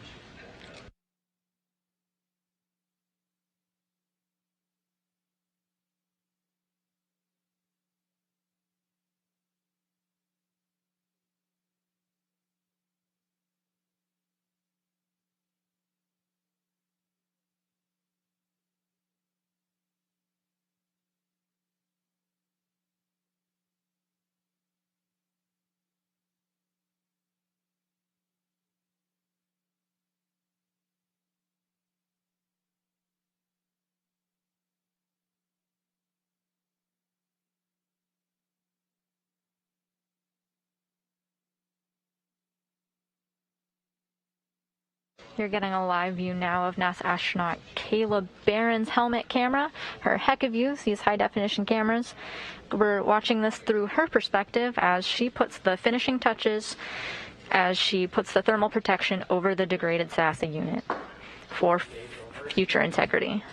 You're getting a live view now of NASA astronaut Kayla Barron's helmet camera. Her heck of views, these high-definition cameras. We're watching this through her perspective as she puts the finishing touches, as she puts the thermal protection over the degraded SASA unit for future integrity.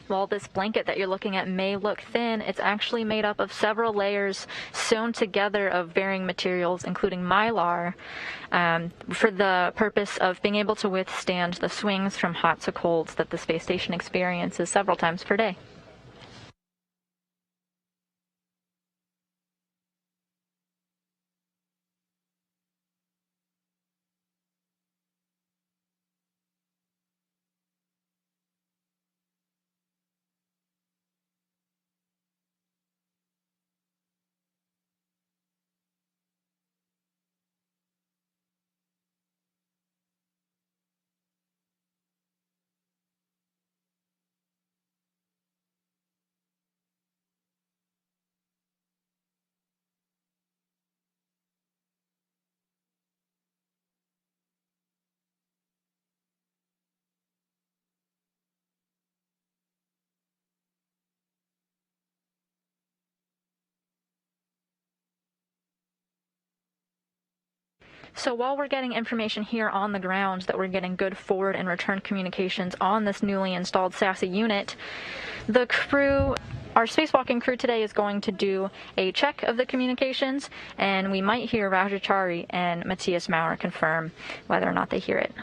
While this blanket that you're looking at may look thin, it's actually made up of several layers sewn together of varying materials, including mylar, for the purpose of being able to withstand the swings from hot to colds that the space station experiences several times per day. So while we're getting information here on the ground that we're getting good forward and return communications on this newly installed SASA unit, the crew, our spacewalking crew today is going to do a check of the communications, and we might hear Rajachari and Matthias Maurer confirm whether or not they hear it.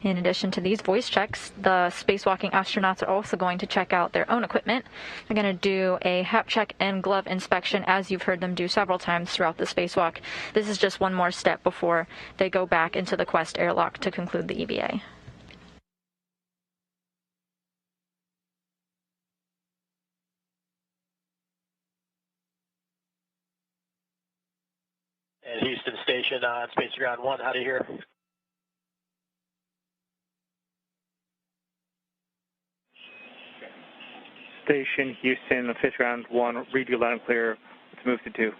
In addition to these voice checks, the spacewalking astronauts are also going to check out their own equipment. They're going to do a hap check and glove inspection, as you've heard them do several times throughout the spacewalk. This is just one more step before they go back into the Quest airlock to conclude the EVA. And Houston Station on Space Ground 1, how do you hear? Station Houston, Fish Ground 1, read you loud and clear. Let's move to 2.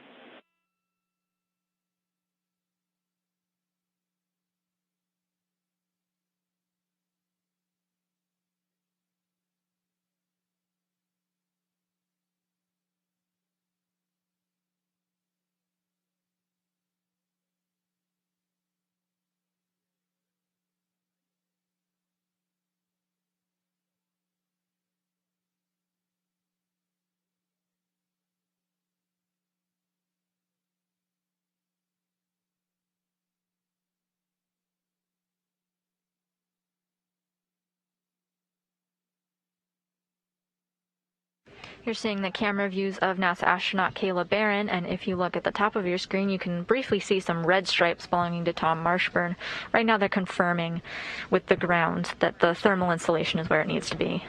You're seeing the camera views of NASA astronaut Kayla Barron, and if you look at the top of your screen, you can briefly see some red stripes belonging to Tom Marshburn. Right now they're confirming with the ground that the thermal insulation is where it needs to be.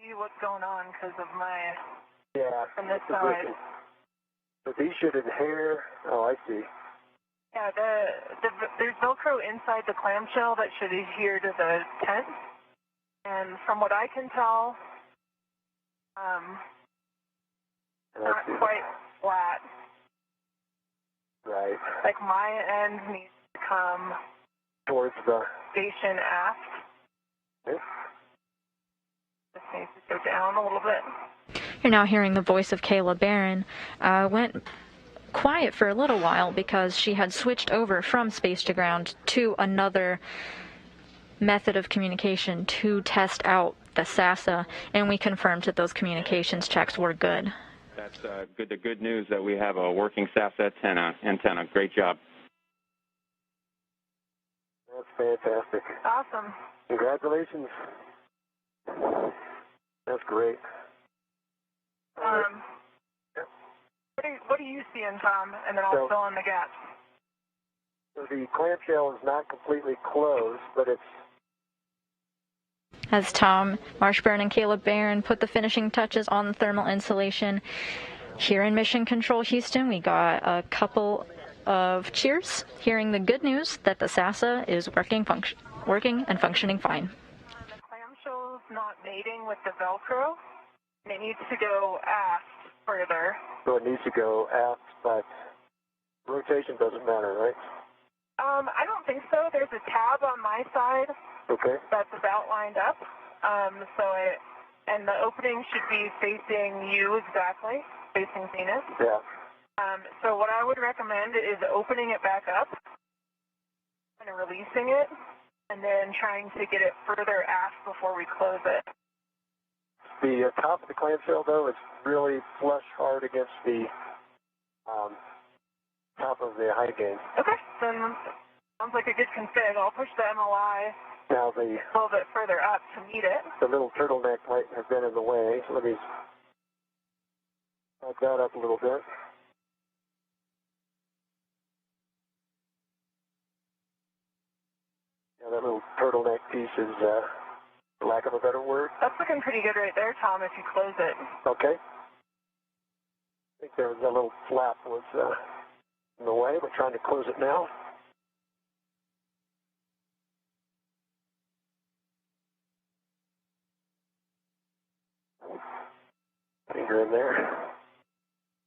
see what's going on because of my, Yeah. from this side. So these should adhere. Oh, I see. Yeah, there's Velcro inside the clamshell that should adhere to the tent. And from what I can tell, not quite flat. Right. Like my end needs to come Towards the station aft. Okay. Just needs to go down a little bit. You're now hearing the voice of Kayla Barron. Went quiet for a little while because she had switched over from space to ground to another method of communication to test out the SASA, and we confirmed that those communications checks were good. That's good. The good news that we have a working SASA antenna. Great job. That's fantastic. Awesome. Congratulations. That's great. What do you see in, Tom? And then I'll fill in the gaps. So the clamshell is not completely closed, but it's... As Tom Marshburn and Caleb Barron put the finishing touches on the thermal insulation here in Mission Control Houston, we got a couple of cheers hearing the good news that the SASA is working and functioning fine. The clamshell's not mating with the Velcro. It needs to go aft further. So it needs to go aft, but rotation doesn't matter, right? I don't think so. There's a tab on my side. Okay. That's about lined up. And the opening should be facing you exactly, facing Venus. Yeah. So what I would recommend is opening it back up and releasing it, and then trying to get it further aft before we close it. The top of the clamshell, though, is really flush hard against the top of the high gain. Okay, then sounds like a good config. I'll push the MLI Now a little bit further up to meet it. the little turtleneck might have been in the way. So let me back that up a little bit. Yeah, that little turtleneck piece is, for lack of a better word. That's looking pretty good right there, Tom, if you close it. Okay. I think there was a little flap was in the way. We're trying to close it now. Finger in there.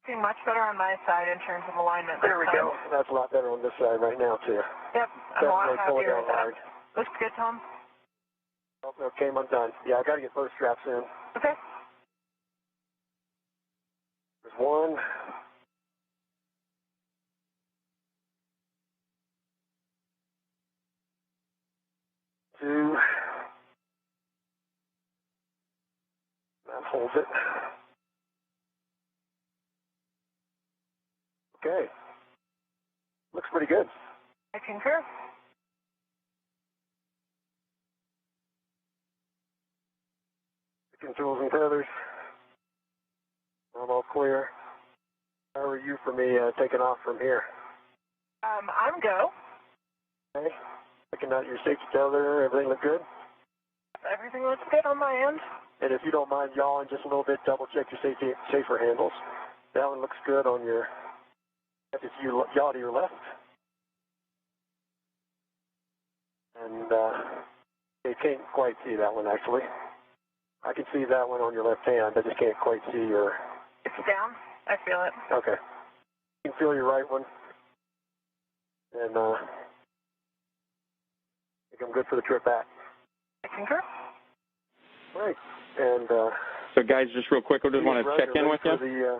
Looking much better on my side in terms of alignment. There we go. That's a lot better on this side right now, too. Yep, I'm a lot Definitely pulling happier down with that. hard. Looks good, Tom. Oh, okay, I'm done. Yeah, I got to get both straps in. Okay. There's one. Two. That holds it. Okay. Looks pretty good. I concur. Controls and tethers. I'm all clear. How are you for me taking off from here? I'm go. Okay. Checking out your safety tether. Everything look good? Everything looks good on my end. And if you don't mind yawing just a little bit, double check your safer handles. That one looks good on your, if you yaw to your left. And you can't quite see that one actually. I can see that one on your left hand. I just can't quite see your... It's down. I feel it. Okay. You can feel your right one. And I think I'm good for the trip back. I concur. Right. And so guys, just real quick, I just want to check in with you.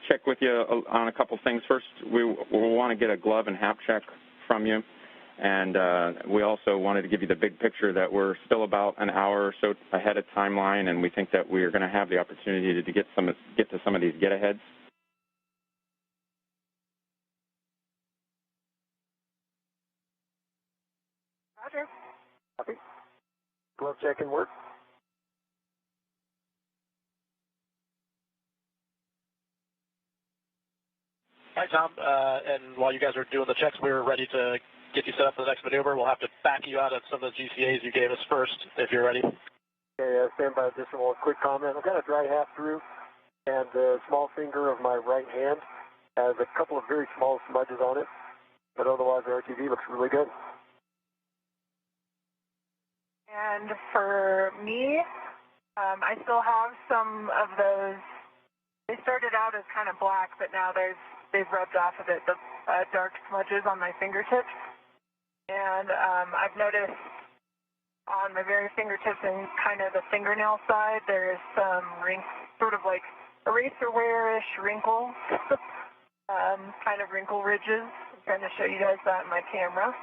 Check with you on a couple things. First, we want to get a glove and hap check from you. And we also wanted to give you the big picture that we're still about an hour or so ahead of timeline, and we think that we're going to have the opportunity to get to some of these get-aheads. Roger. Copy. Glove check and work. Hi, Tom. And while you guys are doing the checks, we're ready to get you set up for the next maneuver. We'll have to back you out of some of the GCAs you gave us first, if you're ready. Okay, stand by. Just a quick comment. I've got a dry half through, and the small finger of my right hand has a couple of very small smudges on it, but otherwise the RTV looks really good. And for me, I still have some of those. They started out as kind of black, but now they've rubbed off a bit, the dark smudges on my fingertips. And I've noticed on my very fingertips and kind of the fingernail side, there's some sort of like eraser wear-ish wrinkles, kind of wrinkle ridges. I'm trying to show you guys that in my camera.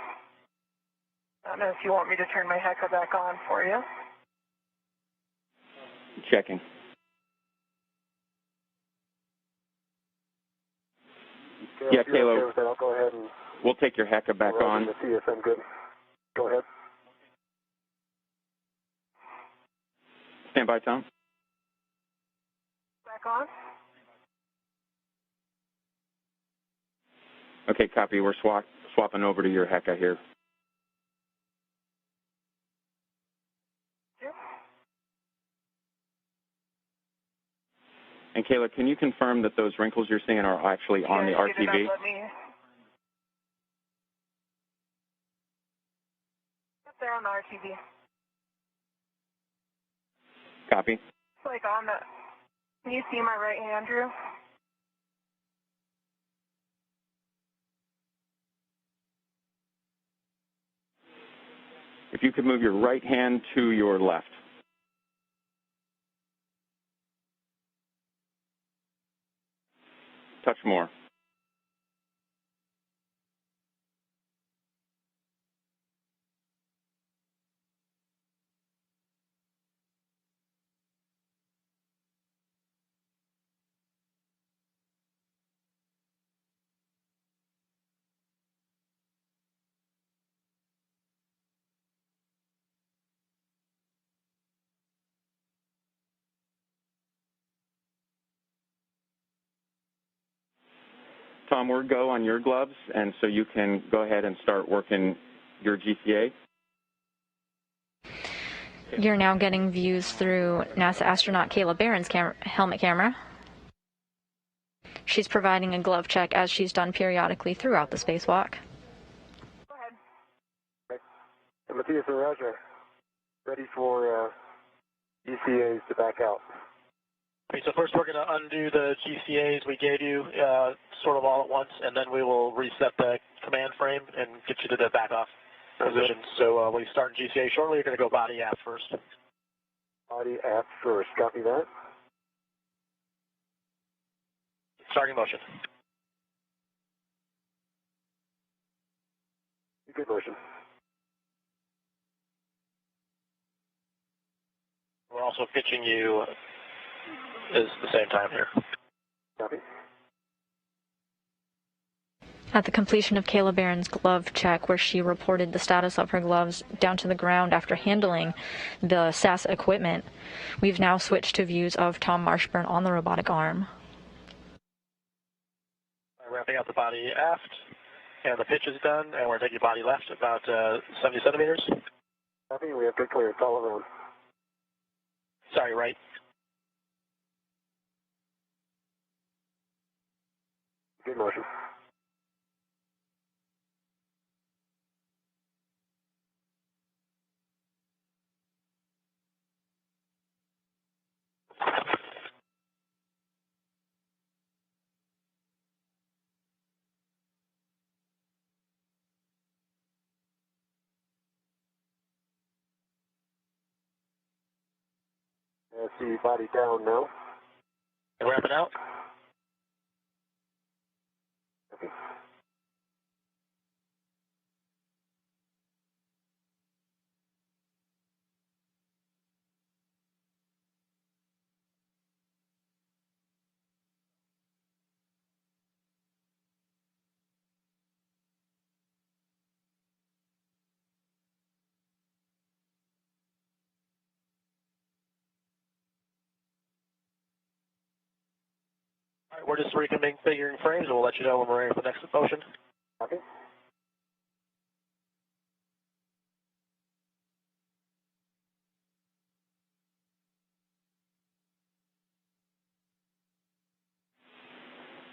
I don't know if you want me to turn my HECA back on for you. Checking. Yeah, Kayla, I'll go ahead and we'll take your HECA back on. See if I'm good. Go ahead. Stand by, Tom. Back on? Okay, copy. We're swapping over to your HECA here. And Kayla, can you confirm that those wrinkles you're seeing are actually on the RTV? They're on the RTV. Copy. It's like on the. Can you see my right hand, Drew? If you could move your right hand to your left. Touch more. Tom, we're go on your gloves, and so you can go ahead and start working your GCA. You're now getting views through NASA astronaut Kayla Barron's helmet camera. She's providing a glove check as she's done periodically throughout the spacewalk. Go ahead. Okay. And Matthias and Roger, ready for GCAs to back out. Okay, so first we're going to undo the GCAs we gave you sort of all at once, and then we will reset the command frame and get you to the back-off position. So when you start in GCA shortly, you're going to go body aft first. Body aft first. Copy that. Starting motion. Good motion. We're also pitching you at the same time here. Copy. At the completion of Kayla Barron's glove check, where she reported the status of her gloves down to the ground after handling the SAS equipment, we've now switched to views of Tom Marshburn on the robotic arm. Wrapping up the body aft, and the pitch is done, and we're taking body left about 70 centimeters. Copy. We have good clearance all around. Sorry, right. Good motion. See body down now. And wrapping out. Okay. All right, we're just reconfiguring frames, and we'll let you know when we're ready for the next motion. Okay.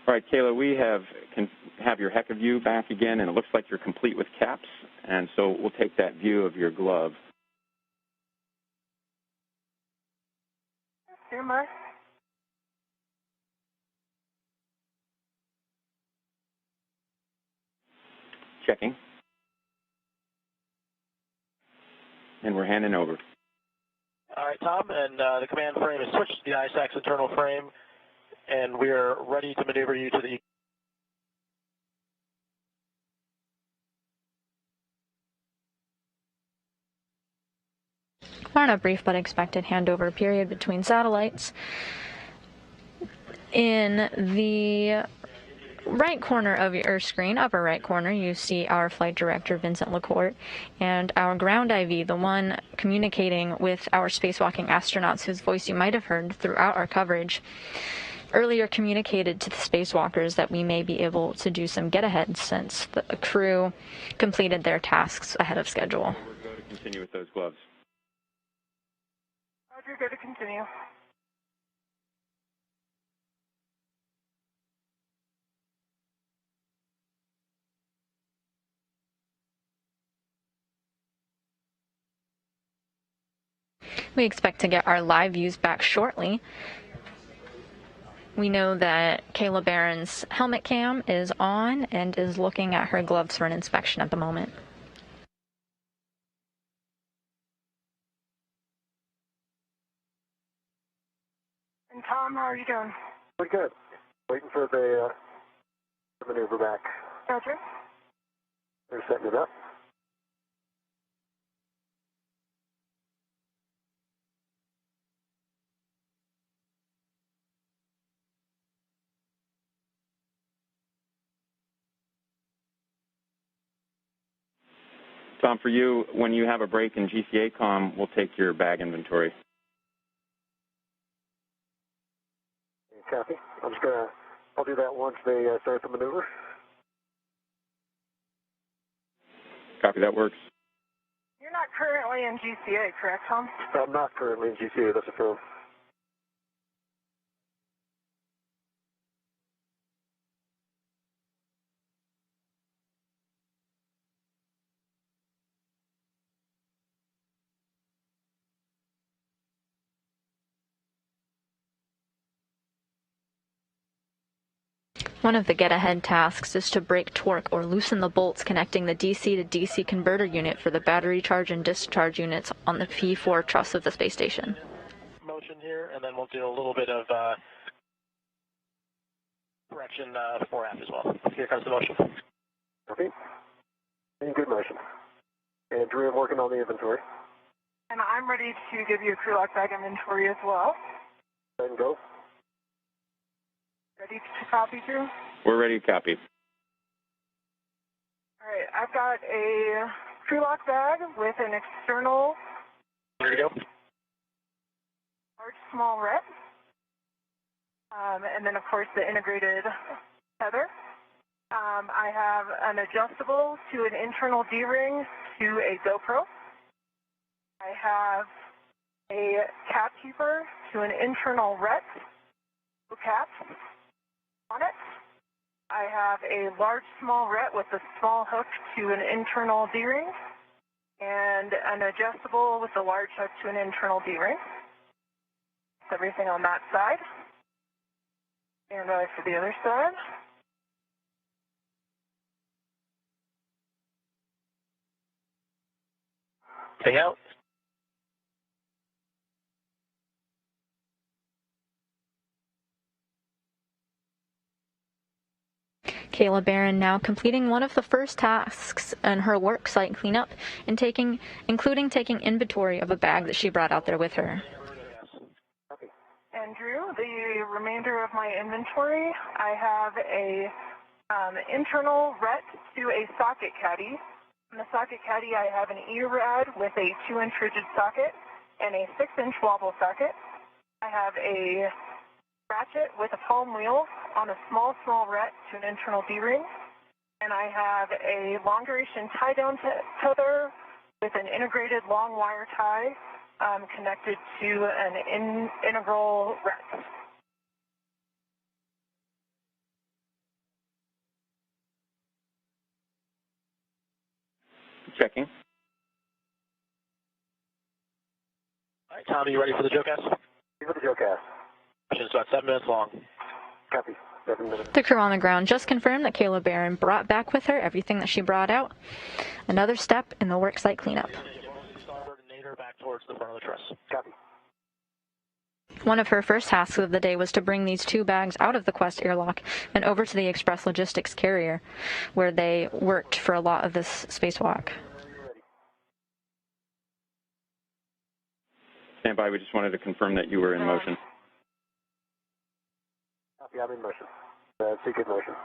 All right, Kayla, we can have your heck of view back again, and it looks like you're complete with caps, and so we'll take that view of your glove. Here, Mark. Checking. And we're handing over. All right, Tom, and the command frame is switched to the ISAC's internal frame, and we are ready to maneuver you to the... We're on a brief but expected handover period between satellites. In the right corner of your screen, upper right corner, you see our flight director, Vincent LaCourte, and our ground IV, the one communicating with our spacewalking astronauts whose voice you might have heard throughout our coverage, earlier communicated to the spacewalkers that we may be able to do some get-ahead since the crew completed their tasks ahead of schedule. We're going to continue with those gloves. Roger, good to continue. We expect to get our live views back shortly. We know that Kayla Barron's helmet cam is on and is looking at her gloves for an inspection at the moment. And Tom, how are you doing? Pretty good. Waiting for the maneuver back. Roger. They're setting it up. Tom, for you, when you have a break in GCA comm, we'll take your bag inventory. Copy. I'll do that once they start the maneuver. Copy, that works. You're not currently in GCA, correct, Tom? I'm not currently in GCA, that's affirmed. One of the get-ahead tasks is to break torque or loosen the bolts connecting the DC to DC converter unit for the battery charge and discharge units on the P4 truss of the space station. Motion here, and then we'll do a little bit of correction fore aft as well. Here comes the motion. Okay. In good motion. And Drew, I'm working on the inventory. And I'm ready to give you a crew lock bag inventory as well. Then go. Ready to copy, Drew? We're ready to copy. All right, I've got a crew lock bag with an external Here we go. large, small ret. And then, of course, the integrated tether. I have an adjustable to an internal D-ring to a GoPro. I have a cap keeper to an internal ret cap on it. I have a large, small ret with a small hook to an internal D-ring, and an adjustable with a large hook to an internal D-ring. That's everything on that side. And for the other side. Stay out. Kayla Barron now completing one of the first tasks in her work site cleanup and including taking inventory of a bag that she brought out there with her. Andrew, the remainder of my inventory, I have a internal ret to a socket caddy. On the socket caddy, I have an E-rad with a 2-inch rigid socket and a 6-inch wobble socket. I have a ratchet with a palm wheel on a small ret to an internal D-ring. And I have a long-duration tie-down tether with an integrated long wire tie connected to an integral ret. Checking. All right, Tom, are you ready for the JOCAS? Ready for the JOCAS. It's about 7 minutes long. Copy. 7 minutes. The crew on the ground just confirmed that Kayla Barron brought back with her everything that she brought out. Another step in the worksite cleanup. Starboard and nadir back towards the front of the truss. Copy. One of her first tasks of the day was to bring these 2 bags out of the Quest airlock and over to the Express Logistics carrier, where they worked for a lot of this spacewalk. Stand by. We just wanted to confirm that you were in motion. Copy. I'm in motion. Secret motion.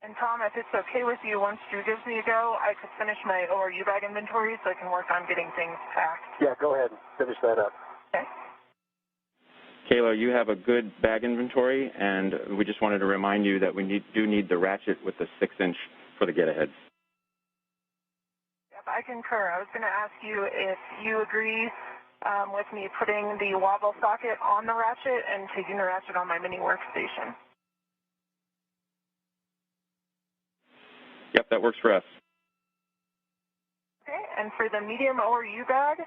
And Tom, if it's okay with you, once Drew gives me a go, I could finish my ORU bag inventory so I can work on getting things packed. Yeah, go ahead and finish that up. Okay. Kayla, you have a good bag inventory, and we just wanted to remind you that we do need the ratchet with the 6-inch for the get-aheads. Yep, I concur. I was going to ask you if you agree with me putting the wobble socket on the ratchet and taking the ratchet on my mini workstation. Yep, that works for us. Okay, and for the medium ORU bag,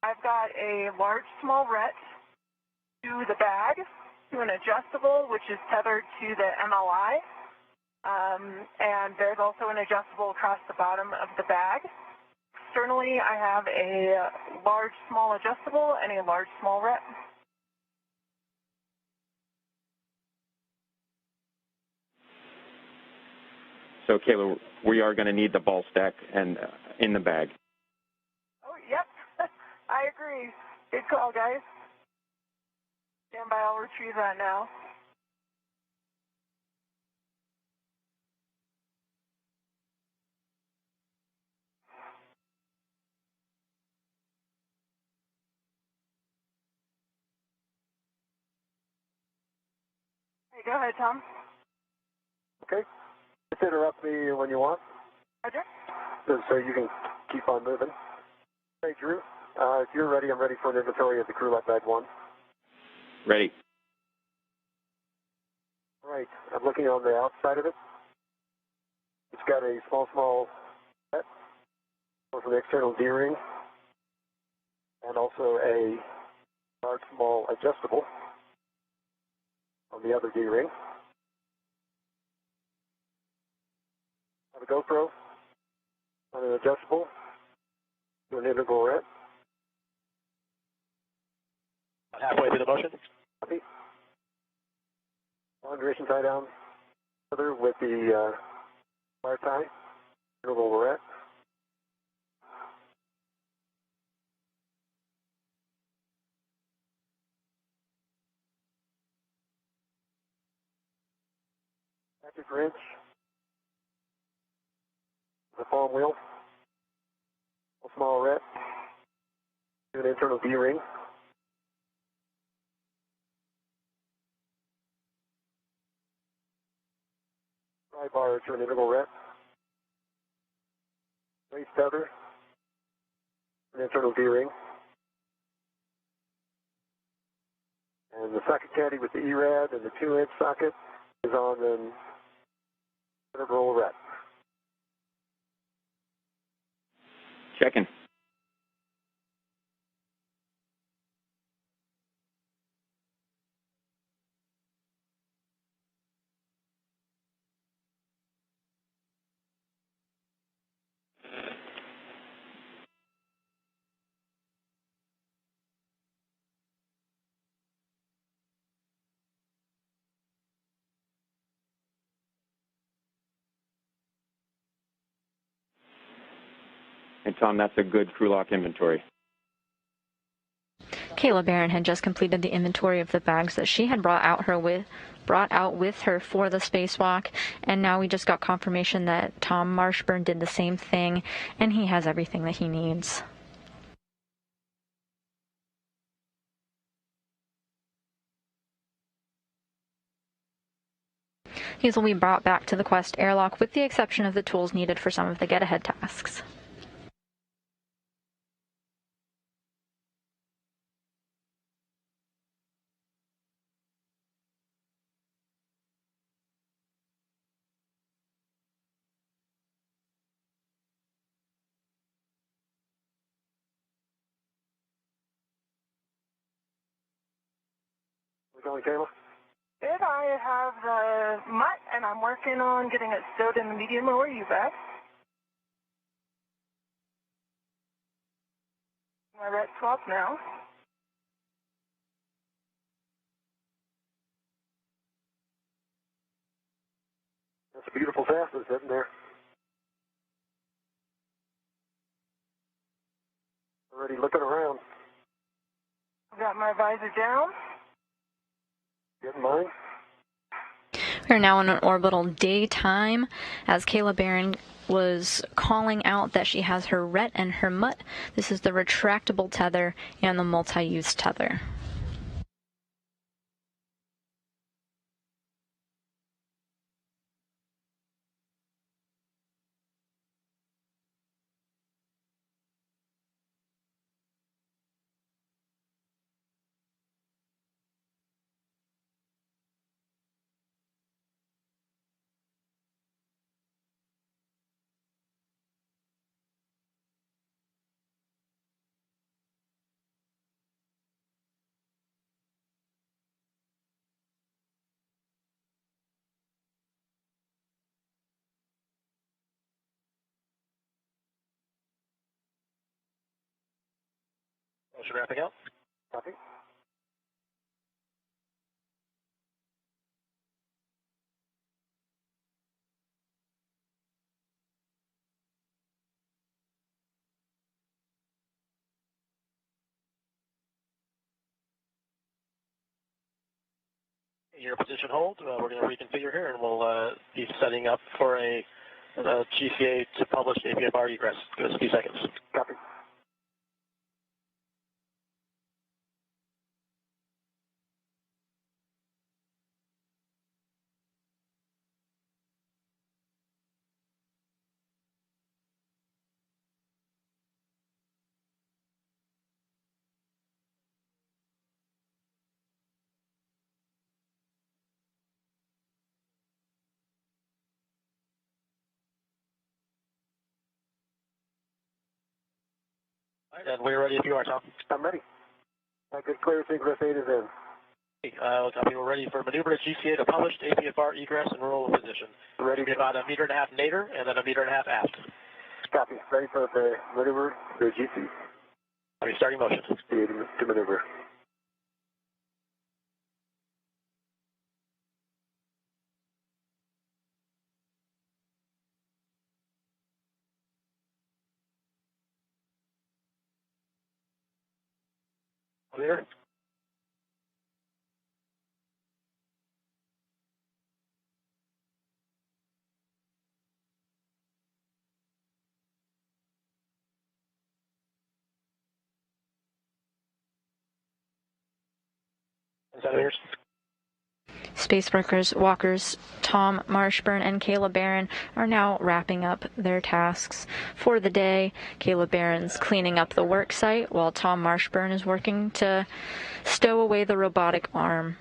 I've got a large small ret to the bag, to an adjustable, which is tethered to the MLI, and there's also an adjustable across the bottom of the bag. Externally, I have a large small adjustable and a large small ret. So, Kayla, we are going to need the ball stack and in the bag. Oh, yep. I agree. Good call, guys. Stand by, I'll retrieve that now. Hey, go ahead, Tom. Okay. Just interrupt me when you want. Roger. So you can keep on moving. Hey, Drew, if you're ready, I'm ready for an inventory of the crew left bag 1. Ready. All right. I'm looking on the outside of it. It's got a small set for the external D-ring and also a large small adjustable on the other D-ring. I have a GoPro on an adjustable to an integral ret. Halfway through the motion. Copy. Long duration tie down further with the wire tie, integral ret. Active wrench. The palm wheel. A small ret. To an internal D-ring. Bar to an integral ret. Waist tether. An internal D-ring. And the socket caddy with the E-rad and the 2-inch socket is on an integral ret. Checking. And Tom, that's a good crew lock inventory. Kayla Barron had just completed the inventory of the bags that she had brought out with her for the spacewalk, and now we just got confirmation that Tom Marshburn did the same thing, and he has everything that he needs. These will be brought back to the Quest airlock with the exception of the tools needed for some of the get-ahead tasks. going, Kayla? Good. I have the mutt, and I'm working on getting it stowed in the medium. Where are you at? My red swap now. That's a beautiful fastness, isn't there? Already looking around. Got my visor down. Getting mine. We're now in an orbital daytime as Kayla Barron was calling out that she has her RET and her MUT. This is the retractable tether and the multi-use tether. Motion wrapping out. Copy. Your position hold. We're going to reconfigure here, and we'll be setting up for a GCA to publish APFR egress. Give us a few seconds. Copy. All right, and we're ready if you are, Tom. I'm ready. I could clear egress 8 is in. Copy. We're ready for maneuver to GCA to published APFR egress and roll position. Ready. Be about 1.5 meters nadir and then 1.5 meters aft. Copy. Ready for the maneuver to GC. Copy. Starting motion. To maneuver. Clear. Centimeters. Space walkers Tom Marshburn and Kayla Barron are now wrapping up their tasks for the day. Kayla Barron's cleaning up the work site while Tom Marshburn is working to stow away the robotic arm.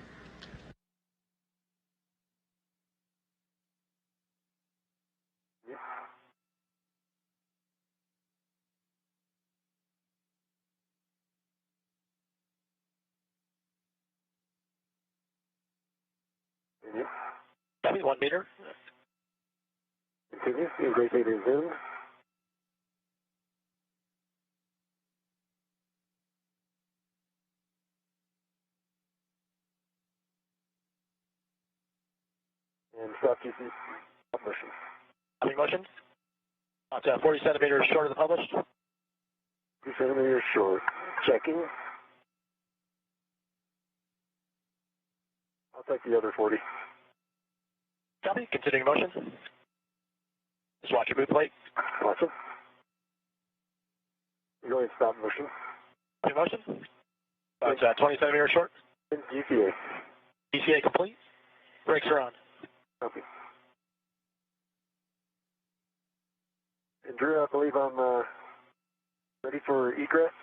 Copy. 1 meter. Continue. Egress 8 is in. And stop GC publishing. Copy motion. About 40 centimeters short of the published. 2 centimeters short. Checking. I'll take the other 40. Copy. Continuing motion. Just watch your boot plate. Awesome. You're going to stop motion. Copy motion. About 20 centimeters short. GCA. GCA complete. Brakes are on. Copy. And Drew, I believe I'm ready for egress.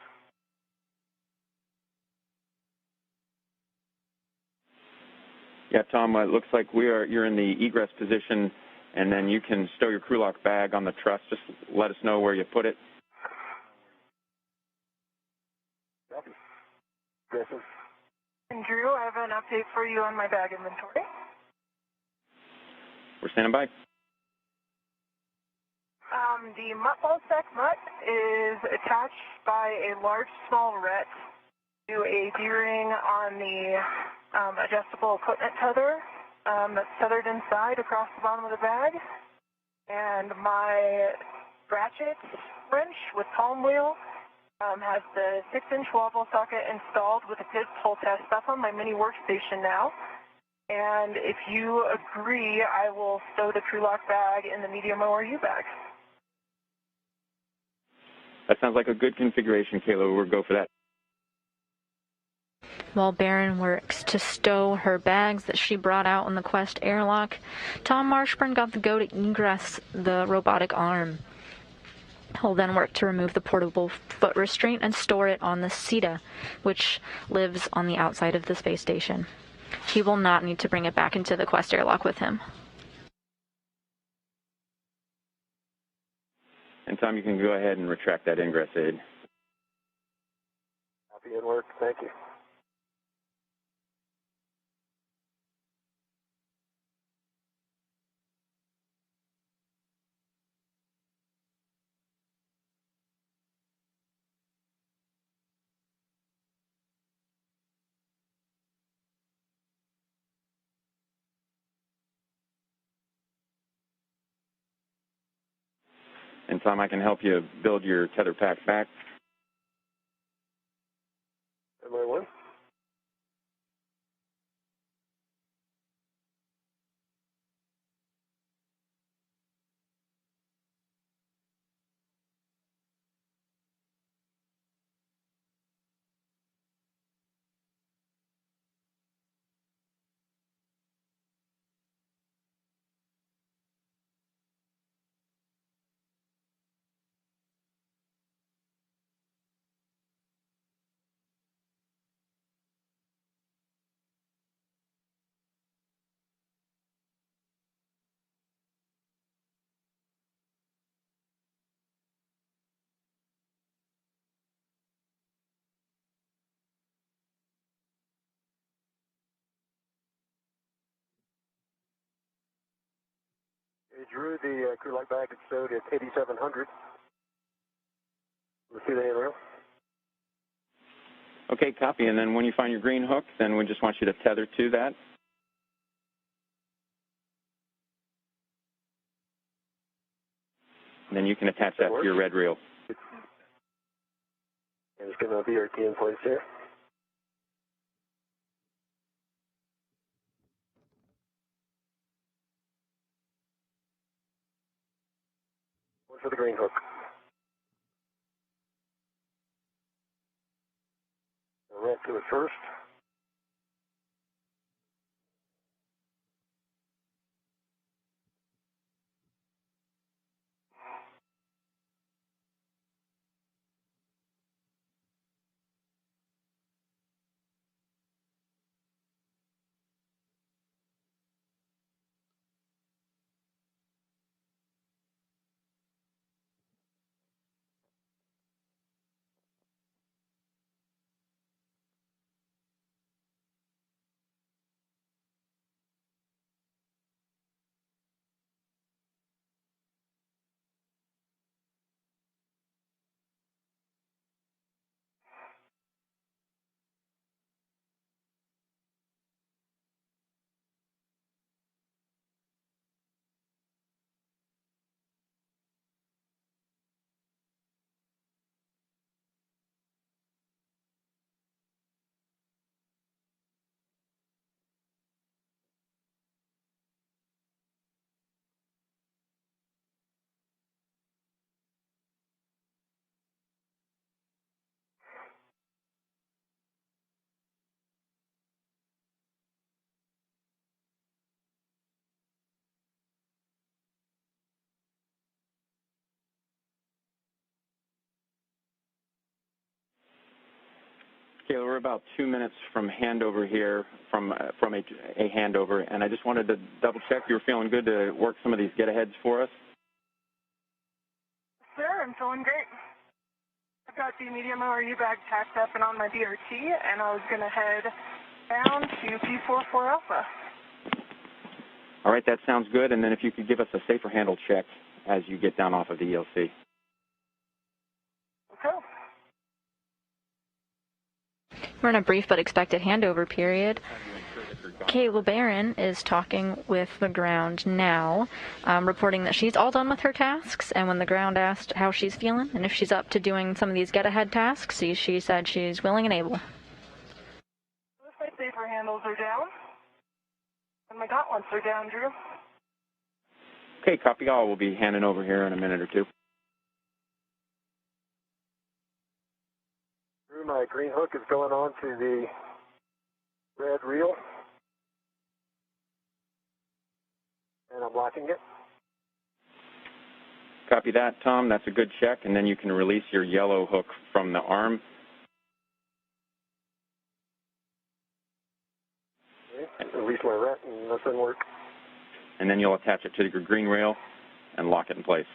Yeah, Tom, it looks like you're in the egress position, and then you can stow your crew lock bag on the truss. Just let us know where you put it. Copy. Aggressive. And Drew, I have have an update for you on my bag inventory. We're standing by. The mutt ball sack mutt is attached by a large small ret to a D-ring on the adjustable equipment tether that's tethered inside across the bottom of the bag. And my ratchet wrench with palm wheel has the 6-inch wobble socket installed with a PID pull test. That's on my mini workstation now. And if you agree, I will stow the crew lock bag in the medium ORU bag. That sounds like a good configuration, Kayla. We'll go for that. While Barron works to stow her bags that she brought out on the Quest airlock, Tom Marshburn got the go to egress the robotic arm. He'll then work to remove the portable foot restraint and store it on the SETA, which lives on the outside of the space station. He will not need to bring it back into the Quest airlock with him. And Tom, you can go ahead and retract that ingress aid. Copy and work. Thank you. And Tom, I can help you build your tether pack back. Am I one? Drew, the crew lock bag is stowed at 8,700. We'll see the handrail. Okay, copy. And then when you find your green hook, then we just want you to tether to that. And then you can attach that to your red reel. And it's going to be our key in place here. One for the green hook. We'll ramp to it first. Kayla, we're about 2 minutes from handover here, from a handover, and I just wanted to double check you were feeling good to work some of these get-aheads for us. Sir, I'm feeling great. I've got the medium ORU bag packed up and on my DRT, and I was going to head Down to P44 Alpha. All right, that sounds good. And then if you could give us a safer handle check as you get down off of the ELC. Okay. We're in a brief but expected handover period. Kay LeBaron is talking with the ground now, reporting that she's all done with her tasks, and when the ground asked how she's feeling and if she's up to doing some of these get-ahead tasks, she said she's willing and able. My safer handles are down, and my gauntlets are down, Drew. Okay, copy all. We'll be handing over here in a minute or two. Drew, my green hook is going on to the red reel, and I'm locking it. Copy that, Tom. That's a good check. And then you can release your yellow hook from the arm. Okay. Release my rat, and that didn't work. And then you'll attach it to your green rail and lock it in place.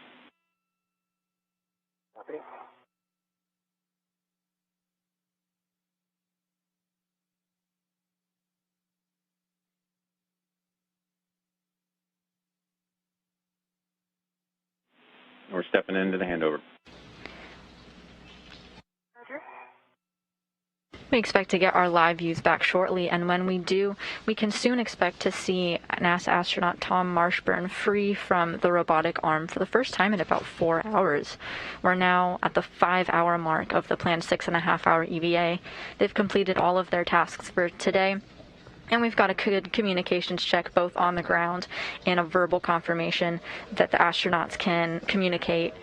Copy. We're stepping into the handover. Roger. We expect to get our live views back shortly, and when we do, we can soon expect to see NASA astronaut Tom Marshburn free from the robotic arm for the first time in about 4 hours. We're now at the 5-hour mark of the planned 6.5-hour EVA. They've completed all of their tasks for today, and we've got a good communications check both on the ground and a verbal confirmation that the astronauts can communicate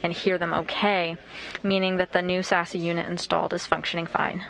and hear them okay, meaning that the new SASA unit installed is functioning fine.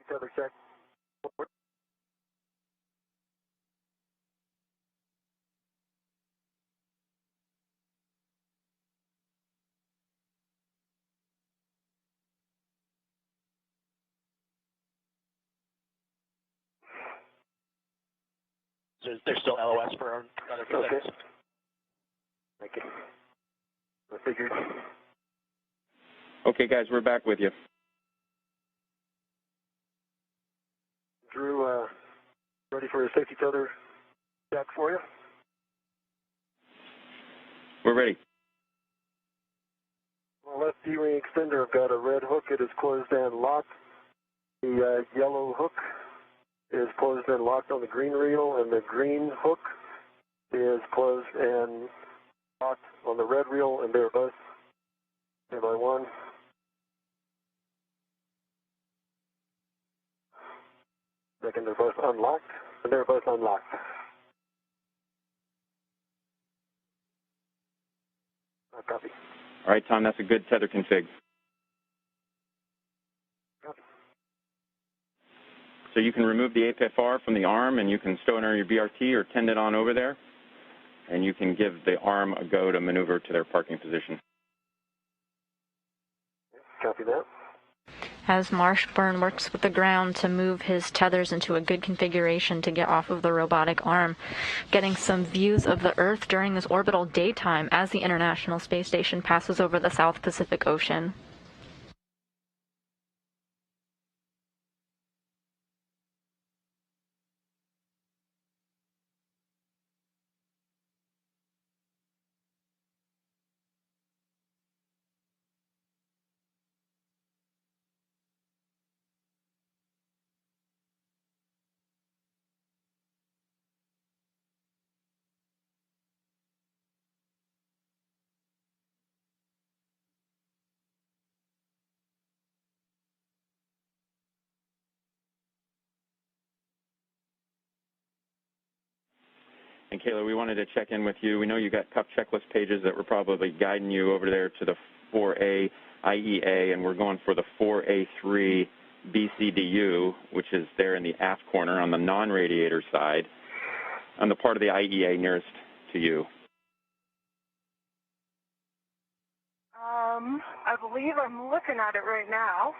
Tether check. There's still LOS for another few Okay. seconds. Thank you. I figured. Okay, guys, we're back with you. Drew, ready for a safety tether check for you? We're ready. My left D-ring extender, I've got a red hook. It is closed and locked. The yellow hook is closed and locked on the green reel, and the green hook is closed and locked on the red reel, and they're both standby one. Second, they're both unlocked, and they're both unlocked. Copy. All right, Tom, that's a good tether config. Copy. So you can remove the APFR from the arm, and you can stow it under your BRT or tend it on over there, and you can give the arm a go to maneuver to their parking position. Copy that. As Marshburn works with the ground to move his tethers into a good configuration to get off of the robotic arm, getting some views of the Earth during this orbital daytime as the International Space Station passes over the South Pacific Ocean. And Kayla, we wanted to check in with you. We know you got tough checklist pages that were probably guiding you over there to the 4A IEA, and we're going for the 4A3 BCDU, which is there in the aft corner on the non-radiator side, on the part of the IEA nearest to you. I believe I'm looking at it right now.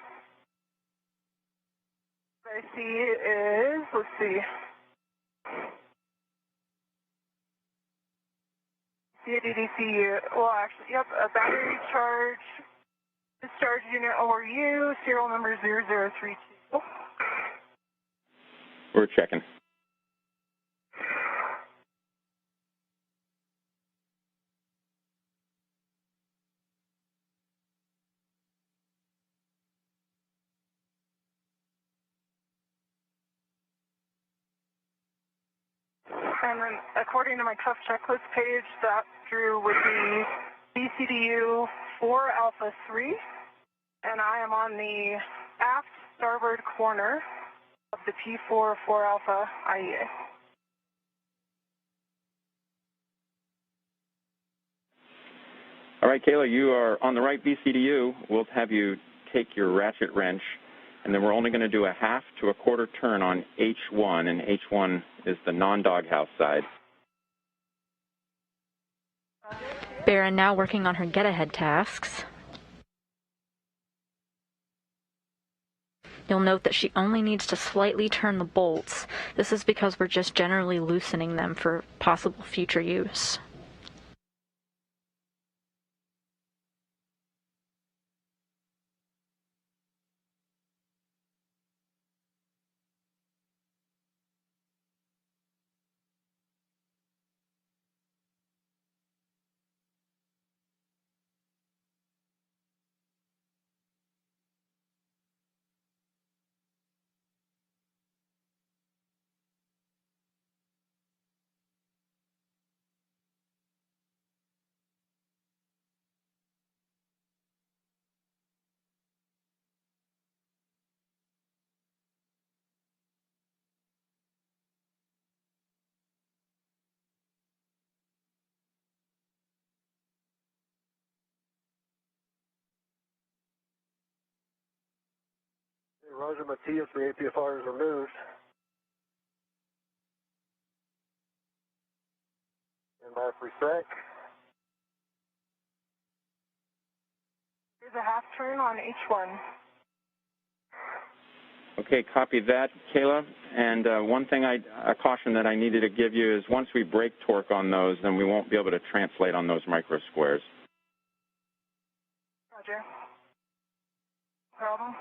What I see is, let's see. CADDC, well, actually, yep, a battery charge, discharge unit ORU, serial number 0032. We're checking. And then, according to my tough checklist page, that through would be BCDU 4 Alpha 3, and I am on the aft starboard corner of the P4 4 Alpha IEA. All right, Kayla, you are on the right BCDU. We'll have you take your ratchet wrench, and then we're only going to do a half to a quarter turn on H1, and H1 is the non-doghouse side. Barron now working on her get-ahead tasks. You'll note that she only needs to slightly turn the bolts. This is because we're just generally loosening them for possible future use. Roger, Matias, the APFR is removed. And by reset. Here's a half turn on H1. Okay, copy that, Kayla. And one thing, a caution that I needed to give you is once we break torque on those, then we won't be able to translate on those micro squares. Roger. Problem?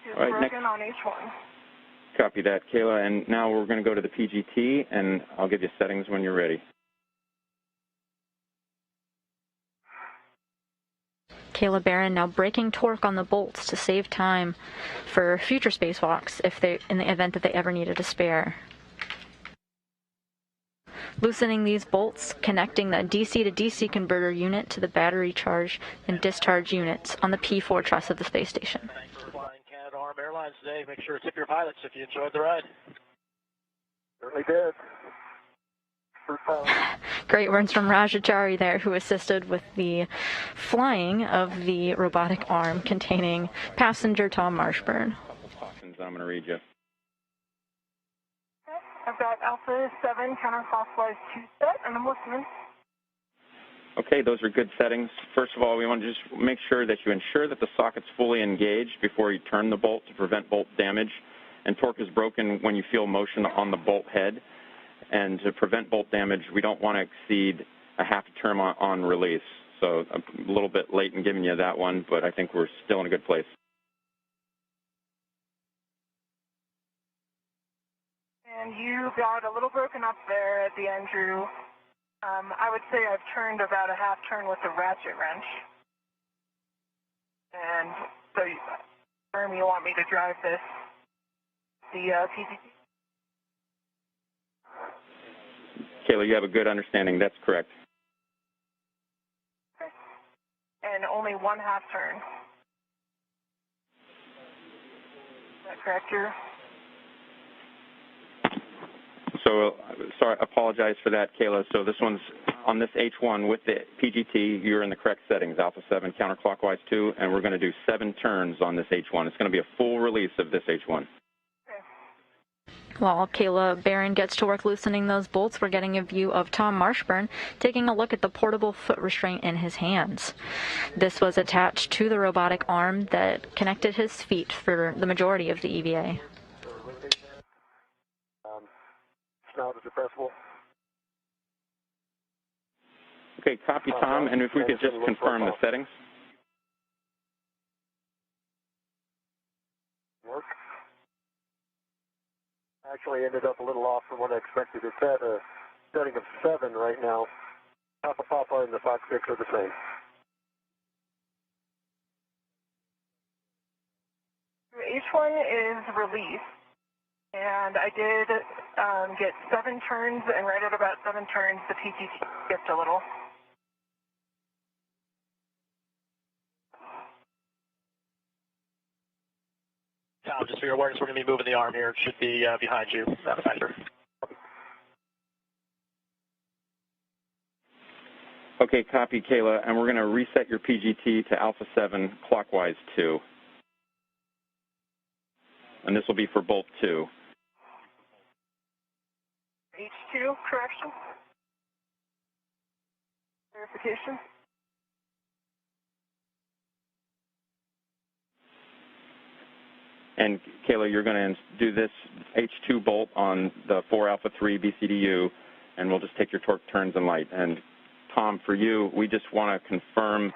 It's All right, broken on H1. Copy that, Kayla. And now we're going to go to the PGT, and I'll give you settings when you're ready. Kayla Barron now breaking torque on the bolts to save time for future spacewalks in the event that they ever needed a spare. Loosening these bolts, connecting the DC to DC converter unit to the battery charge and discharge units on the P4 truss of the space station. Thanks for flying Canada Arm Airlines today. Make sure to tip your pilots if you enjoyed the ride. Certainly did. Great words from Rajachari there, who assisted with the flying of the robotic arm containing passenger Tom Marshburn. I'm going to read you. I've got Alpha 7 counterclockwise 2 set, and I'm listening. Okay, those are good settings. First of all, we want to just make sure that you ensure that the socket's fully engaged before you turn the bolt to prevent bolt damage. And torque is broken when you feel motion on the bolt head. And to prevent bolt damage, we don't want to exceed a half turn on release. So a little bit late in giving you that one, but I think we're still in a good place. And you got a little broken up there at the end, Drew. I would say I've turned about a half turn with the ratchet wrench. And so you want me to drive this, the PGT? Kayla, you have a good understanding. That's correct. Okay. And only one half turn. correct, Drew. So, sorry, apologize for that, Kayla. So this one's on this H1 with the PGT. You're in the correct settings, Alpha 7 counterclockwise 2, and we're going to do 7 turns on this H1. It's going to be a full release of this H1. While Kayla Barron gets to work loosening those bolts, we're getting a view of Tom Marshburn taking a look at the portable foot restraint in his hands. This was attached to the robotic arm that connected his feet for the majority of the EVA. Snout is depressible. Okay, copy, Tom, and if we could just confirm the settings. Work. Actually ended up a little off from what I expected. It's at a setting of 7 right now. Papa and the Fox 6 are the same. H1 is released, and I did get 7 turns, and right at about 7 turns, the PGT skipped a little. Tom, just for your awareness, we're going to be moving the arm here. It should be behind you, manufacturer. Okay, copy, Kayla, and we're going to reset your PGT to Alpha 7 clockwise 2. And this will be for bolt 2. H2 correction. Verification. And Kayla, you're going to do this H2 bolt on the 4 Alpha 3 BCDU, and we'll just take your torque turns and light. And Tom, for you, we just want to confirm.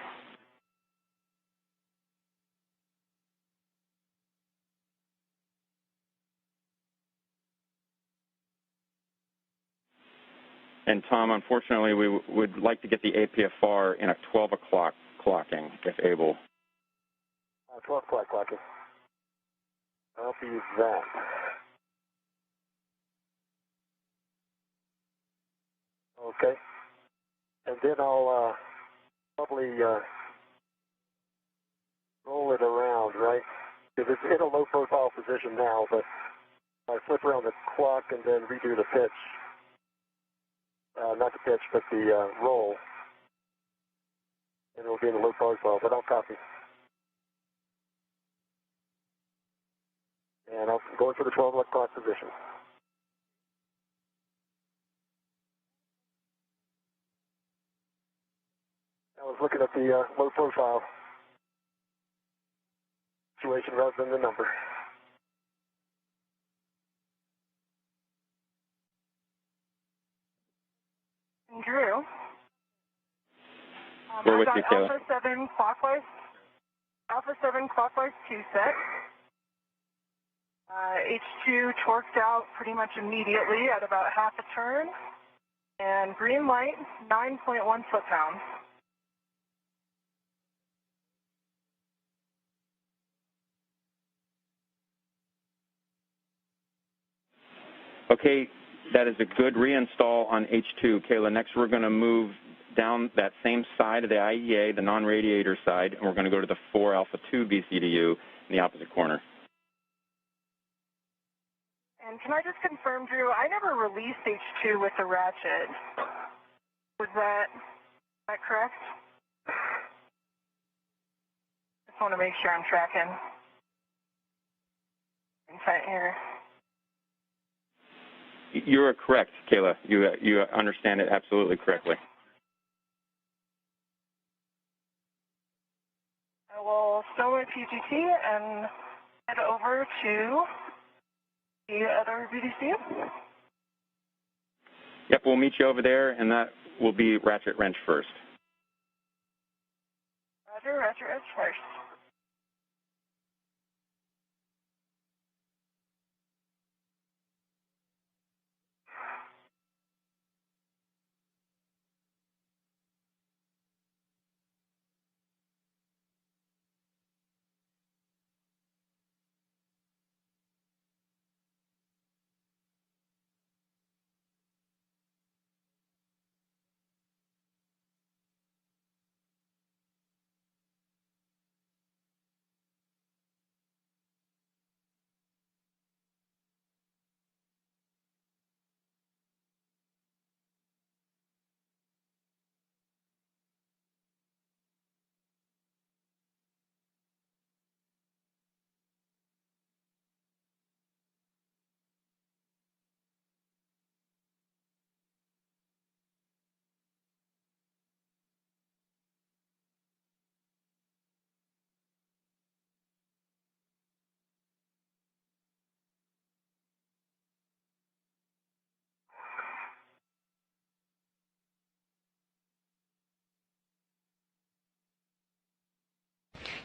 And Tom, unfortunately, we would like to get the APFR in a 12 o'clock clocking, if able. 12 o'clock clocking. I'll be that. Okay. And then I'll probably roll it around, right? Because it's in a low profile position now, but I flip around the clock and then redo the pitch. Not the pitch, but the roll. And it'll be in a low profile, but I'll copy. And I'm going for the 12 o'clock position. I was looking at the low profile situation rather than the number. Drew. We're with I you, got Kayla. Alpha 7 clockwise. Alpha 7 clockwise 2 set. H2 torqued out pretty much immediately at about half a turn. And green light, 9.1 foot-pounds. Okay, that is a good reinstall on H2. Kayla, next we're going to move down that same side of the IEA, the non-radiator side, and we're going to go to the 4 Alpha 2 BCDU in the opposite corner. And can I just confirm, Drew, I never released H2 with the ratchet. Was that correct? Just want to make sure I'm tracking intent here. You're correct, Kayla. You understand it absolutely correctly. I will stow my PGT and head over to the other VDC. Yep, we'll meet you over there, and that will be ratchet wrench first. Roger, ratchet wrench first.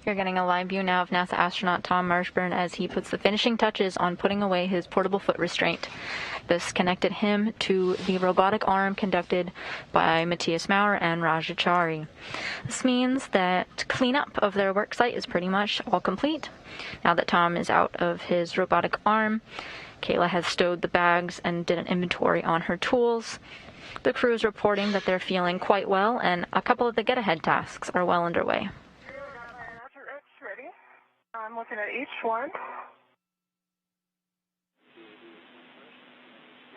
You're getting a live view now of NASA astronaut Tom Marshburn as he puts the finishing touches on putting away his portable foot restraint. This connected him to the robotic arm conducted by Matthias Maurer and Rajachari. This means that cleanup of their work site is pretty much all complete. Now that Tom is out of his robotic arm, Kayla has stowed the bags and did an inventory on her tools. The crew is reporting that they're feeling quite well, and a couple of the get-ahead tasks are well underway. Ready. I'm looking at H1.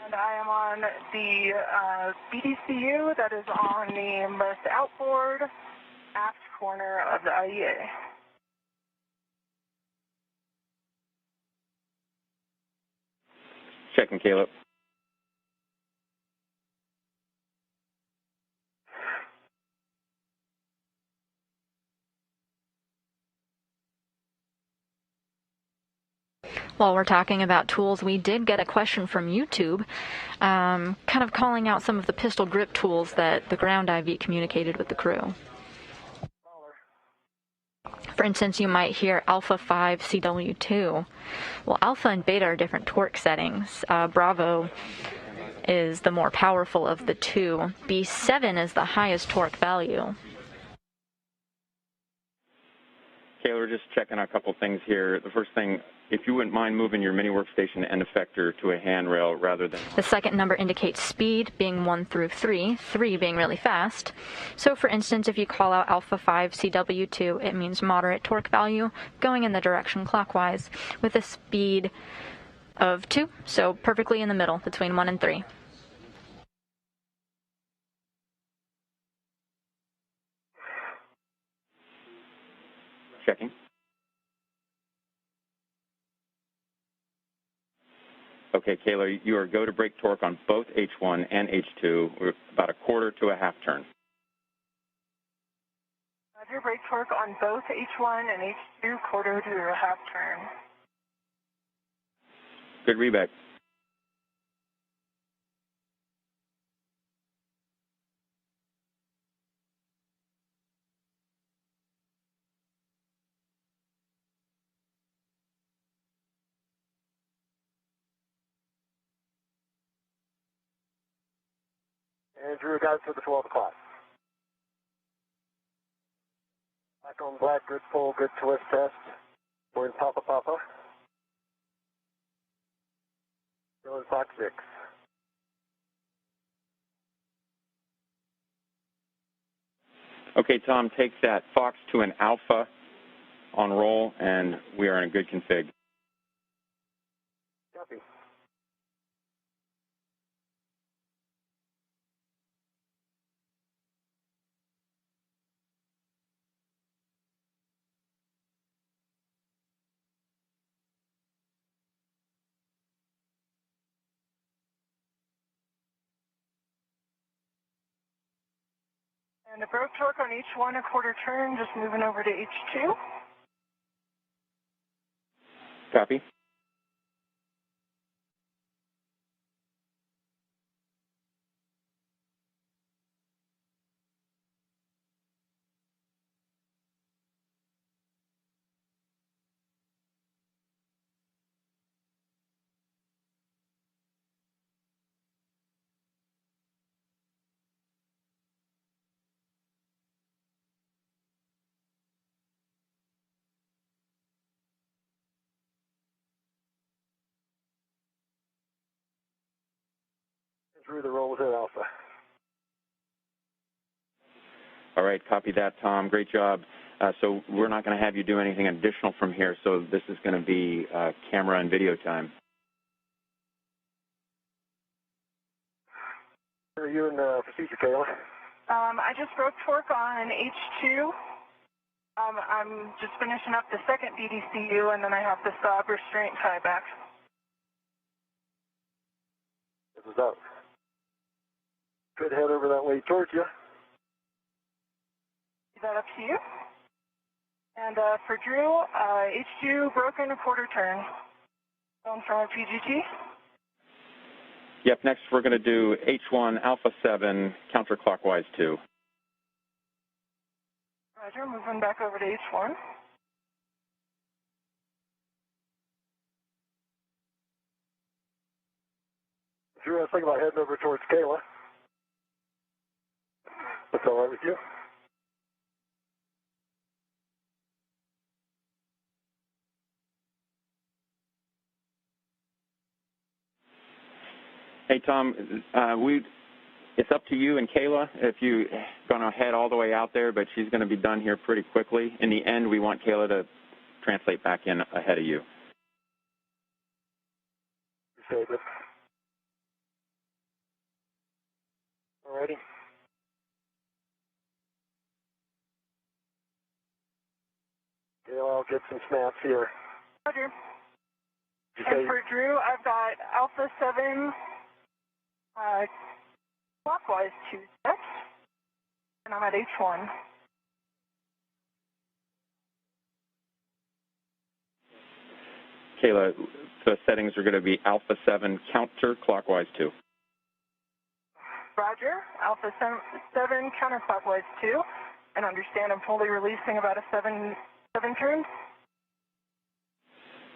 And I am on the BDCU that is on the most outboard aft corner of the IEA. Checking, Caleb. While we're talking about tools, we did get a question from YouTube, kind of calling out some of the pistol grip tools that the ground IV communicated with the crew. For instance, you might hear Alpha 5 CW2. Well, Alpha and Beta are different torque settings. Bravo is the more powerful of the two. B7 is the highest torque value. Kayla, we're just checking a couple things here. The first thing, if you wouldn't mind moving your mini workstation end effector to a handrail rather than... The second number indicates speed, being 1 through 3, 3 being really fast. So for instance, if you call out Alpha 5 CW2, it means moderate torque value, going in the direction clockwise, with a speed of 2, so perfectly in the middle, between 1 and 3. Checking. Okay, Kayla, you are go to brake torque on both H1 and H2. We're about a quarter to a half turn. Roger, brake torque on both H1 and H2, quarter to a half turn. Good reback. And Drew, guys, for the 12 o'clock. Black on black, good pull, good twist test. We're in Papa Papa. Still in Fox 6. Okay, Tom, take that Fox to an Alpha on roll, and we are in a good config. Copy. And the brake torque on H1, a quarter turn, just moving over to H2. Copy. Drew, the roll was at Alpha. All right, copy that, Tom. Great job. So we're not going to have you do anything additional from here, so this is going to be camera and video time. Are you in procedure, Kayla? I just broke torque on H2. I'm just finishing up the second BDCU, and then I have the stop restraint tie back. This is up. Could head over that way towards you. Is that up to you? And for Drew, H2 broken, a quarter turn. Going from a PGT. Yep, next we're going to do H1 Alpha 7 counterclockwise 2. Roger, moving back over to H1. Drew, I was thinking about heading over towards Kayla. That's all right with you? Hey, Tom, it's up to you and Kayla if you're going to head all the way out there, but she's going to be done here pretty quickly. In the end, we want Kayla to translate back in ahead of you. Save it. All righty. Kayla, I'll get some snaps here. Roger. You And say, for Drew, I've got Alpha 7 clockwise 2 sets, and I'm at H1. Kayla, the settings are going to be Alpha 7 counterclockwise 2. Roger. Alpha 7 counterclockwise 2, and understand I'm fully releasing about a 7 turns.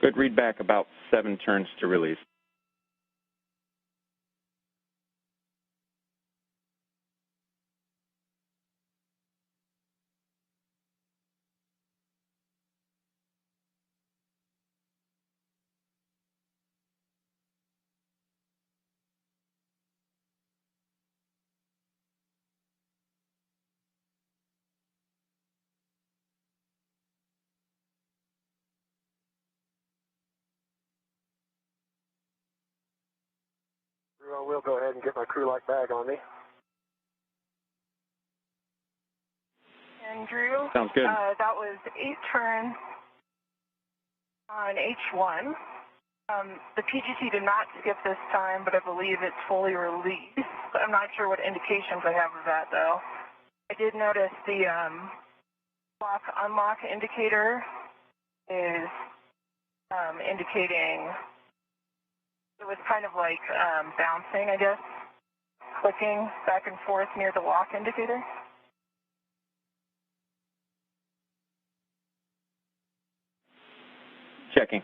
Good, read back about 7 turns to release. Drew, I will go ahead and get my crew lock bag on me. And Drew, Sounds good. that was 8 turns on H1. The PGT did not skip this time, but I believe it's fully released. I'm not sure what indications I have of that, though. I did notice the lock unlock indicator is indicating it was kind of like bouncing, I guess, clicking back and forth near the lock indicator. Checking.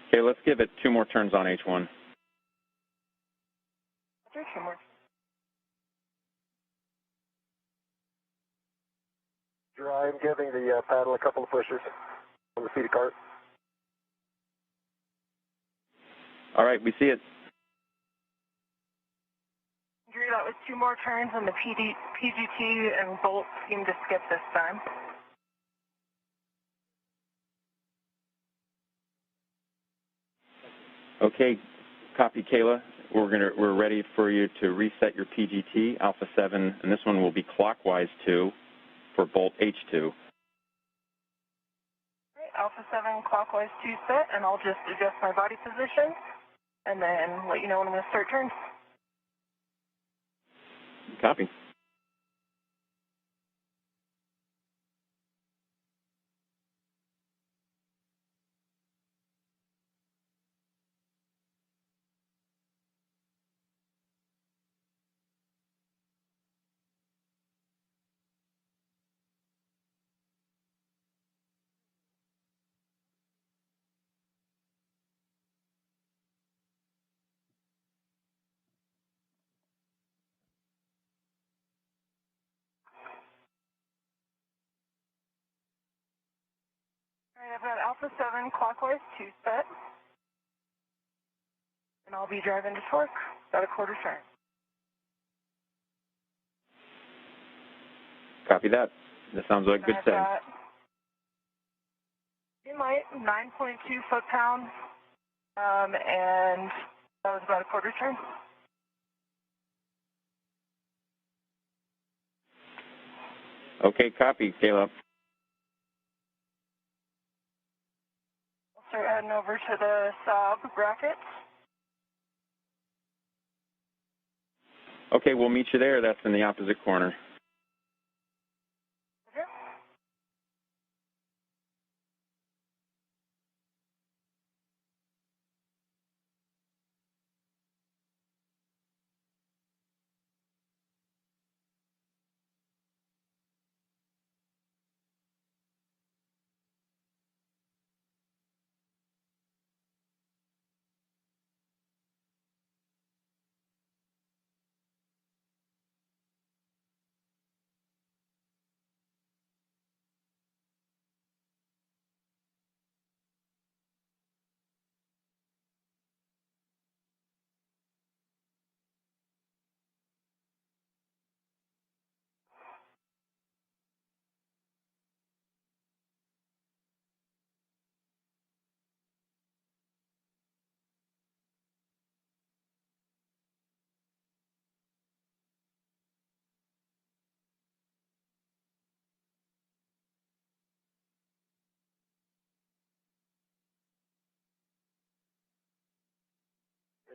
Okay, let's give it 2 more turns on H1. Drew, I'm giving the paddle a couple of pushes on the feeder cart. All right, we see it. Drew, that was 2 more turns, and the PGT and Bolt seemed to skip this time. Okay, copy, Kayla. We're ready for you to reset your PGT, Alpha 7, and this one will be clockwise 2 for Bolt H2. Right, Alpha 7 clockwise 2 set, and I'll just adjust my body position, and then let you know when I'm going to start turns. Copy. All right, I've got Alpha 7 clockwise 2 set, and I'll be driving to torque about a quarter turn. Copy that. That sounds like good setting. Green light, 9.2 foot-pounds, and that was about a quarter turn. Okay, copy, Kayla. I'll start heading over to the Saab brackets. Okay, we'll meet you there. That's in the opposite corner. Okay.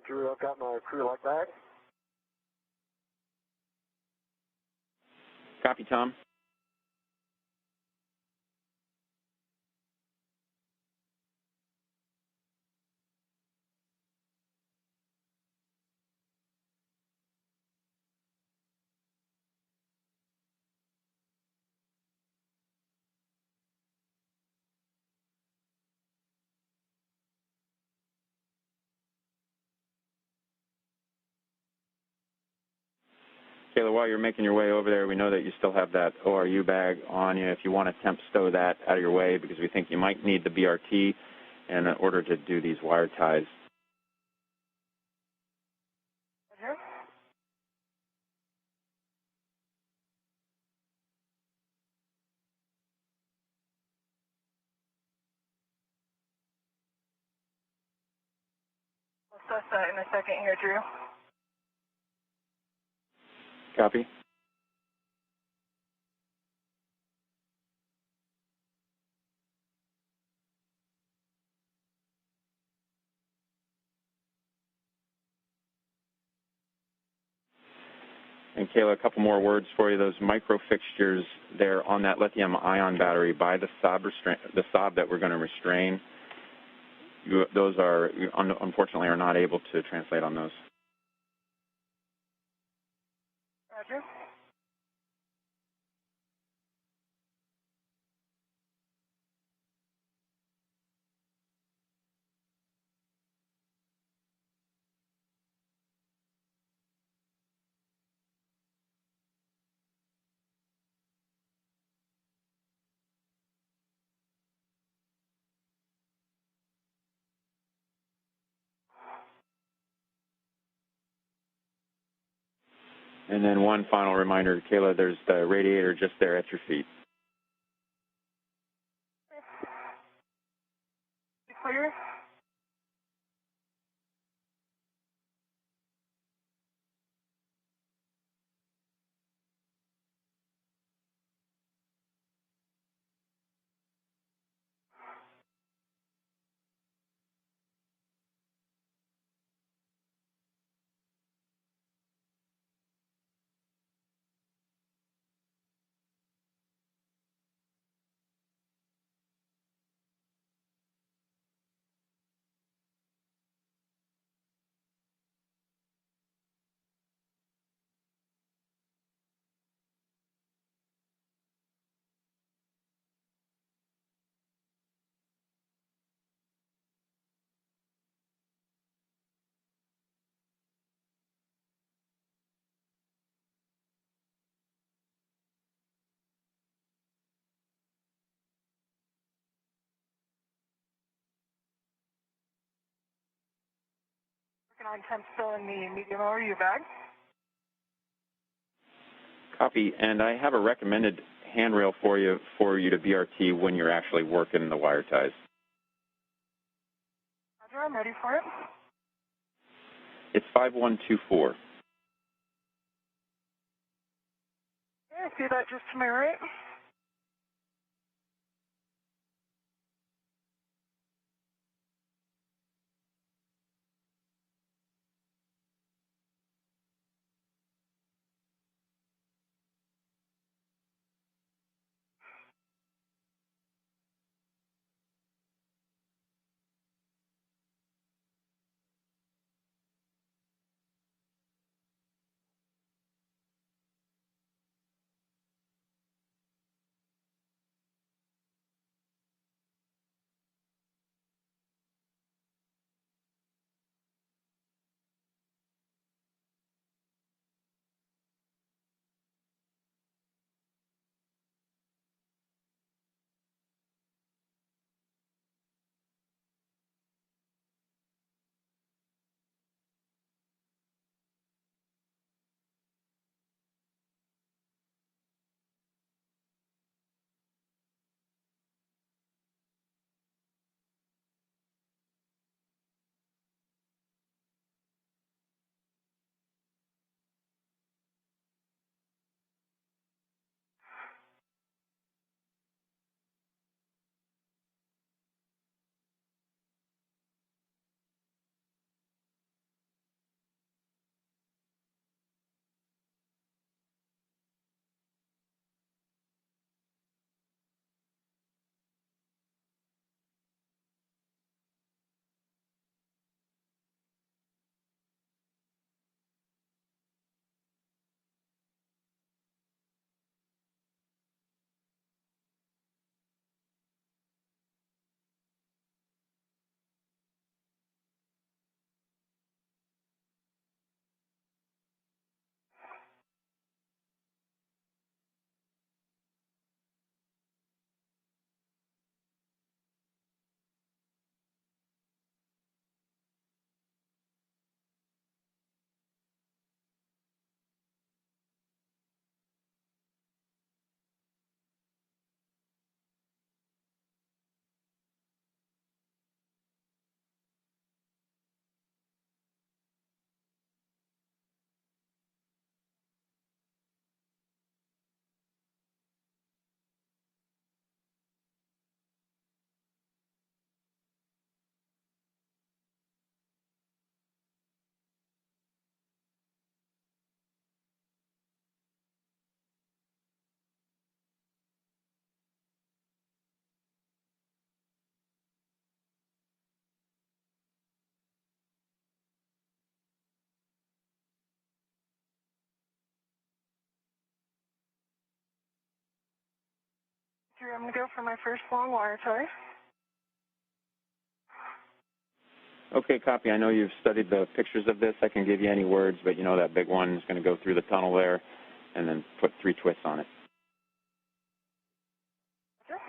Drew, I've got my crew lock bag. Copy, Tom. Kayla, while you're making your way over there, we know that you still have that ORU bag on you. If you want to temp stow that out of your way, because we think you might need the BRT in order to do these wire ties. Roger. We'll assess that in a second here, Drew. Copy. And Kayla, a couple more words for you. Those micro fixtures there on that lithium-ion battery by the sob that we're going to restrain, those are, unfortunately, are not able to translate on those. Roger. And then one final reminder, Kayla, there's the radiator just there at your feet. Clear. Working on temp still in the medium ORU bag. Copy. And I have a recommended handrail for you to BRT when you're actually working the wire ties. Roger, I'm ready for it. It's 5124. Okay, I see that just to my right. I'm going to go for my first long wire tie. Okay, copy. I know you've studied the pictures of this. I can give you any words, but you know that big one is going to go through the tunnel there and then put 3 twists on it. Okay.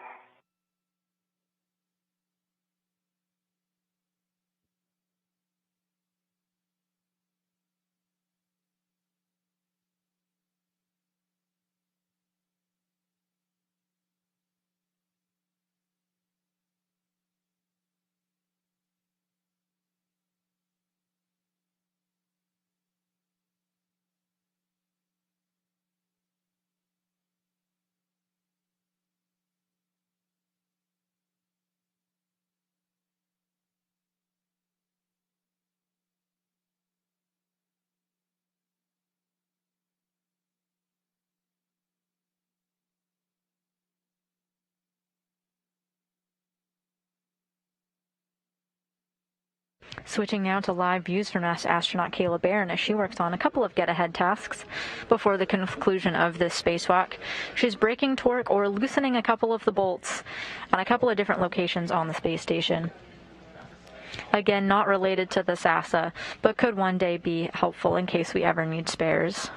Switching now to live views from astronaut Kayla Barron as she works on a couple of get-ahead tasks before the conclusion of this spacewalk. She's breaking torque or loosening a couple of the bolts on a couple of different locations on the space station. Again, not related to the NASA, but could one day be helpful in case we ever need spares.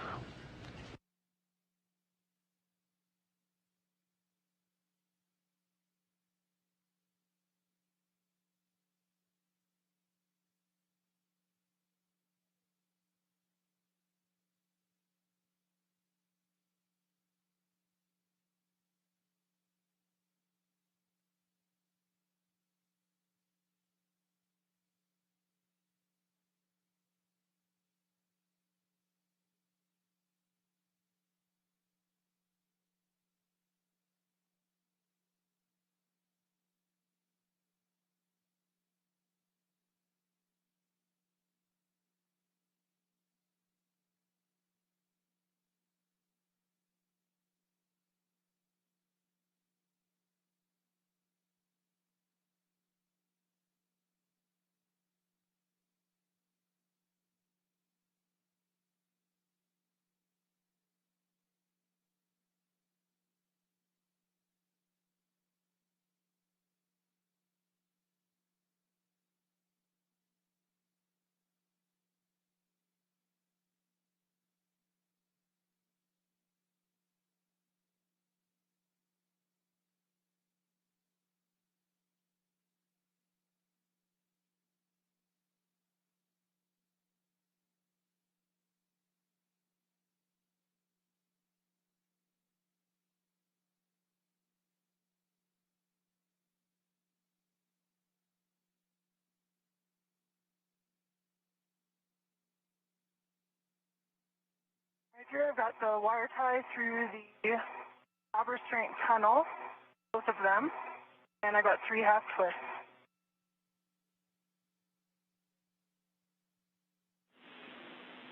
Right here, I've got the wire tie through the overstraint tunnel, both of them, and I got 3 half twists.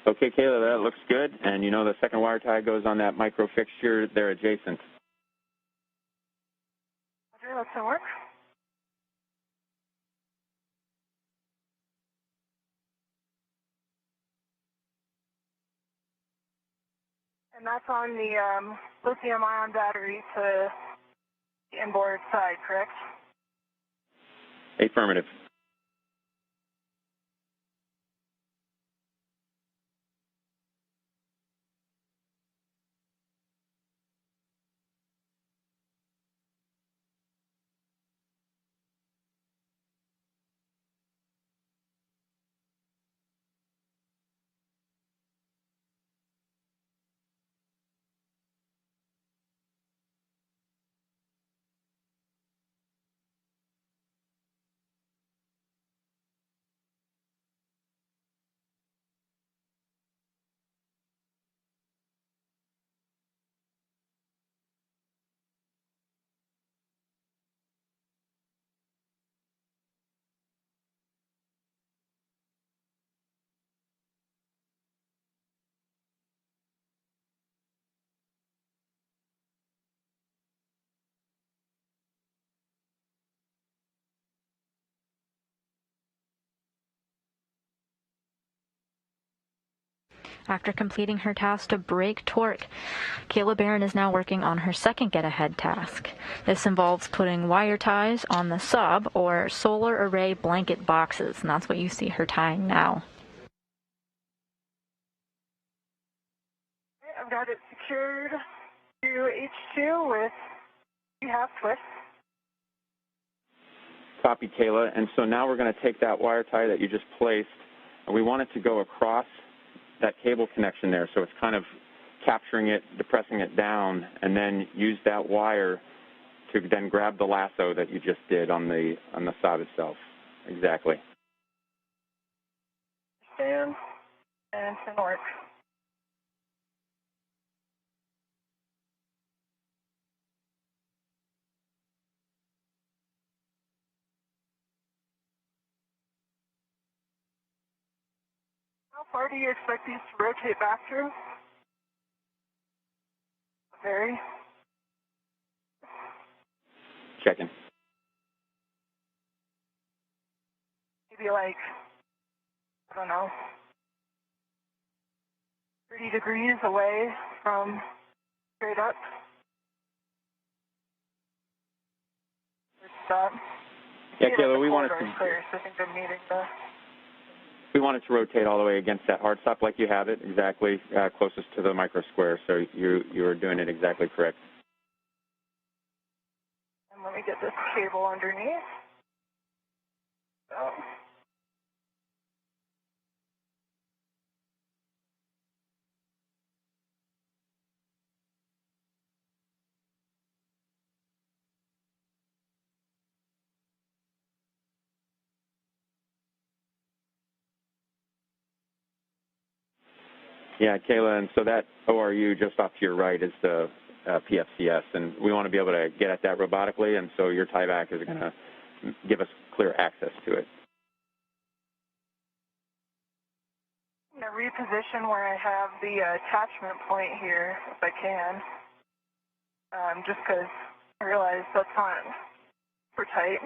Okay, Kayla, that looks good. And you know the second wire tie goes on that micro fixture there adjacent. Okay, that's gonna work. And that's on the lithium-ion battery to the inboard side, correct? Affirmative. After completing her task to break torque, Kayla Barron is now working on her second get-ahead task. This involves putting wire ties on the sub, or solar array blanket boxes, and that's what you see her tying now. I've got it secured to H2 with 3/2 twists. Copy, Kayla. And so now we're going to take that wire tie that you just placed, and we want it to go across that cable connection there. So it's kind of capturing it, depressing it down, and then use that wire to then grab the lasso that you just did on the sod itself. Exactly. Stand and it's going to work. How far do you expect these to rotate back through? Very. Checking. Maybe like, I don't know, 30 degrees away from straight up. Stop. Yeah, Kayla, we want it to. Clear, so I think I'm needing the. We want it to rotate all the way against that hard stop like you have it, exactly closest to the micro square. So you're doing it exactly correct. And let me get this cable underneath. So. Yeah, Kayla, and so that ORU just off to your right is the PFCS, and we want to be able to get at that robotically, and so your tieback is going to give us clear access to it. I'm going to reposition where I have the attachment point here, if I can, just because I realize that's not super tight.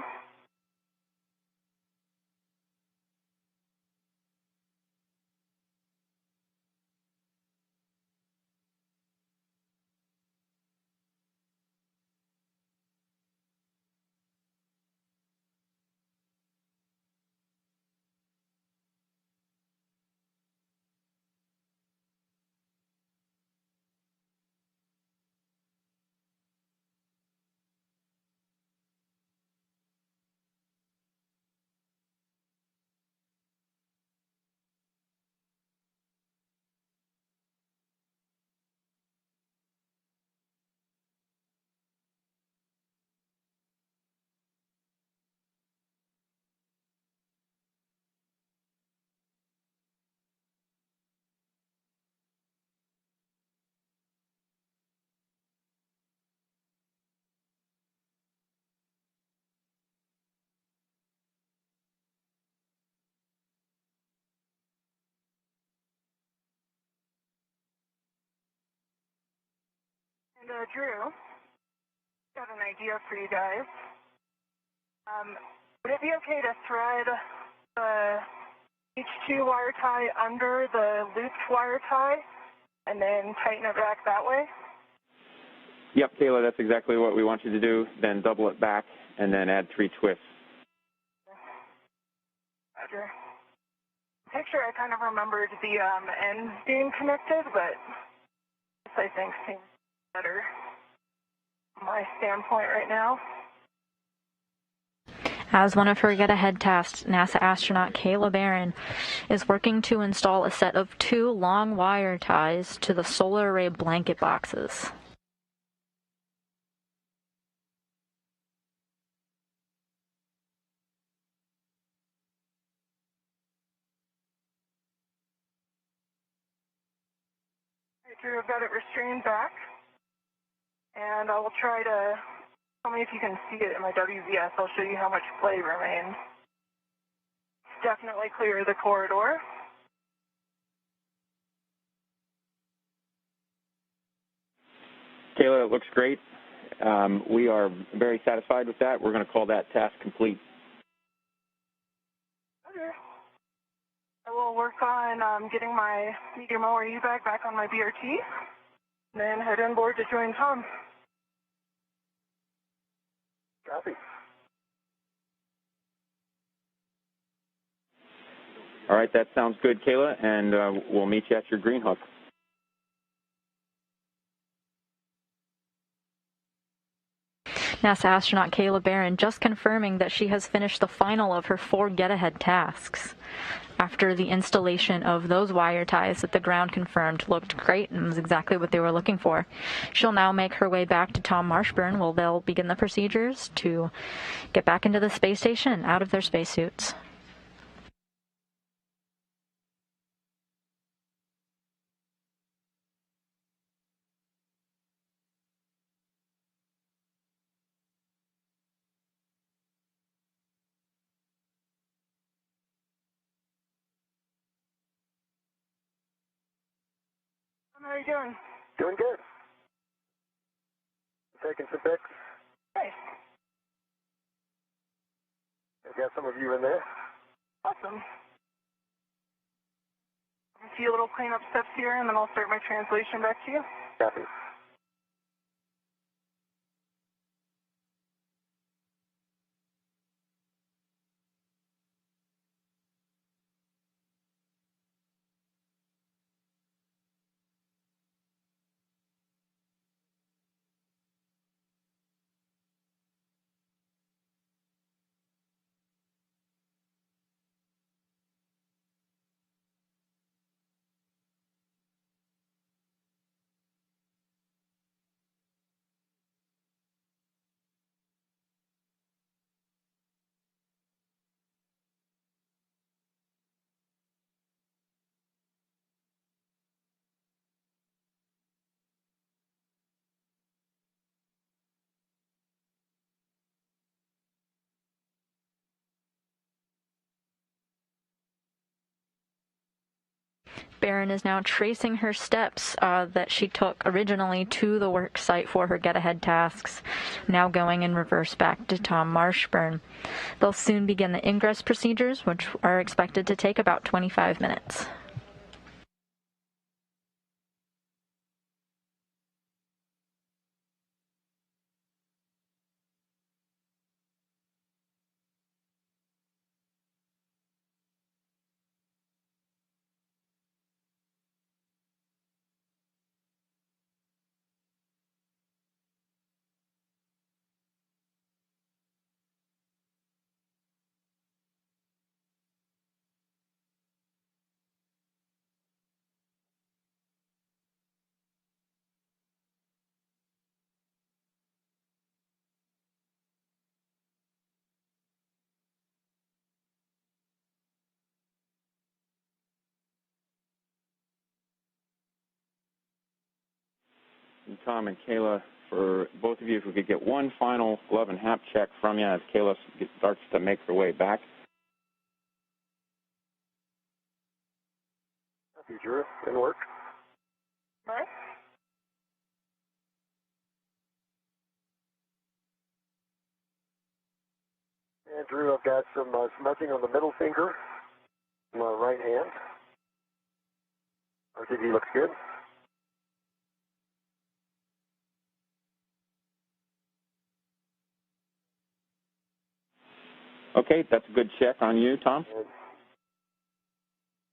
And Drew, got an idea for you guys. Would it be okay to thread the H2 wire tie under the looped wire tie and then tighten it back that way? Yep, Kayla, that's exactly what we want you to do. Then double it back and then add 3 twists. Roger. Picture, I kind of remembered the ends being connected, but this I think seems better from my standpoint right now. As one of her get-ahead tasks, NASA astronaut Kayla Barron is working to install a set of 2 long wire ties to the solar array blanket boxes. Right, Drew, I've got it restrained back, and I will try to, tell me if you can see it in my WVS, I'll show you how much play remains. Definitely clear the corridor. Kayla, it looks great. We are very satisfied with that. We're going to call that task complete. Okay. I will work on getting my medium ORU bag back on my BRT, then head inboard to join Tom. Copy. All right, that sounds good, Kayla, and we'll meet you at your green hook. NASA astronaut Kayla Barron just confirming that she has finished the final of her 4 get-ahead tasks. After the installation of those wire ties that the ground confirmed looked great and was exactly what they were looking for, she'll now make her way back to Tom Marshburn, where they'll begin the procedures to get back into the space station out of their spacesuits. How are you doing? Doing good. Taking some pics. Nice. I've got some of you in there. Awesome. A few little cleanup steps here, and then I'll start my translation back to you. Copy. Barron is now tracing her steps that she took originally to the work site for her get-ahead tasks, now going in reverse back to Tom Marshburn. They'll soon begin the ingress procedures, which are expected to take about 25 minutes. And Tom and Kayla, for both of you, if we could get one final glove and hap check from you as Kayla starts to make her way back. Copy, Drew. Good work. Right? And Drew, I've got some smudging on the middle finger, on my right hand. RTD looks good. Okay, that's a good check on you, Tom.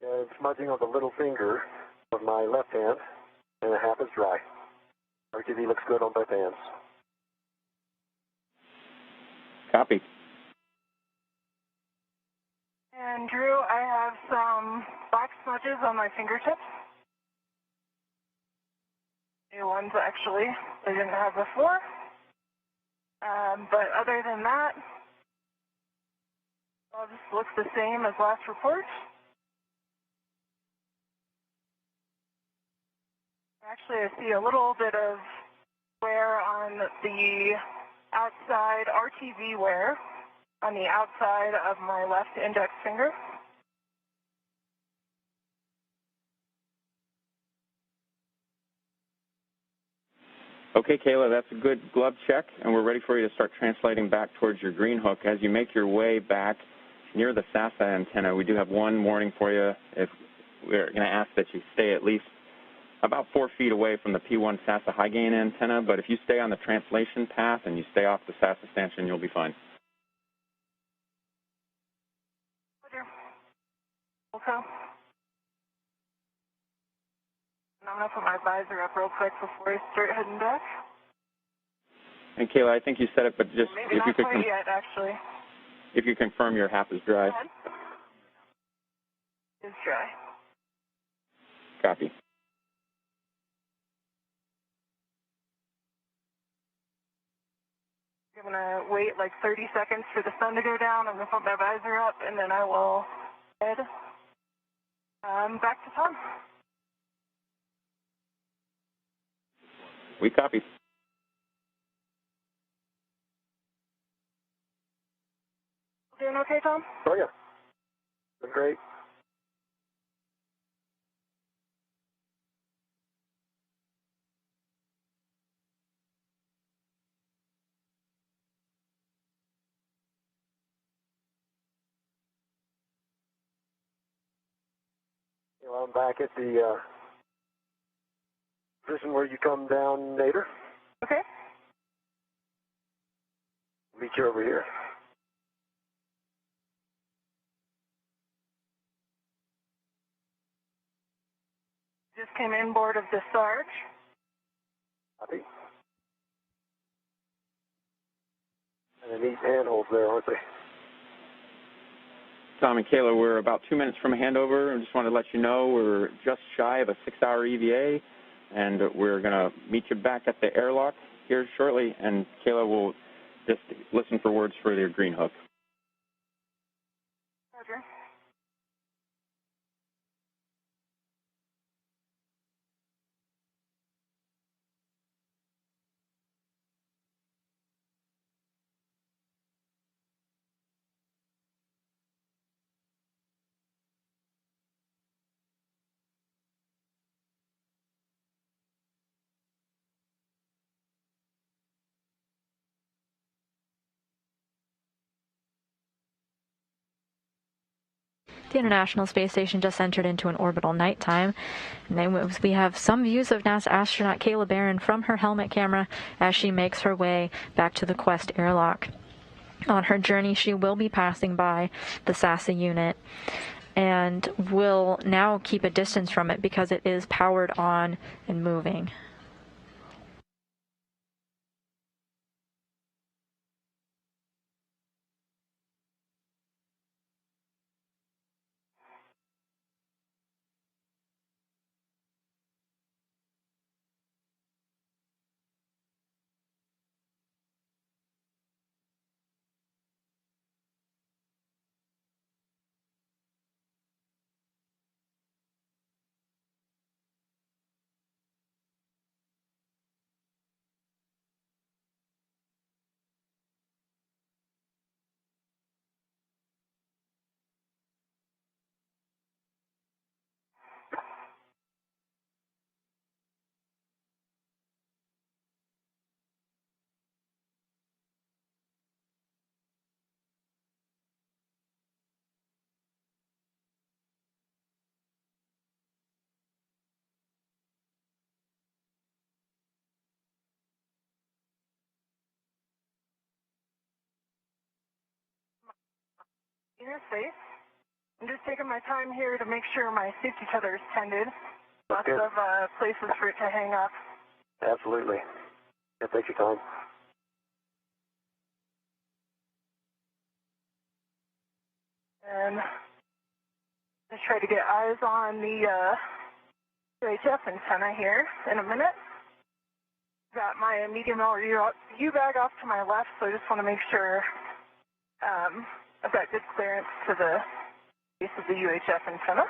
And smudging on the little finger of my left hand, and the hap is dry. RTD looks good on both hands. Copy. And Drew, I have some black smudges on my fingertips. New ones, actually. I didn't have before. But other than that, all just looks the same as last report. Actually, I see a little bit of wear on the outside, RTV wear, on the outside of my left index finger. Okay, Kayla, that's a good glove check, and we're ready for you to start translating back towards your green hook. As you make your way back near the SASA antenna, we do have one warning for you. If we're going to ask that you stay at least about 4 feet away from the P1 SASA high gain antenna, but if you stay on the translation path and you stay off the SASA stanchion, you'll be fine. Okay. And I'm going to put my visor up real quick before I start heading back. And Kayla, I think you said it, but just Maybe if you not could quite yet, actually. if you confirm your HAP is dry. Go ahead. It's dry. Copy. I'm going to wait like 30 seconds for the sun to go down. I'm going to put my visor up, and then I will head back to Tom. We copy. Doing okay, Tom? Oh, yeah. Doing great. Well, I'm back at the position where you come down later. Okay. Meet you over here. Just came in board of discharge. Copy. And the neat handholds there, aren't they? Tom and Kayla, we're about 2 minutes from a handover. I just wanted to let you know we're just shy of a 6-hour EVA, and we're going to meet you back at the airlock here shortly, and Kayla will just listen for words for your green hook. Roger. The International Space Station just entered into an orbital nighttime. And we have some views of NASA astronaut Kayla Barron from her helmet camera as she makes her way back to the Quest airlock. On her journey, she will be passing by the SASA unit and will now keep a distance from it because it is powered on and moving. You're safe. I'm just taking my time here to make sure my safety tether is tended. Lots Okay. of places for it to hang up. Absolutely. Yeah, take your time. And just try to get eyes on the UHF antenna here in a minute. Got my medium U-bag off to my left, so I just want to make sure I've got good clearance to the base of the UHF antenna.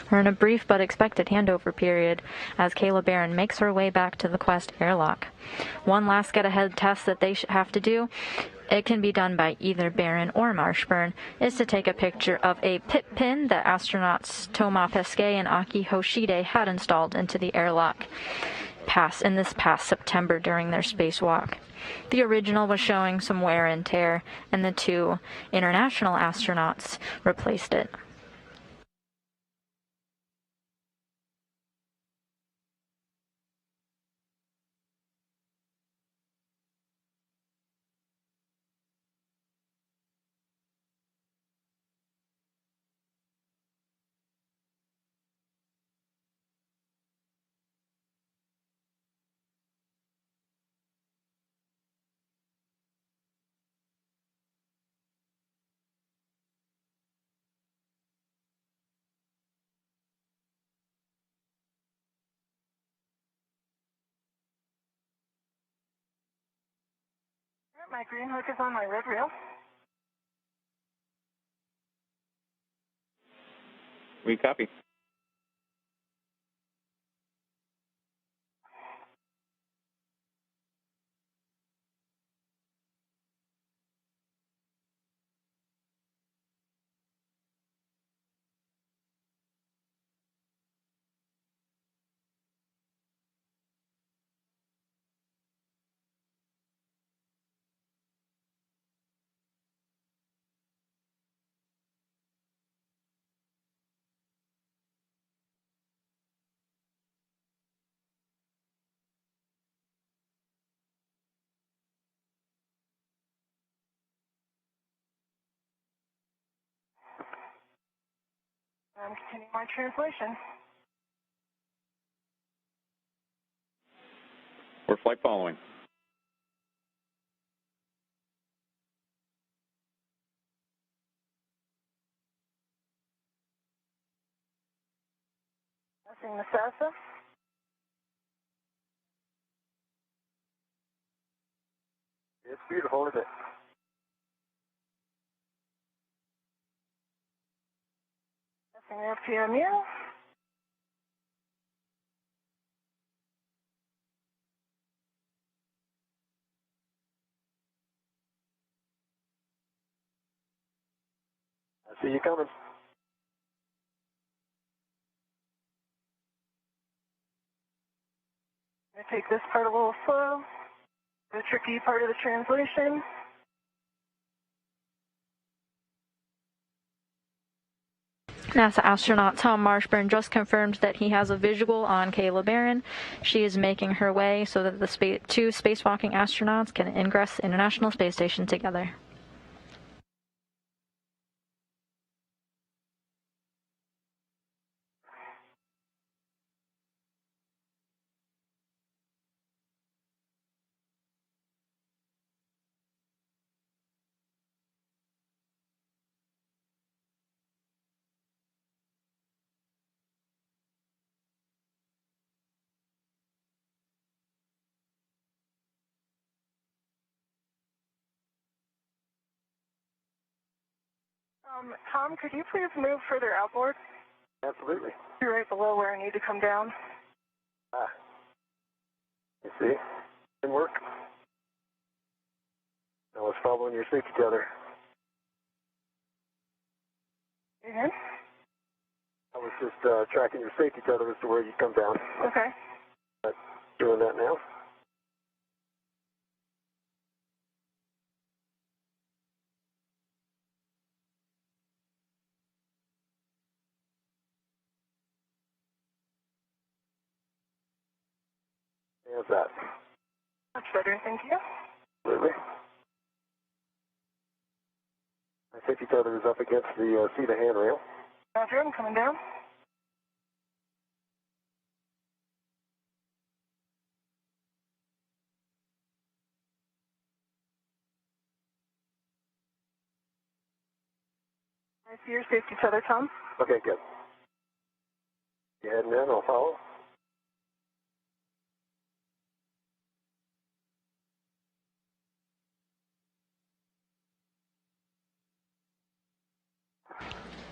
We're in a brief but expected handover period as Kayla Barron makes her way back to the Quest airlock. One last get-ahead test that they have to do, it can be done by either Barron or Marshburn, is to take a picture of a pit pin that astronauts Toma Pesquet and Aki Hoshide had installed into the airlock in this past September during their spacewalk. The original was showing some wear and tear, and the two international astronauts replaced it. My green hook is on my red reel. We copy. I'm continuing my translation. We're flight following. Passing the Sasa. It's beautiful, isn't it? Passing the FPMU. I see you coming. I'm going to take this part a little slow. The tricky part of the translation. NASA astronaut Tom Marshburn just confirmed that he has a visual on Kayla Barron. She is making her way so that the two spacewalking astronauts can ingress the International Space Station together. Tom, could you please move further outboard? Absolutely. You're right below where I need to come down. Ah. You see? Didn't work. I was following your safety tether. Mm-hmm. I was just tracking your safety tether as to where you come down. Okay. Doing that now. How's that? Much better, thank you. Absolutely. My safety tether is up against the seat of handrail. Roger, I'm coming down. I see your safety tether, Tom. Okay, good. You heading in, I'll follow.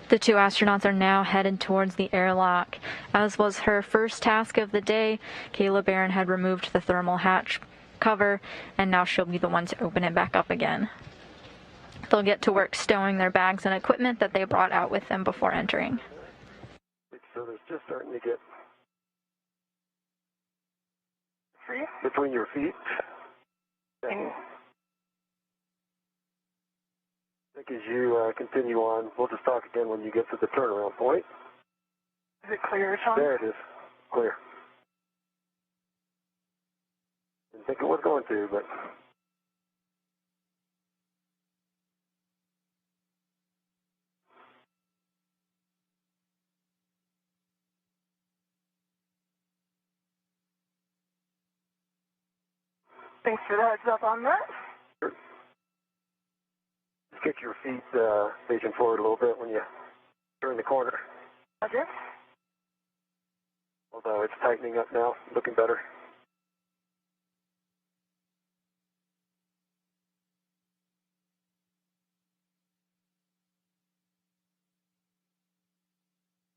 The two astronauts are now headed towards the airlock. As was her first task of the day, Kayla Barron had removed the thermal hatch cover, and now she'll be the one to open it back up again. They'll get to work stowing their bags and equipment that they brought out with them before entering. So there's just starting to get Free? between your feet. And I think as you continue on, we'll just talk again when you get to the turnaround point. is it clear, Tom? There it is. Clear. Didn't think it was going to, but... Thanks for the heads up on that. Sure. Just get your feet facing forward a little bit when you turn the corner. Roger. Although it's tightening up now, looking better.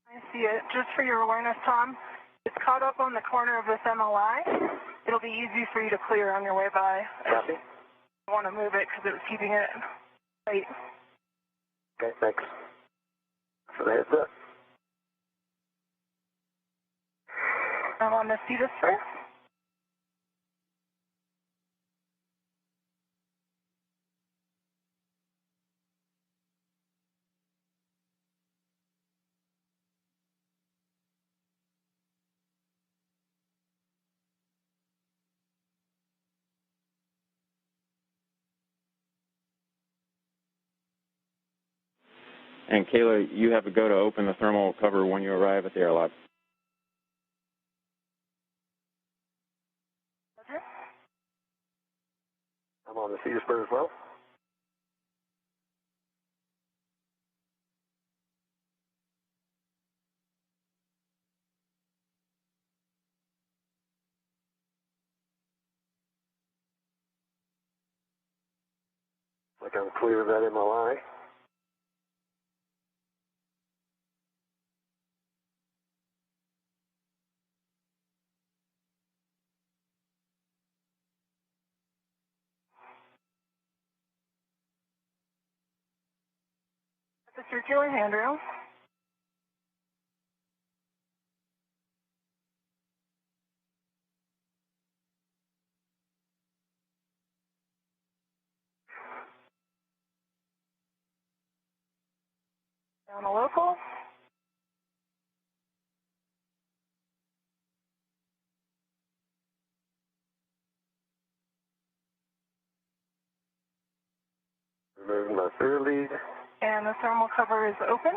I see it. Just for your awareness, Tom, it's caught up on the corner of this MLI. It'll be easy for you to clear on your way by. Copy. I want to move it because it was keeping it tight. Okay, thanks for the heads up. I want to see this first. And Kayla, you have a go to open the thermal cover when you arrive at the airlock. Roger. I'm on the Cedarburg as well. Like I'm clear of that MLI. The circular handrail. Down a local. Removing my third lead. And the thermal cover is open.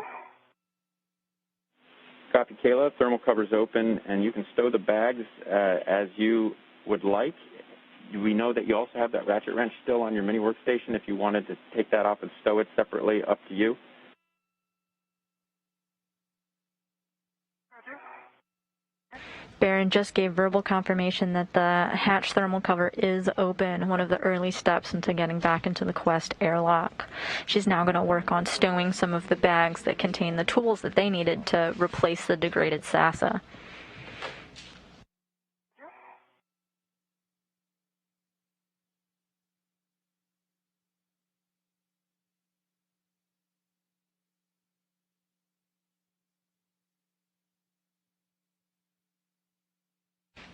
Copy, Kayla. Thermal cover's open, and you can stow the bags as you would like. We know that you also have that ratchet wrench still on your mini workstation. If you wanted to take that off and stow it separately, up to you. Roger. Barron just gave verbal confirmation that the hatch thermal cover is open, one of the early steps into getting back into the Quest airlock. She's now going to work on stowing some of the bags that contain the tools that they needed to replace the degraded SASA.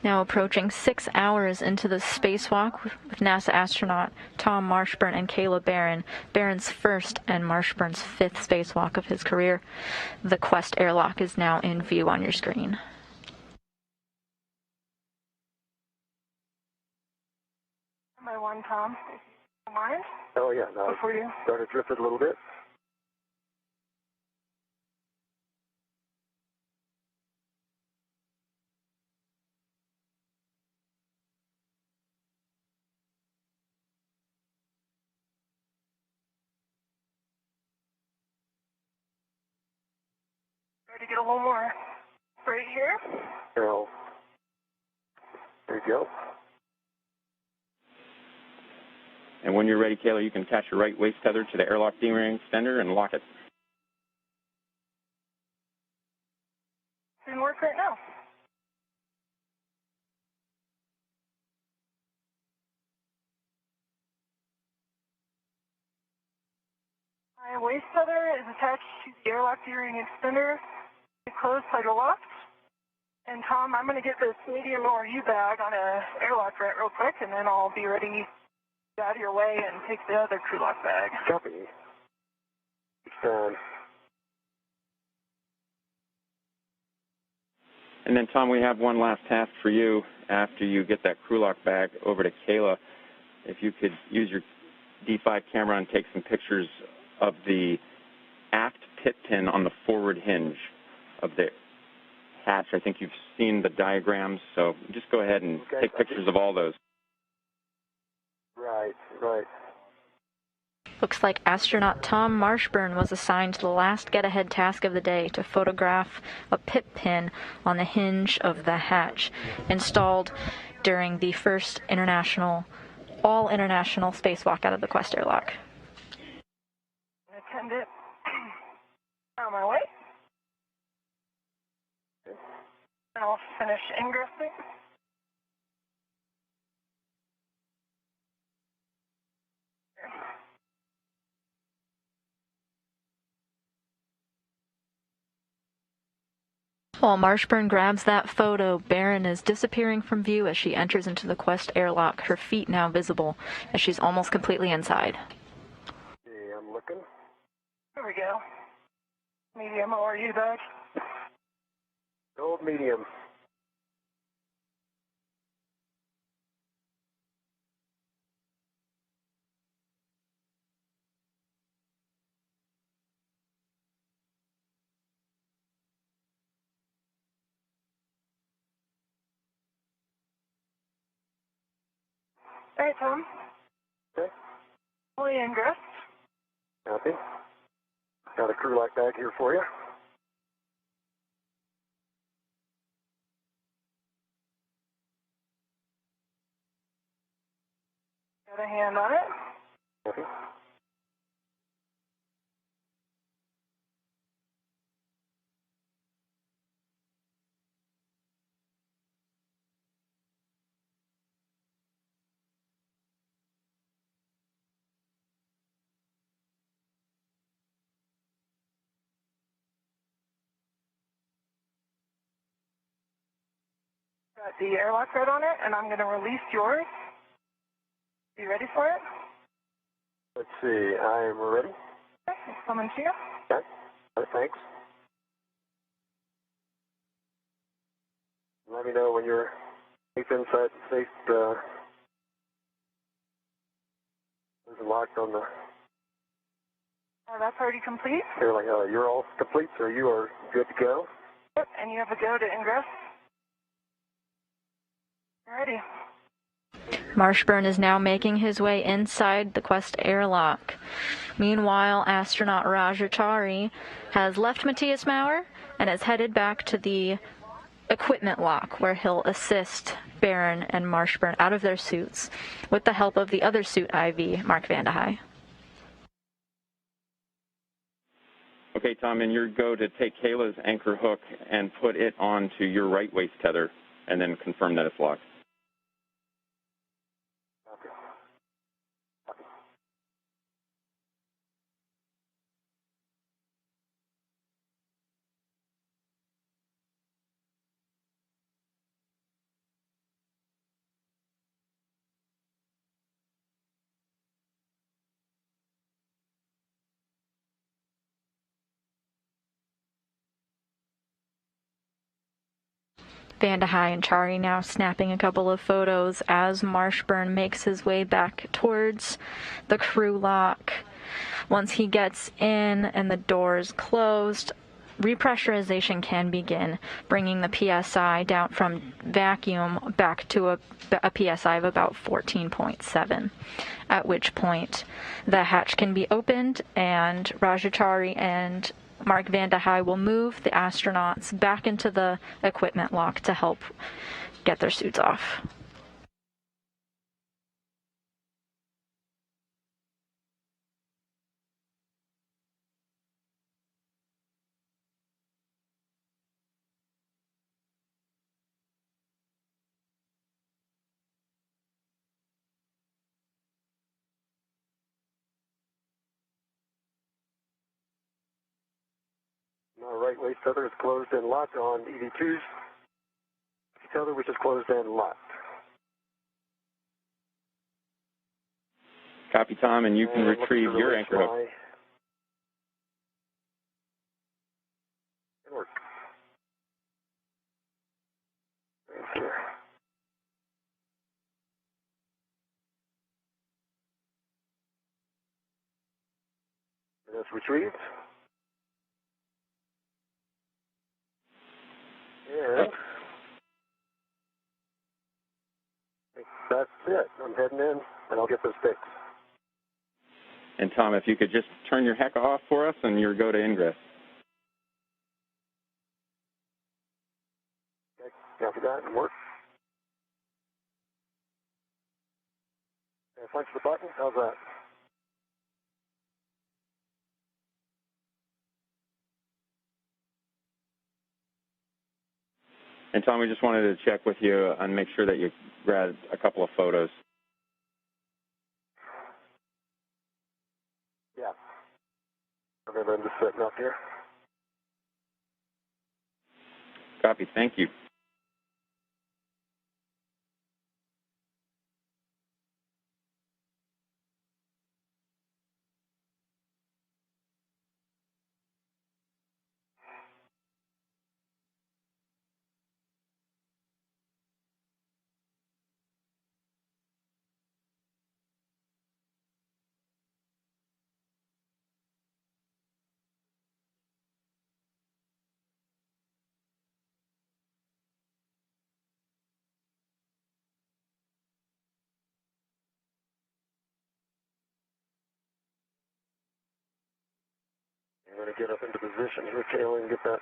Now approaching 6 hours into the spacewalk with NASA astronaut Tom Marshburn and Kayla Barron, Barron's first and Marshburn's fifth spacewalk of his career. The Quest airlock is now in view on your screen. By one, Tom. Mind? Oh yeah, no, Before you. started drifting a little bit. Try to get a little more right here. So, there you go. And when you're ready, Kayla, you can attach your right waist tether to the airlock D-ring extender and lock it. My waist tether is attached to the airlock gearing extender. It closed hydro locked. And Tom, I'm going to get this medium ORU bag on a airlock vent real quick, and then I'll be ready to get out of your way and take the other crew lock bag. Copy. And then, Tom, we have one last task for you after you get that crew lock bag over to Kayla. If you could use your D5 camera and take some pictures of the aft pit pin on the forward hinge of the hatch. I think you've seen the diagrams, so just go ahead and take pictures of all those. Right. Looks like astronaut Tom Marshburn was assigned the last get-ahead task of the day to photograph a pit pin on the hinge of the hatch, installed during the first all-international spacewalk out of the Quest airlock. Attendant on my way. I'll finish ingressing. While Marshburn grabs that photo, Barron is disappearing from view as she enters into the Quest airlock, her feet now visible as she's almost completely inside. Okay, I'm looking. Here we go. Medium ORU bag. Gold medium. All right, Tom. Okay. Fully ingressed. Copy. Got a crew lock bag here for you. Got a hand on it. Copy. Got the airlock thread on it, and I'm going to release yours. You ready for it? Let's see. I am ready. Okay, it's coming to you. Okay. Thanks. Let me know when you're safe inside the safe. There's a lock on the. That's already complete. You're all complete, so you are good to go. Yep, and you have a go to ingress. Ready. Marshburn is now making his way inside the Quest airlock. Meanwhile, astronaut Rajachari has left Matthias Maurer and is headed back to the equipment lock, where he'll assist Barron and Marshburn out of their suits with the help of the other suit IV, Mark Vande Hei. Okay, Tom, and your go to take Kayla's anchor hook and put it onto your right waist tether and then confirm that it's locked. Vande Hei and Chari now snapping a couple of photos as Marshburn makes his way back towards the crew lock. Once he gets in and the doors closed, repressurization can begin, bringing the PSI down from vacuum back to a PSI of about 14.7, at which point the hatch can be opened and Rajachari and Mark Vande Hei will move the astronauts back into the equipment lock to help get their suits off. right waist tether is closed and locked on EV2's tether, which is closed and locked. Copy, Tom, and you can retrieve your anchor hook. Good work. Here. And it's retrieved. And that's it. I'm heading in, and I'll get this fixed. And Tom, if you could just turn your heck off for us and your go to ingress. Okay, copy that and work. And punch the button. How's that? And Tom, we just wanted to check with you and make sure that you grabbed a couple of photos. Yeah. Okay, I'm just setting up here. Copy. Thank you. I'm going to get up into position here, Kayla, and get that.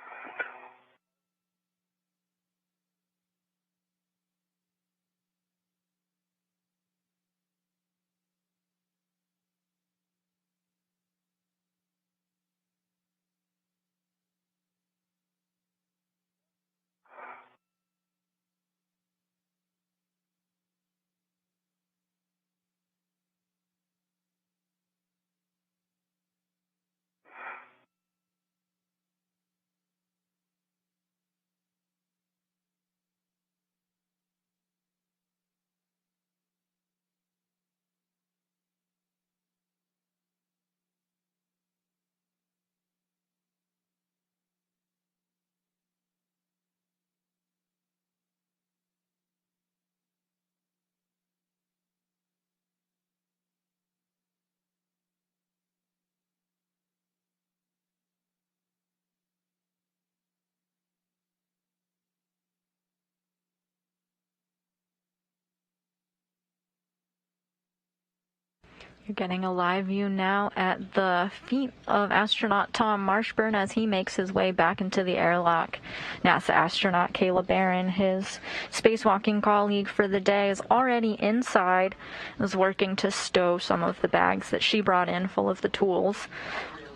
You're getting a live view now at the feet of astronaut Tom Marshburn as he makes his way back into the airlock. NASA astronaut Kayla Barron, his spacewalking colleague for the day, is already inside, is working to stow some of the bags that she brought in full of the tools.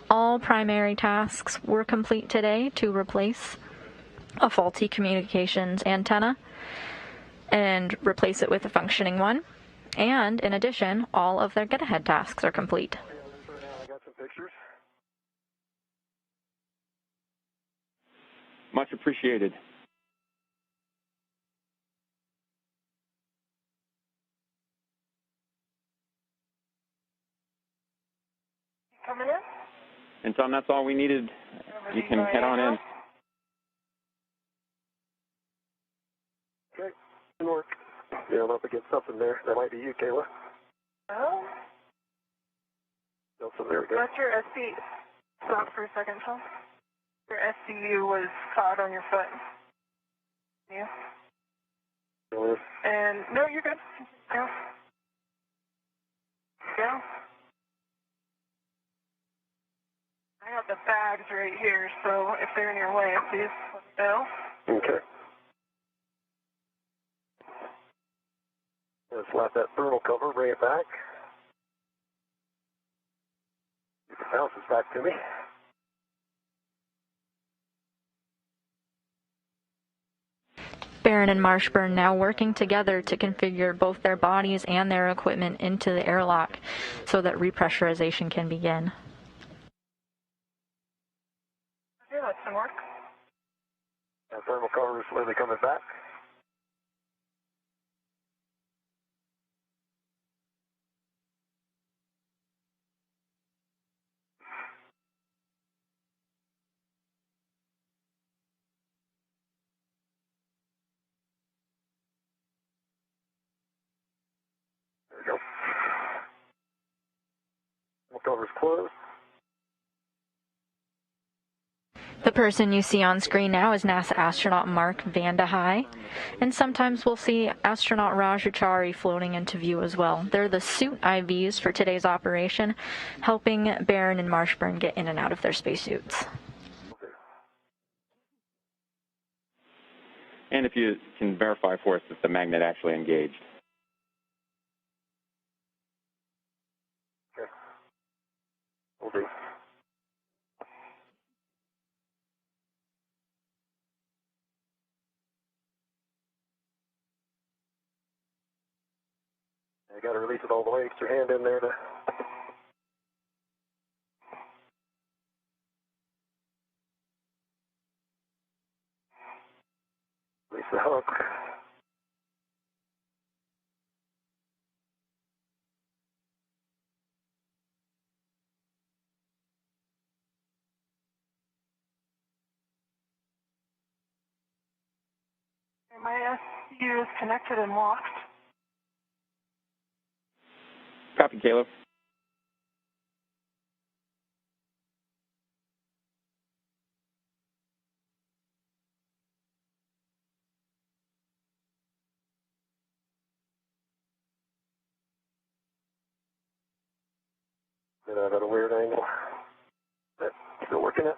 All primary tasks were complete today to replace a faulty communications antenna and replace it with a functioning one. And, in addition, all of their get-ahead tasks are complete. I got some pictures. Much appreciated. Coming in? And Tom, that's all we needed. You can head on in. Okay, good work. Yeah, I'm up against something there. That might be you, Kayla. Oh? There we go. That's your SC. Stop for a second, Tom. Your SCU was caught on your foot. Yeah. And, no, you're good. Go. Go. I got the bags right here, so if they're in your way, please let me know. Okay. Let's let that thermal cover, bring it back. It bounces back to me. Barron and Marshburn now working together to configure both their bodies and their equipment into the airlock so that repressurization can begin. Okay, let's work. thermal cover is slowly coming back. There we go. Thermal cover is closed. The person you see on screen now is NASA astronaut Mark Vanda High, and sometimes we'll see astronaut Raj Achari floating into view as well. They're the suit IVs for today's operation, helping Barron and Marshburn get in and out of their spacesuits. And if you can verify for us that the magnet actually engaged. Okay. Will do. You got to release it all the way. Get your hand in there to release the hook. My SCU is connected and locked. Copy, Caleb. Then I've got a weird angle. That's still working it.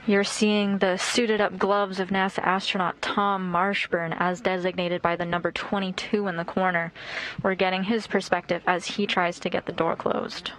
You're seeing the suited up gloves of NASA astronaut Tom Marshburn as designated by the number 22 in the corner. We're getting his perspective as he tries to get the door closed.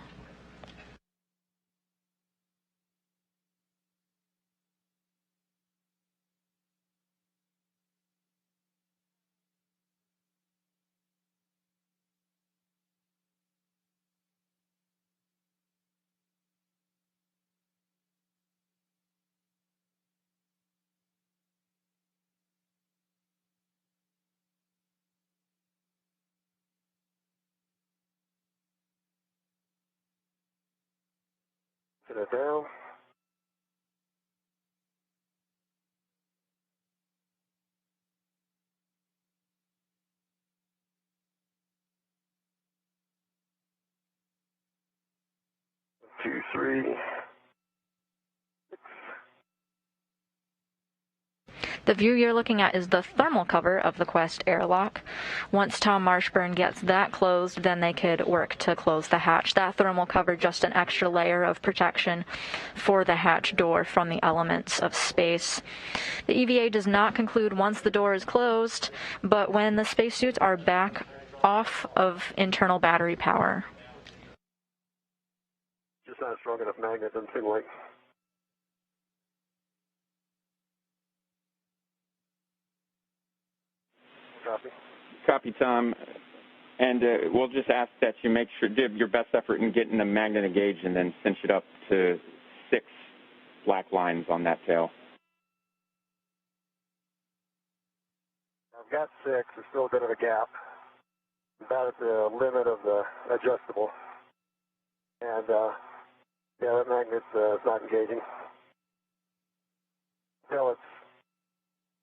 Sit it down. Two, three. The view you're looking at is the thermal cover of the Quest airlock. Once Tom Marshburn gets that closed, then they could work to close the hatch. That thermal cover, just an extra layer of protection for the hatch door from the elements of space. The EVA does not conclude once the door is closed, but when the spacesuits are back off of internal battery power. Just not a strong enough magnet, doesn't seem like. Copy. Copy, Tom. And we'll just ask that you make sure, give your best effort in getting the magnet engaged and then cinch it up to 6 black lines on that tail. I've got 6. There's still a bit of a gap. About at the limit of the adjustable. And, yeah, that magnet is not engaging. Until it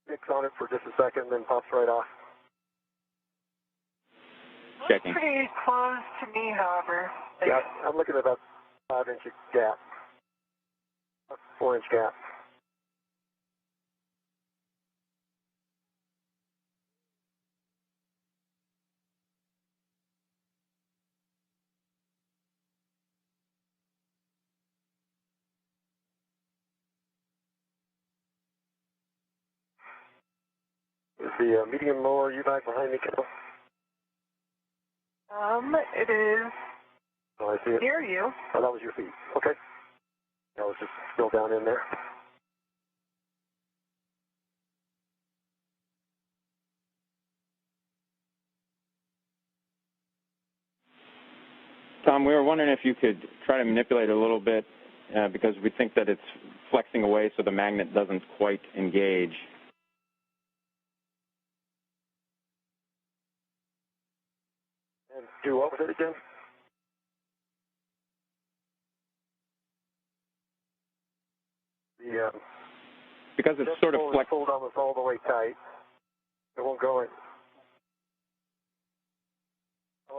sticks on it for just a second, then pops right off. Checking. Pretty close to me, however. Yeah, I'm looking at about 5-inch gap. 4-inch gap. This the medium lower UVAC behind me, Kayla? It is Oh, I see it. near you. Oh, that was your feet. Okay. I was just still down in there. Tom, we were wondering if you could try to manipulate it a little bit because we think that it's flexing away so the magnet doesn't quite engage. And do what with it again? The Because it's sort of pulled almost all the way tight. It won't go in.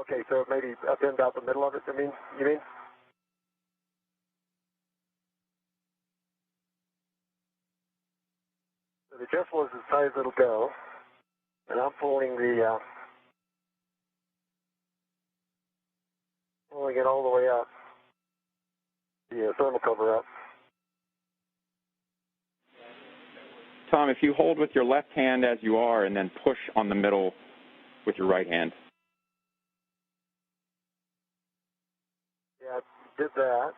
Okay, so maybe a bend out the middle of it, you mean? So the adjustable is as tight as it'll go. And I'm pulling it all the way up. The thermal cover up. Tom, if you hold with your left hand as you are and then push on the middle with your right hand. Yeah, I did that.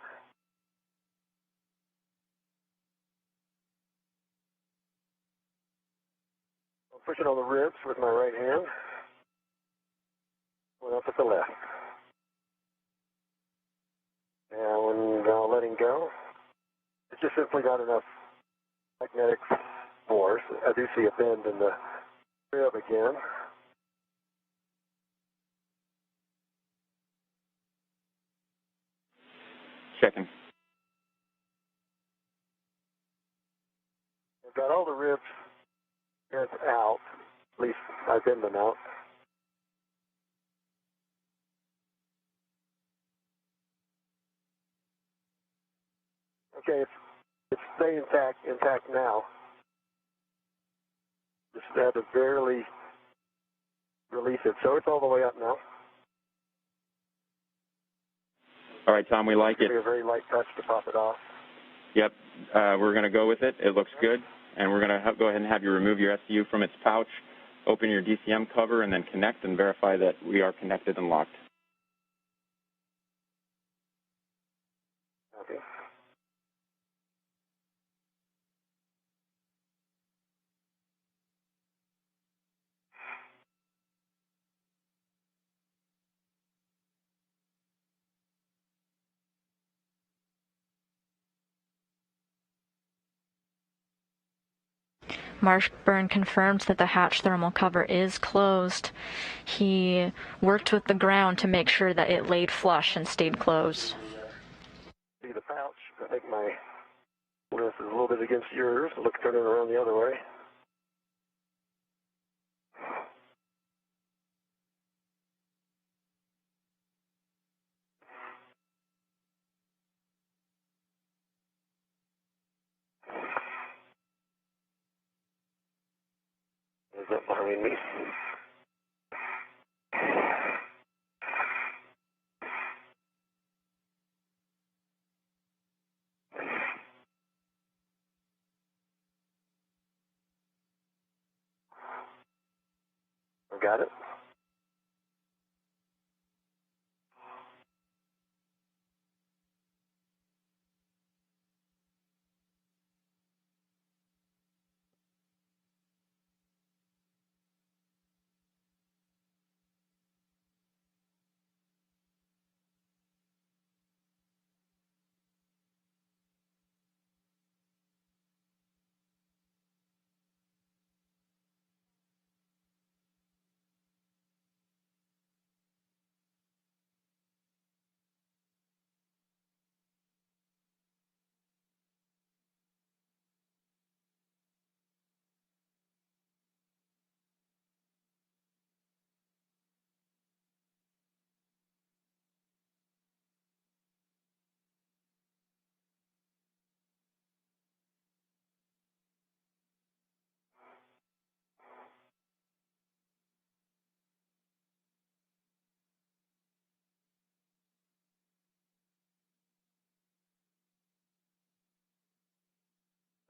I'm pushing on the ribs with my right hand. Went up with the left. And when letting go, it's just simply not enough magnetic force. I do see a bend in the rib again. Checking. I've got all the ribs bent out. At least I bend them out. Okay, it's staying intact now. Just had to barely release it. So it's all the way up now. All right, Tom, we like it. It'll be a very light touch to pop it off. Yep, we're going to go with it. It looks good. And we're going to go ahead and have you remove your SDU from its pouch, open your DCM cover, and then connect and verify that we are connected and locked. Okay. Marshburn confirmed that the hatch thermal cover is closed. He worked with the ground to make sure that it laid flush and stayed closed. See the pouch. I think my wrist is a little bit against yours. Look, turn it around the other way. Is that behind me? I got it.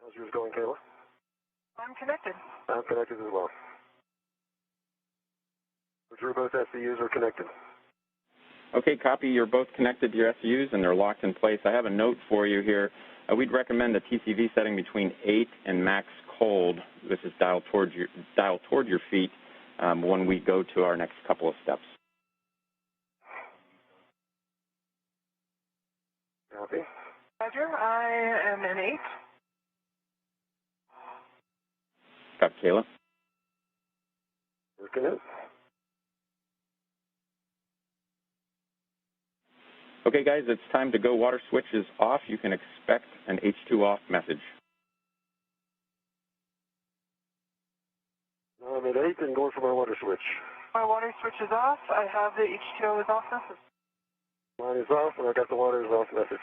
How's yours going, Kayla? I'm connected. I'm connected as well. Sure both SCUs are connected. Okay, copy. You're both connected to your SCUs and they're locked in place. I have a note for you here. We'd recommend a TCV setting between 8 and max cold. This is dialed toward your feet when we go to our next couple of steps. Copy. Roger, I am in 8. Copy, Kayla. Working it. Okay, guys, it's time to go. Water switch is off. You can expect an H2 off message. I'm at 8 and going for my water switch. My water switch is off. I have the H2O is off message. Mine is off, and I got the water is off message.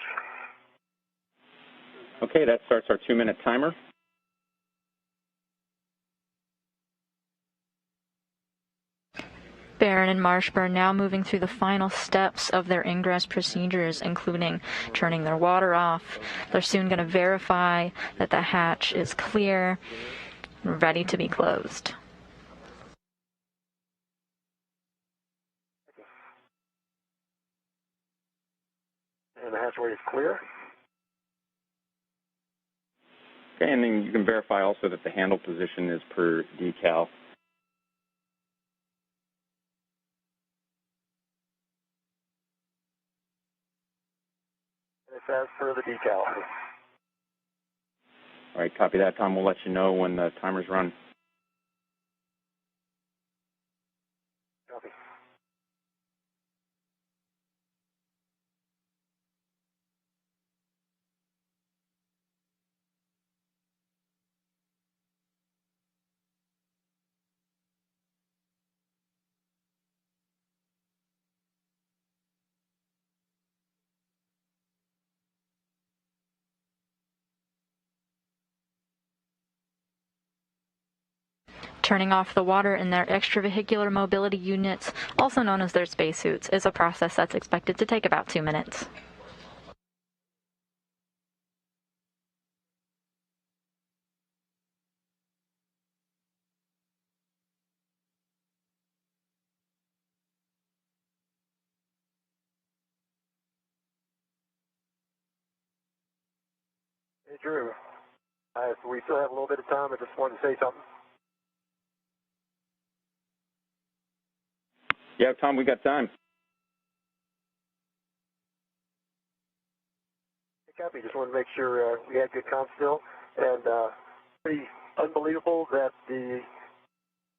Okay, that starts our 2-minute timer. Barron and Marshburn now moving through the final steps of their ingress procedures, including turning their water off. They're soon going to verify that the hatch is clear, ready to be closed. And the hatchway is clear. Okay, and then you can verify also that the handle position is per decal. It's as per the decal. All right, copy that, Tom. We'll let you know when the timer's run. Copy. Turning off the water in their extravehicular mobility units, also known as their spacesuits, is a process that's expected to take about 2 minutes. Hey, Drew. We still have a little bit of time. I just wanted to say something. Yeah, Tom, we got time. Hey, copy. Just wanted to make sure we had good comms still. And pretty unbelievable that the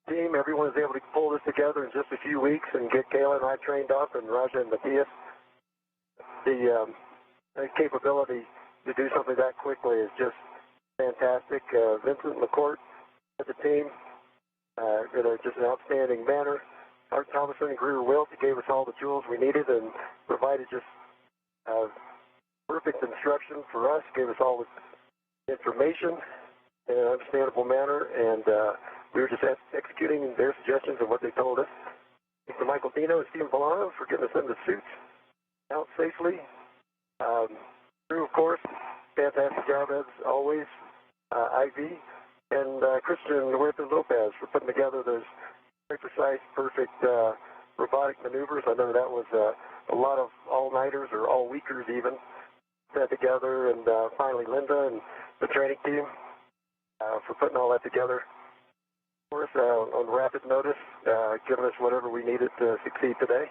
team, everyone was able to pull this together in just a few weeks and get Kayla and I trained up, and Raja and Matthias. The capability to do something that quickly is just fantastic. Vincent McCourt at the team in just an outstanding manner. Art Thomason and Greer Wilt gave us all the tools we needed and provided just perfect instruction for us, gave us all the information in an understandable manner, and we were just executing their suggestions of what they told us. Thanks to Michael Dino and Stephen Polano for getting us in the suits out safely. Drew, of course, fantastic job as always. Ivy and Christian Huerta Lopez for putting together those very precise, perfect robotic maneuvers. I know that was a lot of all-nighters or all-weekers even set together. And finally, Linda and the training team for putting all that together. Of course, on rapid notice, giving us whatever we needed to succeed today.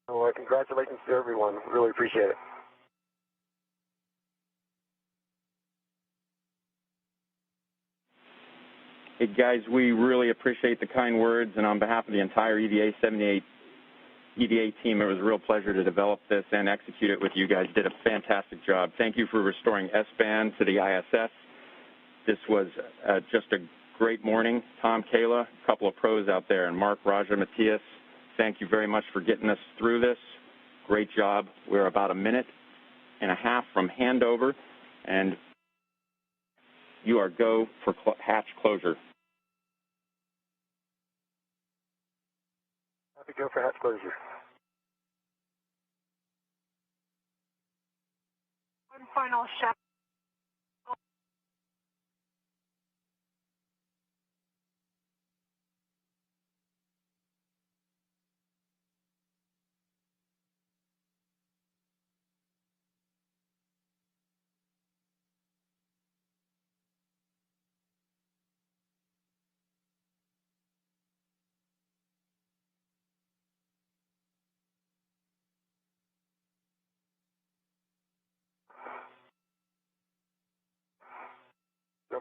So congratulations to everyone. Really appreciate it. Hey, guys, we really appreciate the kind words, and on behalf of the entire EVA 78 EVA team, it was a real pleasure to develop this and execute it with you guys. Did a fantastic job. Thank you for restoring S-band to the ISS. This was just a great morning. Tom, Kayla, a couple of pros out there, and Mark, Raja, Matthias, thank you very much for getting us through this. Great job. We're about a minute and a half from handover, and you are go for hatch closure. Happy to go for hatch closure. One final shot.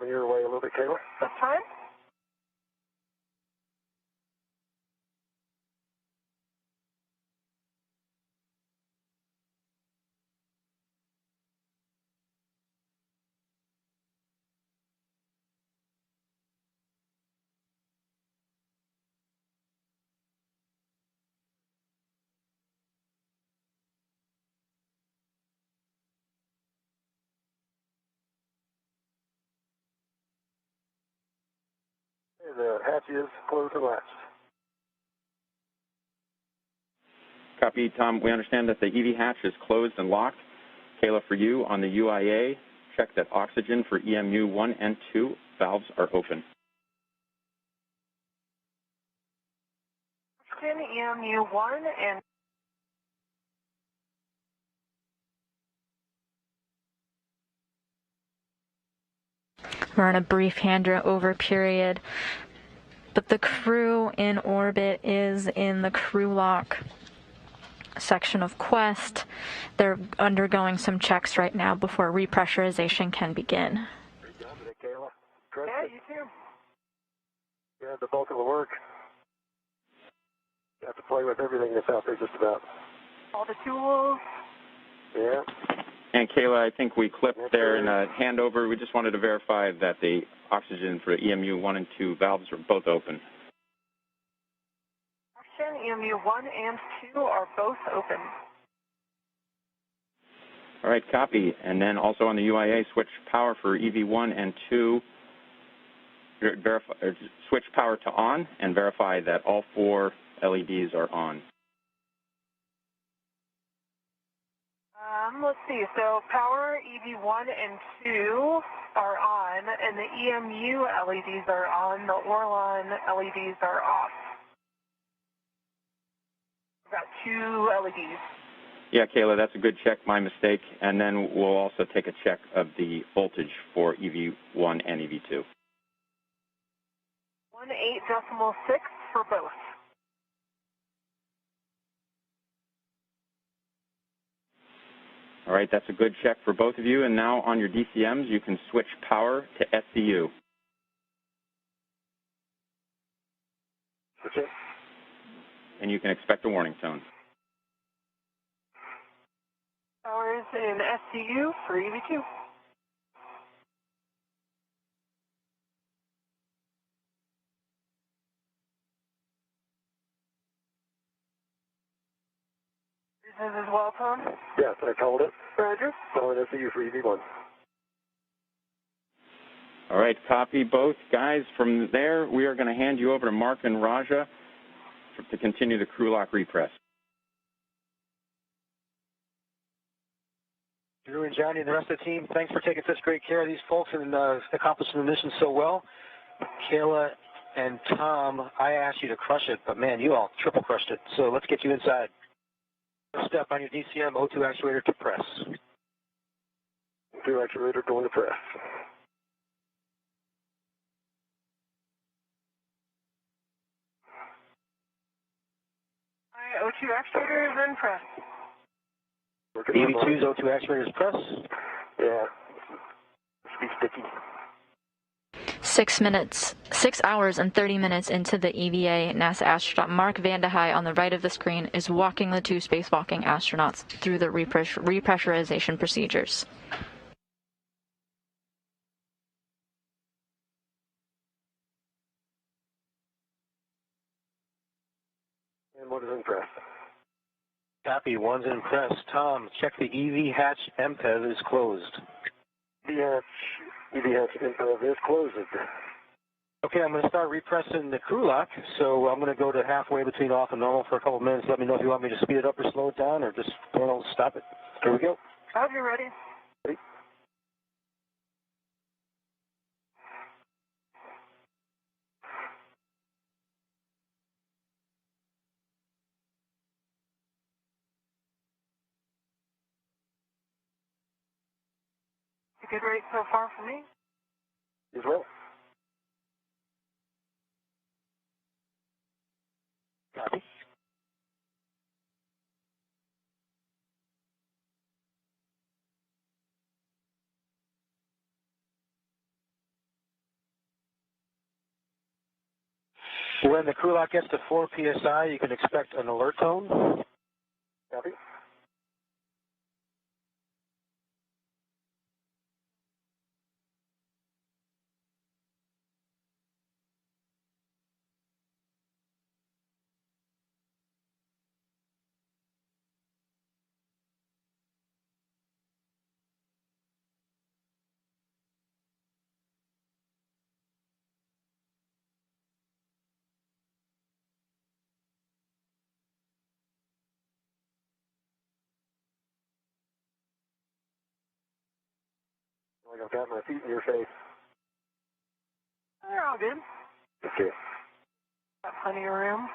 coming your way a little bit, Kayla. That's fine. The hatch is closed and latched. Copy, Tom. We understand that the EV hatch is closed and locked. Kayla, for you, on the UIA, check that oxygen for EMU 1 and 2 valves are open. Oxygen, EMU 1 and We're in a brief handover period, but the crew in orbit is in the crew lock section of Quest. They're undergoing some checks right now before repressurization can begin. Great job today, Kayla. yeah, you too. You had the bulk of the work. You have to play with everything that's out there just about. All the tools. Yeah. And Kayla, I think we clipped there in a handover. We just wanted to verify that the oxygen for EMU 1 and 2 valves are both open. Oxygen, EMU 1 and 2 are both open. All right, copy. And then also on the UIA, switch power for EV1 and 2. Switch power to on and verify that all 4 LEDs are on. Let's see. So power, EV1 and 2 are on, and the EMU LEDs are on. The Orlon LEDs are off. We've got 2 LEDs. Yeah, Kayla, that's a good check. My mistake. And then we'll also take a check of the voltage for EV1 and EV2. 18.6 for both. All right, that's a good check for both of you. And now on your DCMs, you can switch power to SCU. Okay. And you can expect a warning tone. Power is in SCU for EV2. This is as well, Tom? Yes, I called it. Roger. Calling SCU for EV1. All right, copy both. Guys, from there, we are going to hand you over to Mark and Raja to continue the crew lock repress. Drew and Johnny and the rest of the team, thanks for taking such great care of these folks and accomplishing the mission so well. Kayla and Tom, I asked you to crush it, but man, you all triple crushed it. So let's get you inside. First step on your DCM O2 actuator to press. O2 actuator going to press. My O2 actuator is in press. EV2's O2 actuator is press. Yeah. It's sticky. 6 hours and 30 minutes into the EVA, NASA astronaut Mark Vande Hei on the right of the screen is walking the 2 spacewalking astronauts through the repressurization procedures. And what is in press? Copy, one's in press. Tom, check the EV hatch MPEV is closed. EV hatch MPEV is closed. Okay, I'm going to start repressing the crew lock, so I'm going to go to halfway between off and normal for a couple of minutes. Let me know if you want me to speed it up or slow it down, or just stop it. Here we go. Have you ready? Ready? A good rate so far for me. As well. Copy. When the crew lock gets to 4 psi, you can expect an alert tone. Copy. Like I've got my feet in your face. They're all good. Okay. Got plenty of room.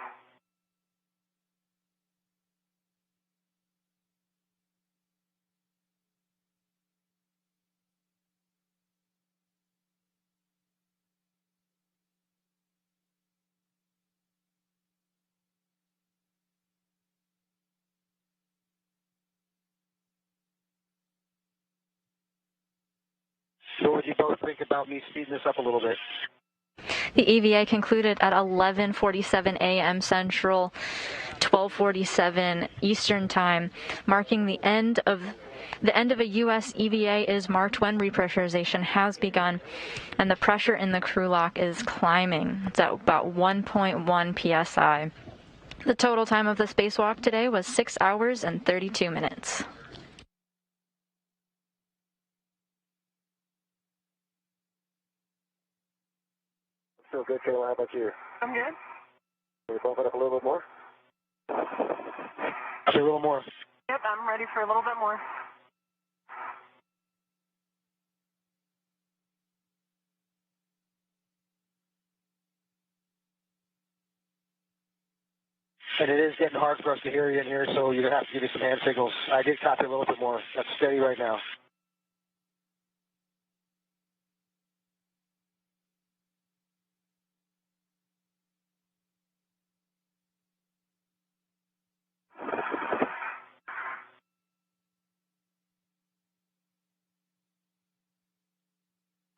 So would you both think about me speeding this up a little bit? The EVA concluded at 11:47 a.m. Central, 12:47 Eastern Time, marking the end of a U.S. EVA is marked when repressurization has begun, and the pressure in the crew lock is climbing. It's at about 1.1 psi. The total time of the spacewalk today was 6 hours and 32 minutes. Still good, Kayla. How about you? I'm good. Can we bump it up a little bit more? I'll say a little more. Yep, I'm ready for a little bit more. And it is getting hard for us to hear you in here, so you're going to have to give me some hand signals. I did copy a little bit more. That's steady right now.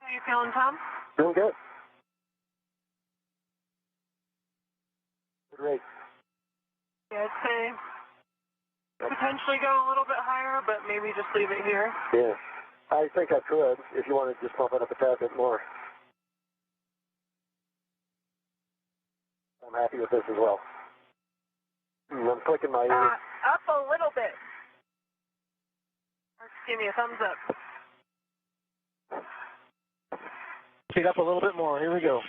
How you feeling, Tom? Doing good. Good rate. Yeah, I'd say potentially go a little bit higher, but maybe just leave it here. Yeah. I think I could if you want to just bump it up a tad bit more. I'm happy with this as well. I'm clicking my ears. Up a little bit. Or just give me a thumbs up. Speed up a little bit more. Here we go.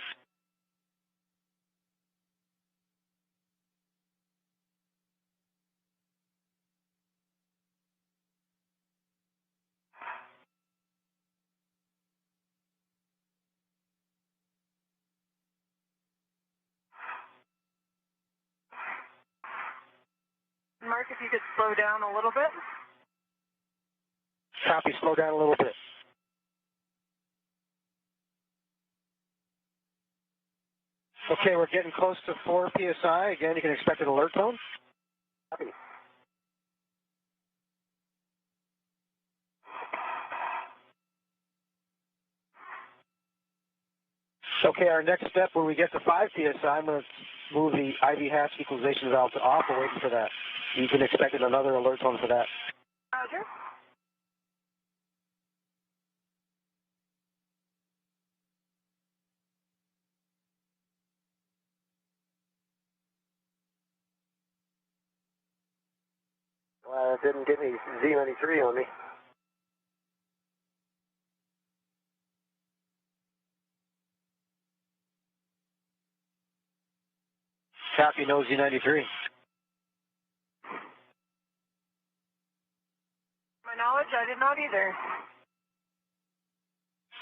Mark, if you could slow down a little bit. Copy. Slow down a little bit. Okay, we're getting close to 4 psi. Again, you can expect an alert tone. Copy. Okay, our next step, when we get to 5 psi, I'm going to move the IV hatch equalization valve to off. We're waiting for that. You can expect another alert tone for that. Roger. Well, it didn't get any Z93 on me. Copy, no Z93. My knowledge, I did not either.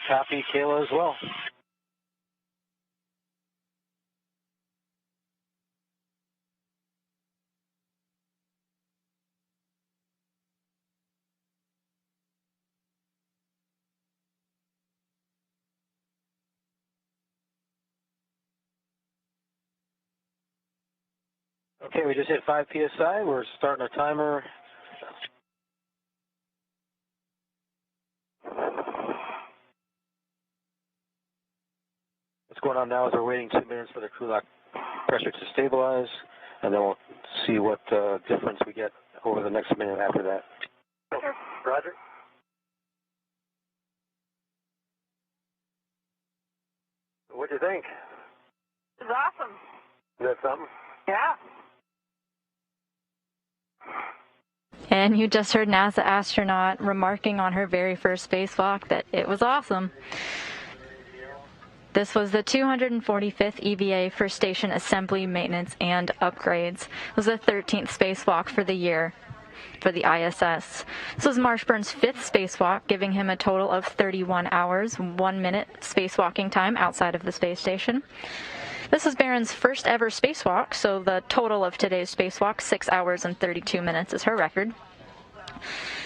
Copy, Kayla as well. Okay, we just hit 5 psi. We're starting our timer. What's going on now is we're waiting 2 minutes for the crew lock pressure to stabilize, and then we'll see what difference we get over the next minute after that. Sure. Roger. What'd you think? It was awesome. Is that something? Yeah. And you just heard NASA astronaut remarking on her very first spacewalk that it was awesome. This was the 245th EVA for station assembly, maintenance, and upgrades. It was the 13th spacewalk for the year for the ISS. This was Marshburn's 5th spacewalk, giving him a total of 31 hours, 1 minute spacewalking time outside of the space station. This is Barron's first ever spacewalk, so the total of today's spacewalk, 6 hours and 32 minutes, is her record.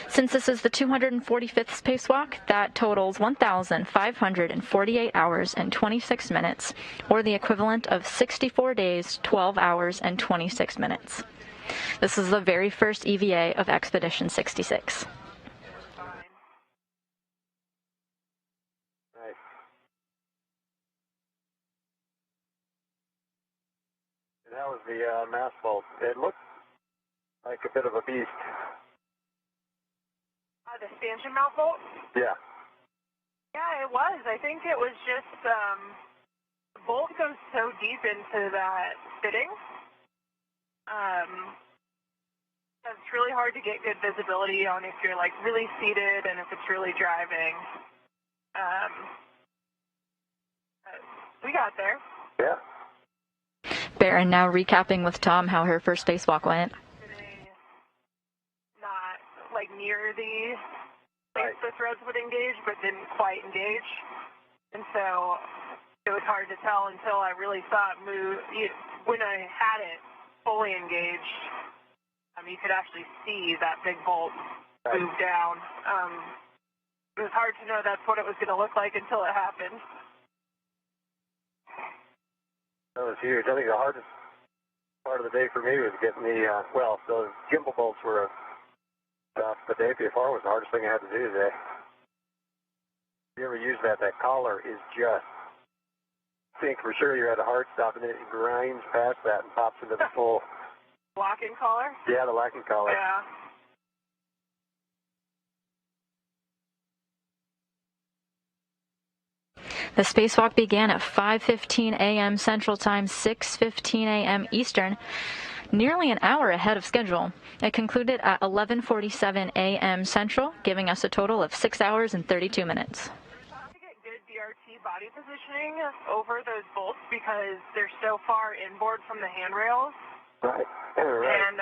Since this is the 245th spacewalk, that totals 1,548 hours and 26 minutes, or the equivalent of 64 days, 12 hours, and 26 minutes. This is the very first EVA of Expedition 66. Right. And that was the mass fault. It looked like a bit of a beast. The stanchion mount bolt? Yeah. Yeah, it was. I think it was just, the bolt goes so deep into that fitting. It's really hard to get good visibility on if you're like really seated and if it's really driving. We got there. Yeah. Barron now recapping with Tom how her first spacewalk went. Not like near the place the threads would engage, but didn't quite engage. And so it was hard to tell until I really saw it move. When I had it fully engaged, you could actually see that big bolt move down. It was hard to know that's what it was going to look like until it happened. That was huge. I think the hardest part of the day for me was getting the, those gimbal bolts were the day before was the hardest thing I had to do today. If you ever use that collar is just, think for sure you're at a hard stop and then it grinds past that and pops into the full. Locking collar? Yeah, the locking collar. Yeah. The spacewalk began at 5:15 a.m. Central Time, 6:15 a.m. Eastern, nearly an hour ahead of schedule. It concluded at 11:47 a.m. Central, giving us a total of 6 hours and 32 minutes. To get good DRT body positioning over those bolts because they're so far inboard from the handrails. Right. Right. And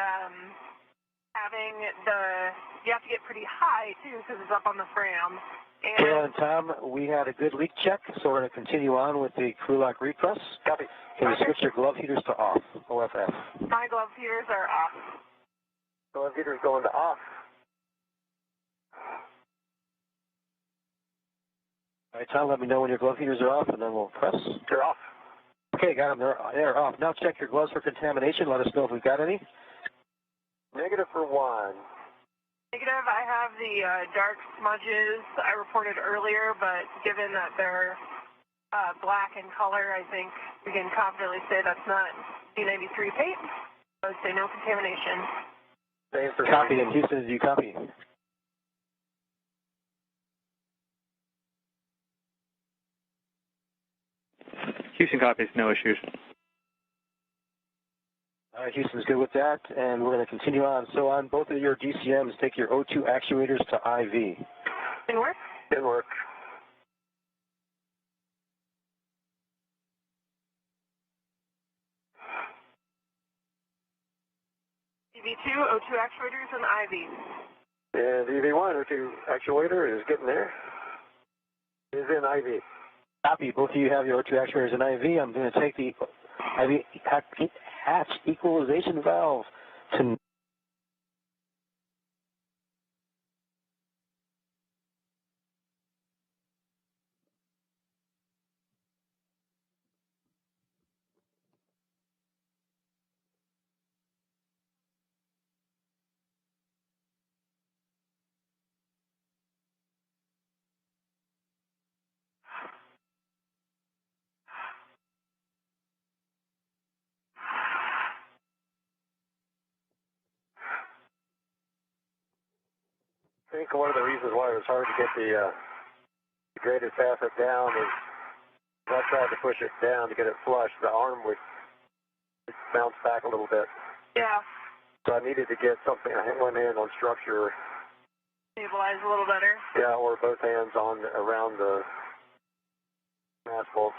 you have to get pretty high too because it's up on the frame. Kayla and Tom, we had a good leak check, so we're going to continue on with the crew lock repress. Copy. Can you switch your glove heaters to off, OFF? My glove heaters are off. Glove heaters going to off. All right, Tom, let me know when your glove heaters are off, and then we'll press. They're off. Okay, got them. They're off. Now check your gloves for contamination. Let us know if we've got any. Negative for 1. Negative, I have the dark smudges I reported earlier, but given that they're black in color, I think we can confidently say that's not D93 paint. I would say no contamination. Same for Copy, and Houston, do you copy? Houston copies, no issues. All right, Houston's good with that, and we're going to continue on. So on both of your DCMs, take your O2 actuators to IV. Didn't work? Didn't work. EV2, O2 actuators, and IV. And the EV1 O2 actuator is getting there. Is in IV. Copy. Both of you have your O2 actuators in IV. I'm going to take the IV hatch equalization valve to I think one of the reasons why it was hard to get the degraded facet down is when I tried to push it down to get it flush, the arm would bounce back a little bit. Yeah. So I needed to get something, one hand on structure. Stabilize a little better. Yeah, or both hands on around the asphalt.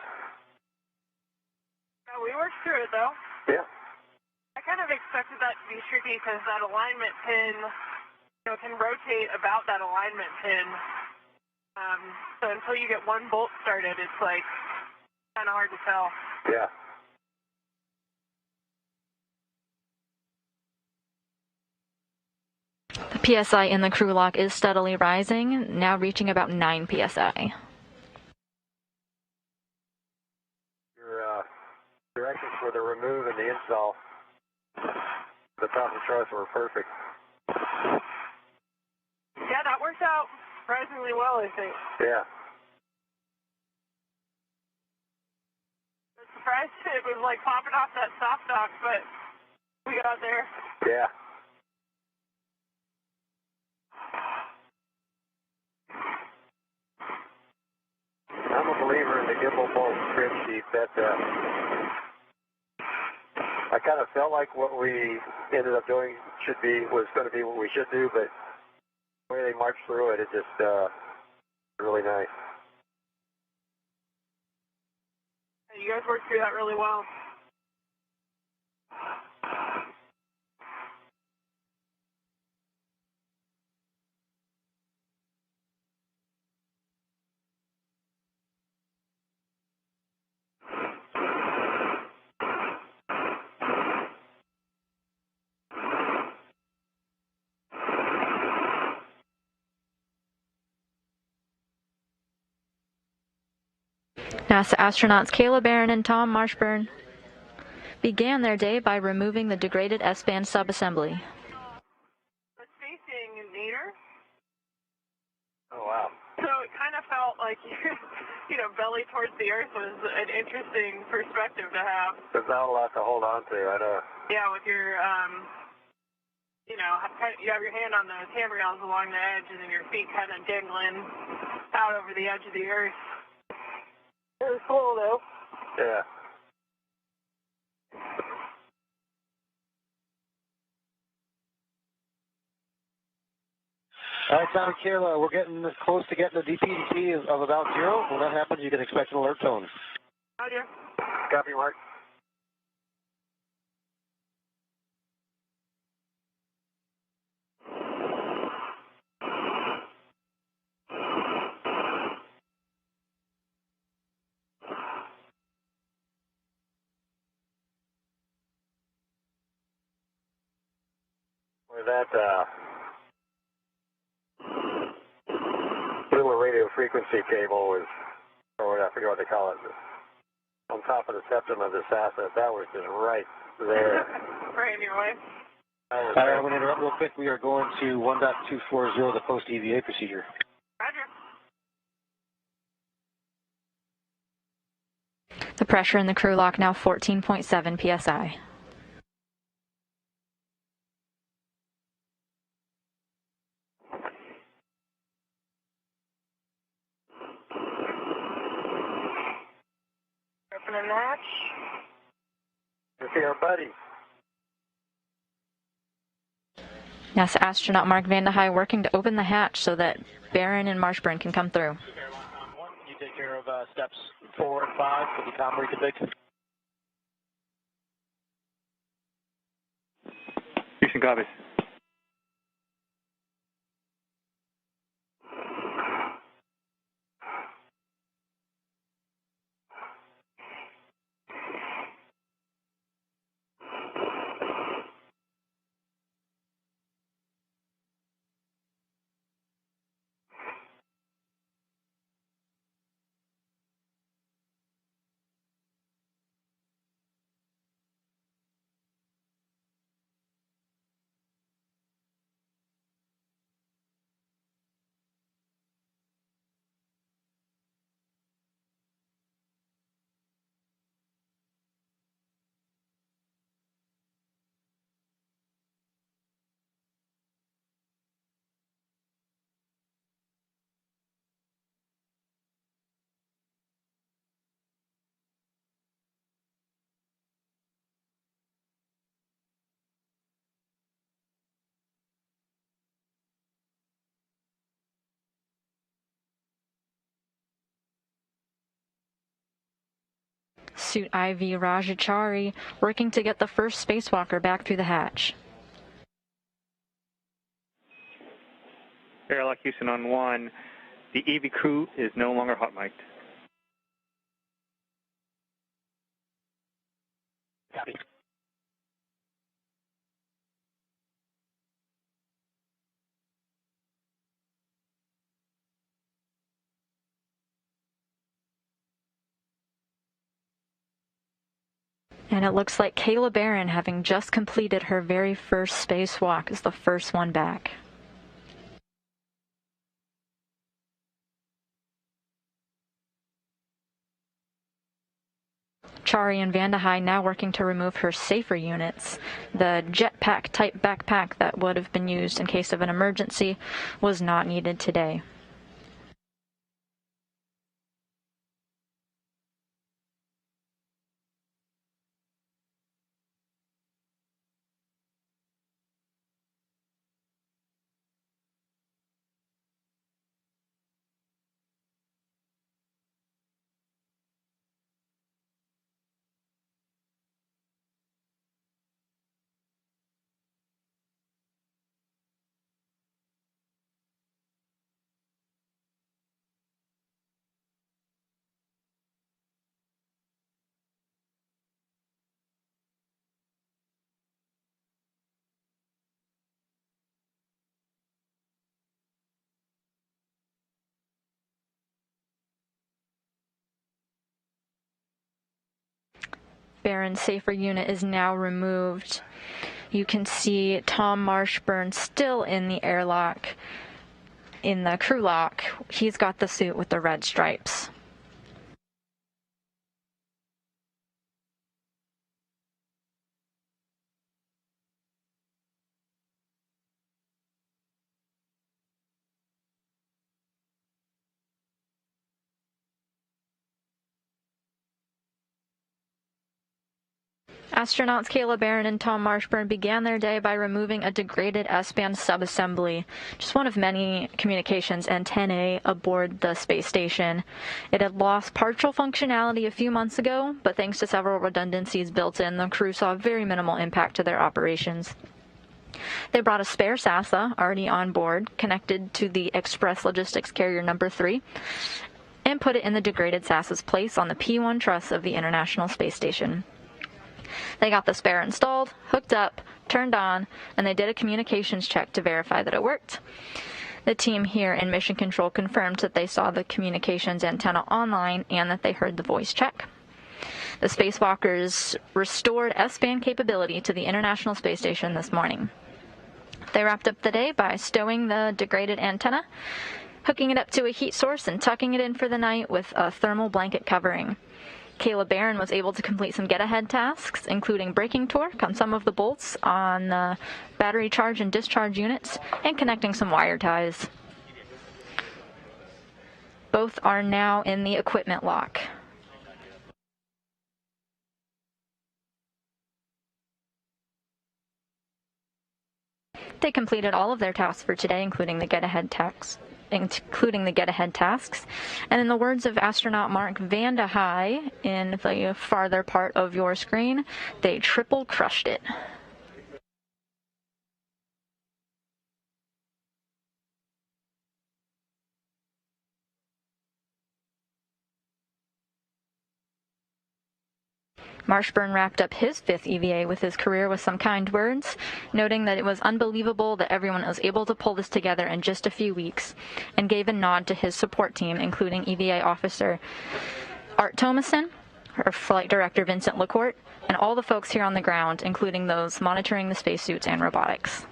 Yeah, we worked through it though. Yeah. I kind of expected that to be tricky because that alignment pin, can rotate about that alignment pin. So until you get one bolt started, it's like kind of hard to tell. Yeah. The PSI in the crew lock is steadily rising, now reaching about 9 PSI. Your directions for the remove and the install, the top of the truss were perfect. Yeah, that worked out surprisingly well, I think. Yeah. I was surprised it was like popping off that soft dock, but we got there. Yeah. I'm a believer in the gimbal bolt trim sheet. That I kind of felt like what we ended up doing was going to be what we should do, but the way they marched through it, it just really nice. You guys worked through that really well. NASA astronauts Kayla Barron and Tom Marshburn began their day by removing the degraded S-band subassembly. The spacing neater. Oh, wow. So it kind of felt like, belly towards the Earth was an interesting perspective to have. There's not a lot to hold on to. I know. Yeah, with your, you have your hand on those handrails along the edge, and then your feet kind of dangling out over the edge of the Earth. It was cool, though. Yeah. All right, Tom and Kayla, we're getting close to getting a DPDT of about 0. When that happens, you can expect an alert tone. Roger. Copy, Mark. Where that little radio frequency cable was, or I forget what they call it, on top of the septum of this asset, that was just right there. Right in your way. All right, I'm going to interrupt real quick. We are going to 1.240, the post-EVA procedure. Roger. The pressure in the crew lock now 14.7 PSI. Opening the hatch. Let's see our buddy. NASA astronaut Mark Vande Hei working to open the hatch so that Barron and Marshburn can come through. You take care of steps 4 and 5 for the com reconfig. Houston copies. Suit IV Rajachari working to get the first spacewalker back through the hatch. Airlock Houston on 1. The EV crew is no longer hot mic'd. Copy. And it looks like Kayla Barron, having just completed her very first spacewalk, is the first one back. Chari and Vandahai now working to remove her safer units. The jetpack type backpack that would have been used in case of an emergency was not needed today. Barron's safer unit is now removed. You can see Tom Marshburn still in the airlock, in the crew lock. He's got the suit with the red stripes. Astronauts Kayla Barron and Tom Marshburn began their day by removing a degraded S-band subassembly, just one of many communications antennae aboard the space station. It had lost partial functionality a few months ago, but thanks to several redundancies built in, the crew saw very minimal impact to their operations. They brought a spare SASA already on board, connected to the Express Logistics Carrier number 3, and put it in the degraded SASA's place on the P-1 truss of the International Space Station. They got the spare installed, hooked up, turned on, and they did a communications check to verify that it worked. The team here in Mission Control confirmed that they saw the communications antenna online and that they heard the voice check. The spacewalkers restored S-band capability to the International Space Station this morning. They wrapped up the day by stowing the degraded antenna, hooking it up to a heat source, and tucking it in for the night with a thermal blanket covering. Kayla Barron was able to complete some get-ahead tasks, including braking torque on some of the bolts on the battery charge and discharge units, and connecting some wire ties. Both are now in the equipment lock. They completed all of their tasks for today, including the get-ahead tasks. And in the words of astronaut Mark Vandahai in the farther part of your screen, they triple crushed it. Marshburn wrapped up his 5th EVA with his career with some kind words, noting that it was unbelievable that everyone was able to pull this together in just a few weeks, and gave a nod to his support team, including EVA officer Art Thomason, her flight director Vincent LaCourte, and all the folks here on the ground, including those monitoring the spacesuits and robotics.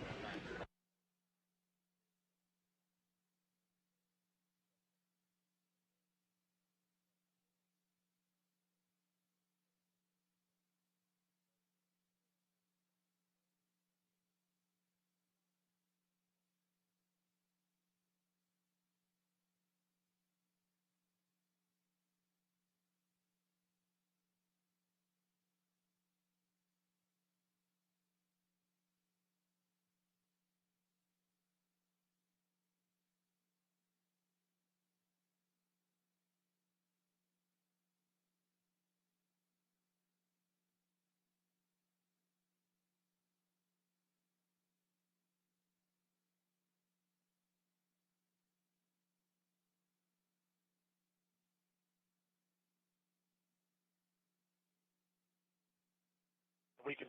we can.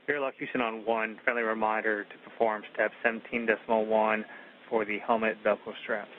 Airlock Houston on 1, friendly reminder to perform step 17.1 for the helmet Velcro straps.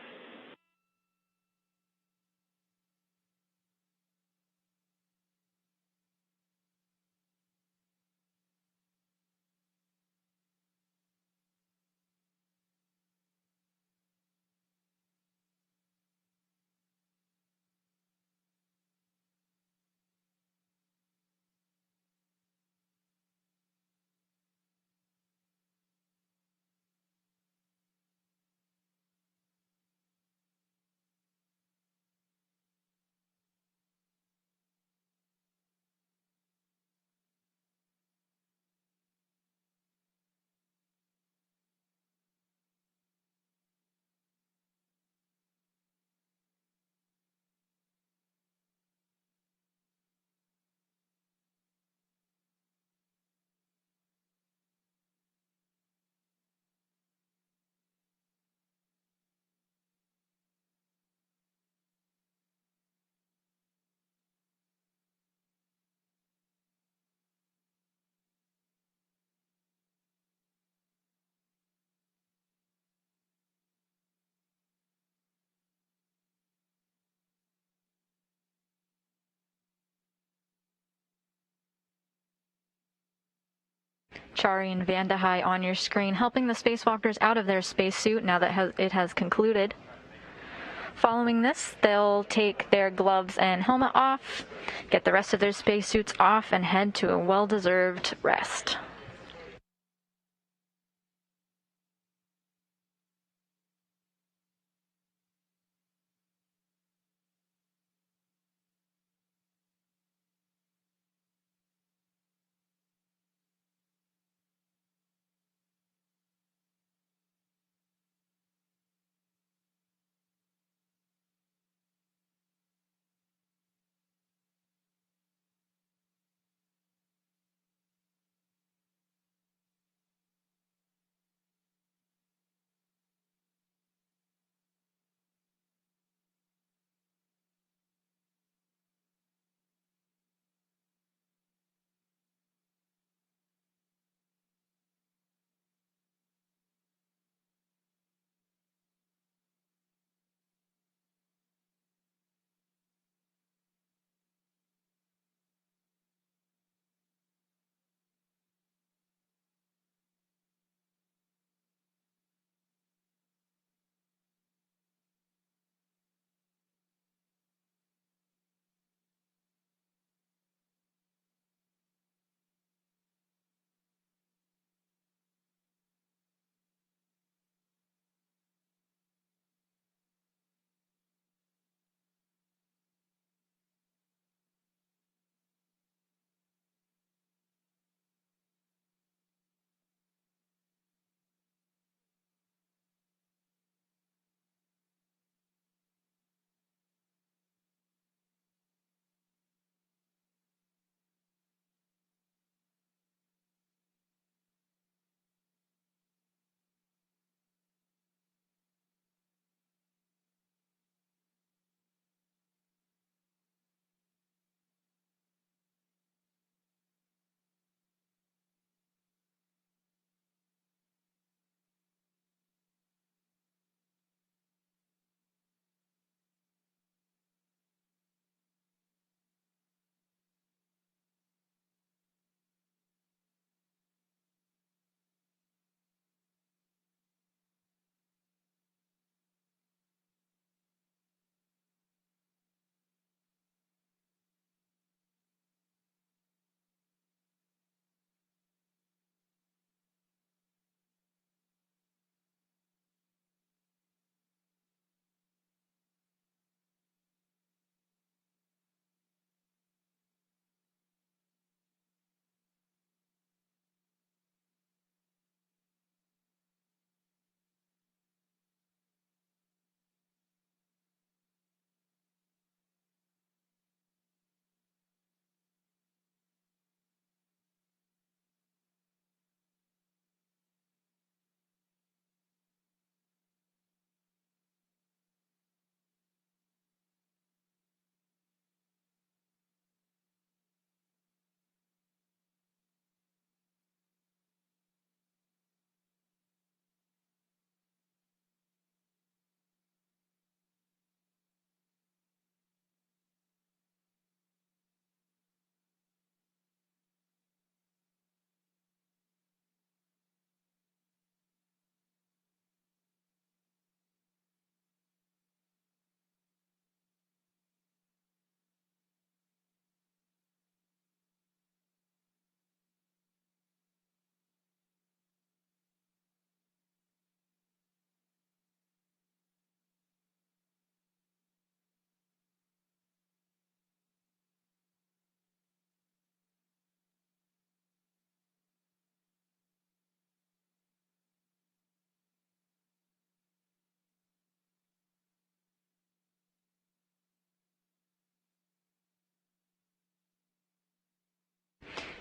Chari and Vandahai on your screen, helping the spacewalkers out of their spacesuit now that it has concluded. Following this, they'll take their gloves and helmet off, get the rest of their spacesuits off, and head to a well-deserved rest.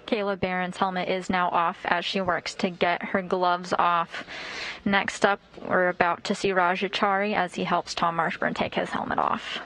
Kayla Barron's helmet is now off as she works to get her gloves off. Next up, we're about to see Rajachari as he helps Tom Marshburn take his helmet off.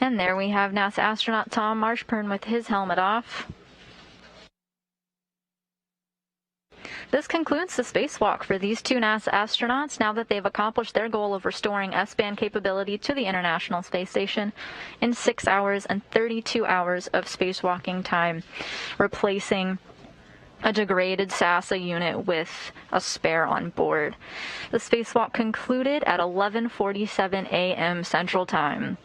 And there we have NASA astronaut Tom Marshburn with his helmet off. This concludes the spacewalk for these two NASA astronauts now that they've accomplished their goal of restoring S-band capability to the International Space Station in 6 hours and 32 hours of spacewalking time, replacing a degraded SASA unit with a spare on board. The spacewalk concluded at 11:47 a.m. Central Time.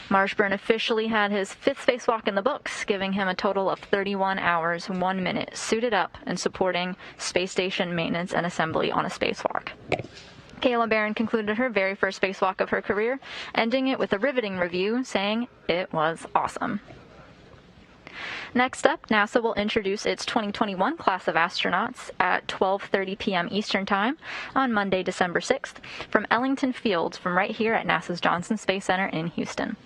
Marshburn officially had his 5th spacewalk in the books, giving him a total of 31 hours, 1 minute, suited up and supporting space station maintenance and assembly on a spacewalk. Kayla Barron concluded her very first spacewalk of her career, ending it with a riveting review, saying it was awesome. Next up, NASA will introduce its 2021 class of astronauts at 12:30 p.m. Eastern Time on Monday, December 6th, from Ellington Field, from right here at NASA's Johnson Space Center in Houston.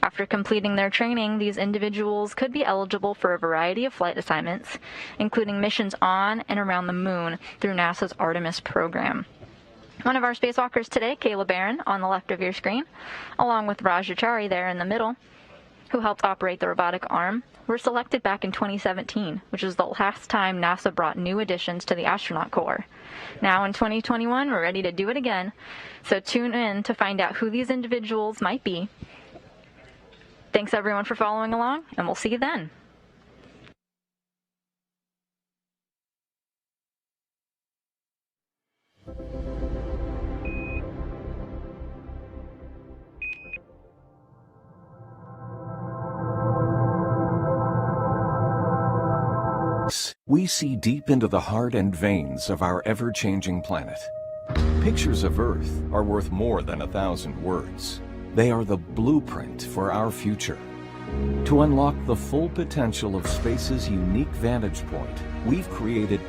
After completing their training, these individuals could be eligible for a variety of flight assignments, including missions on and around the moon through NASA's Artemis program. One of our spacewalkers today, Kayla Barron, on the left of your screen, along with Rajachari there in the middle, who helped operate the robotic arm, were selected back in 2017, which is the last time NASA brought new additions to the astronaut corps. Now in 2021, we're ready to do it again, so tune in to find out who these individuals might be. Thanks everyone for following along, and we'll see you then. We see deep into the heart and veins of our ever-changing planet. Pictures of Earth are worth more than 1,000 words. They are the blueprint for our future. To unlock the full potential of space's unique vantage point, we've created